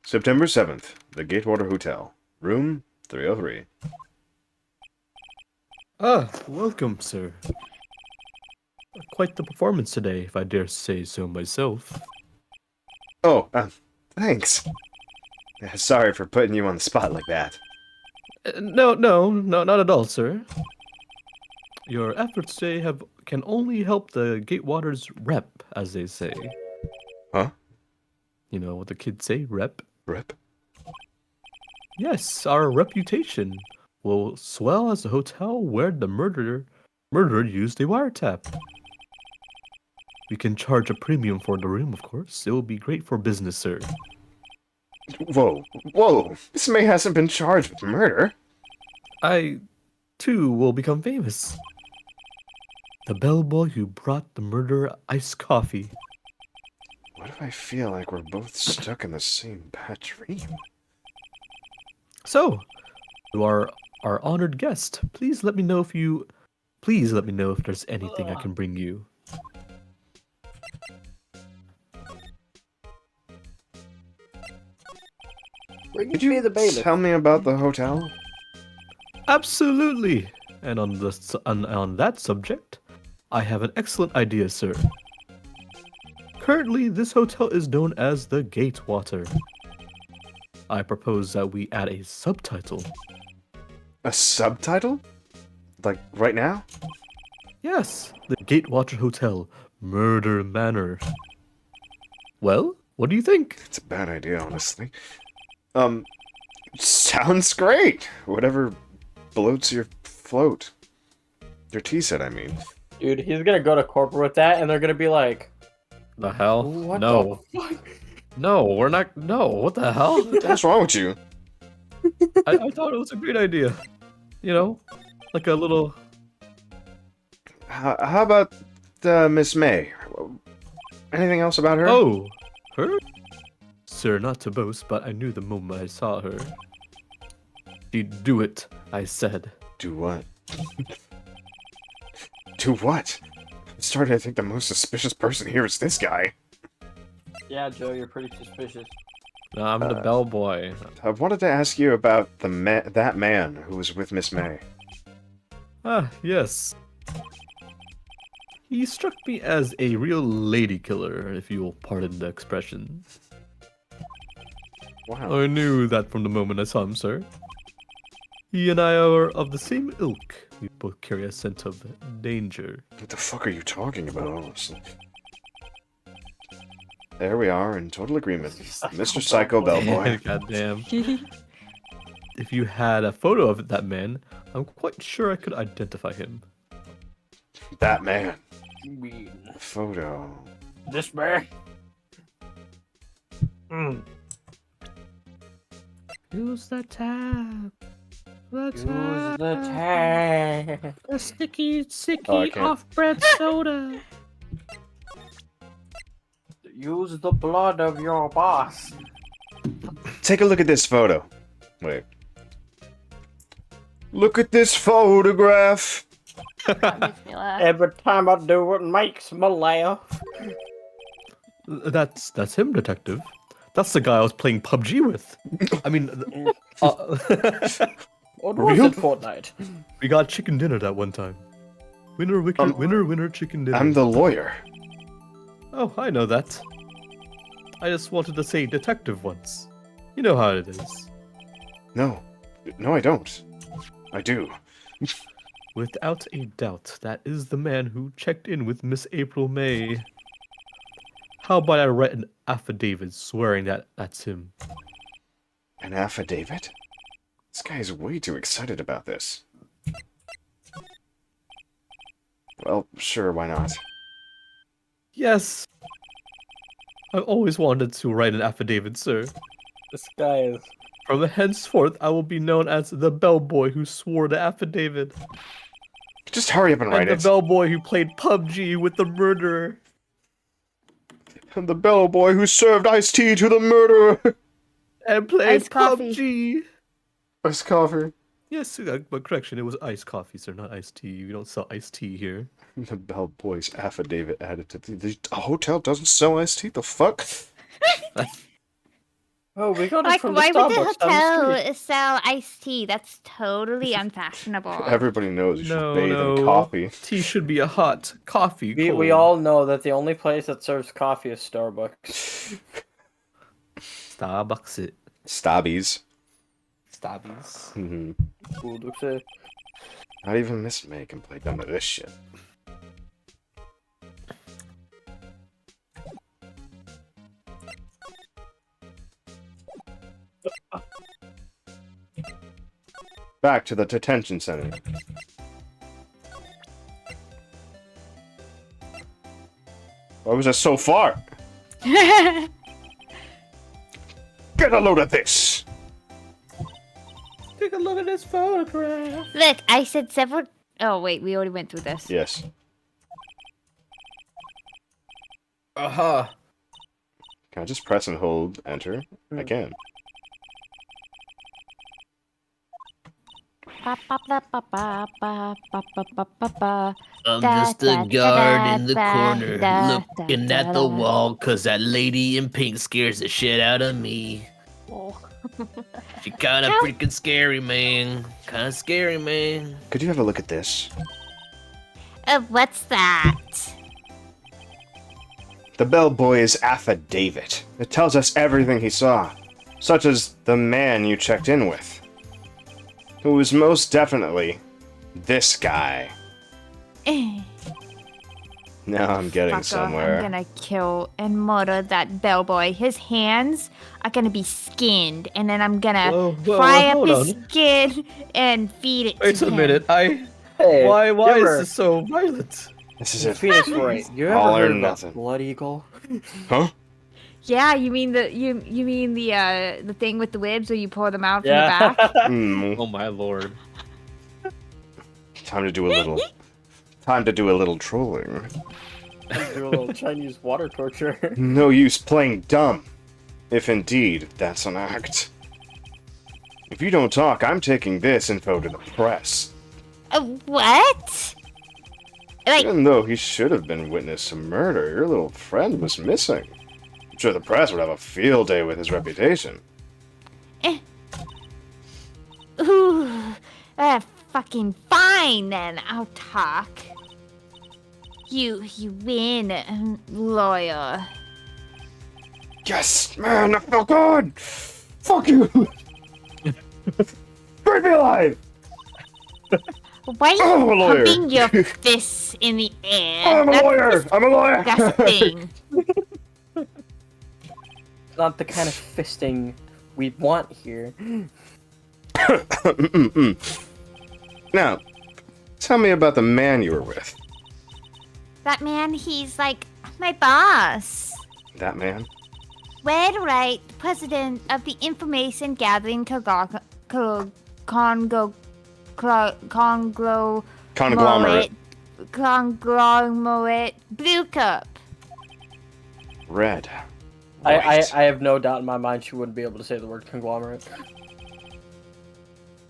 September 7th, the Gatewater Hotel, room 303. Ah, welcome, sir. Quite the performance today, if I dare say so myself. Oh, thanks. Sorry for putting you on the spot like that. No, not at all, sir. Your efforts today can only help the Gatewater's rep, as they say. Huh? You know what the kids say, rep? Rep? Yes, our reputation will swell as the hotel where the murderer used a wiretap. We can charge a premium for the room, of course. It will be great for business, sir. Whoa. This man hasn't been charged with murder. I, too, will become famous. The bellboy who brought the murderer iced coffee. Why do I feel like we're both stuck in the same bad dream? So, you are our honored guest. Please let me know if there's anything I can bring you. Could you tell me about the hotel? Absolutely. And on that subject, I have an excellent idea, sir. Currently, this hotel is known as the Gatewater. I propose that we add a subtitle. A subtitle? Like, right now? Yes, the Gatewater Hotel, Murder Manor. Well, what do you think? It's a bad idea, honestly. Sounds great! Whatever bloats your float. Your tea set, I mean. Dude, he's gonna go to corporate with that, and they're gonna be like, The hell? "What No. the fuck?" No, we're not. No, what the hell? What's wrong with you? I thought it was a great idea. You know, like a little... How about Miss May? Anything else about her? Oh, her? Sir, not to boast, but I knew the moment I saw her. She'd do it, I said. Do what? Do what? I'm starting to think the most suspicious person here is this guy. Yeah, Joe, you're pretty suspicious. No, I'm the bellboy. I wanted to ask you about that man who was with Miss May. Ah, yes. He struck me as a real lady killer, if you'll pardon the expression. Wow. I knew that from the moment I saw him, sir. He and I are of the same ilk. We both carry a sense of danger. What the fuck are you talking about, honestly? There we are, in total agreement. Mr. Psycho Bellboy. Goddamn. If you had a photo of that man, I'm quite sure I could identify him. That man. We... Photo. This man. Use the tab. The Use tab. the tag. The sticky Oh, I can't. off-bread soda. Use the blood of your boss. Take a look at this photo. Wait. Look at this photograph! That makes me laugh. Every time I do, it makes me laugh. That's him, detective. That's the guy I was playing PUBG with. I mean, What was Real? it, Fortnite? we got chicken dinner that one time. Winner, winner, chicken dinner. I'm the lawyer. Oh, I know that. I just wanted to say detective once. You know how it is. No. No, I don't. I do. Without a doubt, that is the man who checked in with Miss April May. How about I write an affidavit swearing that that's him? An affidavit? This guy is way too excited about this. Well, sure, why not? Yes! I've always wanted to write an affidavit, sir. This guy is... From henceforth, I will be known as the bellboy who swore the affidavit. Just hurry up and write And it. the bellboy who played PUBG with the murderer. And the bellboy who served iced tea to the murderer. And played Iced coffee. PUBG. Iced coffee. Yes, but correction, it was iced coffee, sir, not iced tea. We don't sell iced tea here. The bellboy's affidavit added to the hotel doesn't sell iced tea. The fuck? Oh, we got it Like, from why the would the Starbucks down the street. hotel sell iced tea? That's totally unfashionable. Everybody knows you should No, bathe no. in coffee. Tea should be a hot, coffee We cold. all know that the only place that serves coffee is Starbucks. Starbucks it. Stabbies. Stabbies. Cool, looks it. Not even Miss May can play none of this shit. Back to the detention center. Why was that so far? Get a load of this! Take a look at this photograph. Look, I said several... Oh, wait, we already went through this. Yes. Uh-huh. Can I just press and hold enter? I can. Ba, ba, ba, ba, ba, ba, ba, ba, ba, ba, ba. I'm Da, just a da, guard da, in the da, corner, da, looking da, at da, the da. wall, cause that lady in pink scares the shit out of me. Oh. She kinda How- freaking scary, man. Kinda scary, man. Could you have a look at this? What's that? The bellboy's affidavit. It tells us everything he saw, such as the man you checked in with, who was most definitely this guy. Now I'm getting Fucker, somewhere. I'm gonna kill and murder that bellboy. His hands are gonna be skinned, and then I'm gonna Whoa, fry up hold his on. skin and feed it Wait to a him. minute. Hey, Why you is ever- this so violent? This is it. Phoenix Wright, you ever All or heard of a nothing. blood eagle? Huh? Yeah, you mean the thing with the ribs where you pour them out from Yeah. the back? Hmm. Oh my lord. Time to do a little. Time to do a little trolling. Do a little Chinese water torture. No use playing dumb. If indeed that's an act. If you don't talk, I'm taking this info to the press. What? Like, Even though he should have been witness to murder, your little friend was missing. I'm sure the press would have a field day with his reputation. Ooh, fucking fine then. I'll talk. You win, lawyer. Yes, man, I feel good. Fuck you. Burn me alive. why are I'm a you lawyer. pumping your fists in the air? I'm a That's lawyer. I'm a lawyer. disgusting. Not the kind of fisting we want here. Now, tell me about the man you were with. That man, he's like my boss. That man? Wade Wright, the president of the Information Gathering Conglomerate. Conglomerate Blue Cup. Red. I White. have no doubt in my mind she wouldn't be able to say the word conglomerate.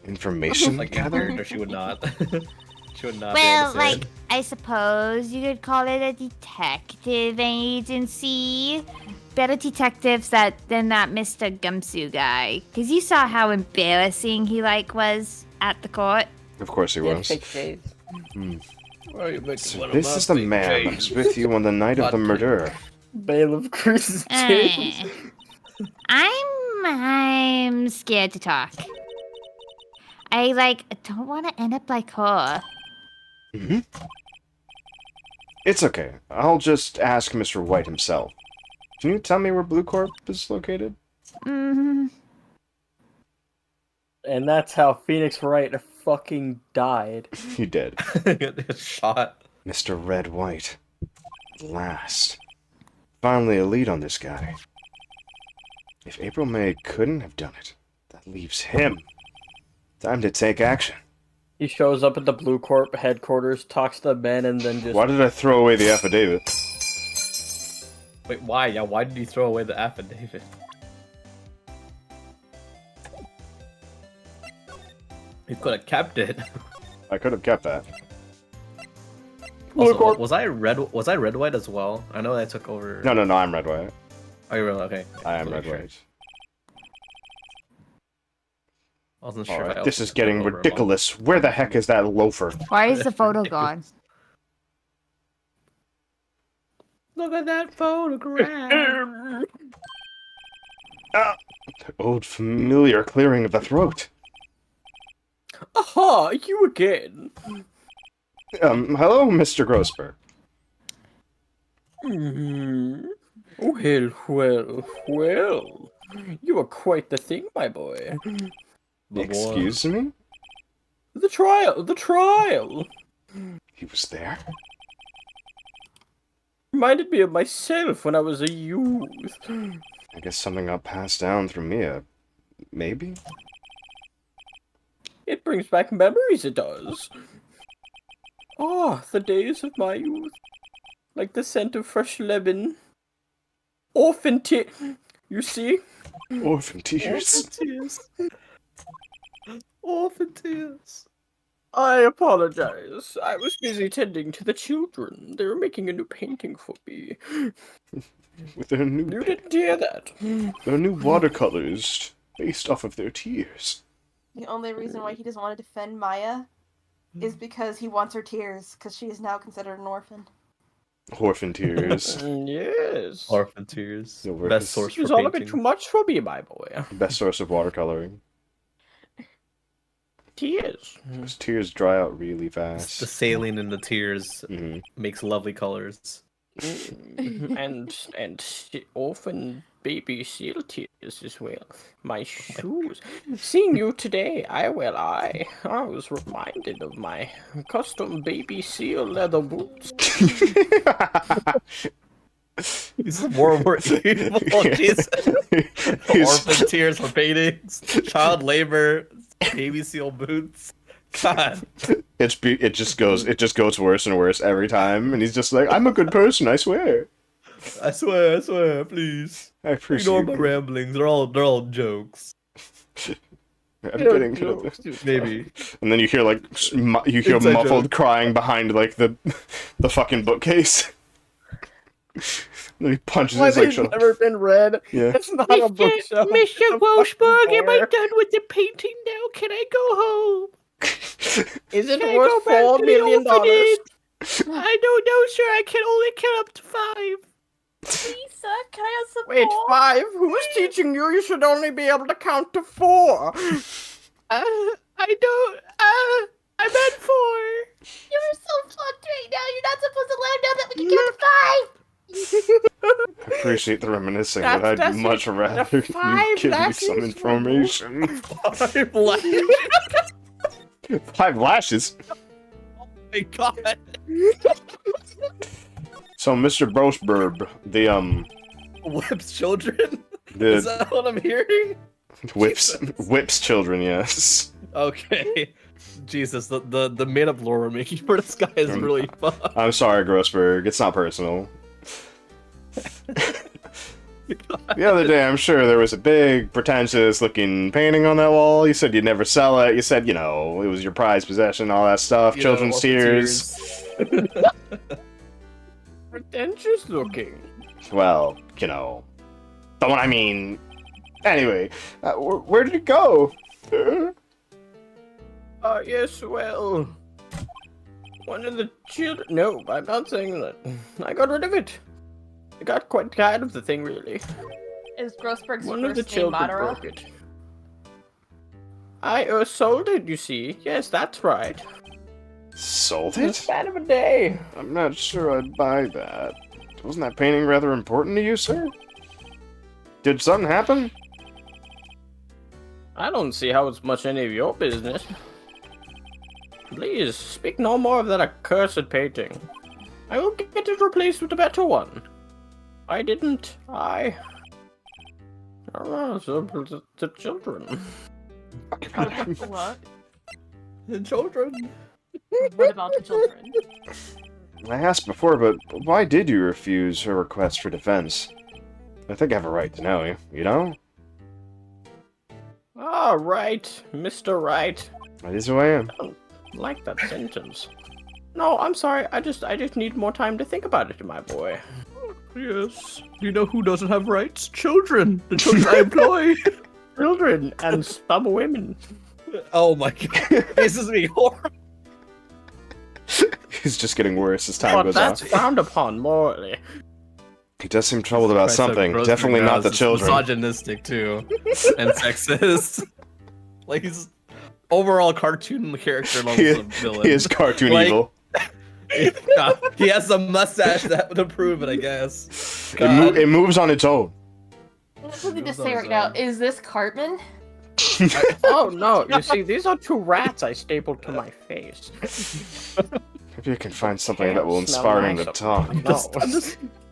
Information Like in gathering? character, she would not. She would not Well, be able to say like, I suppose you could call it a detective agency. Better detectives than that Mr. Gumshoe guy. Because you saw how embarrassing he, was at the court. Of course he Yeah, was. fake shades. Why are you making So one of this my is the fake man that was J's? with you on the night of the God, murder. Bailiff Cruises James. I'm scared to talk. I, don't want to end up like her. Mm-hmm. It's okay. I'll just ask Mr. White himself. Can you tell me where Blue Corp is located? Mm-hmm. And that's how Phoenix Wright fucking died. He did. Shot. Mr. Red White. At last. Finally a lead on this guy. If April May couldn't have done it, that leaves him. Time to take action. He shows up at the Blue Corp headquarters, talks to the men, and then just... Why did I throw away the affidavit? Wait, why? Yeah, why did he throw away the affidavit? He could have kept it. I could have kept that. Also, was I red white as well? I know I took over. No, I'm Red White. Oh, you're really okay. I am Just Red making sure. White. I wasn't sure. Alright, if I this also is took getting over along- ridiculous. Where the heck is that loafer? Why is the photo gone? Look at that photograph. Ah! The old familiar clearing of the throat. Aha, you again. Hello, Mr. Grosper. Well. You are quite the thing, my boy. Excuse me? The trial! He was there? Reminded me of myself when I was a youth. I guess something got passed down through Mia. Maybe? It brings back memories, it does. Ah, the days of my youth. Like the scent of fresh lemon Orphan tears. You see? Orphan tears. Tears. Orphan tears. I apologize. I was busy tending to the children. They were making a new painting for me. With their You didn't hear that. new watercolors based off of their tears. The only reason why he doesn't want to defend Maya is because he wants her tears, because she is now considered an orphan. Orphan tears. Yes. Orphan tears. The worst. Best source She's for all a bit painting. too much for me, my boy. Best source of watercoloring. Tears. Those tears dry out really The fast. saline in the tears Mhm. makes lovely colors. and orphan baby seal tears as well. My shoes. Seeing you today, I was reminded of my custom baby seal leather boots. He's more evil. Jesus. Orphan tears for paintings. Child labor. Baby seal boots. God. It just goes worse and worse every time, and he's just like, I'm a good person, I swear. I swear, please. I appreciate Ignore my it. ramblings. They're all jokes. I'm getting to this. Maybe. And then you hear like you hear Inside muffled joke. crying behind like the fucking bookcase. Then he punches Why his like they've shut up. never been read. Yeah. It's not a bookshelf. Mr. It's a Wolfsburg, fucking am I bear. done with the painting now? Can I go home? Is it Can I go worth back $4 to the million? orphanage? I don't know, sir. I can only count up to 5. Lisa, can I have some Wait, more? 5? Who's teaching you? You should only be able to count to 4. I don't. I'm at 4. You're so fucked right now. You're not supposed to let him know that we can count to 5. I appreciate the reminiscing, but I'd That's much it. rather The you 5 give me lashes some were information. 5 lashes. 5 lashes. Oh my god. So, Mr. Brosburb, the Whips children? Is that what I'm hearing? whips children, yes. Okay. Jesus, the made up lore we're making for this guy is really fun. I'm sorry, Grossberg. It's not personal. The other day, I'm sure there was a big, pretentious-looking painting on that wall. You said you'd never sell it. You said, you know, it was your prized possession, all that stuff. Yeah, Children's orphan tears. Pretentious looking. Well, you know. The one I mean. Anyway, where did it go? Yes, well... One of the children... No, I'm not saying that. I got rid of it. I got quite tired of the thing, really. Is Grossberg's One of the first name children Madara? broke it. I sold it, you see. Yes, that's right. Sold In the it? span of a day. I'm not sure I'd buy that. Wasn't that painting rather important to you, sir? Did something happen? I don't see how it's much any of your business. Please, speak no more of that accursed painting. I will get it replaced with a better one. I didn't. The children. What? The children. What about the children? I asked before, but why did you refuse her request for defense? I think I have a right to know, you know? Ah, right, Mr. Wright. That is who I am. Like that sentence. No, I'm sorry. I just need more time to think about it, my boy. Yes. Do you know who doesn't have rights? Children. The children I employ. Children and some women. Oh my god. This is being horrible. He's just getting worse as time But goes on. that's frowned upon morally. He does seem troubled about Christ, that something. gross Definitely big not ass the is children. Misogynistic too, and sexist. Like he's overall cartoon character level of villain. He is cartoon Like- evil. God, he has a mustache that would prove it, I guess. It moves on its own. That's what I need to say right now. Is this Cartman? Oh no, you see, these are 2 rats I stapled to my face. Maybe I can find something Can't that will smell inspire him nice to up talk.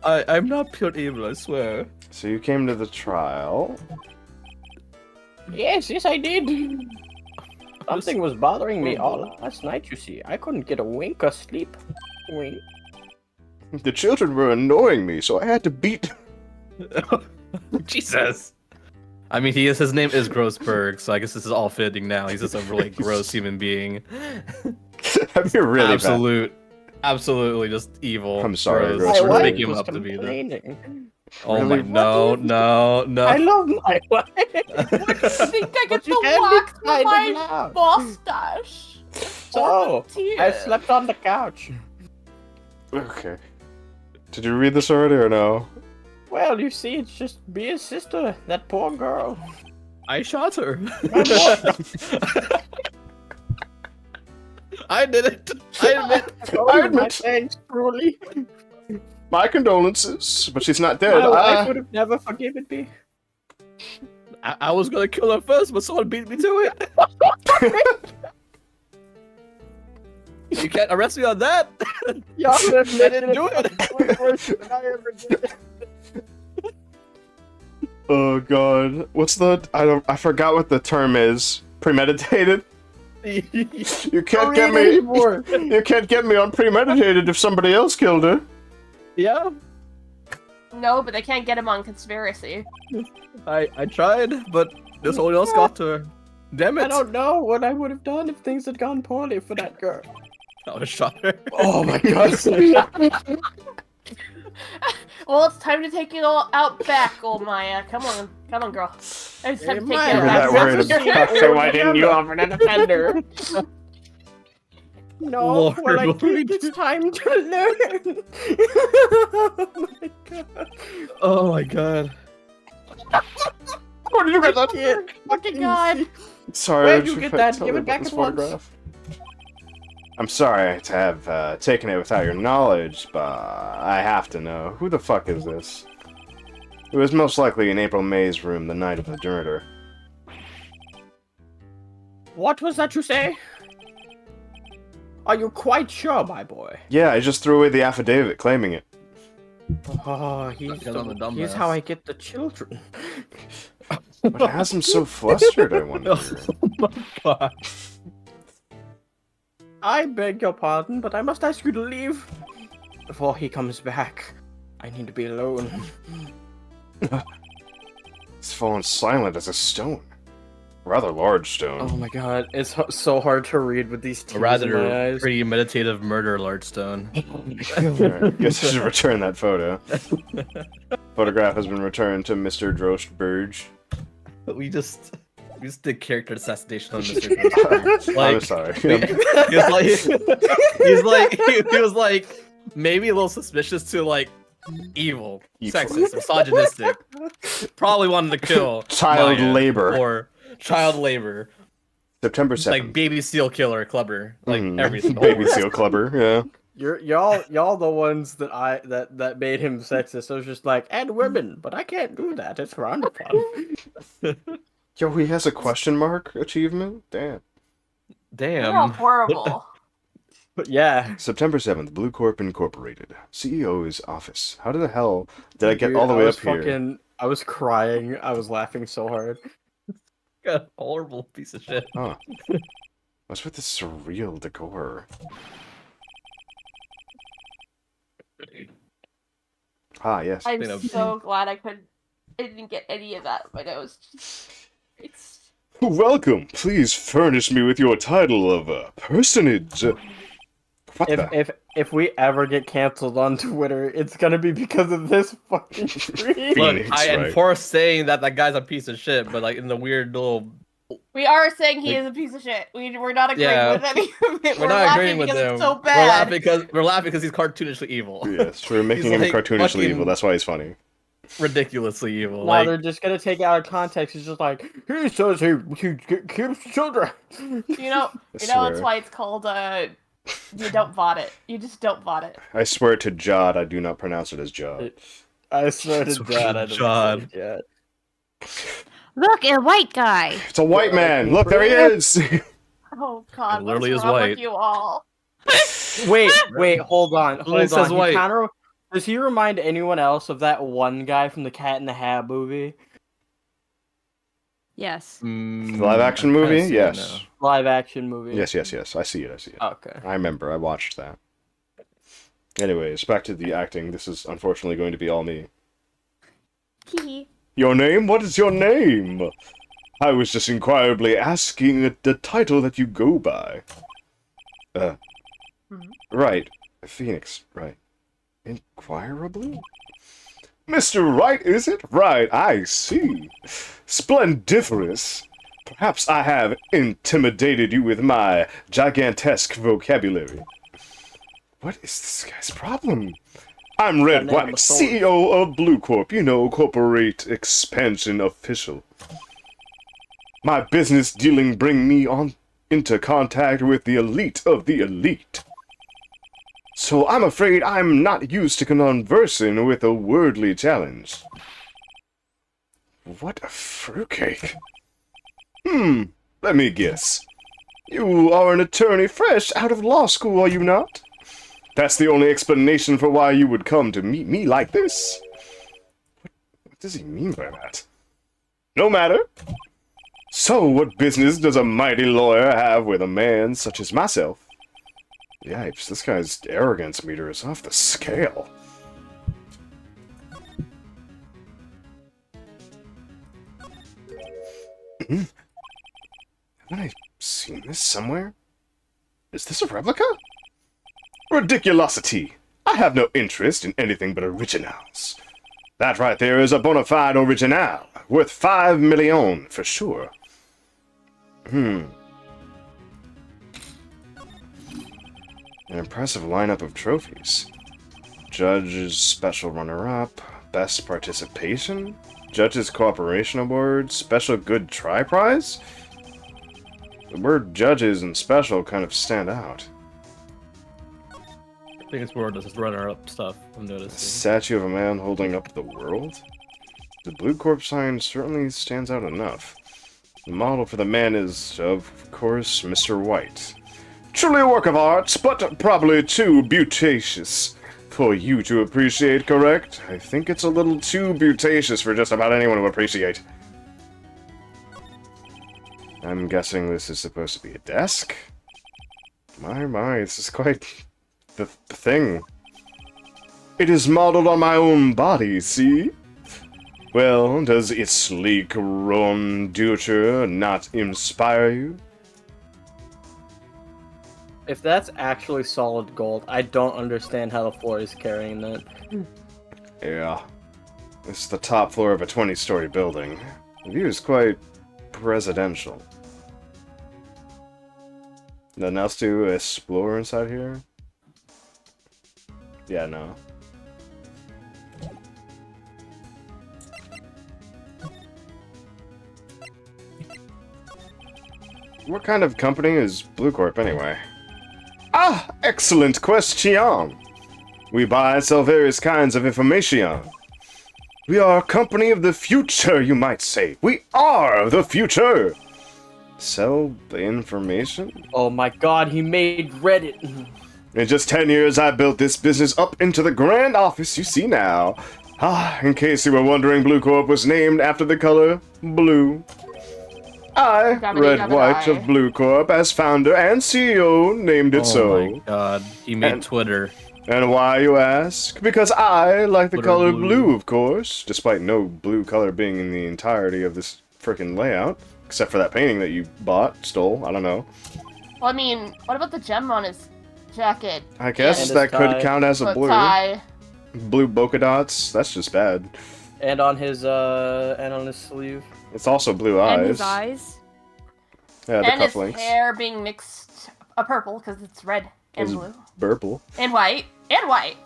No. I'm not pure evil, I swear. So you came to the trial. Yes, I did. Something was bothering me all last night, you see. I couldn't get a wink of sleep. Wink. The children were annoying me, so I had to beat Jesus. I mean, his name is Grossberg, so I guess this is all fitting now. He's just a really gross human being. That'd be really bad. Absolutely just evil. I'm sorry, gross. Gross. We're Really? making him up to be that. Oh Really? my, no. I love my wife. I think I get But you to can't be wax kind of my loud. mustache. So, Tears. I slept on the couch. Okay. Did you read this already or no? Well, you see, it's just Mia's sister, that poor girl. I shot her. My boy. I did it. I admit. I admit. Thanks, truly. My condolences, but she's not dead. My wife would have never forgiven me. I was gonna kill her first, but someone beat me to it. You can't arrest me on that. Y'all I didn't do it. Oh god. What's the I forgot what the term is. Premeditated? You can't get me anymore. You can't get me on premeditated if somebody else killed her. Yeah. No, but they can't get him on conspiracy. I tried, but this one else got to her. Damn it. I don't know what I would have done if things had gone poorly for that girl. I would have shot her. Oh my god. Well, it's time to take it all out back, old Maya. Come on, girl. It's time to take it Maya, You're out that back. worried about so why didn't you offer an offender? No, Lord, well, I Lord. think it's time to learn. Oh my god. Oh my god. Where did you get that? Yeah, Fucking God. Sorry, Where'd I you should get that? tell Give you it about back this at once. photograph. I'm sorry to have taken it without your knowledge, but I have to know. Who the fuck is this? It was most likely in April May's room the night of the murder. What was that you say? Are you quite sure, my boy? Yeah, I just threw away the affidavit claiming it. Oh, he's Because I'm a dumbass. here's how I get the children. What has him so flustered, I wonder? Oh my god. I beg your pardon, but I must ask you to leave. Before he comes back, I need to be alone. He's fallen silent as a stone. Rather large stone. Oh my god, it's so hard to read with these A tears in rather my eyes. premeditative murder, Lardstone. Alright, guess I should return that photo. Photograph has been returned to Mr. Drostberg. We just did character assassination on Mr. Grossberg. I'm sorry. He was like maybe a little suspicious to like evil, sexist, misogynistic. Probably wanted to kill Child Maya labor. or child labor, September 7th. like baby seal killer, clubber, like everything. Baby seal clubber, yeah. Y'all the ones that made him sexist. I was just like, and women, but I can't do that. It's frowned upon. Yo, he has a question mark achievement? Damn. Damn. You're all horrible. But yeah. September 7th, Blue Corp Incorporated. CEO's office. How the hell did I get Dude, all the way was up here? I was crying. I was laughing so hard. Got a horrible piece of shit. Huh. What's with this surreal decor? Ah, yes. I'm Think of- so glad I didn't get any of that in my nose. It's Welcome. Please furnish me with your title of personage. What the? If we ever get canceled on Twitter, it's gonna be because of this fucking stream. Look, Phoenix, I right. enforce saying that guy's a piece of shit, but like in the weird little. we are saying he is a piece of shit. We're not agreeing Yeah. with any of it. We're not laughing agreeing with because him. it's so We're bad. laughing because he's cartoonishly evil. Yes, we're making He's him like cartoonishly fucking- evil. That's why he's funny. Ridiculously evil. No, Like they're just gonna take it out of context. It's just like he says he kills children. You know that's swear. why it's called you don't vaunt it. You just don't vaunt it. I swear to Jod, I do not pronounce it as Jod. I swear to Swear God, to I don't God. say it Look, a white guy. It's a white man. Look, there he is. Oh God, It what literally is is wrong white. with you all? yet. Wait, hold on. Literally Hold on. says white. Does he remind anyone else of that one guy from the Cat in the Hat movie? Yes. Live action I kinda movie? see it Yes. now. Live action movie. Yes, yes, yes. I see it. Okay. I remember. I watched that. Anyways, back to the acting. This is unfortunately going to be all me. Hee. Your name? What is your name? I was just inquirably asking the title that you go by. Right. Phoenix, right. Inquirably? Mr. Wright, is it? Right, I see. Splendiferous. Perhaps I have intimidated you with my gigantesque vocabulary. What is this guy's problem? I'm Red Got a name on White, the sword. CEO of Blue Corp, you know, corporate expansion official. My business dealing bring me on into contact with the elite of the elite. So I'm afraid I'm not used to conversing with a worldly challenge. What a fruitcake. Let me guess. You are an attorney fresh out of law school, are you not? That's the only explanation for why you would come to meet me like this? What does he mean by that? No matter. So, what business does a mighty lawyer have with a man such as myself? Yipes, this guy's arrogance meter is off the scale. Haven't I seen this somewhere? Is this a replica? Ridiculosity! I have no interest in anything but originals. That right there is a bona fide original, worth 5 million for sure. An impressive lineup of trophies. Judge's Special Runner-Up, Best Participation, Judge's Cooperation Award, Special Good Try Prize? The word judges and special kind of stand out. I think it's more just runner-up stuff. I'm noticing. Statue of a man holding up the world? The Blue Corp sign certainly stands out enough. The model for the man is, of course, Mr. White. Truly a work of art, but probably too beauticious for you to appreciate, correct? I think it's a little too beauticious for just about anyone to appreciate. I'm guessing this is supposed to be a desk? My, this is quite the thing. It is modeled on my own body, see? Well, does its sleek rondure not inspire you? If that's actually solid gold, I don't understand how the floor is carrying that. Yeah. It's the top floor of a 20-story building. The view is quite presidential. Nothing else to explore inside here? Yeah, no. What kind of company is Blue Corp anyway? Ah, excellent question! We buy and sell various kinds of information. We are a company of the future, you might say. We are the future! Sell the information? Oh my god, he made Reddit. In just 10 years, I built this business up into the grand office you see now. Ah, in case you were wondering, Blue Corp was named after the color blue. I, Red White of Blue Corp, as founder and CEO, named it so. Oh my god, he made Twitter. And why, you ask? Because I like the Twitter color blue. blue, of course, despite no blue color being in the entirety of this frickin' layout. Except for that painting that you stole, I don't know. Well, I mean, what about the gem on his jacket? I guess And that his could tie. count as a The blue. tie. Blue polka dots, that's just bad. And on his sleeve. It's also blue And eyes. his eyes. Yeah, the And his cufflinks. hair being mixed a purple because it's red and Is blue Purple. and white and white.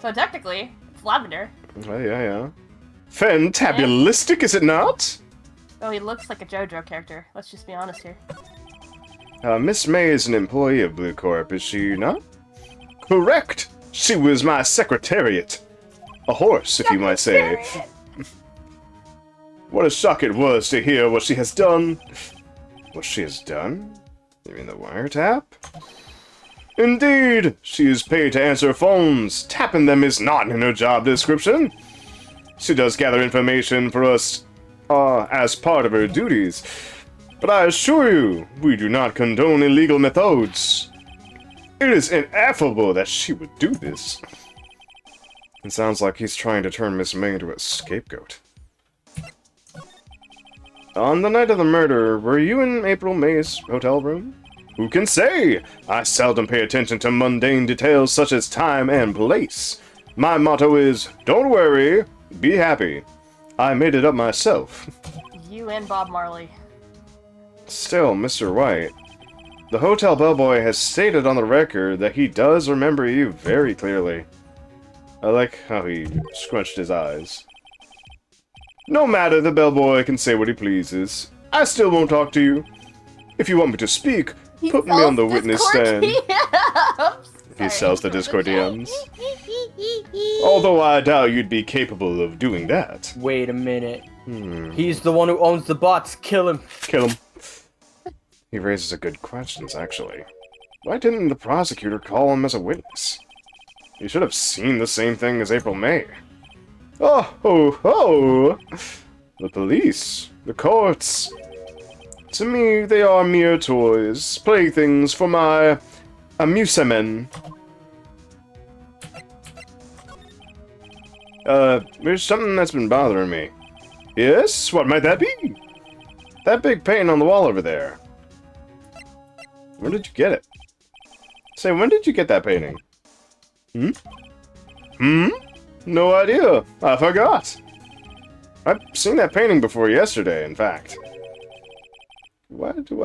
So technically, it's lavender. Oh, yeah. Fantabulistic, is it not? Oh, he looks like a JoJo character. Let's just be honest here. Miss May is an employee of Blue Corp, is she not? Correct! She was my secretariat. A horse, if you might say. What a shock it was to hear what she has done. What she has done? You mean the wiretap? Indeed! She is paid to answer phones. Tapping them is not in her job description. She does gather information for us, as part of her duties. But I assure you, we do not condone illegal methods. It is ineffable that she would do this. It sounds like he's trying to turn Miss May into a scapegoat. On the night of the murder, were you in April May's hotel room? Who can say? I seldom pay attention to mundane details such as time and place. My motto is, don't worry, be happy. I made it up myself. You and Bob Marley. Still, Mr. White, the hotel bellboy has stated on the record that he does remember you very clearly. I like how he scrunched his eyes. No matter, the bellboy can say what he pleases. I still won't talk to you. If you want me to speak, put me on the witness stand. He sells the Discord DMs. Although I doubt you'd be capable of doing that. Wait a minute. He's the one who owns the bots. Kill him. Kill him. He raises a good questions, actually. Why didn't the prosecutor call him as a witness? He should have seen the same thing as April May. Oh, ho, ho! The police, the courts. To me, they are mere toys, playthings for my amusement. There's something that's been bothering me. Yes? What might that be? That big painting on the wall over there. Where did you get it? Say, when did you get that painting? No idea. I forgot. I've seen that painting before yesterday, in fact. Why do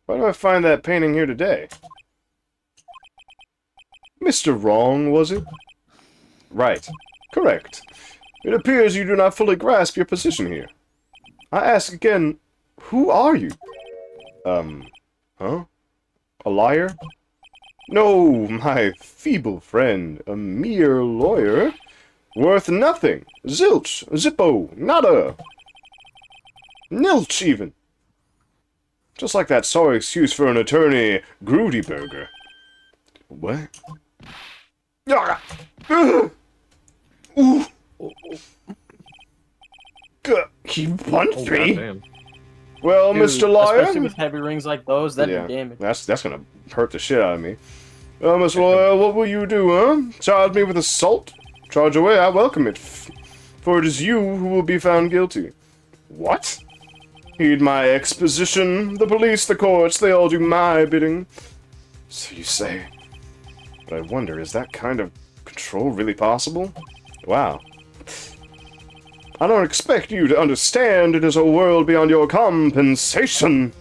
I find that painting here today? Mr. Wrong, was it? Right. Correct. It appears you do not fully grasp your position here. I ask again, who are you? Huh? A liar? No, my feeble friend, a mere lawyer. Worth nothing. Zilch, zippo, nada. Nilch, even. Just like that sorry excuse for an attorney, Grudyberger. What? Ooh. He punched me. Damn. Well, Dude, Mr. Lawyer. Especially with heavy rings like those, that'd be damage. That's gonna hurt the shit out of me. Mr. Lawyer, what will you do, huh? Charge me with assault? Charge away, I welcome it. For it is you who will be found guilty. What? Heed my exposition. The police, the courts, they all do my bidding. So you say. But I wonder, is that kind of control really possible? Wow. I don't expect you to understand. It is a world beyond your compensation.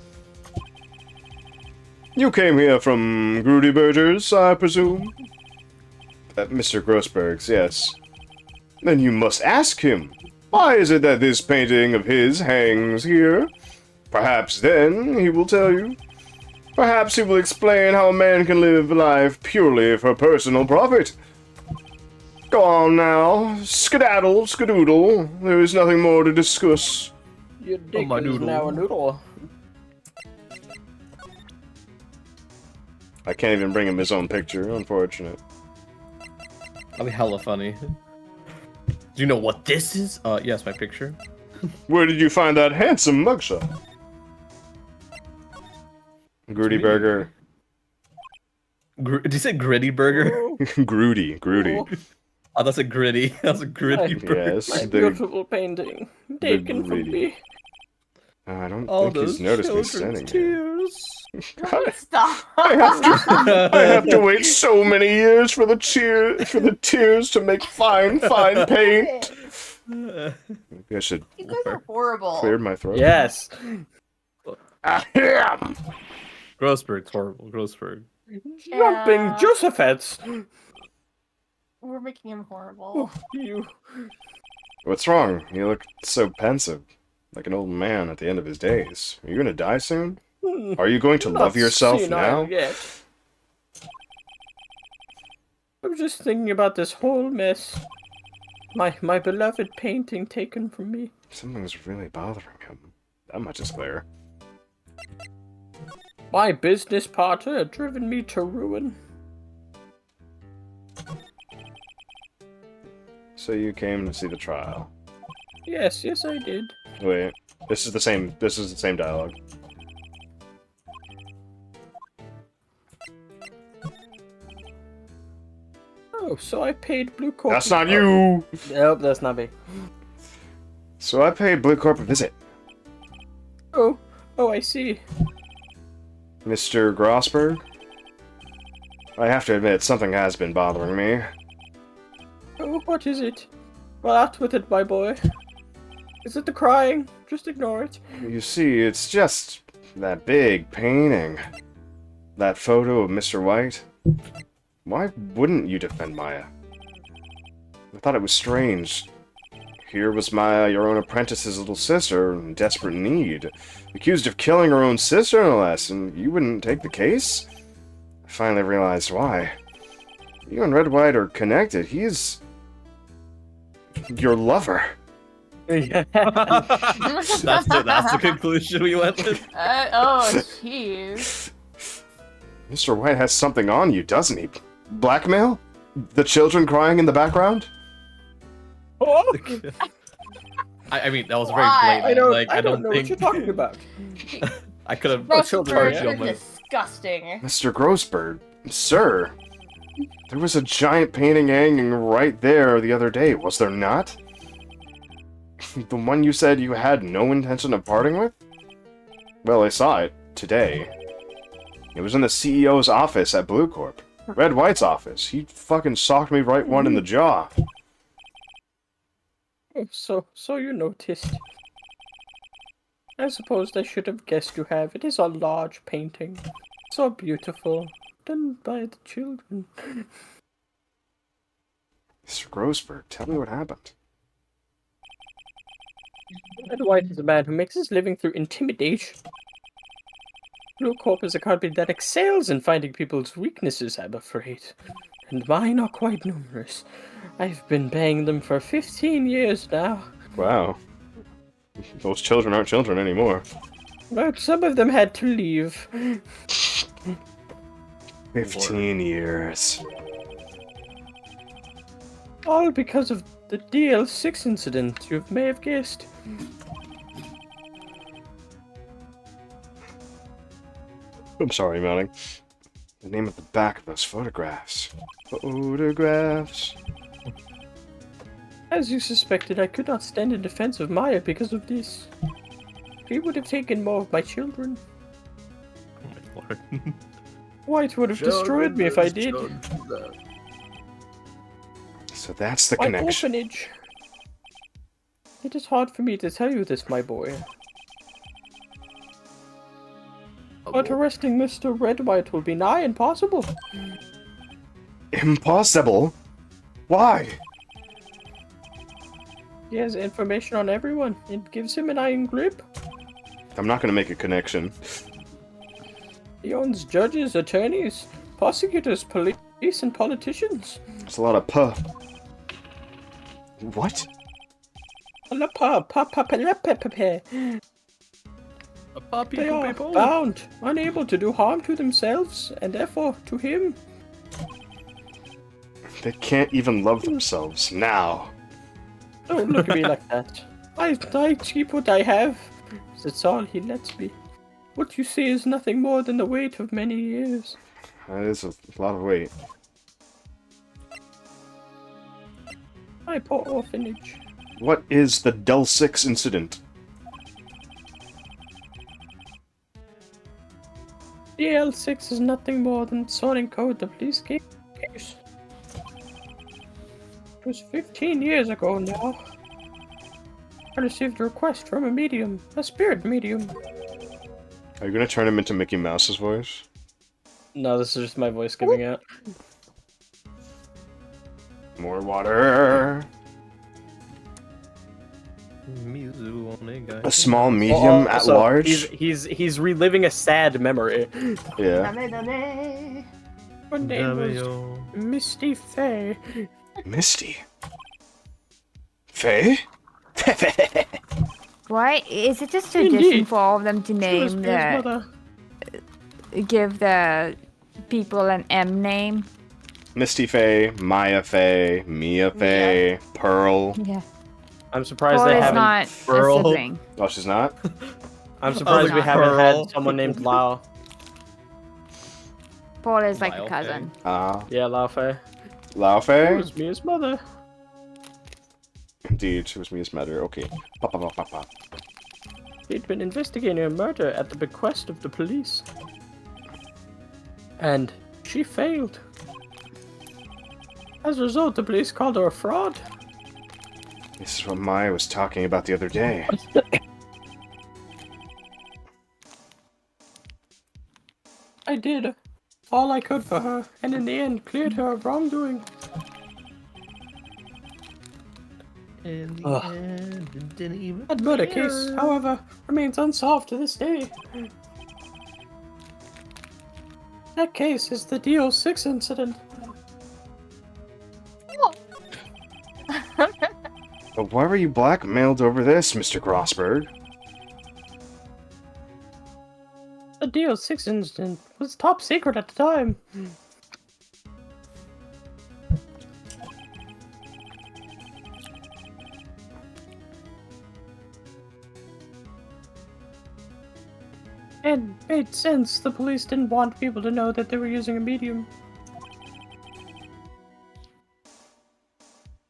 You came here from Grudyberger's, I presume? Mr. Grossberg's, yes. Then you must ask him. Why is it that this painting of his hangs here? Perhaps then he will tell you. Perhaps he will explain how a man can live life purely for personal profit. Go on now. Skedaddle, skedoodle. There is nothing more to discuss. Your dick my is noodle. now a noodle. I can't even bring him his own picture, unfortunate. That'd be hella funny. Do you know what this is? Yes, my picture. Where did you find that handsome mugshot? Grudyberger. Did you say gritty burger? Grudy. Oh, that's a gritty. That's a gritty burger. Yes. My The, beautiful painting, taken from greedy. me. I don't All think he's those noticed me children's standing here. tears. Stop. I have to wait so many years for the tears to make fine paint. Maybe I should You guys are horrible. clear my throat. Yes. Ahem. Grossberg's horrible. Grossberg. Jumping Josephets. We're making him horrible. You. What's wrong? You look so pensive, like an old man at the end of his days. Are you gonna die soon? Are you going to love yourself now? Yet. I was just thinking about this whole mess. My beloved painting taken from me. Something's really bothering him. That much is clear. My business partner had driven me to ruin. So you came to see the trial. Yes, I did. Wait, this is the same dialogue. Oh, so I paid Blue Corp. That's not you! Nope, that's not me. So I paid Blue Corp a visit. Oh, I see. Mr. Grossberg? I have to admit, something has been bothering me. Oh, what is it? Well, out with it, my boy. Is it the crying? Just ignore it. You see, it's just that big painting. That photo of Mr. White. Why wouldn't you defend Maya? I thought it was strange. Here was Maya, your own apprentice's little sister, in desperate need. Accused of killing her own sister, no less, and you wouldn't take the case? I finally realized why. You and Red White are connected. He's... your lover. Yeah. that's the conclusion we went with. Oh, jeez. Mr. White has something on you, doesn't he? Blackmail? The children crying in the background? Oh, I mean, that was very Why? blatant. I don't know think what you're talking about. I could have Grossberg, charged you you're on my... disgusting. Mr. Grossberg, sir, there was a giant painting hanging right there the other day, was there not? The one you said you had no intention of parting with? Well, I saw it today. It was in the CEO's office at Blue Corp. Red White's office. He fucking socked me right one in the jaw. Oh, so you noticed. I suppose I should have guessed you have. It is a large painting. So beautiful. Done by the children. Mr. Grossberg, tell me what happened. Red White is a man who makes his living through intimidation. Blue Corp is a company that excels in finding people's weaknesses, I'm afraid. And mine are quite numerous. I've been paying them for 15 years now. Wow. Those children aren't children anymore. But some of them had to leave. 15 years. All because of the DL6 incident, you may have guessed. I'm sorry, Mounting. The name at the back of those photographs. Photographs. As you suspected, I could not stand in defense of Maya because of this. He would have taken more of my children. Oh my lord. White would have destroyed me if I did. So that's the My connection. orphanage. It is hard for me to tell you this, my boy. But arresting Mr. Red White will be nigh impossible. Impossible? Why? He has information on everyone. It gives him an iron grip. I'm not gonna make a connection. He owns judges, attorneys, prosecutors, police, and politicians. It's a lot of puh. What? A puppy They are bound, unable to do harm to themselves, and therefore to him. They can't even love themselves now. Don't look at me like that. I keep what I have. That's all he lets me. What you see is nothing more than the weight of many years. That is a lot of weight. My poor orphanage. What is the Del 6 incident? DL6 is nothing more than sorting code the police case. It was 15 years ago now. I received a request from a medium, a spirit medium. Are you gonna turn him into Mickey Mouse's voice? No, this is just my voice giving out. More water. A small medium at Also, large? He's reliving a sad memory. Yeah. Her name was Misty Faye. Misty. Faye? Why is it just tradition Indeed. for all of them to She was name Faye's the mother. give the people an M name? Misty Faye, Maya Faye, Mia Faye, Pearl. Yeah. I'm surprised Paul they is haven't. not Pearl. a sibling. Oh, she's not? I'm surprised we not. haven't Pearl. had someone named Lao. Paul is like Lyle a cousin. Yeah, Lao Fei. Lao It Faye? was Mia's mother. Indeed, she was Mia's mother. Okay. Pa, pa, pa, pa, pa. She'd been investigating a murder at the bequest of the police. And she failed. As a result, the police called her a fraud. This is what Maya was talking about the other day. I did all I could for her, and in the end cleared her of wrongdoing. In the Ugh. end, it didn't even That murder case, care. however, remains unsolved to this day. That case is the DO6 incident. But why were you blackmailed over this, Mr. Grossberg? The DO6 incident was top secret at the time. And made sense. The police didn't want people to know that they were using a medium.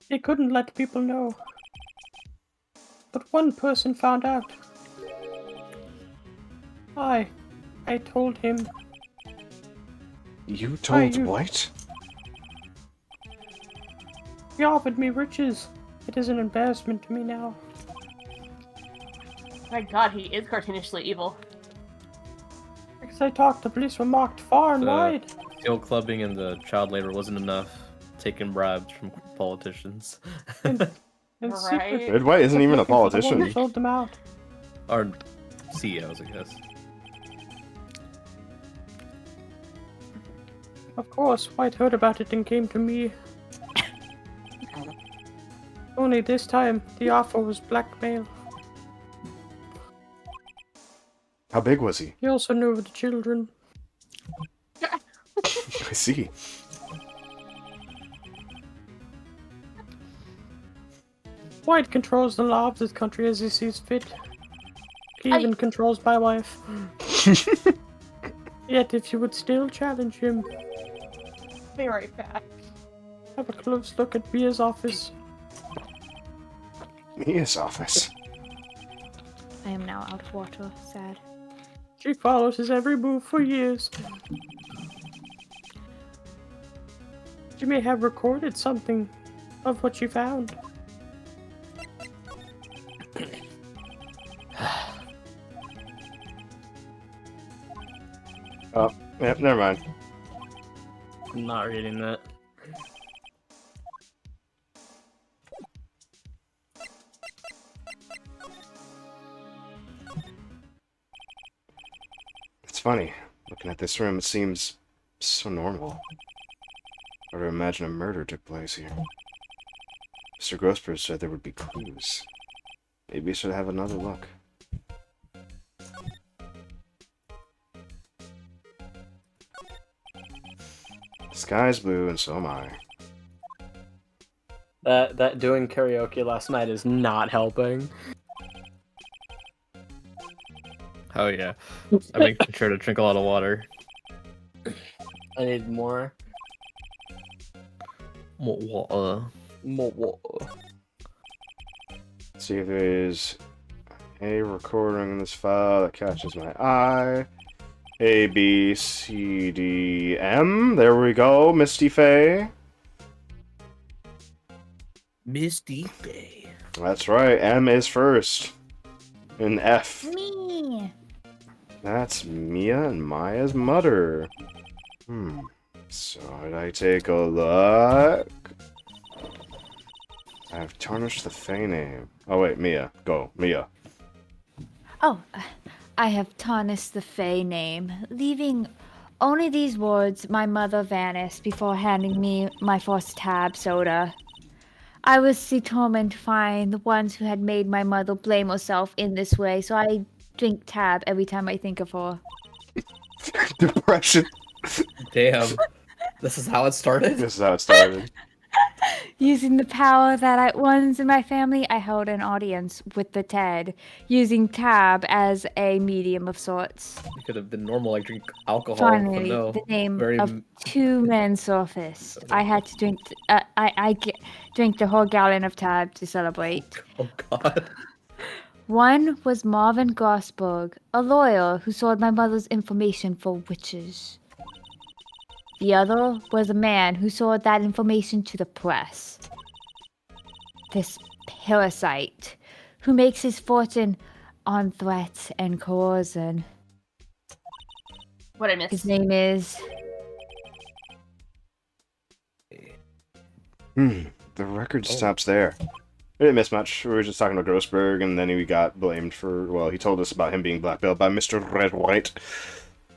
They couldn't let people know. But one person found out. I told him. You told you- White? He offered me riches. It is an embarrassment to me now. My god, he is cartoonishly evil. Because I talked, the police were mocked far and wide. Steel clubbing and the child labor wasn't enough. Taking bribes from politicians. And Right. secret, Ed White isn't even a looking for the one who politician. sold them out. Or CEOs, I guess. Of course, White heard about it and came to me. Only this time, the offer was blackmail. How big was he? He also knew of the children. I see. White controls the law of this country as he sees fit. He I- even controls my wife. Yet, if you would still challenge him, Be right back. have a close look at Mia's office. Mia's office. I am now out of water. Sad. She follows his every move for years. She may have recorded something of what she found. Oh, yep, never mind. I'm not reading that. It's funny. Looking at this room, it seems so normal. Or to imagine a murder took place here. Mr. Grossberg said there would be clues. Maybe we should have another look. The sky's blue, and so am I. That doing karaoke last night is not helping. Oh yeah. I make sure to drink a lot of water. I need more. More water. More water. See if there's a recording in this file that catches my eye. A, B, C, D, M. There we go, Misty Faye. Misty Bay. That's right, M is first. And F. Me. That's Mia and Maya's mother. So did I take a look? I've tarnished the Fae name. Oh wait, Mia. Go, Mia. Oh, I have tarnished the Fae name, leaving only these words: my mother vanished before handing me my first tab soda. I was determined to find the ones who had made my mother blame herself in this way, so I drink tab every time I think of her. Depression. Damn. This is how it started? This is how it started. Using the power that I once in my family, I held an audience with the TED, using tab as a medium of sorts. It could have been normal, like drink alcohol. Finally, but no. the name Very of two men surfaced. I had to drink. Drink the whole gallon of tab to celebrate. Oh god. One was Marvin Gosberg, a lawyer who sold my mother's information for witches. The other was a man who sold that information to the press. This parasite who makes his fortune on threats and coercion. What I missed? His name is... The record stops there. We didn't miss much. We were just talking about Grossberg, and then he got blamed for, well, he told us about him being blackmailed by Mr. Red White.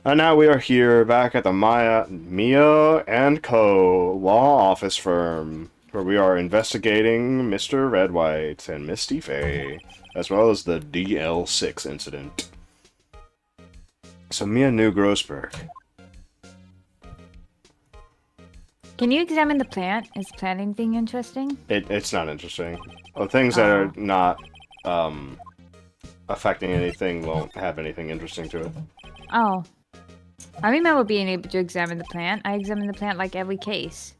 And now we are here back at the Mia and Co. law office firm, where we are investigating Mr. Red White and Misty Faye, as well as the DL6 incident. So Mia knew Grossberg. Can you examine the plant? Is the plant anything interesting? It's not interesting. Well, things that are not affecting anything won't have anything interesting to it. Oh. I remember being able to examine the plant. I examine the plant like every case.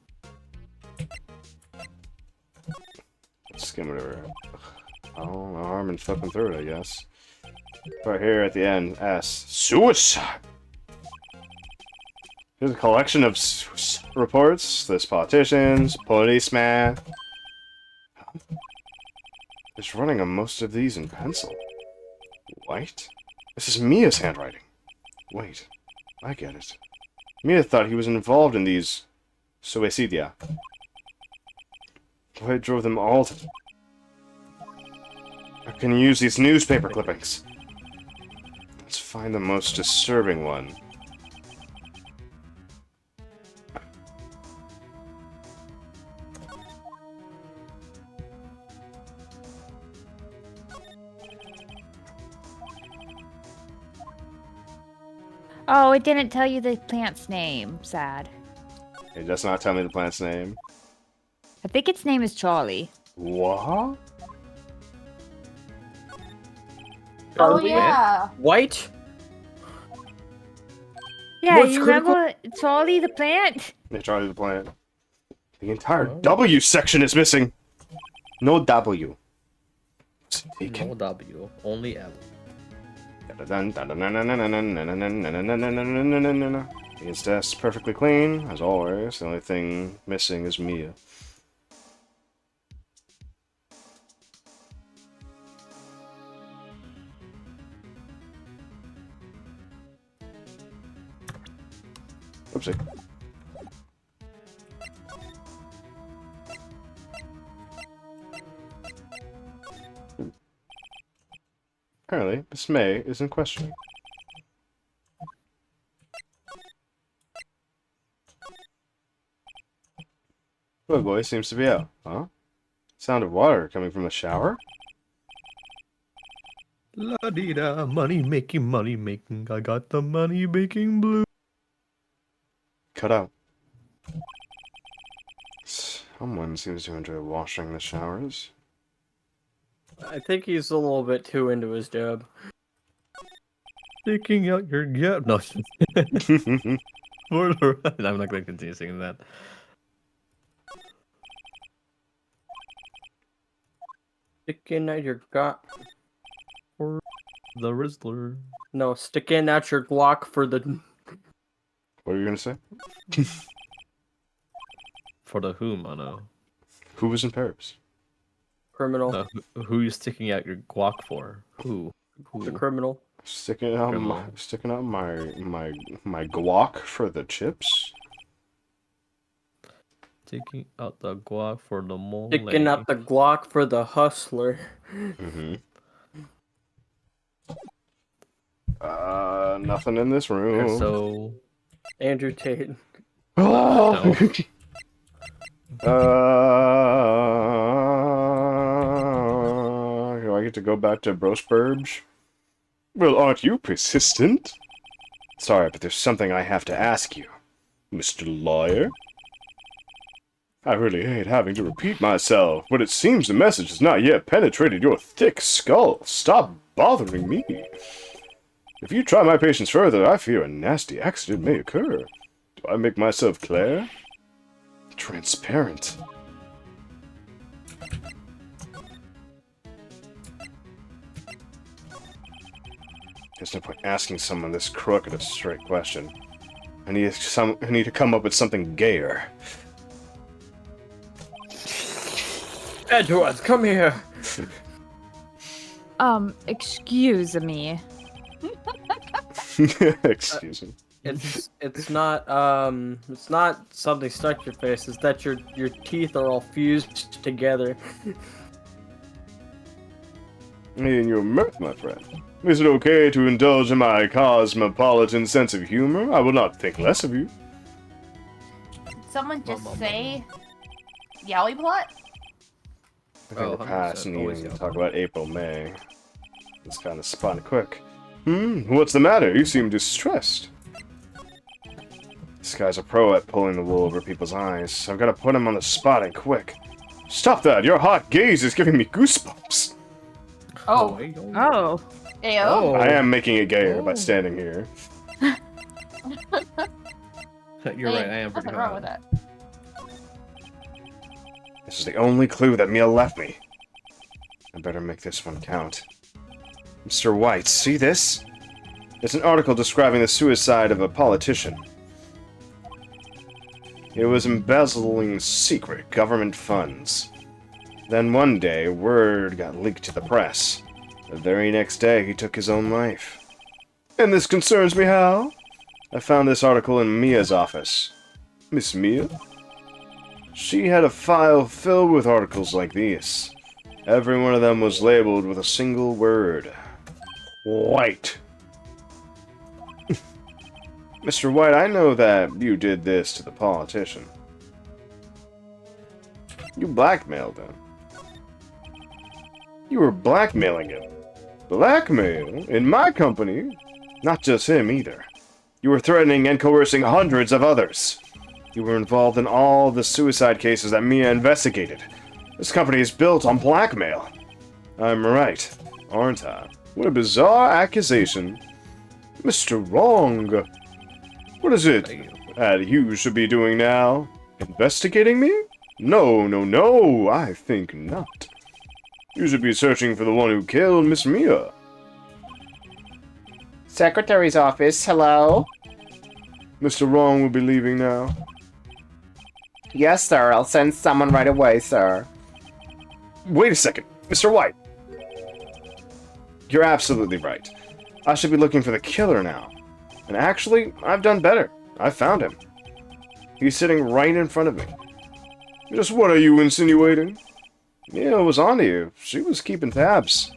Let's skim whatever. Oh, no harm in flipping through it, I guess. Right here at the end, S. Suicide! Here's a collection of reports. There's politicians, policeman. He's running on most of these in pencil. White? This is Mia's handwriting. Wait, I get it. Mia thought he was involved in these suicidia. White drove them all to... I can use these newspaper clippings. Let's find the most disturbing one. Oh, it didn't tell you the plant's name. Sad. It does not tell me the plant's name. I think its name is Charlie. What? Oh yeah. White? Yeah, What's you critical? remember Charlie the plant? They Charlie the plant. The entire W section is missing. No W. It's taken. No W, only L. His desk's perfectly clean, as always. The only thing missing is Mia. Oopsie. Apparently, Miss May is in question. Oh boy, seems to be out. Huh? Sound of water coming from the shower? La dee da, money making, money making. I got the money making blue. Cut out. Someone seems to enjoy washing the showers. I think he's a little bit too into his job. Sticking out your gap. No. For the run. I'm not going to continue singing that. Sticking out your got. For the Rizzler. No, sticking out your Glock for the. What are you gonna say? For the whom, I know. Who was in Paris? Criminal. Who you sticking out your guac for? Who? The criminal. Sticking out my guac for the chips? Taking out the guac for the mole. Sticking out the Glock for the hustler. Mm-hmm. Nothing in this room. So Andrew Tate. Oh! Do I get to go back to Brosburge? Well, aren't you persistent? Sorry, but there's something I have to ask you, Mr. Lawyer. I really hate having to repeat myself, but it seems the message has not yet penetrated your thick skull. Stop bothering me. If you try my patience further, I fear a nasty accident may occur. Do I make myself clear? Transparent. There's no point asking someone this crooked a straight question. I need to come up with something gayer. Edward, come here. Excuse me. Excuse me. It's not something stuck to your face. It's that your teeth are all fused together. In your mirth, my friend. Is it okay to indulge in my cosmopolitan sense of humor? I will not think less of you. Did someone just say Yowie plot? I think we're past 100%, needing always to yeah. talk about April, May. It's kind of spun quick. What's the matter? You seem distressed. This guy's a pro at pulling the wool over people's eyes. I've got to put him on the spot and quick. Stop that! Your hot gaze is giving me goosebumps. Oh. Oh. Ayo. I am making it gayer by standing here. You're right, I am pretty Nothing wrong with that. This is the only clue that Mia left me. I better make this one count. Mr. White, see this? It's an article describing the suicide of a politician. He was embezzling secret government funds. Then one day, word got leaked to the press. The very next day, he took his own life. And this concerns me how? I found this article in Mia's office. Miss Mia? She had a file filled with articles like these. Every one of them was labeled with a single word. White. Mr. White, I know that you did this to the politician. You blackmailed him. You were blackmailing him. Blackmail? In my company? Not just him, either. You were threatening and coercing hundreds of others. You were involved in all the suicide cases that Mia investigated. This company is built on blackmail. I'm right, aren't I? What a bizarre accusation. Mr. Wrong. What is it that you should be doing now? Investigating me? No, no, no, I think not. You should be searching for the one who killed Miss Mia. Secretary's office, hello? Mr. Wrong will be leaving now. Yes, sir. I'll send someone right away, sir. Wait a second, Mr. White. You're absolutely right. I should be looking for the killer now. And actually, I've done better. I found him. He's sitting right in front of me. Just what are you insinuating? Mia was onto you. She was keeping tabs.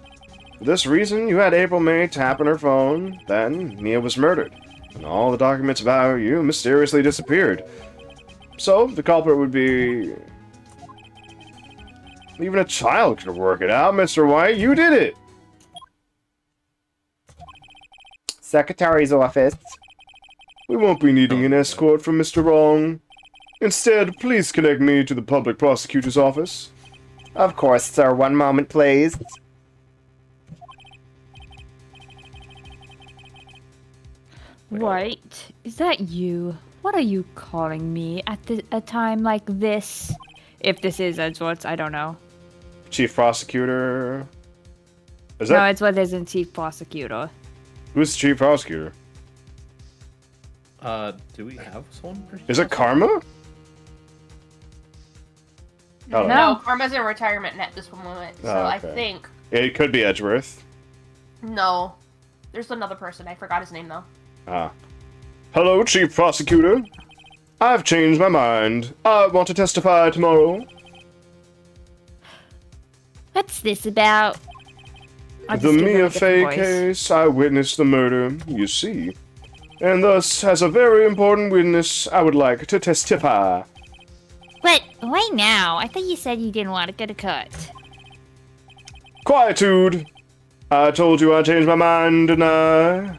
For this reason, you had April May tap on her phone. Then, Mia was murdered. And all the documents about you mysteriously disappeared. So, the culprit would be... Even a child could work it out, Mr. White. You did it! Secretary's office. We won't be needing an escort from Mr. Wrong. Instead, please connect me to the public prosecutor's office. Of course, sir. One moment, please. White, is that you? What are you calling me at a time like this? If this is Edgeworth's, I don't know. Chief prosecutor... Is No, that... Edgeworth isn't chief prosecutor. Who's the chief prosecutor? Do we have someone? Is it Karma? Oh, No, Karma's in retirement at this moment, so Oh, I okay. think... It could be Edgeworth. No. There's another person. I forgot his name, though. Ah. Hello, Chief Prosecutor. I've changed my mind. I want to testify tomorrow. What's this about? I'll The just give it a Mia different Fey voice. case, I witnessed the murder, you see. And thus, as a very important witness, I would like to testify. What? Why now? I thought you said you didn't want to get a cut. Quietude! I told you I changed my mind, didn't I?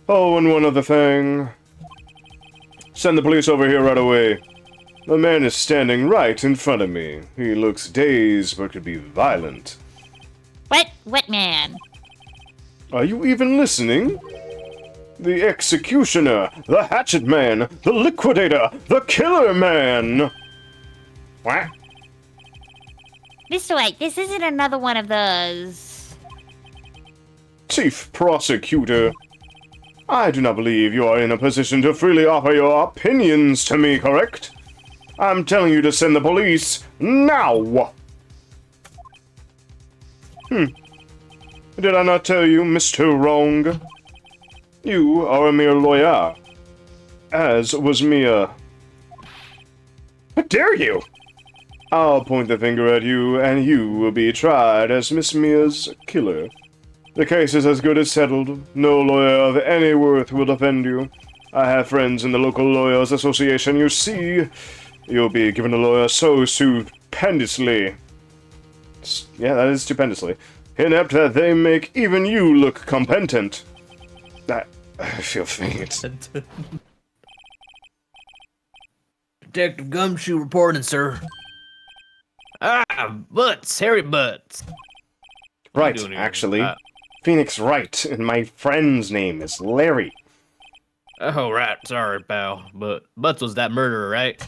Oh, and one other thing. Send the police over here right away. The man is standing right in front of me. He looks dazed, but could be violent. What man? Are you even listening? The executioner, the hatchet man, the liquidator, the killer man! What? Mr. White, this isn't another one of those. Chief Prosecutor, I do not believe you are in a position to freely offer your opinions to me, correct? I'm telling you to send the police now! Did I not tell you, Mr. Wrong? You are a mere lawyer, as was Mia. How dare you! I'll point the finger at you, and you will be tried as Miss Mia's killer. The case is as good as settled. No lawyer of any worth will defend you. I have friends in the local lawyers association. You see, you'll be given a lawyer so stupendously. Yeah, that is stupendously. Inept that they make even you look competent. I feel faint. Detective Gumshoe reporting, sir. Ah, Butts, Harry Butts. Right, doing here? actually. Phoenix Wright, and my friend's name is Larry. Oh, right. Sorry, pal. But Butts was that murderer, right?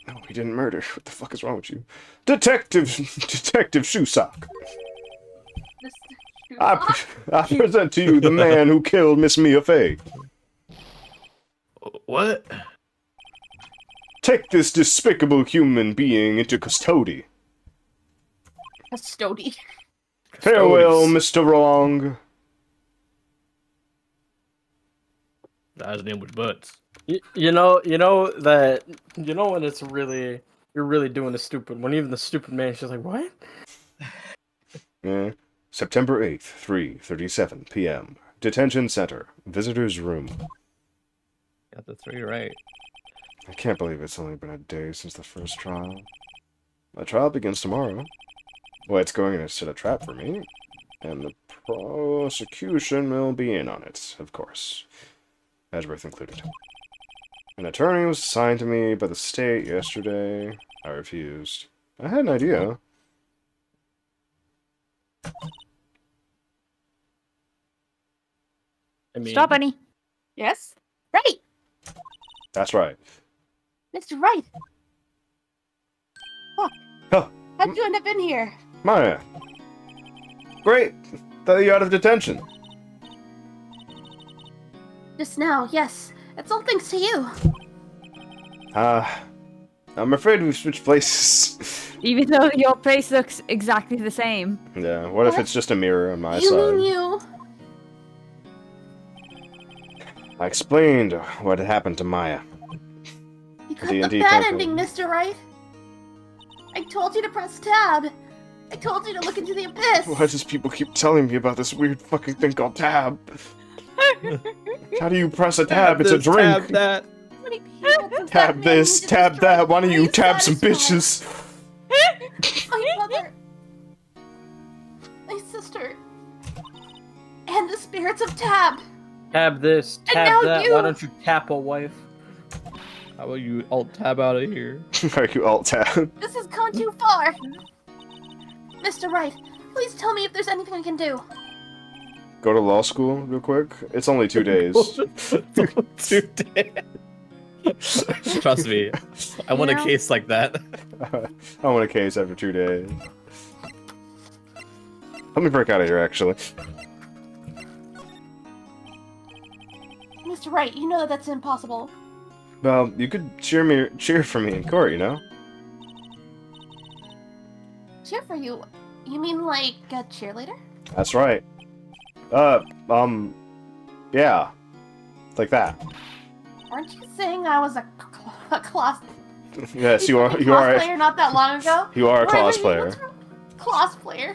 No, he didn't murder. What the fuck is wrong with you? Detective Shoesock. I present to you the man who killed Miss Mia Fey. What? Take this despicable human being into custody. Custody. Farewell, Mr. Wrong. His name was Butts. You know when it's really you're really doing the stupid when even the stupid man is just like what? Yeah. September 8th, 3:37 p.m. Detention Center. Visitor's room. Got the 3 right. I can't believe it's only been a day since the first trial. The trial begins tomorrow. Well, it's going to set a trap for me. And the prosecution will be in on it, of course. Edgeworth included. An attorney was assigned to me by the state yesterday. I refused. I had an idea. I mean, Stop, Bunny. Yes? Right! That's right. Mr. Wright! Fuck. Huh. How'd you end up in here? Maya. Great. Thought you out of detention. Just now, yes. It's all thanks to you. I'm afraid we've switched places. Even though your face looks exactly the same. Yeah, what if it's just a mirror on my You side? mean you? I explained what had happened to Maya. You got D&D the bad campaign. ending, Mr. Wright. I told you to press tab. I told you to look into the abyss. Why does people keep telling me about this weird fucking thing called tab? How do you press a tab? It's a drink. Tab that. How many people does Tab that this, mean to tab destroy that. Why don't you please tab some satisfy? bitches? My mother, my sister, and the spirits of Tab. tab this, And tab now that. you. Why don't you tap a wife? How about you alt tab out of here? Are you alt tab? This has gone too far. Mr. Wright, please tell me if there's anything I can do. Go to law school real quick. It's only 2 days. 2 days. Trust me, I want a case like that. I want a case after 2 days. Let me break out of here, actually. Mr. Wright, you know that that's impossible. Well, you could cheer for me in court, you know? Cheer for you? You mean like a cheerleader? That's right. Yeah. Like that. Aren't you saying I was a class? Yes, you are. You Cosplayer are. not that long ago. You are a Where are you? cosplayer. What's wrong?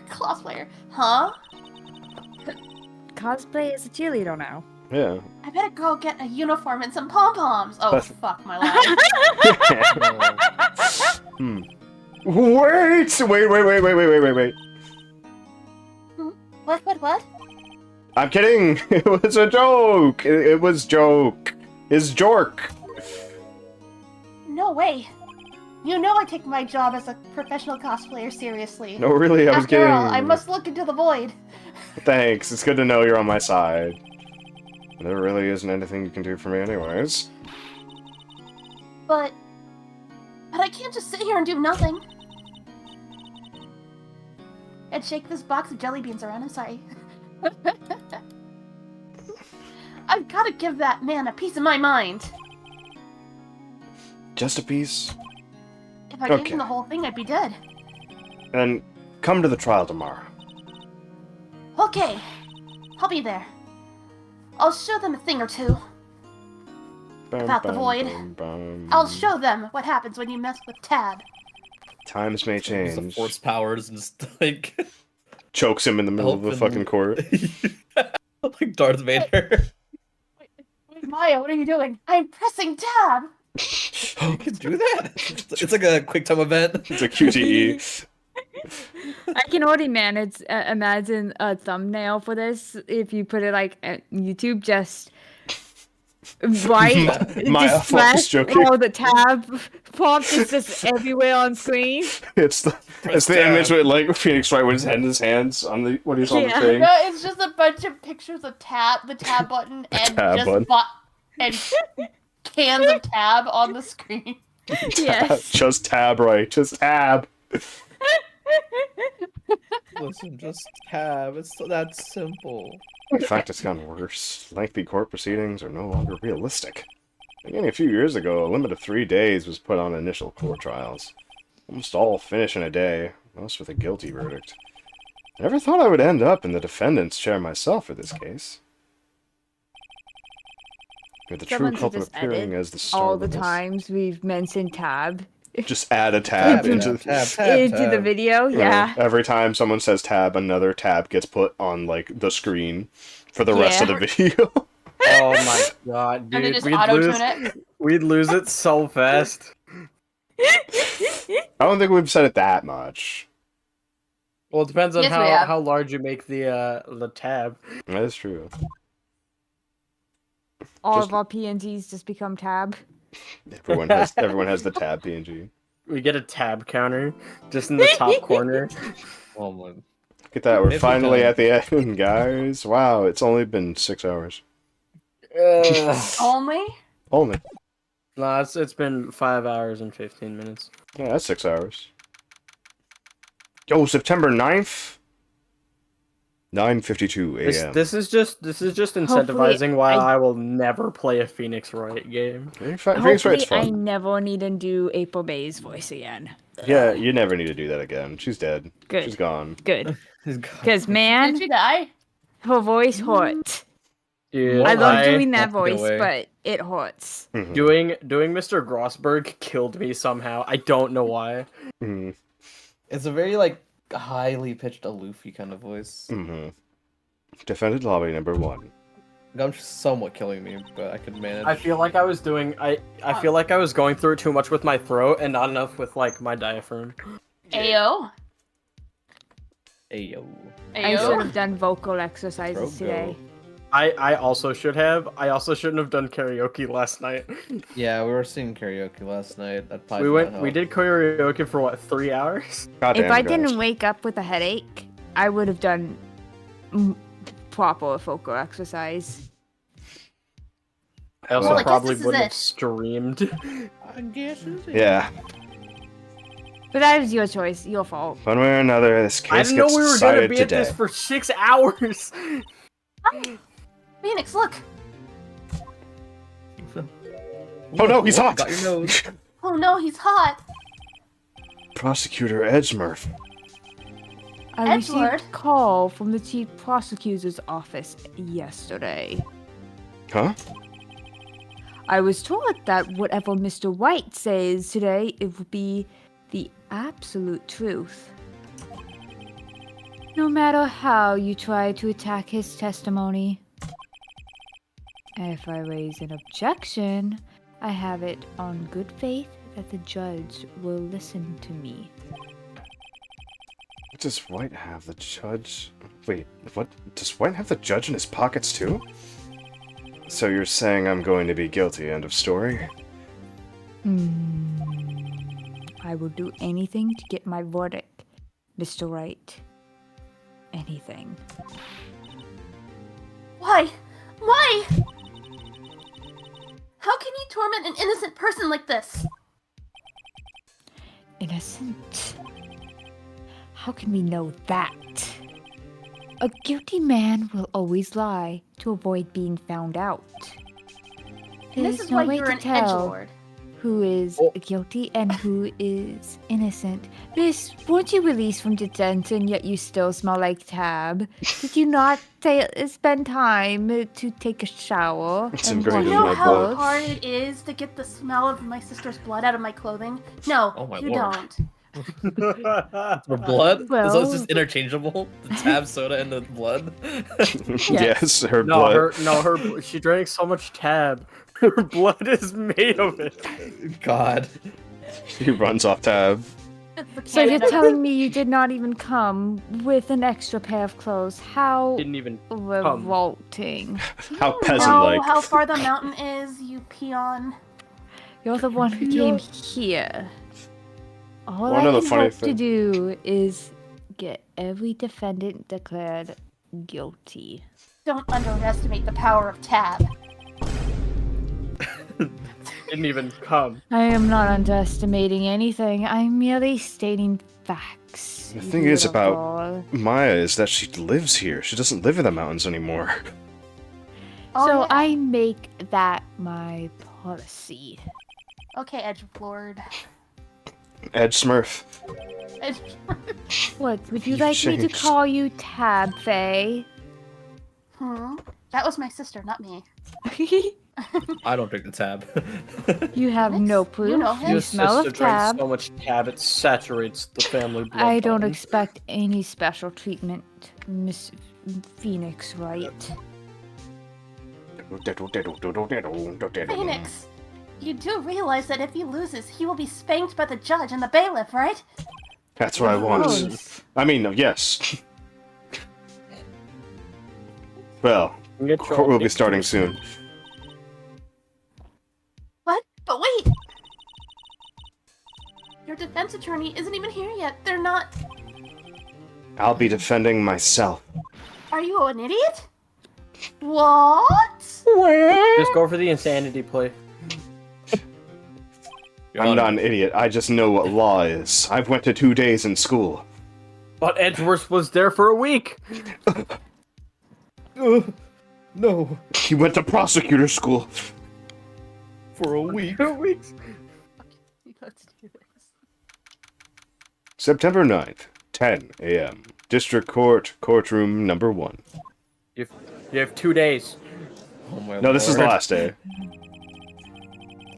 Cosplayer, huh? Cosplay as a cheerleader now. Yeah. I better go get a uniform and some pom poms. Oh That's- fuck my life. Wait. What? I'm kidding. It was a joke. It was joke. It's jork. No way. You know I take my job as a professional cosplayer seriously. No, really, I was After kidding. all, I must look into the void. Thanks. It's good to know you're on my side. There really isn't anything you can do for me anyways. But I can't just sit here and do nothing. And shake this box of jelly beans around. I'm sorry. I've got to give that man a piece of my mind. Just a piece? If I gave Okay. him the whole thing, I'd be dead. Then come to the trial tomorrow. Okay, I'll be there. I'll show them a thing or two. About the void. I'll show them what happens when you mess with Tab. Times may Use the change. force powers and just like Chokes him in the middle of the Help him. fucking court. like Darth Vader. Wait, Maya, what are you doing? I'm pressing Tab! You can do that. It's like a quick time event. It's a QTE. I can already imagine a thumbnail for this if you put it like at YouTube, just right, Maya just Fox press joking. all the tab prompt is just everywhere on screen. It's the image with like Phoenix Wright with his head in his hands on the when he's on the Yeah. thing. No, it's just a bunch of pictures of Tab, the Tab button, and Tab just button. and cans of Tab on the screen. Yes. Just tab, right? Just tab. Listen, just have. It's that simple. In fact, it's gotten worse. Lengthy court proceedings are no longer realistic. Beginning a few years ago, a limit of 3 days was put on initial court trials. Almost all finish in a day, most with a guilty verdict. I never thought I would end up in the defendant's chair myself for this case. With the Someone true should culprit just appearing edit as the star all of the this. times we've mentioned tab Just add a tab into into the video. Yeah. Every time someone says tab, another tab gets put on like the screen for the rest of the video. Oh my god, And then dude, just we'd auto-tune it. lose it so fast. I don't think we've said it that much. Well, it depends on Yes, we have. how large you make the tab. That is true. All Just- of our PNGs just become tab. Everyone has the tab PNG. We get a tab counter just in the top corner. Oh my. Look at that, we're Maybe finally done. at the end, guys. Wow, it's only been 6 hours. Only? Only. Nah, it's been 5 hours and 15 minutes. Yeah, that's 6 hours. Yo, September 9th? 9:52 a.m. This is just incentivizing why I will never play a Phoenix Wright game. Phoenix Hopefully, Wright's I fun. never need to do April May's voice again. Yeah, you never need to do that again. She's dead. Good. She's gone. Good. He's gone. Because, man, Did she die? her voice hurt. Dude, I love doing That's that the voice, way. but it hurts. Mhm. doing Mr. Grossberg killed me somehow. I don't know why. Mhm. It's a very like highly pitched, aloofy kind of voice. Mhm. Defendant lobby number 1. Gum's somewhat killing me, but I could manage. I feel like I was doing I feel like I was going through it too much with my throat and not enough with like my diaphragm. Ayo. Ayo. I should Ayo. have done vocal exercises Throat today. I also should have. I also shouldn't have done karaoke last night. Yeah, we were singing karaoke last night. That probably did not We help. did karaoke for what, 3 hours? Goddamn, If I guys. didn't wake up with a headache, I would have done proper vocal exercise. I also Well, I guess probably this is wouldn't have it. streamed. I guess it's it. Yeah. But that was your choice, your fault. One way or another, this I case didn't know gets we were gonna decided be at today. this for 6 hours. Phoenix, look! Oh no, he's hot! Got your nose. Oh no, he's hot! Prosecutor Edgemurph. I Edward? received a call from the chief prosecutor's office yesterday. Huh? I was told that whatever Mr. White says today, it will be the absolute truth. No matter how you try to attack his testimony. If I raise an objection, I have it on good faith that the judge will listen to me. Does White have the judge? Wait, what? Does White have the judge in his pockets too? So you're saying I'm going to be guilty, end of story? I will do anything to get my verdict, Mr. Wright. Anything. Why? Why? How can you torment an innocent person like this? Innocent? How can we know that? A guilty man will always lie to avoid being found out. And this There's is no why way you're to an tell edgelord. who is guilty and who is innocent. Miss, weren't you released from detention yet you still smell like Tab? Did you not spend time to take a shower? It's and ingrained Do wash you in know my your how blood. clothes? hard it is to get the smell of my sister's blood out of my clothing? No, Oh my you lord. don't. For blood? So Well- it's just interchangeable? The tab soda and the blood? Yes, her No, blood. she drank so much tab. Her blood is made of it. God. She runs off tab. It's the So you're canon of- telling me you did not even come with an extra pair of clothes? How Didn't even revolting. How know peasant-like. how far the mountain is, you peon? You're the one who came here. All Well, I another can funny hope to thing- do is get every defendant declared guilty. Don't underestimate the power of Tab. didn't even come. I am not underestimating anything. I'm merely stating facts. The thing is about Beautiful. Maya is that she lives here. She doesn't live in the mountains anymore. Oh, So yeah. I make that my policy. Okay, Edgelord. Edge Smurf. What, would you You've like me to changed. call you Tab, Faye? That was my sister, not me. I don't drink the tab. You have Alex, no you proof. know him. You Your smell sister of drank Tab. so much tab it saturates the family blood. I don't expect any special treatment, Miss Phoenix, right? Phoenix, you do realize that if he loses, he will be spanked by the judge and the bailiff, right? That's what I want. course. I mean, yes. Well, court will be starting soon. What? But wait! Your defense attorney isn't even here yet. They're not... I'll be defending myself. Are you an idiot? What? Just go for the insanity play. Your I'm Honor, not an idiot. I just know what law is. I've went to 2 days in school. But Edgeworth was there for a week. No, He went to prosecutor school. for a week. 2 weeks. Let's do this. September 9th, 10 a.m. District Court, courtroom number 1. You have 2 days. oh my No, this is the lord. last day.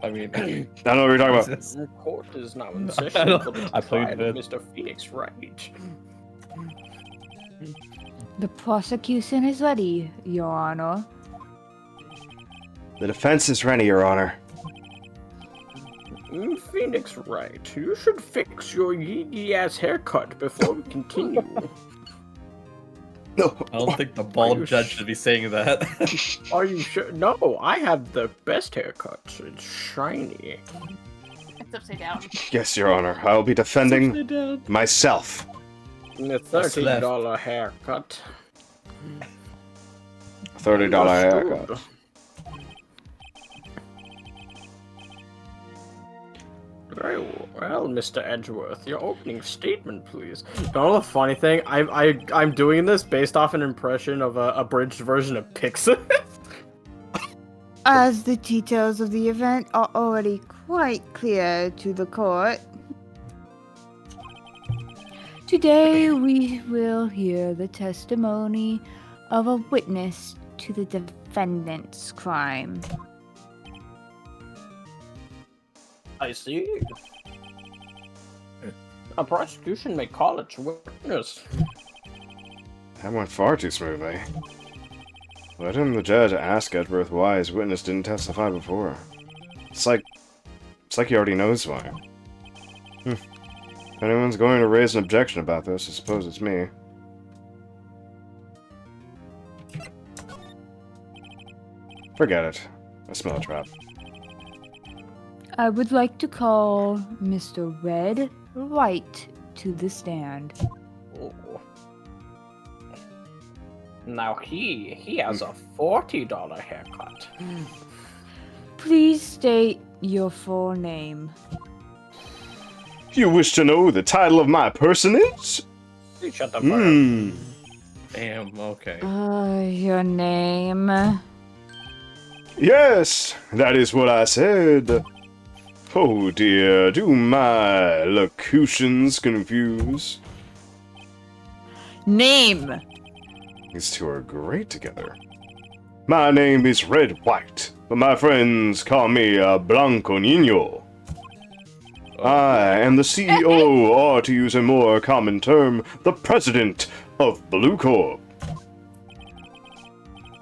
I mean, I don't know what you're talking about. Jesus. The court is now in I session don't- for the I played trial of it. Mr. Phoenix Wright. The prosecution is ready, Your Honor. The defense is ready, Your Honor. Phoenix Wright, you should fix your yee ass haircut before we continue. No. I don't think the Are bald you judge should be saying that. Are you sure? No, I have the best haircut. It's shiny. It's upside down. Yes, Your Honor. I'll be defending myself. And a $30 haircut. $30 haircut. Very well, Mr. Edgeworth. Your opening statement, please. You know the funny thing? I'm doing this based off an impression of a abridged version of Pixar. As the details of the event are already quite clear to the court, today we will hear the testimony of a witness to the defendant's crime. I see. A prosecution may call its witness. That went far too smoothly. Why didn't the judge ask Edgeworth why his witness didn't testify before? It's like he already knows why. If anyone's going to raise an objection about this, I suppose it's me. Forget it. I smell a trap. I would like to call Mr. Red Wright to the stand. Oh. Now he has a $40 haircut. Please state your full name. You wish to know the title of my personage? Please shut the fuck up. Damn, okay. Your name? Yes, that is what I said. Oh dear, do my locutions confuse? Name! These two are great together. My name is Red White, but my friends call me Blanco Nino. I am the CEO, or to use a more common term, the president of Blue Corp.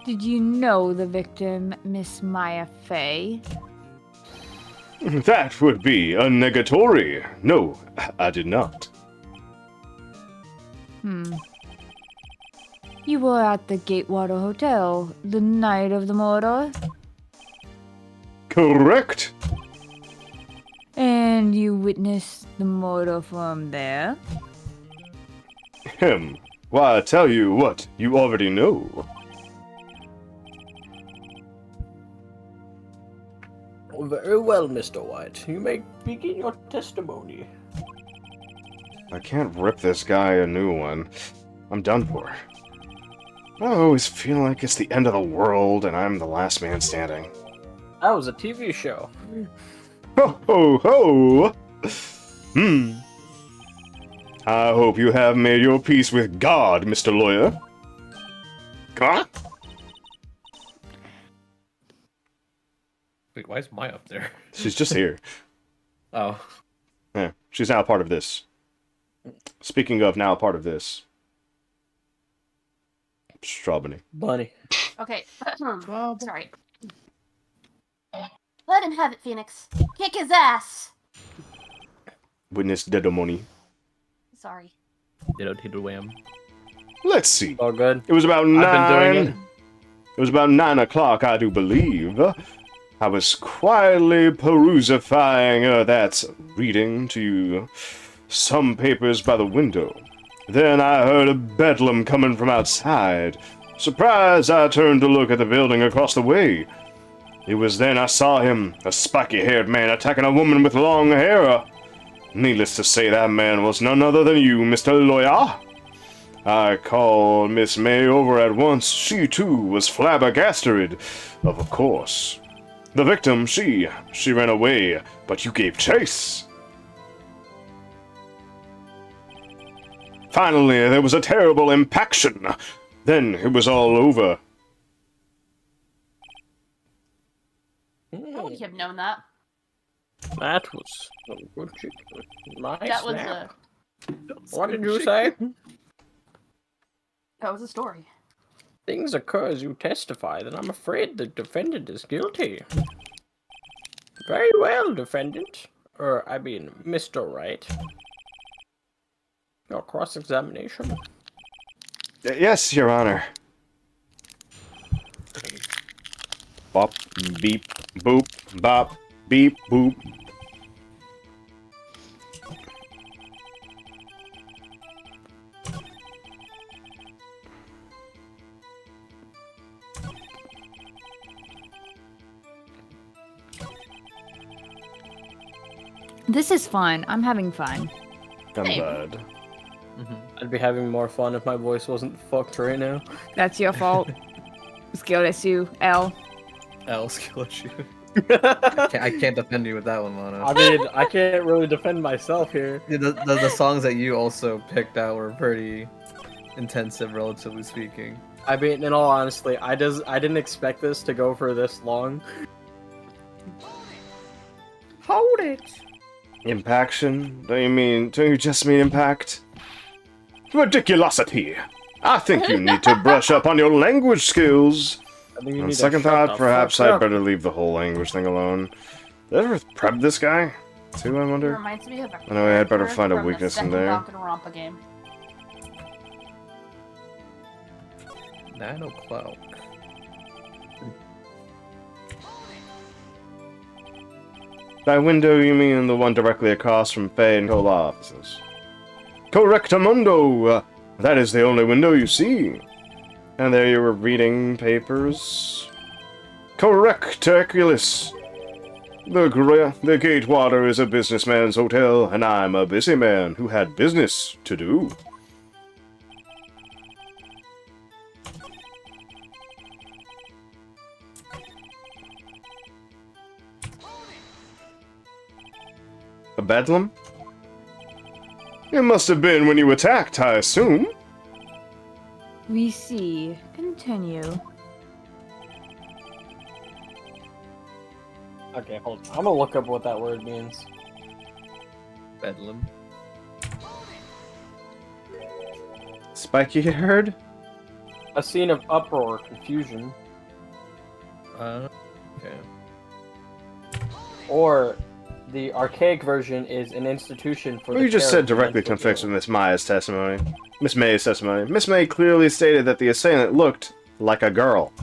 Did you know the victim, Miss Maya Fey? That would be a negatory. No, I did not. You were at the Gatewater Hotel the night of the murder, Correct. and you witnessed the murder from there? Why, I tell you what, you already know. Very well, Mr. White. You may begin your testimony. I can't rip this guy a new one. I'm done for. I always feel like it's the end of the world and I'm the last man standing. That was a TV show. Ho ho ho! I hope you have made your peace with God, Mr. Lawyer. Huh? Wait, why is Maya up there? She's just here. Oh. Yeah, she's now a part of this. Speaking of now a part of this. Strawberry. Bunny. Okay. Sorry. Let him have it, Phoenix. Kick his ass! Witness Dedomoni. Sorry. Ditto wham. Let's see. All good. It was about I've been 9. doing it. It was about 9 o'clock, I do believe. I was quietly perusifying that reading to you some papers by the window. Then I heard a bedlam coming from outside. Surprised, I turned to look at the building across the way. It was then I saw him, a spiky-haired man attacking a woman with long hair. Needless to say, that man was none other than you, Mr. Lawyer. I called Miss May over at once. She, too, was flabbergasted, of course. The victim, she ran away, but you gave chase. Finally, there was a terrible impaction. Then it was all over. How would he have known that? That was a good shit. Nice That was snap. What did you say? that was a story. Things occur as you testify, then I'm afraid the defendant is guilty. Very well, defendant. Mr. Wright. Your cross-examination. Yes, Your Honor. Bop, beep, boop, bop, beep, boop. This is fun. I'm having fun. I'm Hey. glad. I'd be having more fun if my voice wasn't fucked right now. That's your fault. Skill issue, L. L skill issue. I can't defend you with that one, Mono. I mean, I can't really defend myself here. Yeah, the songs that you also picked out were pretty intensive, relatively speaking. I mean, in all honesty, I didn't expect this to go for this long. Hold it! Impaction? Don't you just mean impact? Ridiculosity! I think you need to brush up on your language skills. I think you On need to second shut thought, the perhaps fuck I'd up. better leave the whole language thing alone. Did I ever prep this guy? Too, I It wonder? reminds me of a I know I had better character find a from weakness the in second there. Danganronpa game. 9 o'clock. By window, you mean the one directly across from Fay and Cola offices? Correctamundo! That is the only window you see. And there you were reading papers. Correct, Hercules. The Gatewater is a businessman's hotel, and I'm a busy man who had business to do. bedlam? It must have been when you attacked, I assume. We see. Continue. Okay, hold on. I'm gonna look up what that word means. Bedlam. Spiky-haired? A scene of uproar, confusion, Okay. or the archaic version is an institution for. Well, you just said directly conflicts with Miss May's testimony. Miss May's testimony. Miss May clearly stated that the assailant looked like a girl.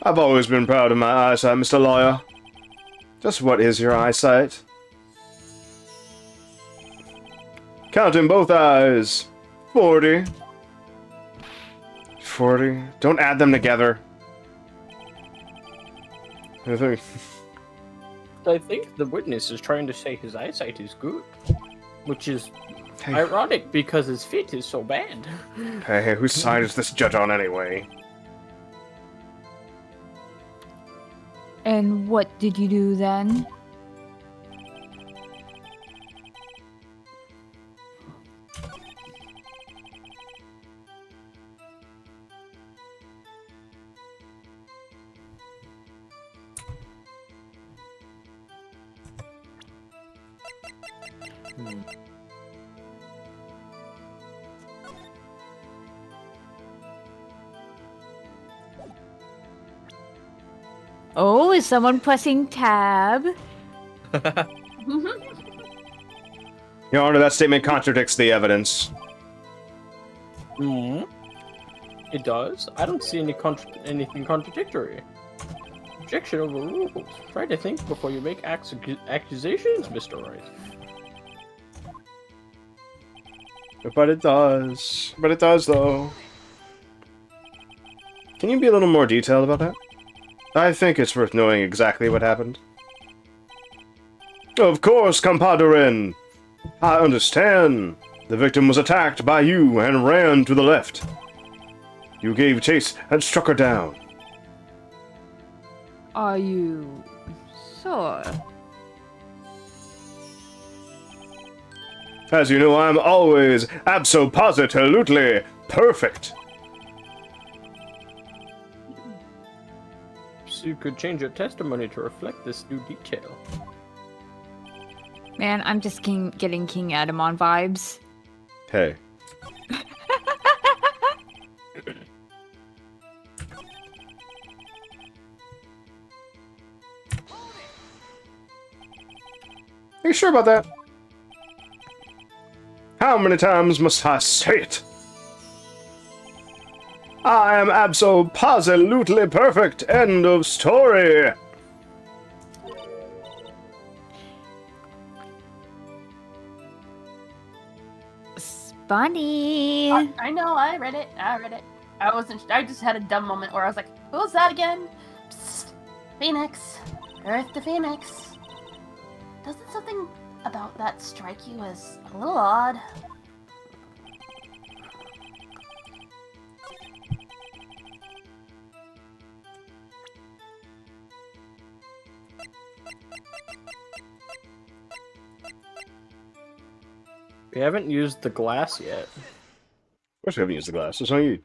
I've always been proud of my eyesight, Mr. Lawyer. Just what is your eyesight? Counting both eyes. 40. 40. Don't add them together. I think the witness is trying to say his eyesight is good, which is Hey. ironic because his fit is so bad. Hey, whose side is this judge on anyway? And what did you do then? Oh, is someone pressing tab? Your Honor, that statement contradicts the evidence. Hmm. It does. I don't see anything contradictory. Objection overruled. Try to think before you make accusations, Mr. Wright. But it does. But it does, though. Can you be a little more detailed about that? I think it's worth knowing exactly what happened. Of course, compadre. I understand. The victim was attacked by you and ran to the left. You gave chase and struck her down. Are you sure? As you know, I'm always abso-positively perfect. So you could change your testimony to reflect this new detail. Man, I'm just getting King Adamon vibes. Hey. Are you sure about that? How many times must I say it? I am abso-positively perfect. End of story. Bunny. I know, I read it. I just had a dumb moment where I was like, who was that again? Psst. Phoenix. Earth to Phoenix. Doesn't something about that strike you as a little odd? We haven't used the glass yet. Of course we haven't used the glass. It's on you.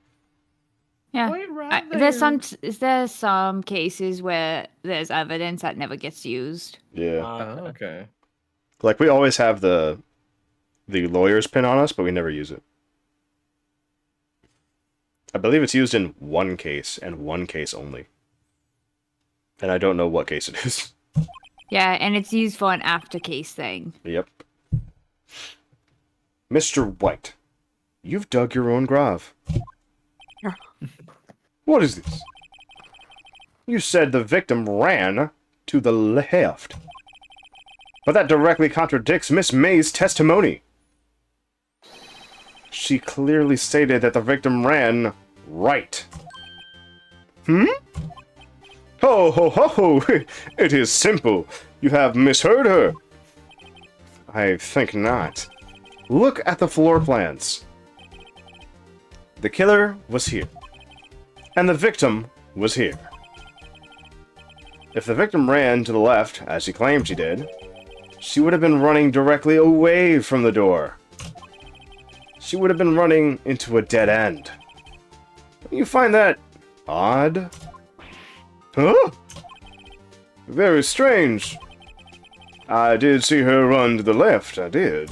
Yeah. There's some cases where there's evidence that never gets used. Yeah. Okay. Like, we always have the lawyer's pin on us, but we never use it. I believe it's used in one case, and one case only. And I don't know what case it is. Yeah, and it's used for an after case thing. Yep. Mr. White, you've dug your own grave. What is this? You said the victim ran to the left. But that directly contradicts Miss May's testimony. She clearly stated that the victim ran right. Hmm? Ho ho ho ho! It is simple. You have misheard her. I think not. Look at the floor plans. The killer was here. And the victim was here. If the victim ran to the left, as she claimed she did, she would have been running directly away from the door. She would have been running into a dead end. Don't you find that odd? Huh? Very strange. I did see her run to the left, I did.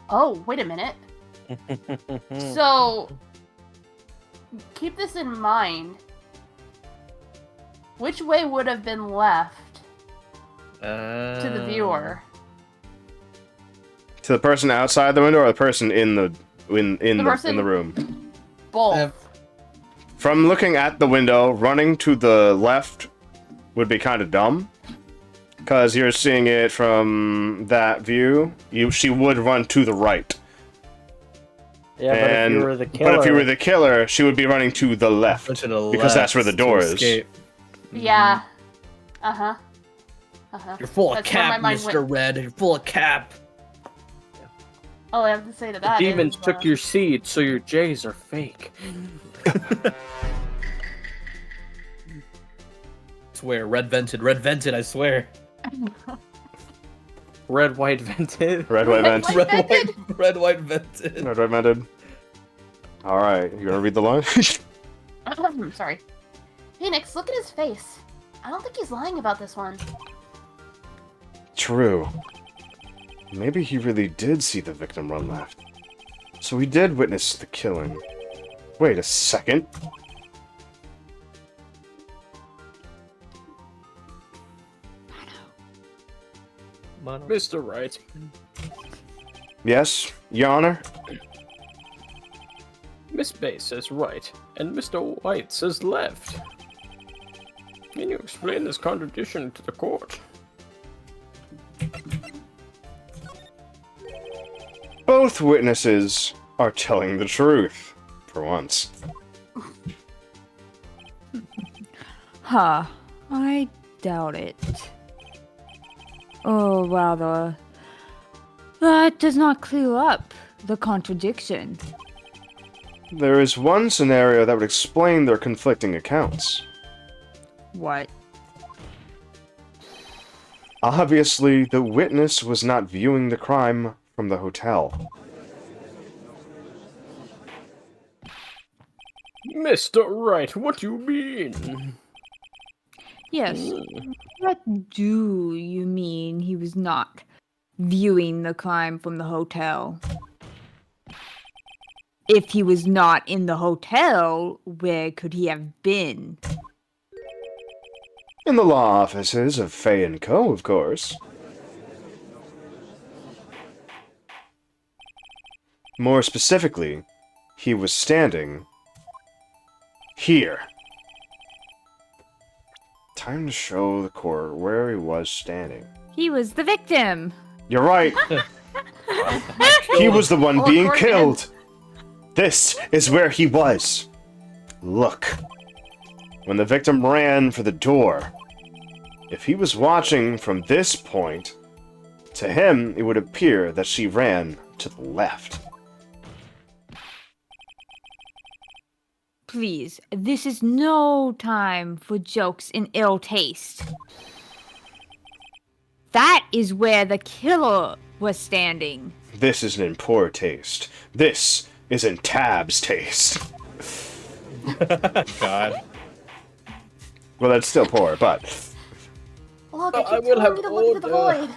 Oh, wait a minute. So, keep this in mind. Which way would have been left to the viewer? To the person outside the window or the person in the room? Both. From looking at the window, running to the left would be kind of dumb. Because you're seeing it from that view. She would run to the right. Yeah, but if you were the killer... But if you were the killer, she would be running to the left. To the because that's where the door is. escape. Yeah. Uh-huh. Uh-huh. You're full of That's where my cap, mind Mr. went. Red. You're full of cap. All I have to say to that Demons is, took your seed, so your J's are fake. Swear, red vented, I swear. Red, white, vented. Red, white, vent. Red, white vented. Red, white, vented. Alright, you gonna read the line? Sorry. Phoenix, look at his face. I don't think he's lying about this one. True. Maybe he really did see the victim run left. So he did witness the killing. Wait a second. Mr. Wright. Yes, Your Honor? Miss Bay says right, and Mr. White says left. Can you explain this contradiction to the court? Both witnesses are telling the truth, for once. Huh. I doubt it. Or rather, that does not clear up the contradiction. There is one scenario that would explain their conflicting accounts. What? Obviously, the witness was not viewing the crime from the hotel. Mr. Wright, what do you mean? Yes. What do you mean he was not viewing the crime from the hotel? If he was not in the hotel, where could he have been? In the law offices of Fay & Co., of course. More specifically, he was standing here. Time to show the court where he was standing. He was the victim. You're right. He was the one being killed. This is where he was. Look. When the victim ran for the door, if he was watching from this point, to him it would appear that she ran to the left. Please, this is no time for jokes in ill taste. That is where the killer was standing. This isn't in poor taste. This is in Tab's taste. God. Well, that's still poor, but... Look, I I keep will telling have you to look into the order. void.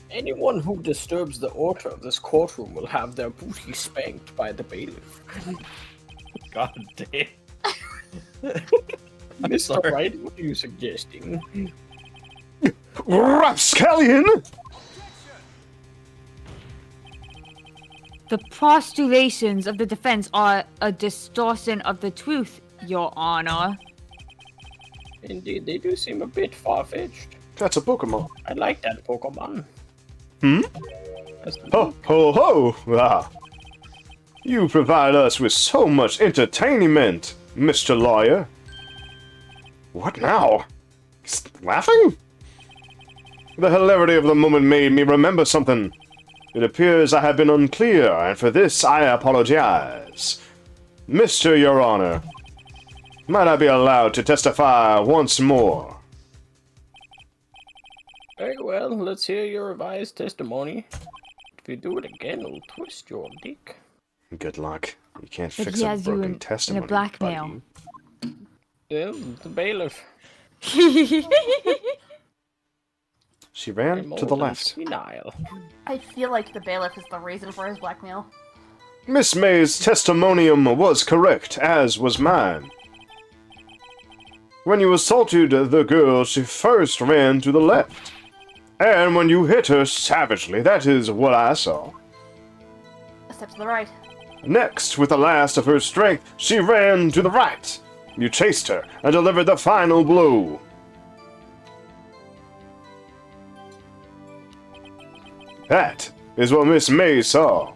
Anyone who disturbs the order of this courtroom will have their booty spanked by the bailiff. God damn. Mr. sorry. Wright, what are you suggesting? Rapscallion! The postulations of the defense are a distortion of the truth, Your Honor. Indeed, they do seem a bit far-fetched. That's a Pokemon. I like that Pokemon. Hmm? That's the Ho, ho, ho! Ah. You provide us with so much entertainment, Mr. Lawyer. What now? He's laughing? The hilarity of the moment made me remember something. It appears I have been unclear, and for this I apologize. Mr. Your Honor, might I be allowed to testify once more? Very well, let's hear your revised testimony. If you do it again, I'll twist your dick. Good luck. You can't But fix he a has you broken in testimony, a blackmail. buddy. Yeah, the bailiff. She ran I'm to the old and left. senile. I feel like the bailiff is the reason for his blackmail. Miss May's testimonium was correct, as was mine. When you assaulted the girl, she first ran to the left. And when you hit her savagely, that is what I saw. A step to the right. Next, with the last of her strength, she ran to the right. You chased her and delivered the final blow. That is what Miss May saw.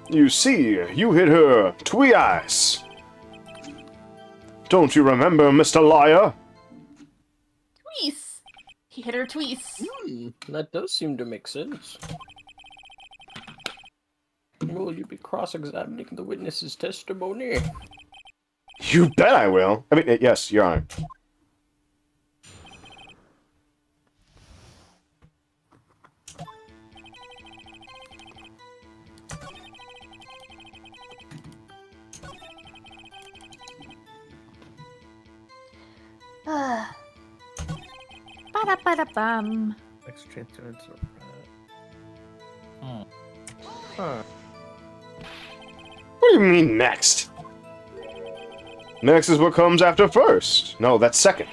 You see, you hit her twice. Don't you remember, Mr. Liar? Tweece! He hit her tweece. That does seem to make sense. Will you be cross-examining the witness's testimony? You bet I will. I mean, yes, Your Honor. Ba-da-ba-da-bum. Exchange to What do you mean next? Next is what comes after first. No, that's second.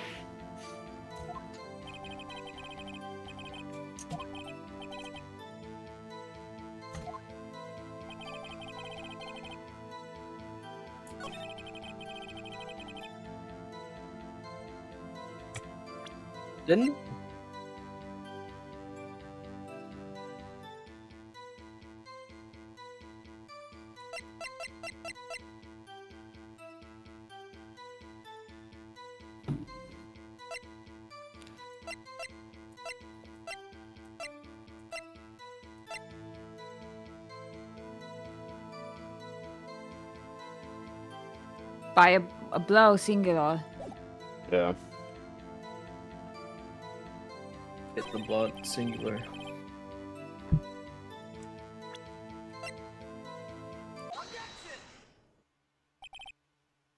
Then By a blow, singular. Yeah. hit the blood, singular.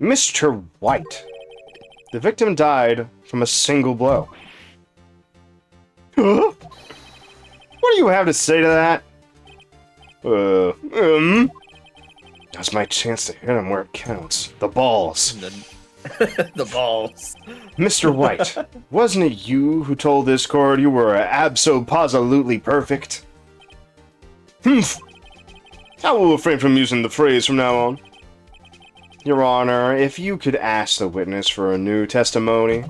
Mr. White. The victim died from a single blow. Huh? What do you have to say to that? That's my chance to hit him where it counts. The balls. The balls. Mr. White, wasn't it you who told this court you were abso-positively perfect? Humph! I will refrain from using the phrase from now on. Your Honor, if you could ask the witness for a new testimony.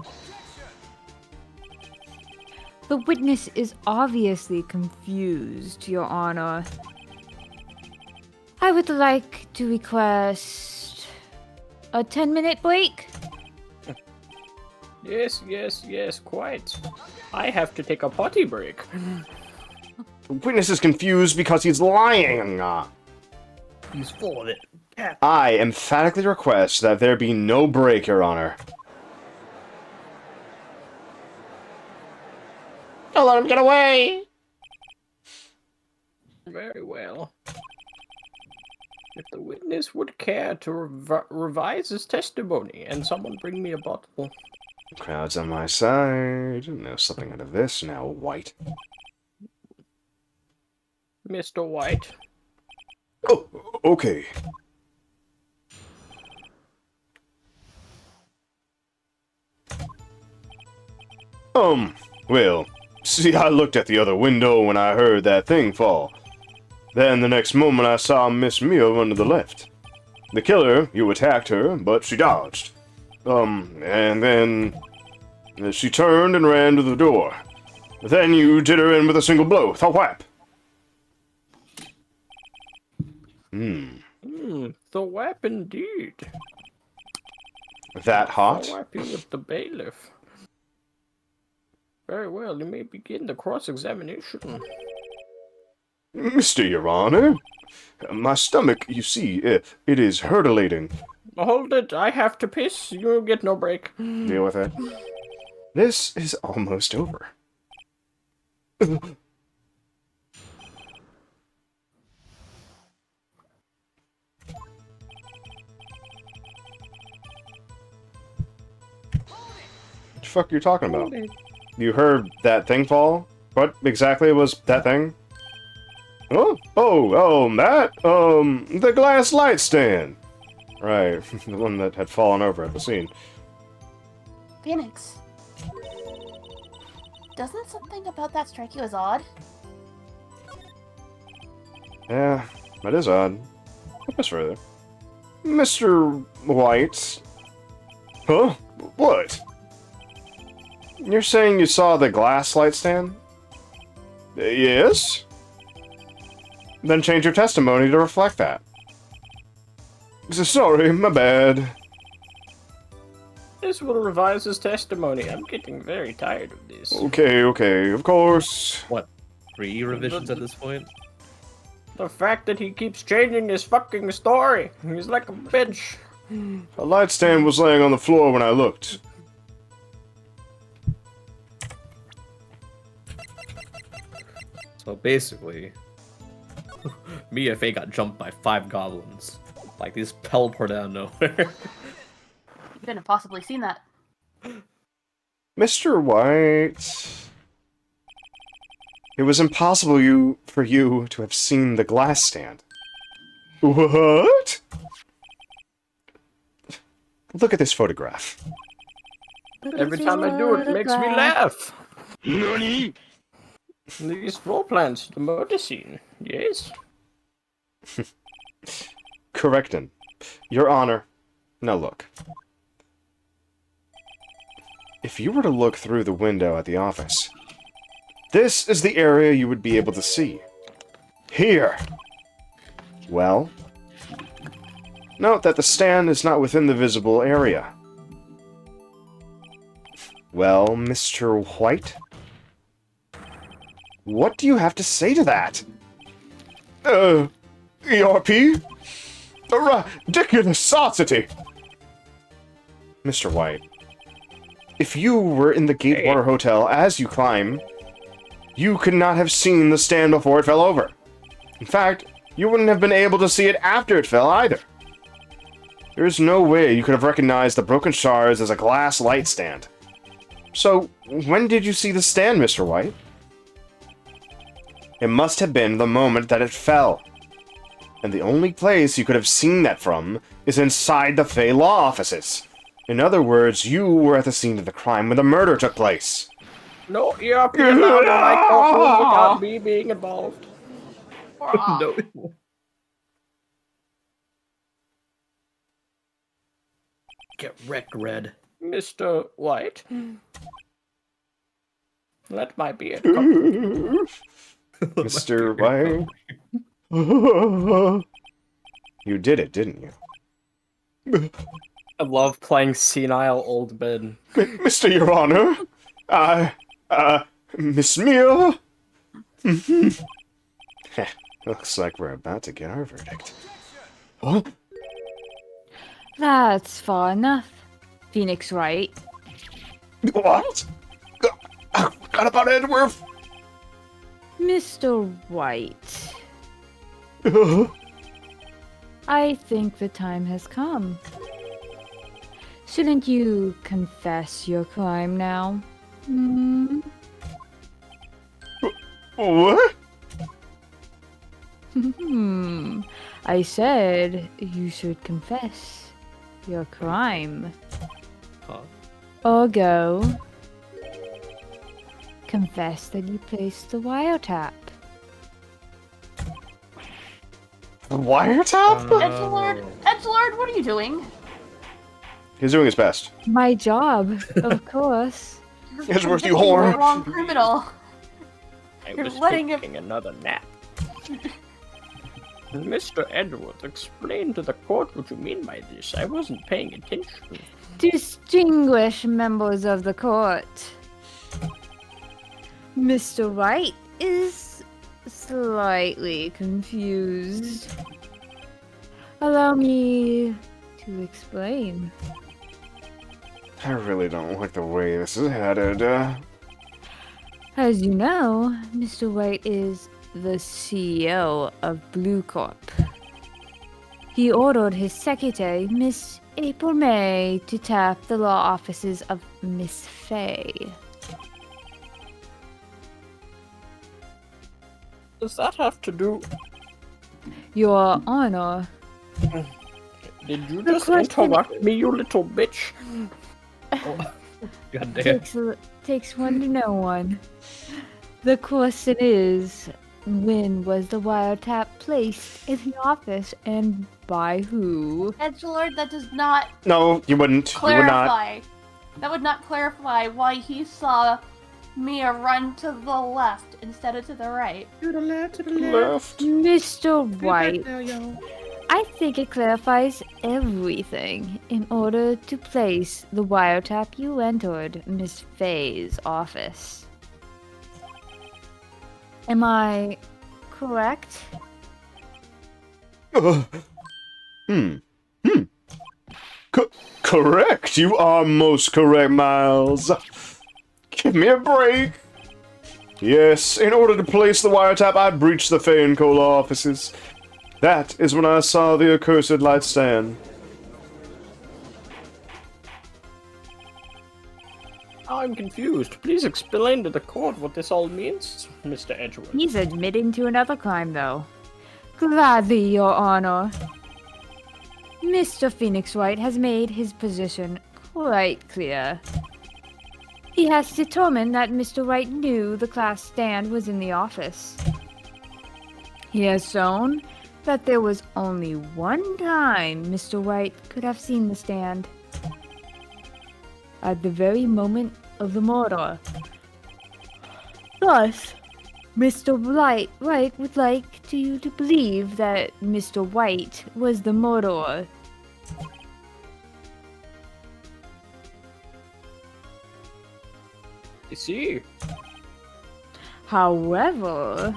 The witness is obviously confused, Your Honor. I would like to request a 10-minute break. Yes, quite. I have to take a potty break. The witness is confused because he's lying. He's full of it. I emphatically request that there be no break, Your Honor. Don't let him get away! Very well. If the witness would care to revise his testimony, and someone bring me a bottle. Crowd's on my side. No slipping out of this now, White. Mr. White. Oh, okay. Well, see, I looked at the other window when I heard that thing fall. Then the next moment I saw Miss Mia run to the left. The killer, you attacked her, but she dodged. And then she turned and ran to the door. Then you did her in with a single blow, the whap. The whap indeed. That hot? The whapping with the bailiff. Very well, you may begin the cross-examination. Mr. Your Honor, my stomach, you see, it is hurtling. Hold it, I have to piss. You'll get no break. Deal with it. This is almost over. What the fuck are you talking about? You heard that thing fall? What exactly was that thing? That, the glass light stand. Right, the one that had fallen over at the scene. Phoenix. Doesn't something about that strike you as odd? Yeah, that is odd. Help us further. Mr. White. Huh? What? You're saying you saw the glass light stand? Yes? Then change your testimony to reflect that. Sorry, my bad. This will revise his testimony. I'm getting very tired of this. Okay, of course. What? 3 revisions at this point? The fact that he keeps changing his fucking story. He's like a bitch. A light stand was laying on the floor when I looked. So basically, me and Faye got jumped by 5 goblins. Like, these teleport out of nowhere. You couldn't have possibly seen that. Mr. White... It was impossible for you to have seen the glass stand. What? Look at this photograph. Every time I do it, it makes me laugh. NANI? These floor plans, the murder scene. Yes. Correctin. Your Honor. Now look. If you were to look through the window at the office, this is the area you would be able to see. Here. Well, note that the stand is not within the visible area. Well, Mr. White? What do you have to say to that? ERP? A ridiculosity! Mr. White, if you were in the Gatewater Hotel as you climb, you could not have seen the stand before it fell over. In fact, you wouldn't have been able to see it after it fell either. There is no way you could have recognized the broken shards as a glass light stand. So, when did you see the stand, Mr. White? It must have been the moment that it fell. And the only place you could have seen that from is inside the Fey Law offices. In other words, you were at the scene of the crime when the murder took place. No ERP allowed in my courtroom without me being involved. No. Get wrecked, Red. Mr. White? That might be it. Mr. White? You did it, didn't you? I love playing senile old men. Mr. Your Honor? Miss Mia? Looks like we're about to get our verdict. What? That's far enough. Phoenix Wright. What? Got about Edworth? Mr. White. I think the time has come. Shouldn't you confess your crime now? Hmm? What? I said you should confess your crime. Huh? Or go. Confess that you placed the wiretap. Wiretap? Edgelord, what are you doing? He's doing his best. My job, of course. Edgeworth, you You're whore! the wrong criminal. I You're was letting him- taking another nap. Mr. Edward, explain to the court what you mean by this. I wasn't paying attention. Distinguished members of the court. Mr. Wright is slightly confused. Allow me to explain. I really don't like the way this is headed. As you know, Mr. White is the CEO of Blue Corp. He ordered his secretary, Miss April May, to tap the law offices of Miss Fay. Does that have to do? Your Honor, Did you The just question- interrupt me, you little bitch? God damn. takes one to know one. The question is, when was the wiretap placed in the office and by who? Edgelord, that does not No, you wouldn't. You would not. clarify. That would not clarify why he saw Mia run to the left instead of to the right. To the left, to the Left. Mr. White, Now, yo. I think it clarifies everything. In order to place the wiretap, you entered Miss Fay's office. Am I correct? Correct. You are most correct, Miles. Give me a break. Yes, in order to place the wiretap, I breached the Fay and Cola offices. That is when I saw the accursed light stand. I'm confused. Please explain to the court what this all means, Mr. Edgeworth. He's admitting to another crime, though. Gladly, Your Honor. Mr. Phoenix Wright has made his position quite clear. He has determined that Mr. Wright knew the class stand was in the office. He has shown that there was only one time Mr. Wright could have seen the stand. At the very moment of the murder. Thus, Mr. Wright would like you to believe that Mr. White was the murderer. I see. However,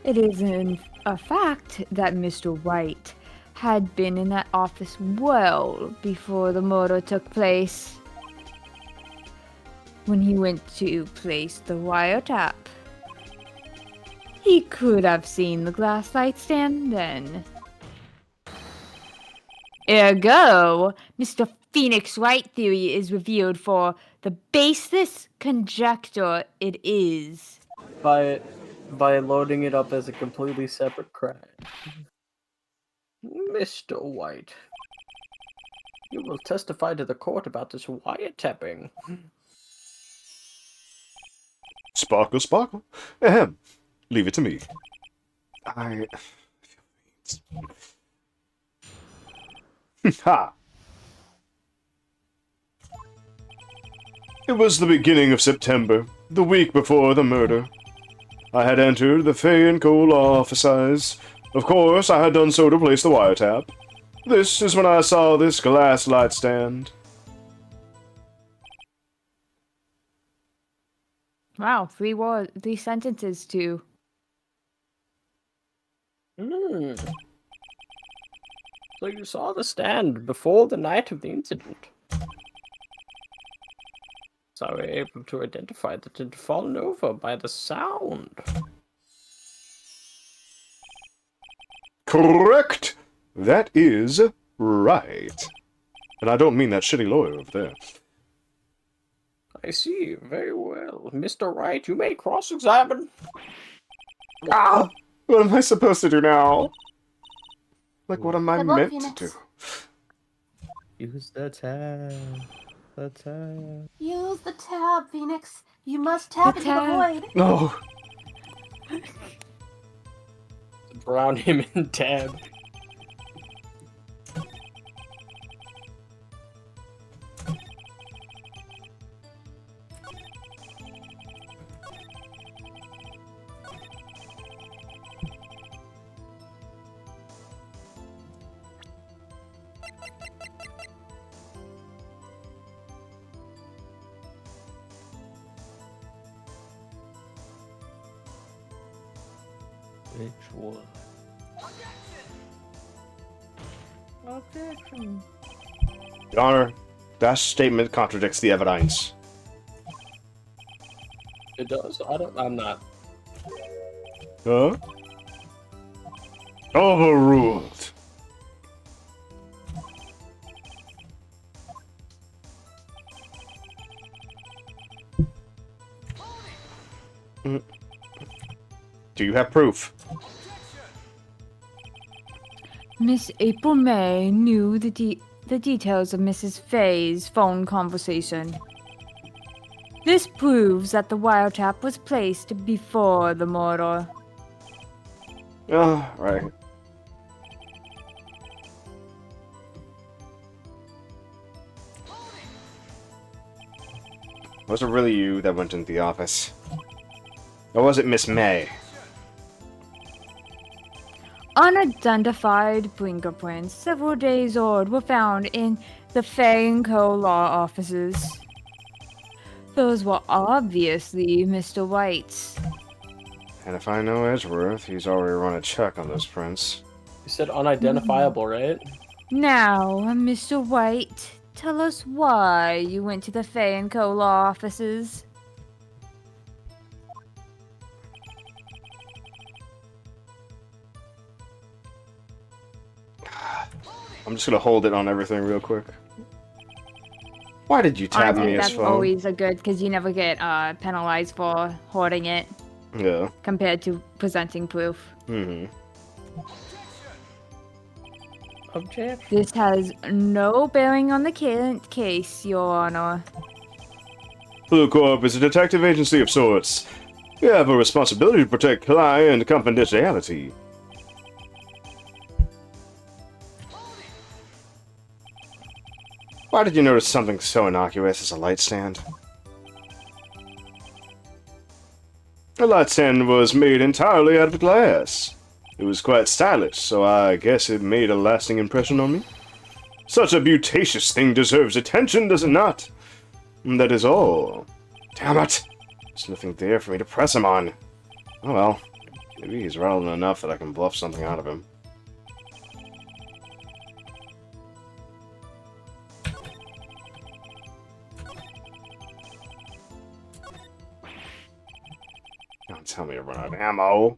it is a fact that Mr. White had been in that office well before the murder took place. When he went to place the wiretap, he could have seen the glass light stand then. Ergo, Mr. Phoenix Wright theory is revealed for the baseless conjecture it is. By loading it up as a completely separate crime. Mr. White, you will testify to the court about this wiretapping. Sparkle, sparkle. Ahem. Leave it to me. I... Ha! It was the beginning of September, the week before the murder. I had entered the Fay and Cole offices. Of course, I had done so to place the wiretap. This is when I saw this glass light stand. Wow, three sentences to. Hmm. So you saw the stand before the night of the incident. So we were able to identify that it had fallen over by the sound. Correct! That is right. And I don't mean that shitty lawyer over there. I see, very well. Mr. Wright, you may cross-examine. Ah! What am I supposed to do now? Like, what am I Good luck, meant Phoenix. to do? Use the tab. The tab. Use the tab, Phoenix. You must tap The into the tab. void. No! Drown him in tab. Which one? Objection. Your Honor, that statement contradicts the evidence. It does. I'm not. Huh? Overruled. Do you have proof? Miss April May knew the details of Mrs. Fay's phone conversation. This proves that the wiretap was placed before the murder. Oh, right. Was it really you that went into the office? Or was it Miss May? Unidentified fingerprints, several days old, were found in the Fay & Co. law offices. Those were obviously Mr. Wright's. And if I know Edgeworth, he's already run a check on those prints. You said unidentifiable, right? Now, Mr. Wright, tell us why you went to the Fay & Co. law offices. I'm just gonna hold it on everything real quick. Why did you tab Honestly, me as that's phone? always a good, because you never get penalized for hoarding it Yeah. compared to presenting proof. Mm-hmm. Objection. This has no bearing on the case, Your Honor. Blue Corp is a detective agency of sorts. We have a responsibility to protect client confidentiality. Why did you notice something so innocuous as a light stand? The light stand was made entirely out of glass. It was quite stylish, so I guess it made a lasting impression on me. Such a beauteous thing deserves attention, does it not? That is all. Damn it! There's nothing there for me to press him on. Oh well. Maybe he's relevant enough that I can bluff something out of him. Don't tell me to run out of ammo.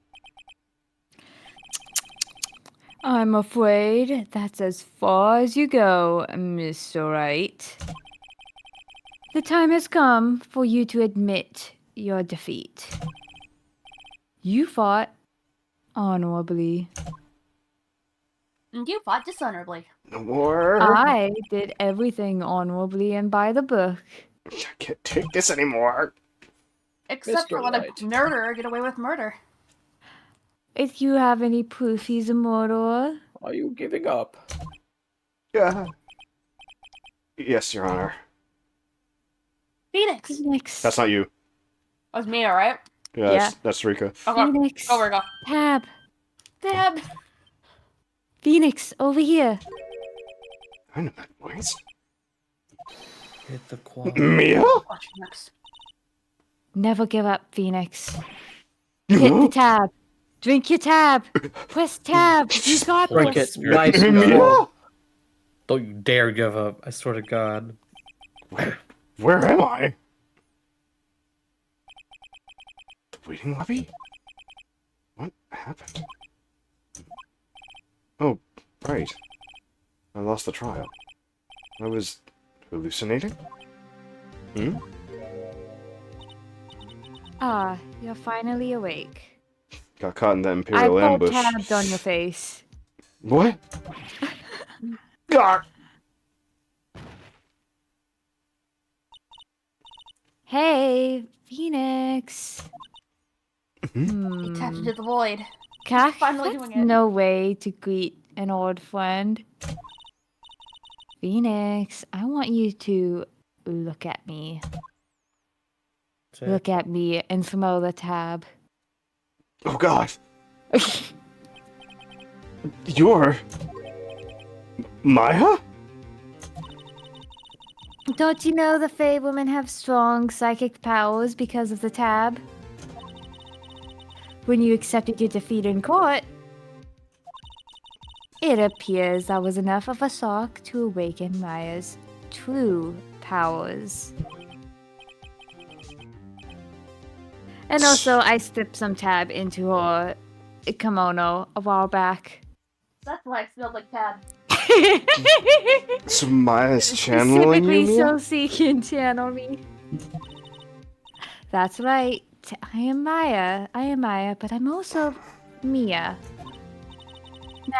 I'm afraid that's as far as you go, Mr. Wright. The time has come for you to admit your defeat. You fought honorably. And you fought dishonorably. No more. I did everything honorably and by the book. I can't take this anymore. Except for Mr. let a Wright. murderer get away with murder. If you have any proof he's a murderer, Are you giving up? Yeah. Yes, Your Honor. Phoenix! Phoenix. That's not you. That was me, alright? Yeah, that's Rika. Okay. Phoenix. Over we go. Tab. Dab! Phoenix, over here. I know that voice. Hit the quad. Mia? Question marks. Never give up, Phoenix. Hit the tab. Drink your tab. Press tab. You got Drink this. it. Nice. Mia? girl. Don't you dare give up. I swear to God. Where am I? The waiting lobby? What happened? Oh, right. I lost the trial. I was hallucinating? Hmm? Ah, you're finally awake. Got caught in that I Imperial pulled ambush. tabs on your face. What? God! Hey, Phoenix. He tapped into the void. Kach, finally that's doing it. no way to greet an old friend. Phoenix, I want you to look at me. Look at me and smell the tab. Oh God! You're... Maya? Don't you know the Fae women have strong psychic powers because of the tab? when you accepted your defeat in court, it appears that was enough of a shock to awaken Maya's true powers. And also, I slipped some tab into her kimono a while back. That's why it smelled like tab. So Maya's channeling you, Specifically, Mia? so she can channel me. That's right. I am Maya, but I'm also Mia.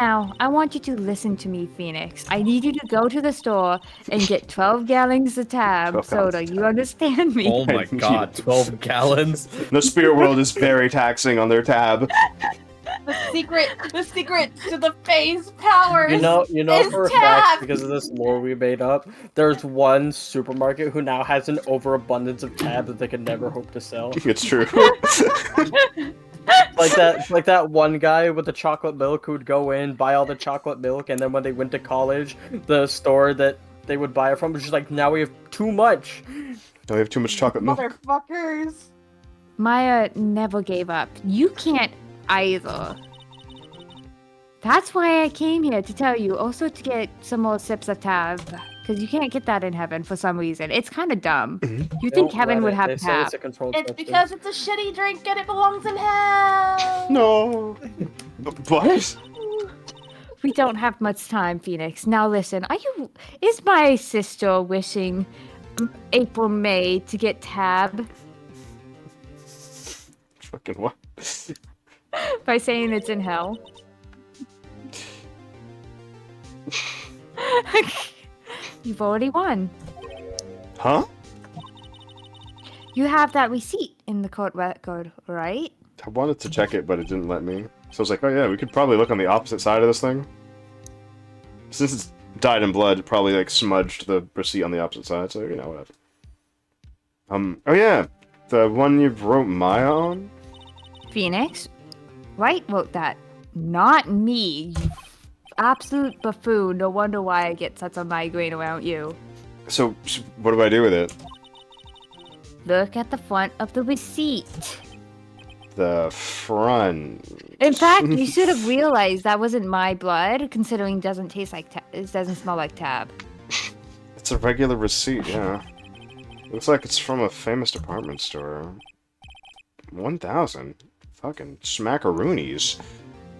Now, I want you to listen to me, Phoenix. I need you to go to the store and get 12 gallons of tab 12 soda. gallons of You understand me? Oh my god, 12 gallons? The spirit world is very taxing on their tab. The secret to the phase powers. You know is for a tab. fact, because of this lore we made up, there's one supermarket who now has an overabundance of tab that they could never hope to sell. It's true. like that one guy with the chocolate milk who would go in, buy all the chocolate milk, and then when they went to college, the store that they would buy it from was just like, now we have too much. Now we have too much chocolate milk. Motherfuckers. Maya never gave up. You can't either. That's why I came here to tell you, also to get some more sips of tab. Because you can't get that in heaven for some reason. It's kind of dumb. You think heaven would have They say tab. it's a controlled It's substance. because it's a shitty drink and it belongs in hell. No. What? We don't have much time, Phoenix. Now listen, is my sister wishing April May to get tab Fucking what? by saying it's in hell? You've already won. Huh? You have that receipt in the court record, right? I wanted to check it, but it didn't let me. So I was like, oh yeah, we could probably look on the opposite side of this thing. Since it's dyed in blood, it probably like smudged the receipt on the opposite side, so you know, whatever. Oh yeah, the one you wrote Maya on? Phoenix? Wright wrote that. Not me, you absolute buffoon. No wonder why I get such a migraine around you. So, what do I do with it? Look at the front of the receipt. The front. In fact, you should have realized that wasn't my blood, considering it doesn't taste like it doesn't smell like tab. It's a regular receipt, yeah. Looks like it's from a famous department store. 1,000. Fucking smackaroonies.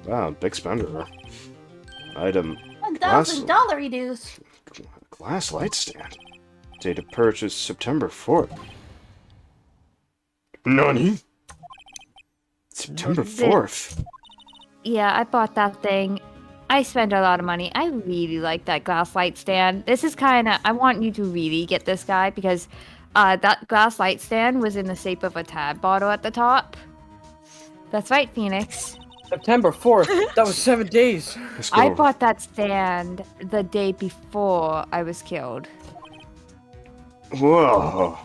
Wow, big spender. Item. $1,000 dues. Glass light stand. Date of purchase September 4th. Nani? September 4th. Yeah, I bought that thing. I spent a lot of money. I really like that glass light stand. This is kind of... I want you to really get this guy because that glass light stand was in the shape of a tab bottle at the top. That's right, Phoenix. September 4th. That was 7 days. Let's go. I bought that stand the day before I was killed. Whoa.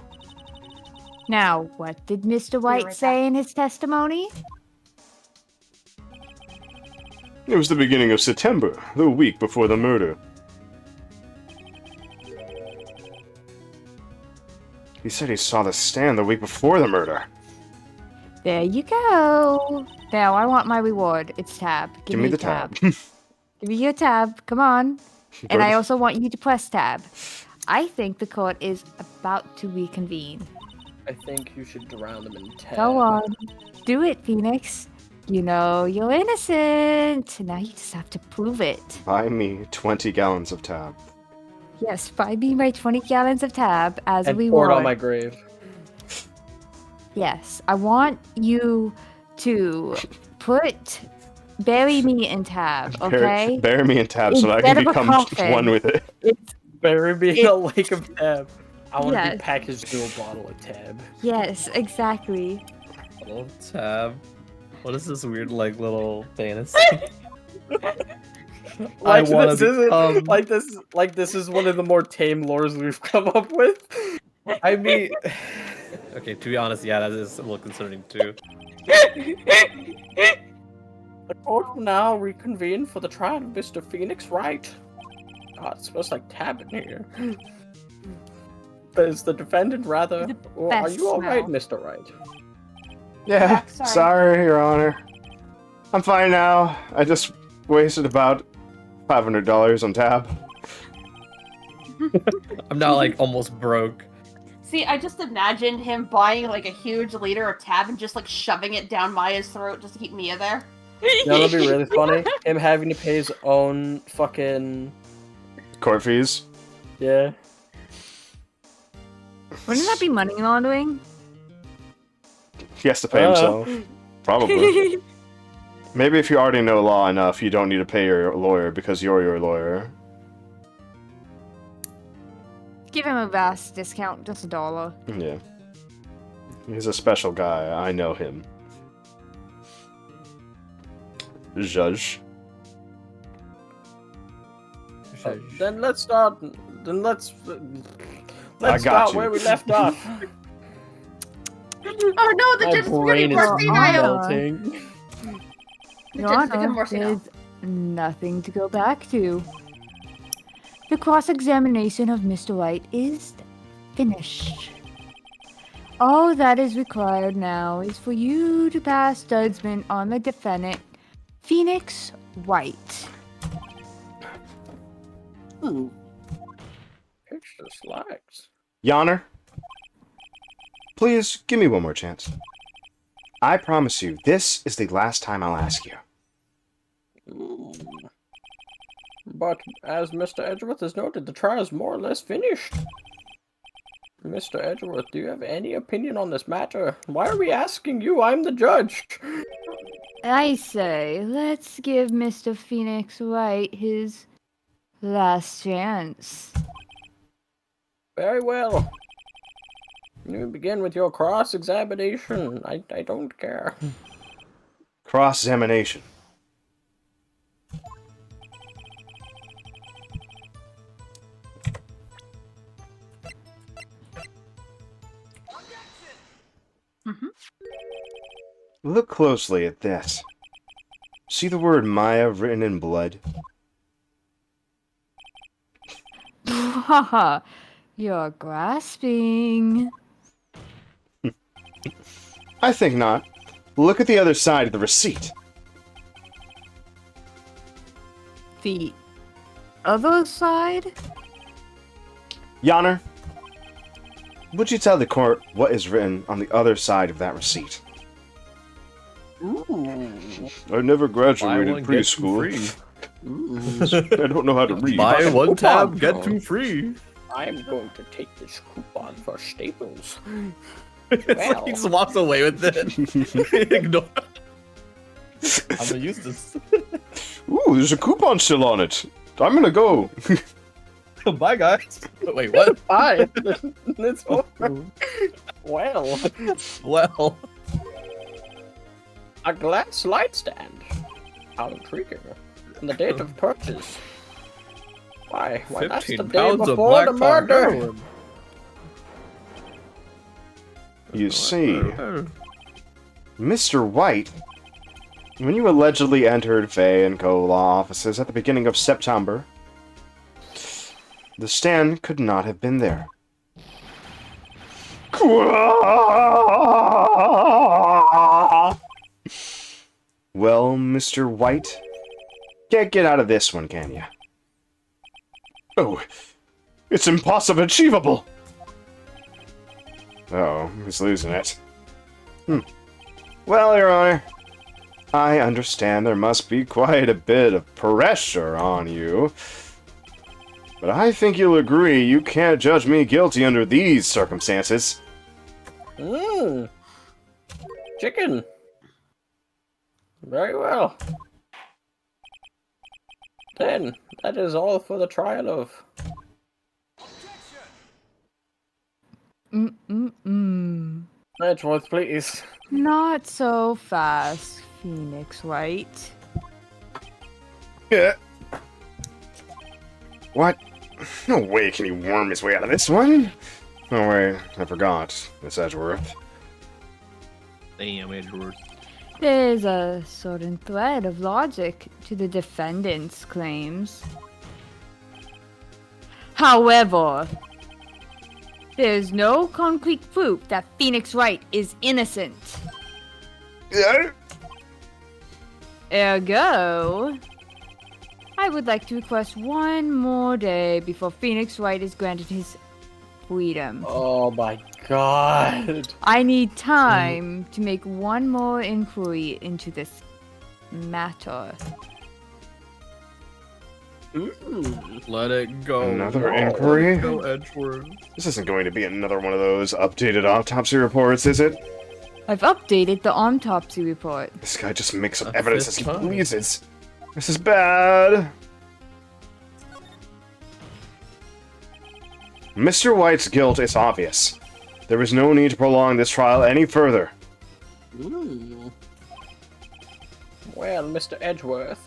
Now, what did Mr. White say in his testimony? It was the beginning of September, the week before the murder. He said he saw the stand the week before the murder. There you go. Now, I want my reward. It's tab. Give me your the tab. Give me your tab. Come on. And I also want you to press tab. I think the court is about to reconvene. I think you should drown them in tab. Go on. Do it, Phoenix. You know you're innocent. Now you just have to prove it. Buy me 20 gallons of tab. Yes, buy me my 20 gallons of tab as a And pour reward. it on my grave. Yes, I want you to bury me in tab, okay? Bury me in tab so that I Instead can of a become coffin. one with it. Bury me in a lake of tab. I want to Yes. be packaged to a bottle of tab. Yes, exactly. Little tab. What is this weird, like, little fantasy? I Like want this to isn't become... like this is one of the more tame lores we've come up with. I mean... Okay, to be honest, yeah, that is a little concerning, too. The court will now reconvene for the trial of Mr. Phoenix Wright. God, it smells like tab in here. Is the defendant rather... Well, are best you alright, smell. Mr. Wright? Yeah, Back, sorry. sorry, Your Honor. I'm fine now. I just wasted about $500 on tab. I'm now like almost broke. See, I just imagined him buying like a huge liter of tab and just like shoving it down Maya's throat just to keep Mia there. You know that'd be really funny? Him having to pay his own fucking... Court fees. Yeah. Wouldn't that be money laundering? He has to pay himself. Probably. Maybe if you already know law enough, you don't need to pay your lawyer because you're your lawyer. Give him a vast discount, just $1. Yeah. He's a special guy. I know him. Judge. Then let's start. Then let's got start you. where we left off. Oh no, the My judge is brain really is senile. melting. The Your judge has become Honor, more senile. there's nothing to go back to. The cross-examination of Mr. White is finished. All that is required now is for you to pass judgment on the defendant, Phoenix White. Ooh. Extra slides. Your Honor, please give me one more chance. I promise you, this is the last time I'll ask you. But as Mr. Edgeworth has noted, the trial is more or less finished. Mr. Edgeworth, do you have any opinion on this matter? Why are we asking you? I'm the judge. I say, let's give Mr. Phoenix White his last chance. Very well. You begin with your cross-examination. I don't care. Cross-examination. Look closely at this. See the word Maya written in blood? Haha, you're grasping. I think not. Look at the other side of the receipt. The other side? Your Honor, would you tell the court what is written on the other side of that receipt? Ooh. I never Buy graduated one, get two preschool. free. I don't know how to read. Buy one tab, coupon. get two free. I'm going to take this coupon for Staples. It's like Well. he just walks away with it. Ignore. I'm gonna use this. Ooh, there's a coupon still on it. I'm gonna go. Bye, guys. Wait, what? Hi. It's over. Well, Well, a glass light stand. How intriguing. And the date of purchase. Why that's the 15 day pounds of before black the tar murder. heroin. You see, Mr. White, when you allegedly entered Faye & Co. law offices at the beginning of September, the stand could not have been there. Well, Mr. White, can't get out of this one, can you? Oh, it's impossible achievable! Oh, he's losing it. Well, Your Honor, I understand there must be quite a bit of pressure on you. But I think you'll agree you can't judge me guilty under these circumstances. Mmm. Chicken. Very well. Then, that is all for the trial of... Edgeworth, please. Not so fast, Phoenix White. Yeah. What? No way can he worm his way out of this one. Oh wait, I forgot. It's Edgeworth. damn, Edward. There's a certain thread of logic to the defendant's claims. However, there's no concrete proof that Phoenix Wright is innocent. Ergo, I would like to request one more day before Phoenix Wright is granted his freedom. Oh my god. I need time to make one more inquiry into this matter. Let it go. Another inquiry? Let it go, Edgeworth. This isn't going to be another one of those updated autopsy reports, is it? I've updated the autopsy report. This guy just makes up A evidence as fifth he time. pleases. This is bad. Mr. White's guilt is obvious. There is no need to prolong this trial any further. Well, Mr. Edgeworth.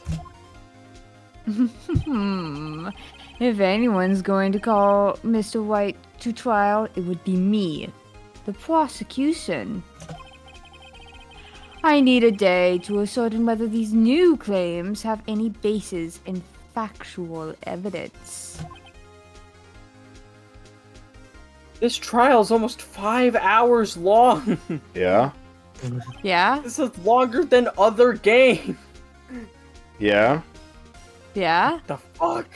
If anyone's going to call Mr. White to trial, it would be me, the prosecution. I need a day to ascertain whether these new claims have any basis in factual evidence. This trial's almost 5 hours long. Yeah? Yeah? This is longer than other games. Yeah? Yeah? The fuck?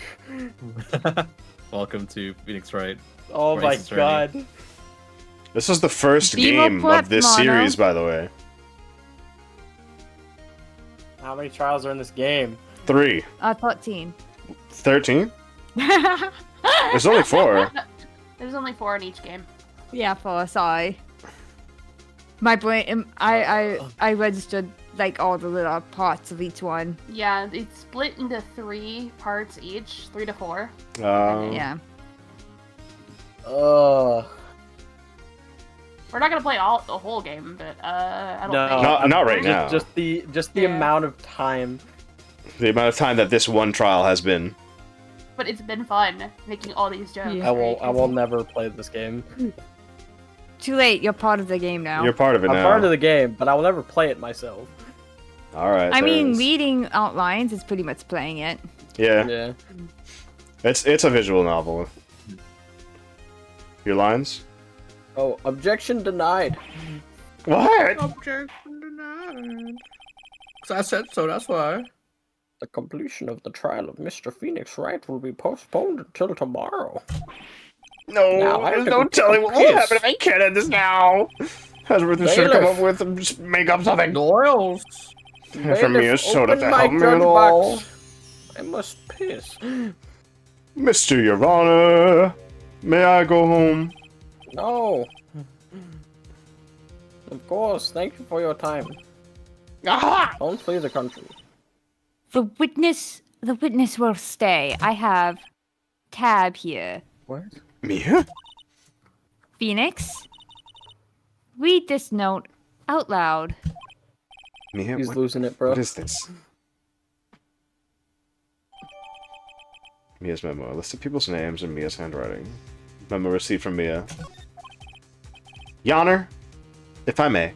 Welcome to Phoenix Wright. Oh Wright my Ace Attorney. god. This is the first Be more game prep, of this Mono. series, by the way. How many trials are in this game? 3. 14. 13? There's only 4. There's only 4 in each game. Yeah, 4, sorry. My brain, I registered like all the little parts of each one. Yeah, it's split into 3 parts each, 3 to 4. Yeah. Ugh. We're not gonna play the whole game, but I don't No, think. Not right now. Just the Yeah. amount of time. The amount of time that this one trial has been. But it's been fun making all these jokes. Yeah. I will never play this game. Too late, you're part of the game now. You're part of it I'm now. part of the game, but I will never play it myself. Alright. I mean, there's- reading outlines is pretty much playing it. Yeah. Yeah. It's a visual novel. Your lines? Oh, objection denied. What? Objection denied. 'Cause I said so, that's why. The completion of the trial of Mr. Phoenix Wright will be postponed until tomorrow. No, Now, I have to don't go tell me take a what will piss. happen if I can't end this now. Hasworth should come Bailiff. up with and just make up something. Doyles. For me, a Bailiff, soda open to my help me gun at all. box. I must piss. Mr. Your Honor, may I go home? No. Of course, thank you for your time. Aha! Don't flee the country. The witness will stay. I have tab here. What? Mia? Phoenix, read this note out loud. Mia, He's what, losing it, bro. what is this? Mia's memo. A list of people's names in Mia's handwriting. Memo received from Mia. Your Honor, if I may.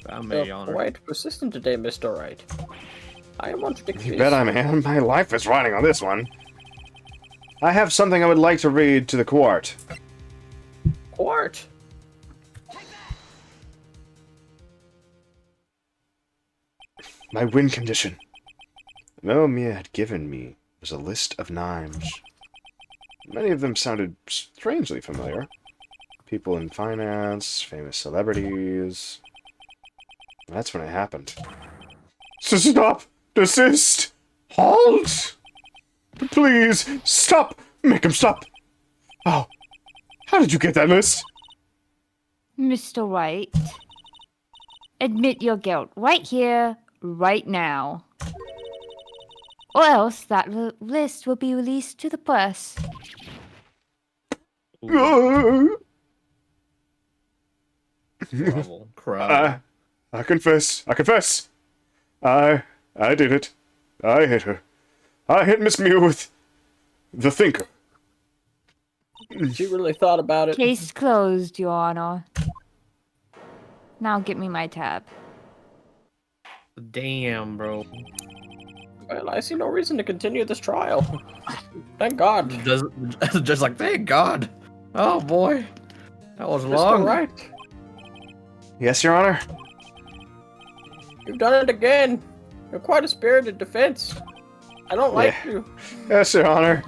I may You're honor. quite persistent today, Mr. Wright. I want to take You this. bet I am. My life is riding on this one. I have something I would like to read to the court. Court. My win condition. The memo Mia had given me was a list of names. Many of them sounded strangely familiar. People in finance, famous celebrities. That's when it happened. Stop! Desist! Halt! Please, stop! Make him stop! Oh, how did you get that list? Mr. Wright, admit your guilt right here, right now. Or else that list will be released to the press. Crowd. I confess. I confess. I did it. I hit her. I hit Miss Mew with the thinker. She really thought about it. Case closed, Your Honor. Now get me my tab. Damn, bro. Well, I see no reason to continue this trial. Thank God. Just like, thank God. Oh boy, that was Mr. long. Wright. Yes, Your Honor. You've done it again. You're quite a spirited defense. I don't like you. Yes, Your Honor.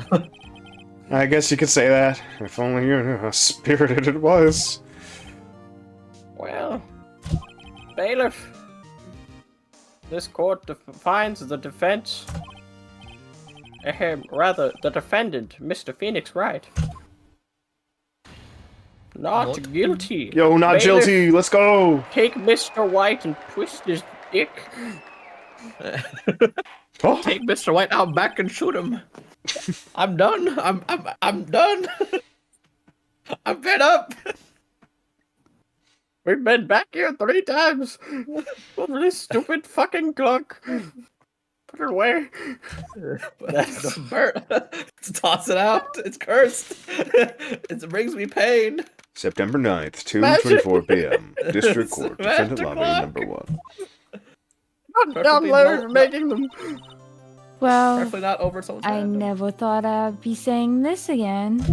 I guess you could say that. If only you knew how spirited it was. Well, bailiff, this court finds the defense. Rather, the defendant, Mr. Phoenix Wright. Not guilty. Yo, not Bailiff, guilty. Let's go. Take Mr. White and twist his dick. Oh. Take Mr. White out back and shoot him. I'm done. I'm done. I'm fed up. We've been back here 3 times. Over this stupid fucking clock. Put it away. That's the bird. Let's toss it out. It's cursed. It brings me pain. September 9th, 2:24 p.m. District Court, Defendant Lobby Magic number 1. I'm done, Larry, for making them. Well, Definitely not over someone's I head. never thought I'd be saying this again.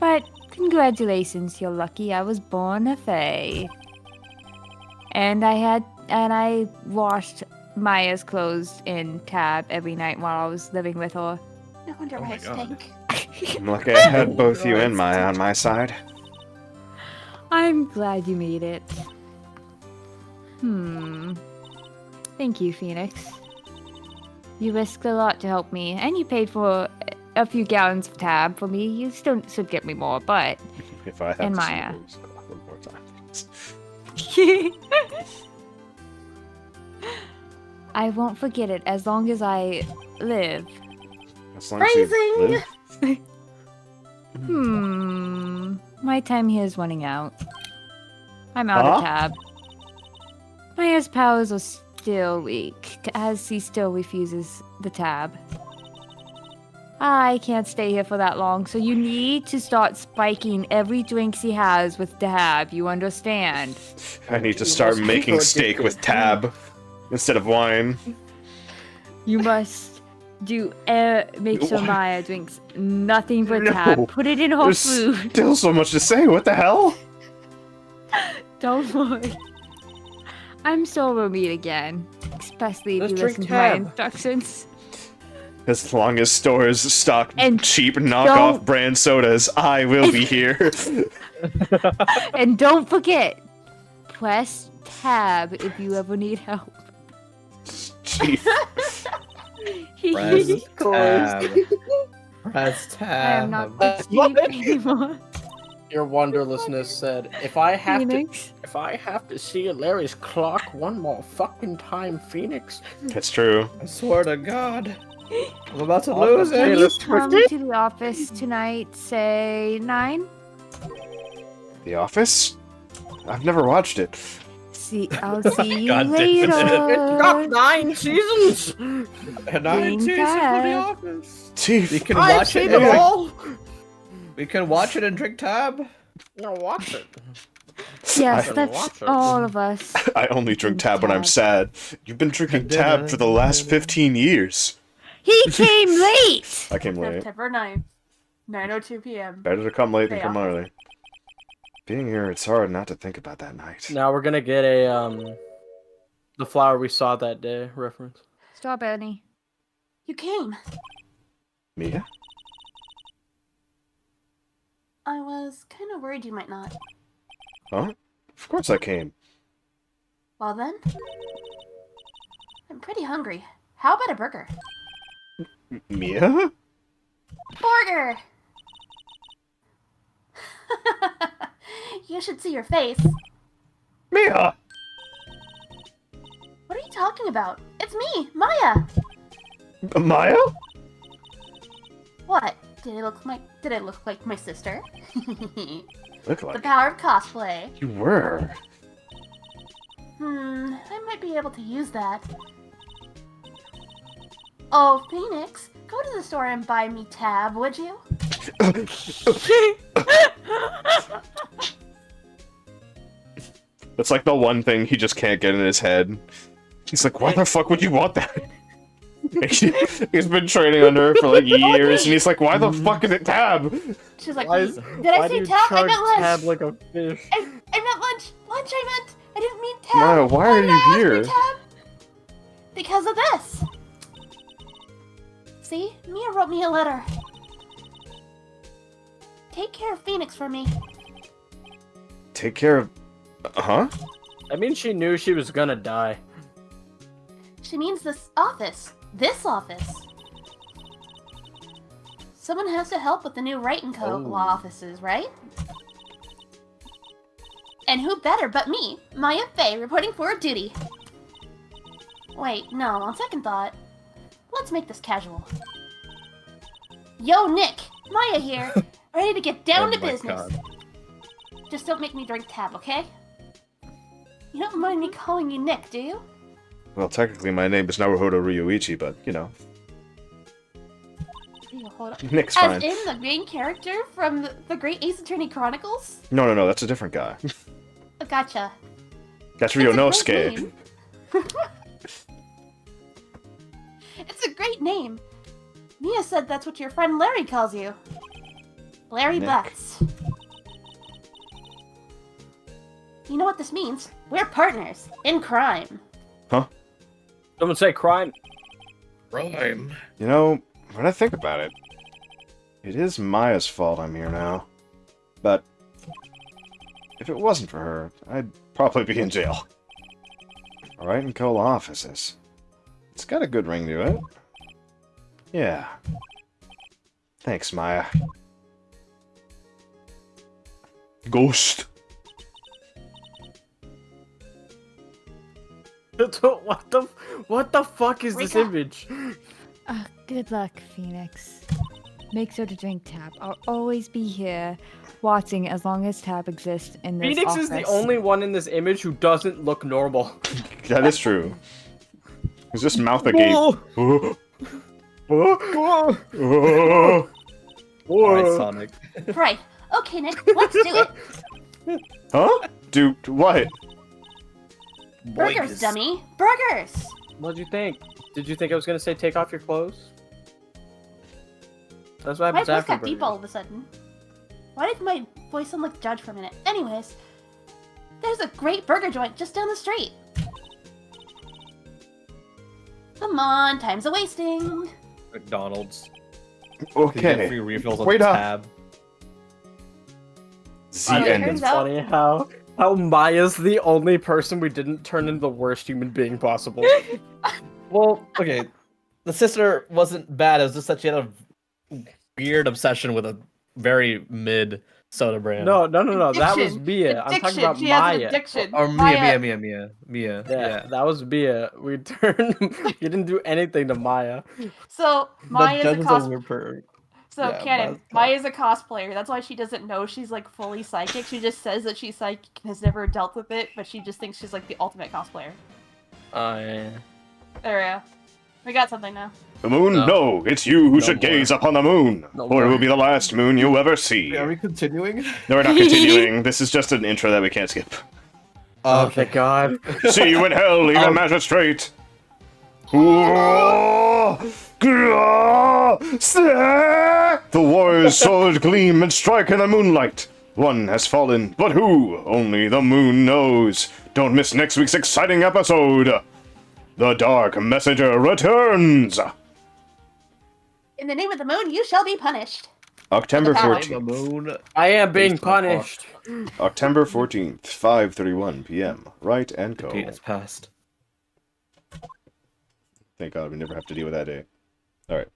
But congratulations, you're lucky I was born a fae. And I washed Maya's clothes in Tab every night while I was living with her. No wonder why I stink. I'm lucky I had both you and Maya on my side. I'm glad you made it. Thank you, Phoenix. You risked a lot to help me, and you paid for a few gallons of Tab for me. You still should get me more, but... If I have And to Maya. see those one more time. I won't forget it as long as I live. As long as you live. My time here is running out. I'm out of Tab. Maya's powers are still weak, as he still refuses the Tab. I can't stay here for that long, so you need to start spiking every drink he has with Tab, you understand? I need to start making steak with Tab instead of wine. You must make sure Maya drinks nothing but No. Tab. Put it in her There's food. still so much to say. What the hell? Don't worry. I'm sure we'll meet again, especially if Let's you drink listen to my Tab. instructions. As long as stores stock And cheap knockoff brand sodas, I will be here. And don't forget, press Tab if you ever need help. Chief. Press tab. Press I tab. am not the chief anymore. Your wonderlessness said, if I have Phoenix. to see Larry's clock one more fucking time, Phoenix. That's true. I swear to God. I'm about to Oh, lose Can it. you come to the office tonight, say 9? The Office? I've never watched it. I'll see you God damn later. It's got 9 seasons! 9 Green seasons for The tab. Office. Chief. We can I've watch it. seen them all! We can watch it and drink Tab. No, watch it. Yes, I- that's Watch it. all of us. I only drink Tab when I'm Tab. sad. You've been drinking Tab for the last 15 years. He came late! I came late. September 9th, 9:02 p.m. Better to come late than come Payoff. early. Being here, it's hard not to think about that night. Now we're gonna get a, the flower we saw that day reference. Strawberry. You came. Mia? I was kind of worried you might not. Huh? Of course I came. Well then, I'm pretty hungry. How about a burger? Mia? Burger! You should see your face. Mia! What are you talking about? It's me, Maya! Maya? What? Did I look like my sister? Look The like power of cosplay. you were. I might be able to use that. Oh, Phoenix, go to the store and buy me Tab, would you? That's like the one thing he just can't get in his head. He's like, why the fuck would you want that? He's been training under her for like years, and he's like, why the fuck is it Tab? She's like, Why did I say Tab? I meant lunch! Tab like a fish? I meant lunch! Lunch I meant! I didn't mean tab. Maya, why are you here? Tab. Because of this. See? Mia wrote me a letter. Take care of Phoenix for me. Take care of... Huh? I mean, she knew she was gonna die. She means this office. This office. Someone has to help with the new Wright & Co. law offices, right? And who better but me, Maya Fey, reporting for duty. Wait, no, on second thought, let's make this casual. Yo, Nick! Maya here, ready to get down to business. God. Just don't make me drink tab, okay? You don't mind me calling you Nick, do you? Well, technically my name is Naruhodo Ryuichi, but, you know. Nick's fine. As in the main character from the Great Ace Attorney Chronicles? No, that's a different guy. Oh, gotcha. That's It's a great Ryonosuke. name. It's a great name. Mia said that's what your friend Larry calls you. Larry Nick. Butts. You know what this means? We're partners in crime. Someone say crime. Rhyme. You know, when I think about it, it is Maya's fault I'm here now. But if it wasn't for her, I'd probably be in jail. Alright, and Cola offices. It's got a good ring to it. Yeah. Thanks, Maya. Ghost. What the fuck is this Rika. image? Good luck, Phoenix. Make sure to drink Tab. I'll always be here, watching as long as Tab exists in this Phoenix office. is the only one in this image who doesn't look normal. That is true. Is this mouth agape? Alright, Sonic. Right. Okay, Nick, let's do it. Huh? Do what? Burgers, dummy. Burgers. What'd you think? Did you think I was gonna say take off your clothes? That's what My happens voice after got deep burgers. all of a sudden. Why did my voice sound like the judge for a minute? Anyways, there's a great burger joint just down the street. Come on, time's a wasting. McDonald's. You get Okay. free refills on Wait up. Tab. The it end. turns It's funny how Maya's the only person we didn't turn into the worst human being possible. Well, okay. The sister wasn't bad. It was just that she had a weird obsession with a very mid soda brand. No. That was Addiction. Mia. I'm talking Addiction. about She has an Maya. addiction. Or Maya- Mia. Yeah, that was Mia. We turned. You didn't do anything to Maya. So Maya's a cos. weird. So yeah, Canon, Maya's Maya's a cosplayer. That's why she doesn't know she's like fully psychic. She just says that she's psychic and has never dealt with it, but she just thinks she's like the ultimate cosplayer. Yeah. There we go. We got something now. The moon? No, it's you who should more. gaze upon the moon, No or it more. will be the last moon you'll ever see. Are we continuing? No, we're not continuing. This is just an intro that we can't skip. Oh, thank God. See you in hell, evil magistrate! The warrior's sword gleam and strike in the moonlight. One has fallen, but who? Only the moon knows. Don't miss next week's exciting episode. The Dark Messenger returns. In the name of the moon, you shall be punished. October The power. 14th. moon. I am being Based on the punished. October 14th, 5:31 p.m. Wright and Co. Date has passed. Thank God we never have to deal with that day. Alright.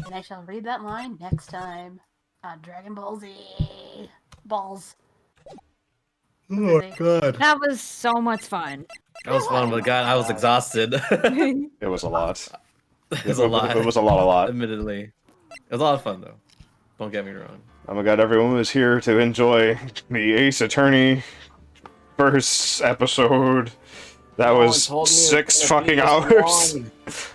And I shall read that line next time on Dragon Ball Z. Balls. Oh my god. That was so much fun. That was fun, but God, I was exhausted. It was a lot. It was a lot. It was a lot. Admittedly. It was a lot of fun, though. Don't get me wrong. Oh my God, everyone was here to enjoy the Ace Attorney first episode. That No one was told me it was 6 gonna be fucking this hours. long.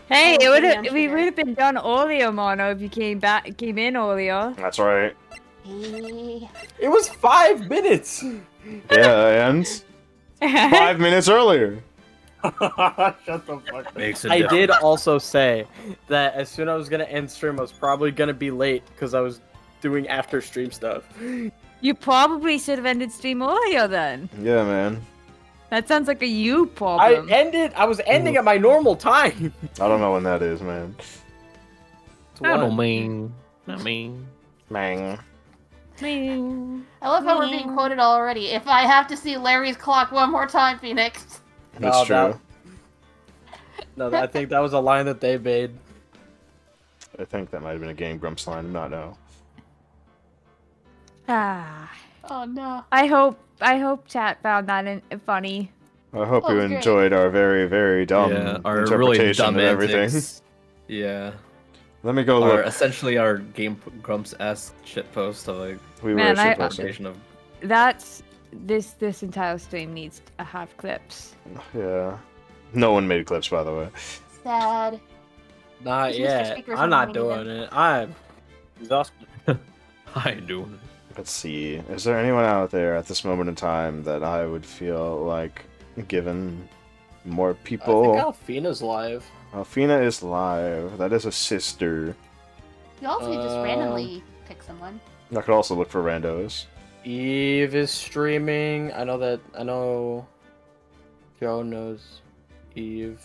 Hey, Oh, we pretty would have been done earlier, Mono, if you came in earlier. That's right. Hey. It was 5 minutes. Yeah, and 5 minutes earlier. Shut the fuck up. Makes a I difference. did also say that as soon as I was gonna end stream, I was probably gonna be late because I was doing after stream stuff. You probably should have ended stream earlier then. Yeah, man. That sounds like a you I problem. was ending at my normal time. I don't know when that is, man. It's I don't one. mean. Not mean. Mang. I love how we're being quoted already. If I have to see Larry's clock one more time, Phoenix. That's No, true. No, I think that was a line that they made. I think that might have been a Game Grumps line. I not know. Ah. Oh no. I hope chat found that funny. I hope Oh, you great. enjoyed our very, very dumb Yeah, our interpretation really dumb of everything. antics. Yeah. Let me go Or look. essentially our Game Grumps-esque shitpost of like We Man, were I- interpretation of. That's this entire stream needs to have clips. Yeah. No one made clips, by the way. Sad. Not Mr. yet. Speaker's I'm not not doing doing it. I'm exhausted. I do. Let's see. Is there anyone out there at this moment in time that I would feel like giving more I think people? Alfina's live. Alfina is live. That is a sister. You also could just randomly pick someone. I could also look for randos. Eve is streaming. I know Joe knows Eve.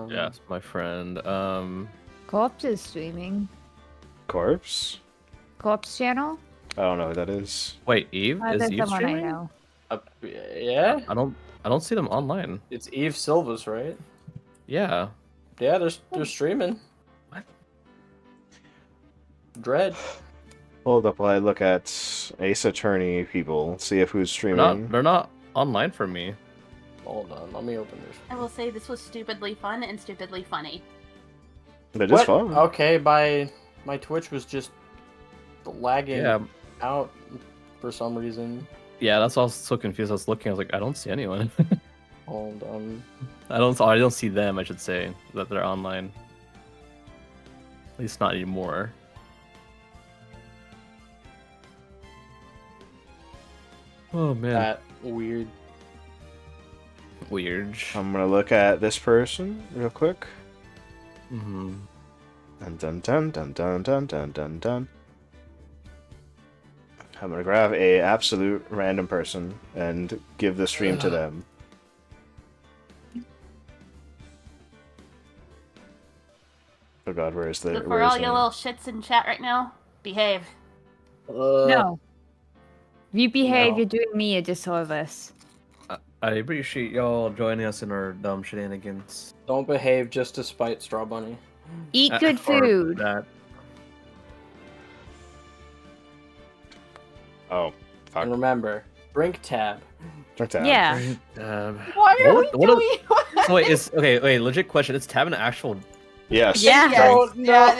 Yes, my friend. Corpse is streaming. Corpse? Corpse channel? I don't know who that is. Wait, Eve is There's Eve someone I streaming? know. Yeah? I don't see them online. It's Eve Silvas, right? Yeah. Yeah, they're streaming. What? Dread. Hold up while I look at Ace Attorney people, see if who's streaming. They're not online for me. Hold on, let me open this. I will say this was stupidly fun and stupidly funny. It is What? fun. Okay, my Twitch was just lagging Yeah. out for some reason. Yeah, that's why I was so confused. I was looking. I was like, I don't see anyone. Hold on. I don't see them. I should say that they're online. At least not anymore. Oh man, That weird. weird. I'm gonna look at this person real quick. Mm-hmm. Dun dun dun dun dun dun dun dun dun. I'm gonna grab a absolute random person and give the stream to them. Oh god, where is the? So for Where all is you the- little shits in chat right now, behave. No. If you behave, No. you're doing me a disservice. I appreciate y'all joining us in our dumb shenanigans. Don't behave just to spite Straw Bunny. Eat good Or food. That. Oh, fuck. And remember, drink tab. Check that. Yeah. Why are What- we what doing? Oh, wait, wait, legit question. Is Tab an actual? Yes. Yeah. Yes, yeah.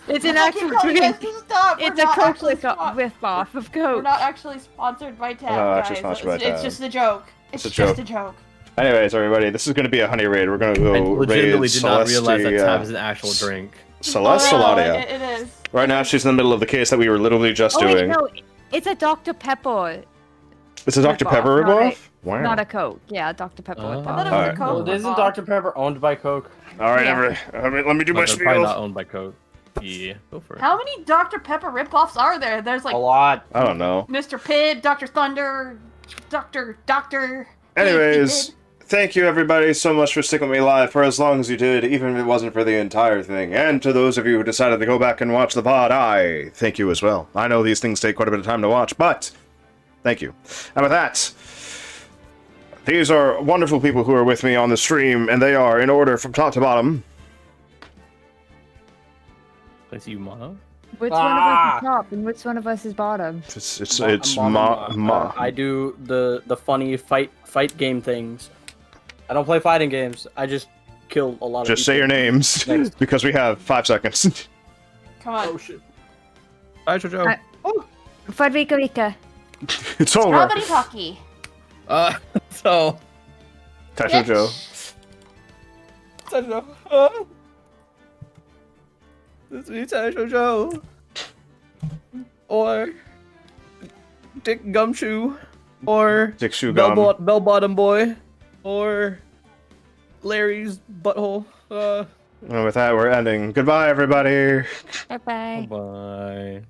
It's an I keep actual telling you guys drink. to stop. It's We're a not Coke actually rip-off of We're Coke. not actually sponsored by Tab, not guys. actually sponsored by It's Tab. just a joke. It's a just joke. a joke. Anyways, everybody, this is gonna be a honey raid. We're gonna go I legitimately raid did not realize that Celestia- Tab is an actual drink. Celeste Oh, no, Saladia. it is. Right now, she's in the middle of the case that we were literally just Oh wait, doing. no, it's a Dr. Pepper, It's a Dr. Ripoff, Pepper not ripoff? Wow. not a Coke. Yeah, Dr. Pepper. Oh. ripoff. I thought it was Alright. a Coke. Well, isn't ripoff. Dr. Pepper owned by Coke? Alright, Yeah. let me do my But they're probably not spiel. owned by Coke. Yeah, go for it. How many Dr. Pepper ripoffs are there? There's like A lot. I don't know. Mr. Pibb, Dr. Thunder, Doctor. Anyways, thank you everybody so much for sticking with me live for as long as you did, even if it wasn't for the entire thing. And to those of you who decided to go back and watch the pod, I thank you as well. I know these things take quite a bit of time to watch, but thank you. And with that, these are wonderful people who are with me on the stream, and they are in order from top to bottom. Place you mono. Which one of us is top and which one of us is bottom? It's ma. I do the funny fight game things. I don't play fighting games. I just kill a lot of Just say people. your names, Next. because we have 5 seconds. Come on. Oh shit. Hi, Jojo. Frederica Rika. It's over. Strawberry Pocky. So. Tacho Joe. This is Jojo. Or Dick Gumshoe. Or Dick Shoe Gum. Bell Bottom Boy. Or Larry's Butthole. And with that, we're ending. Goodbye, everybody. Bye bye. Bye.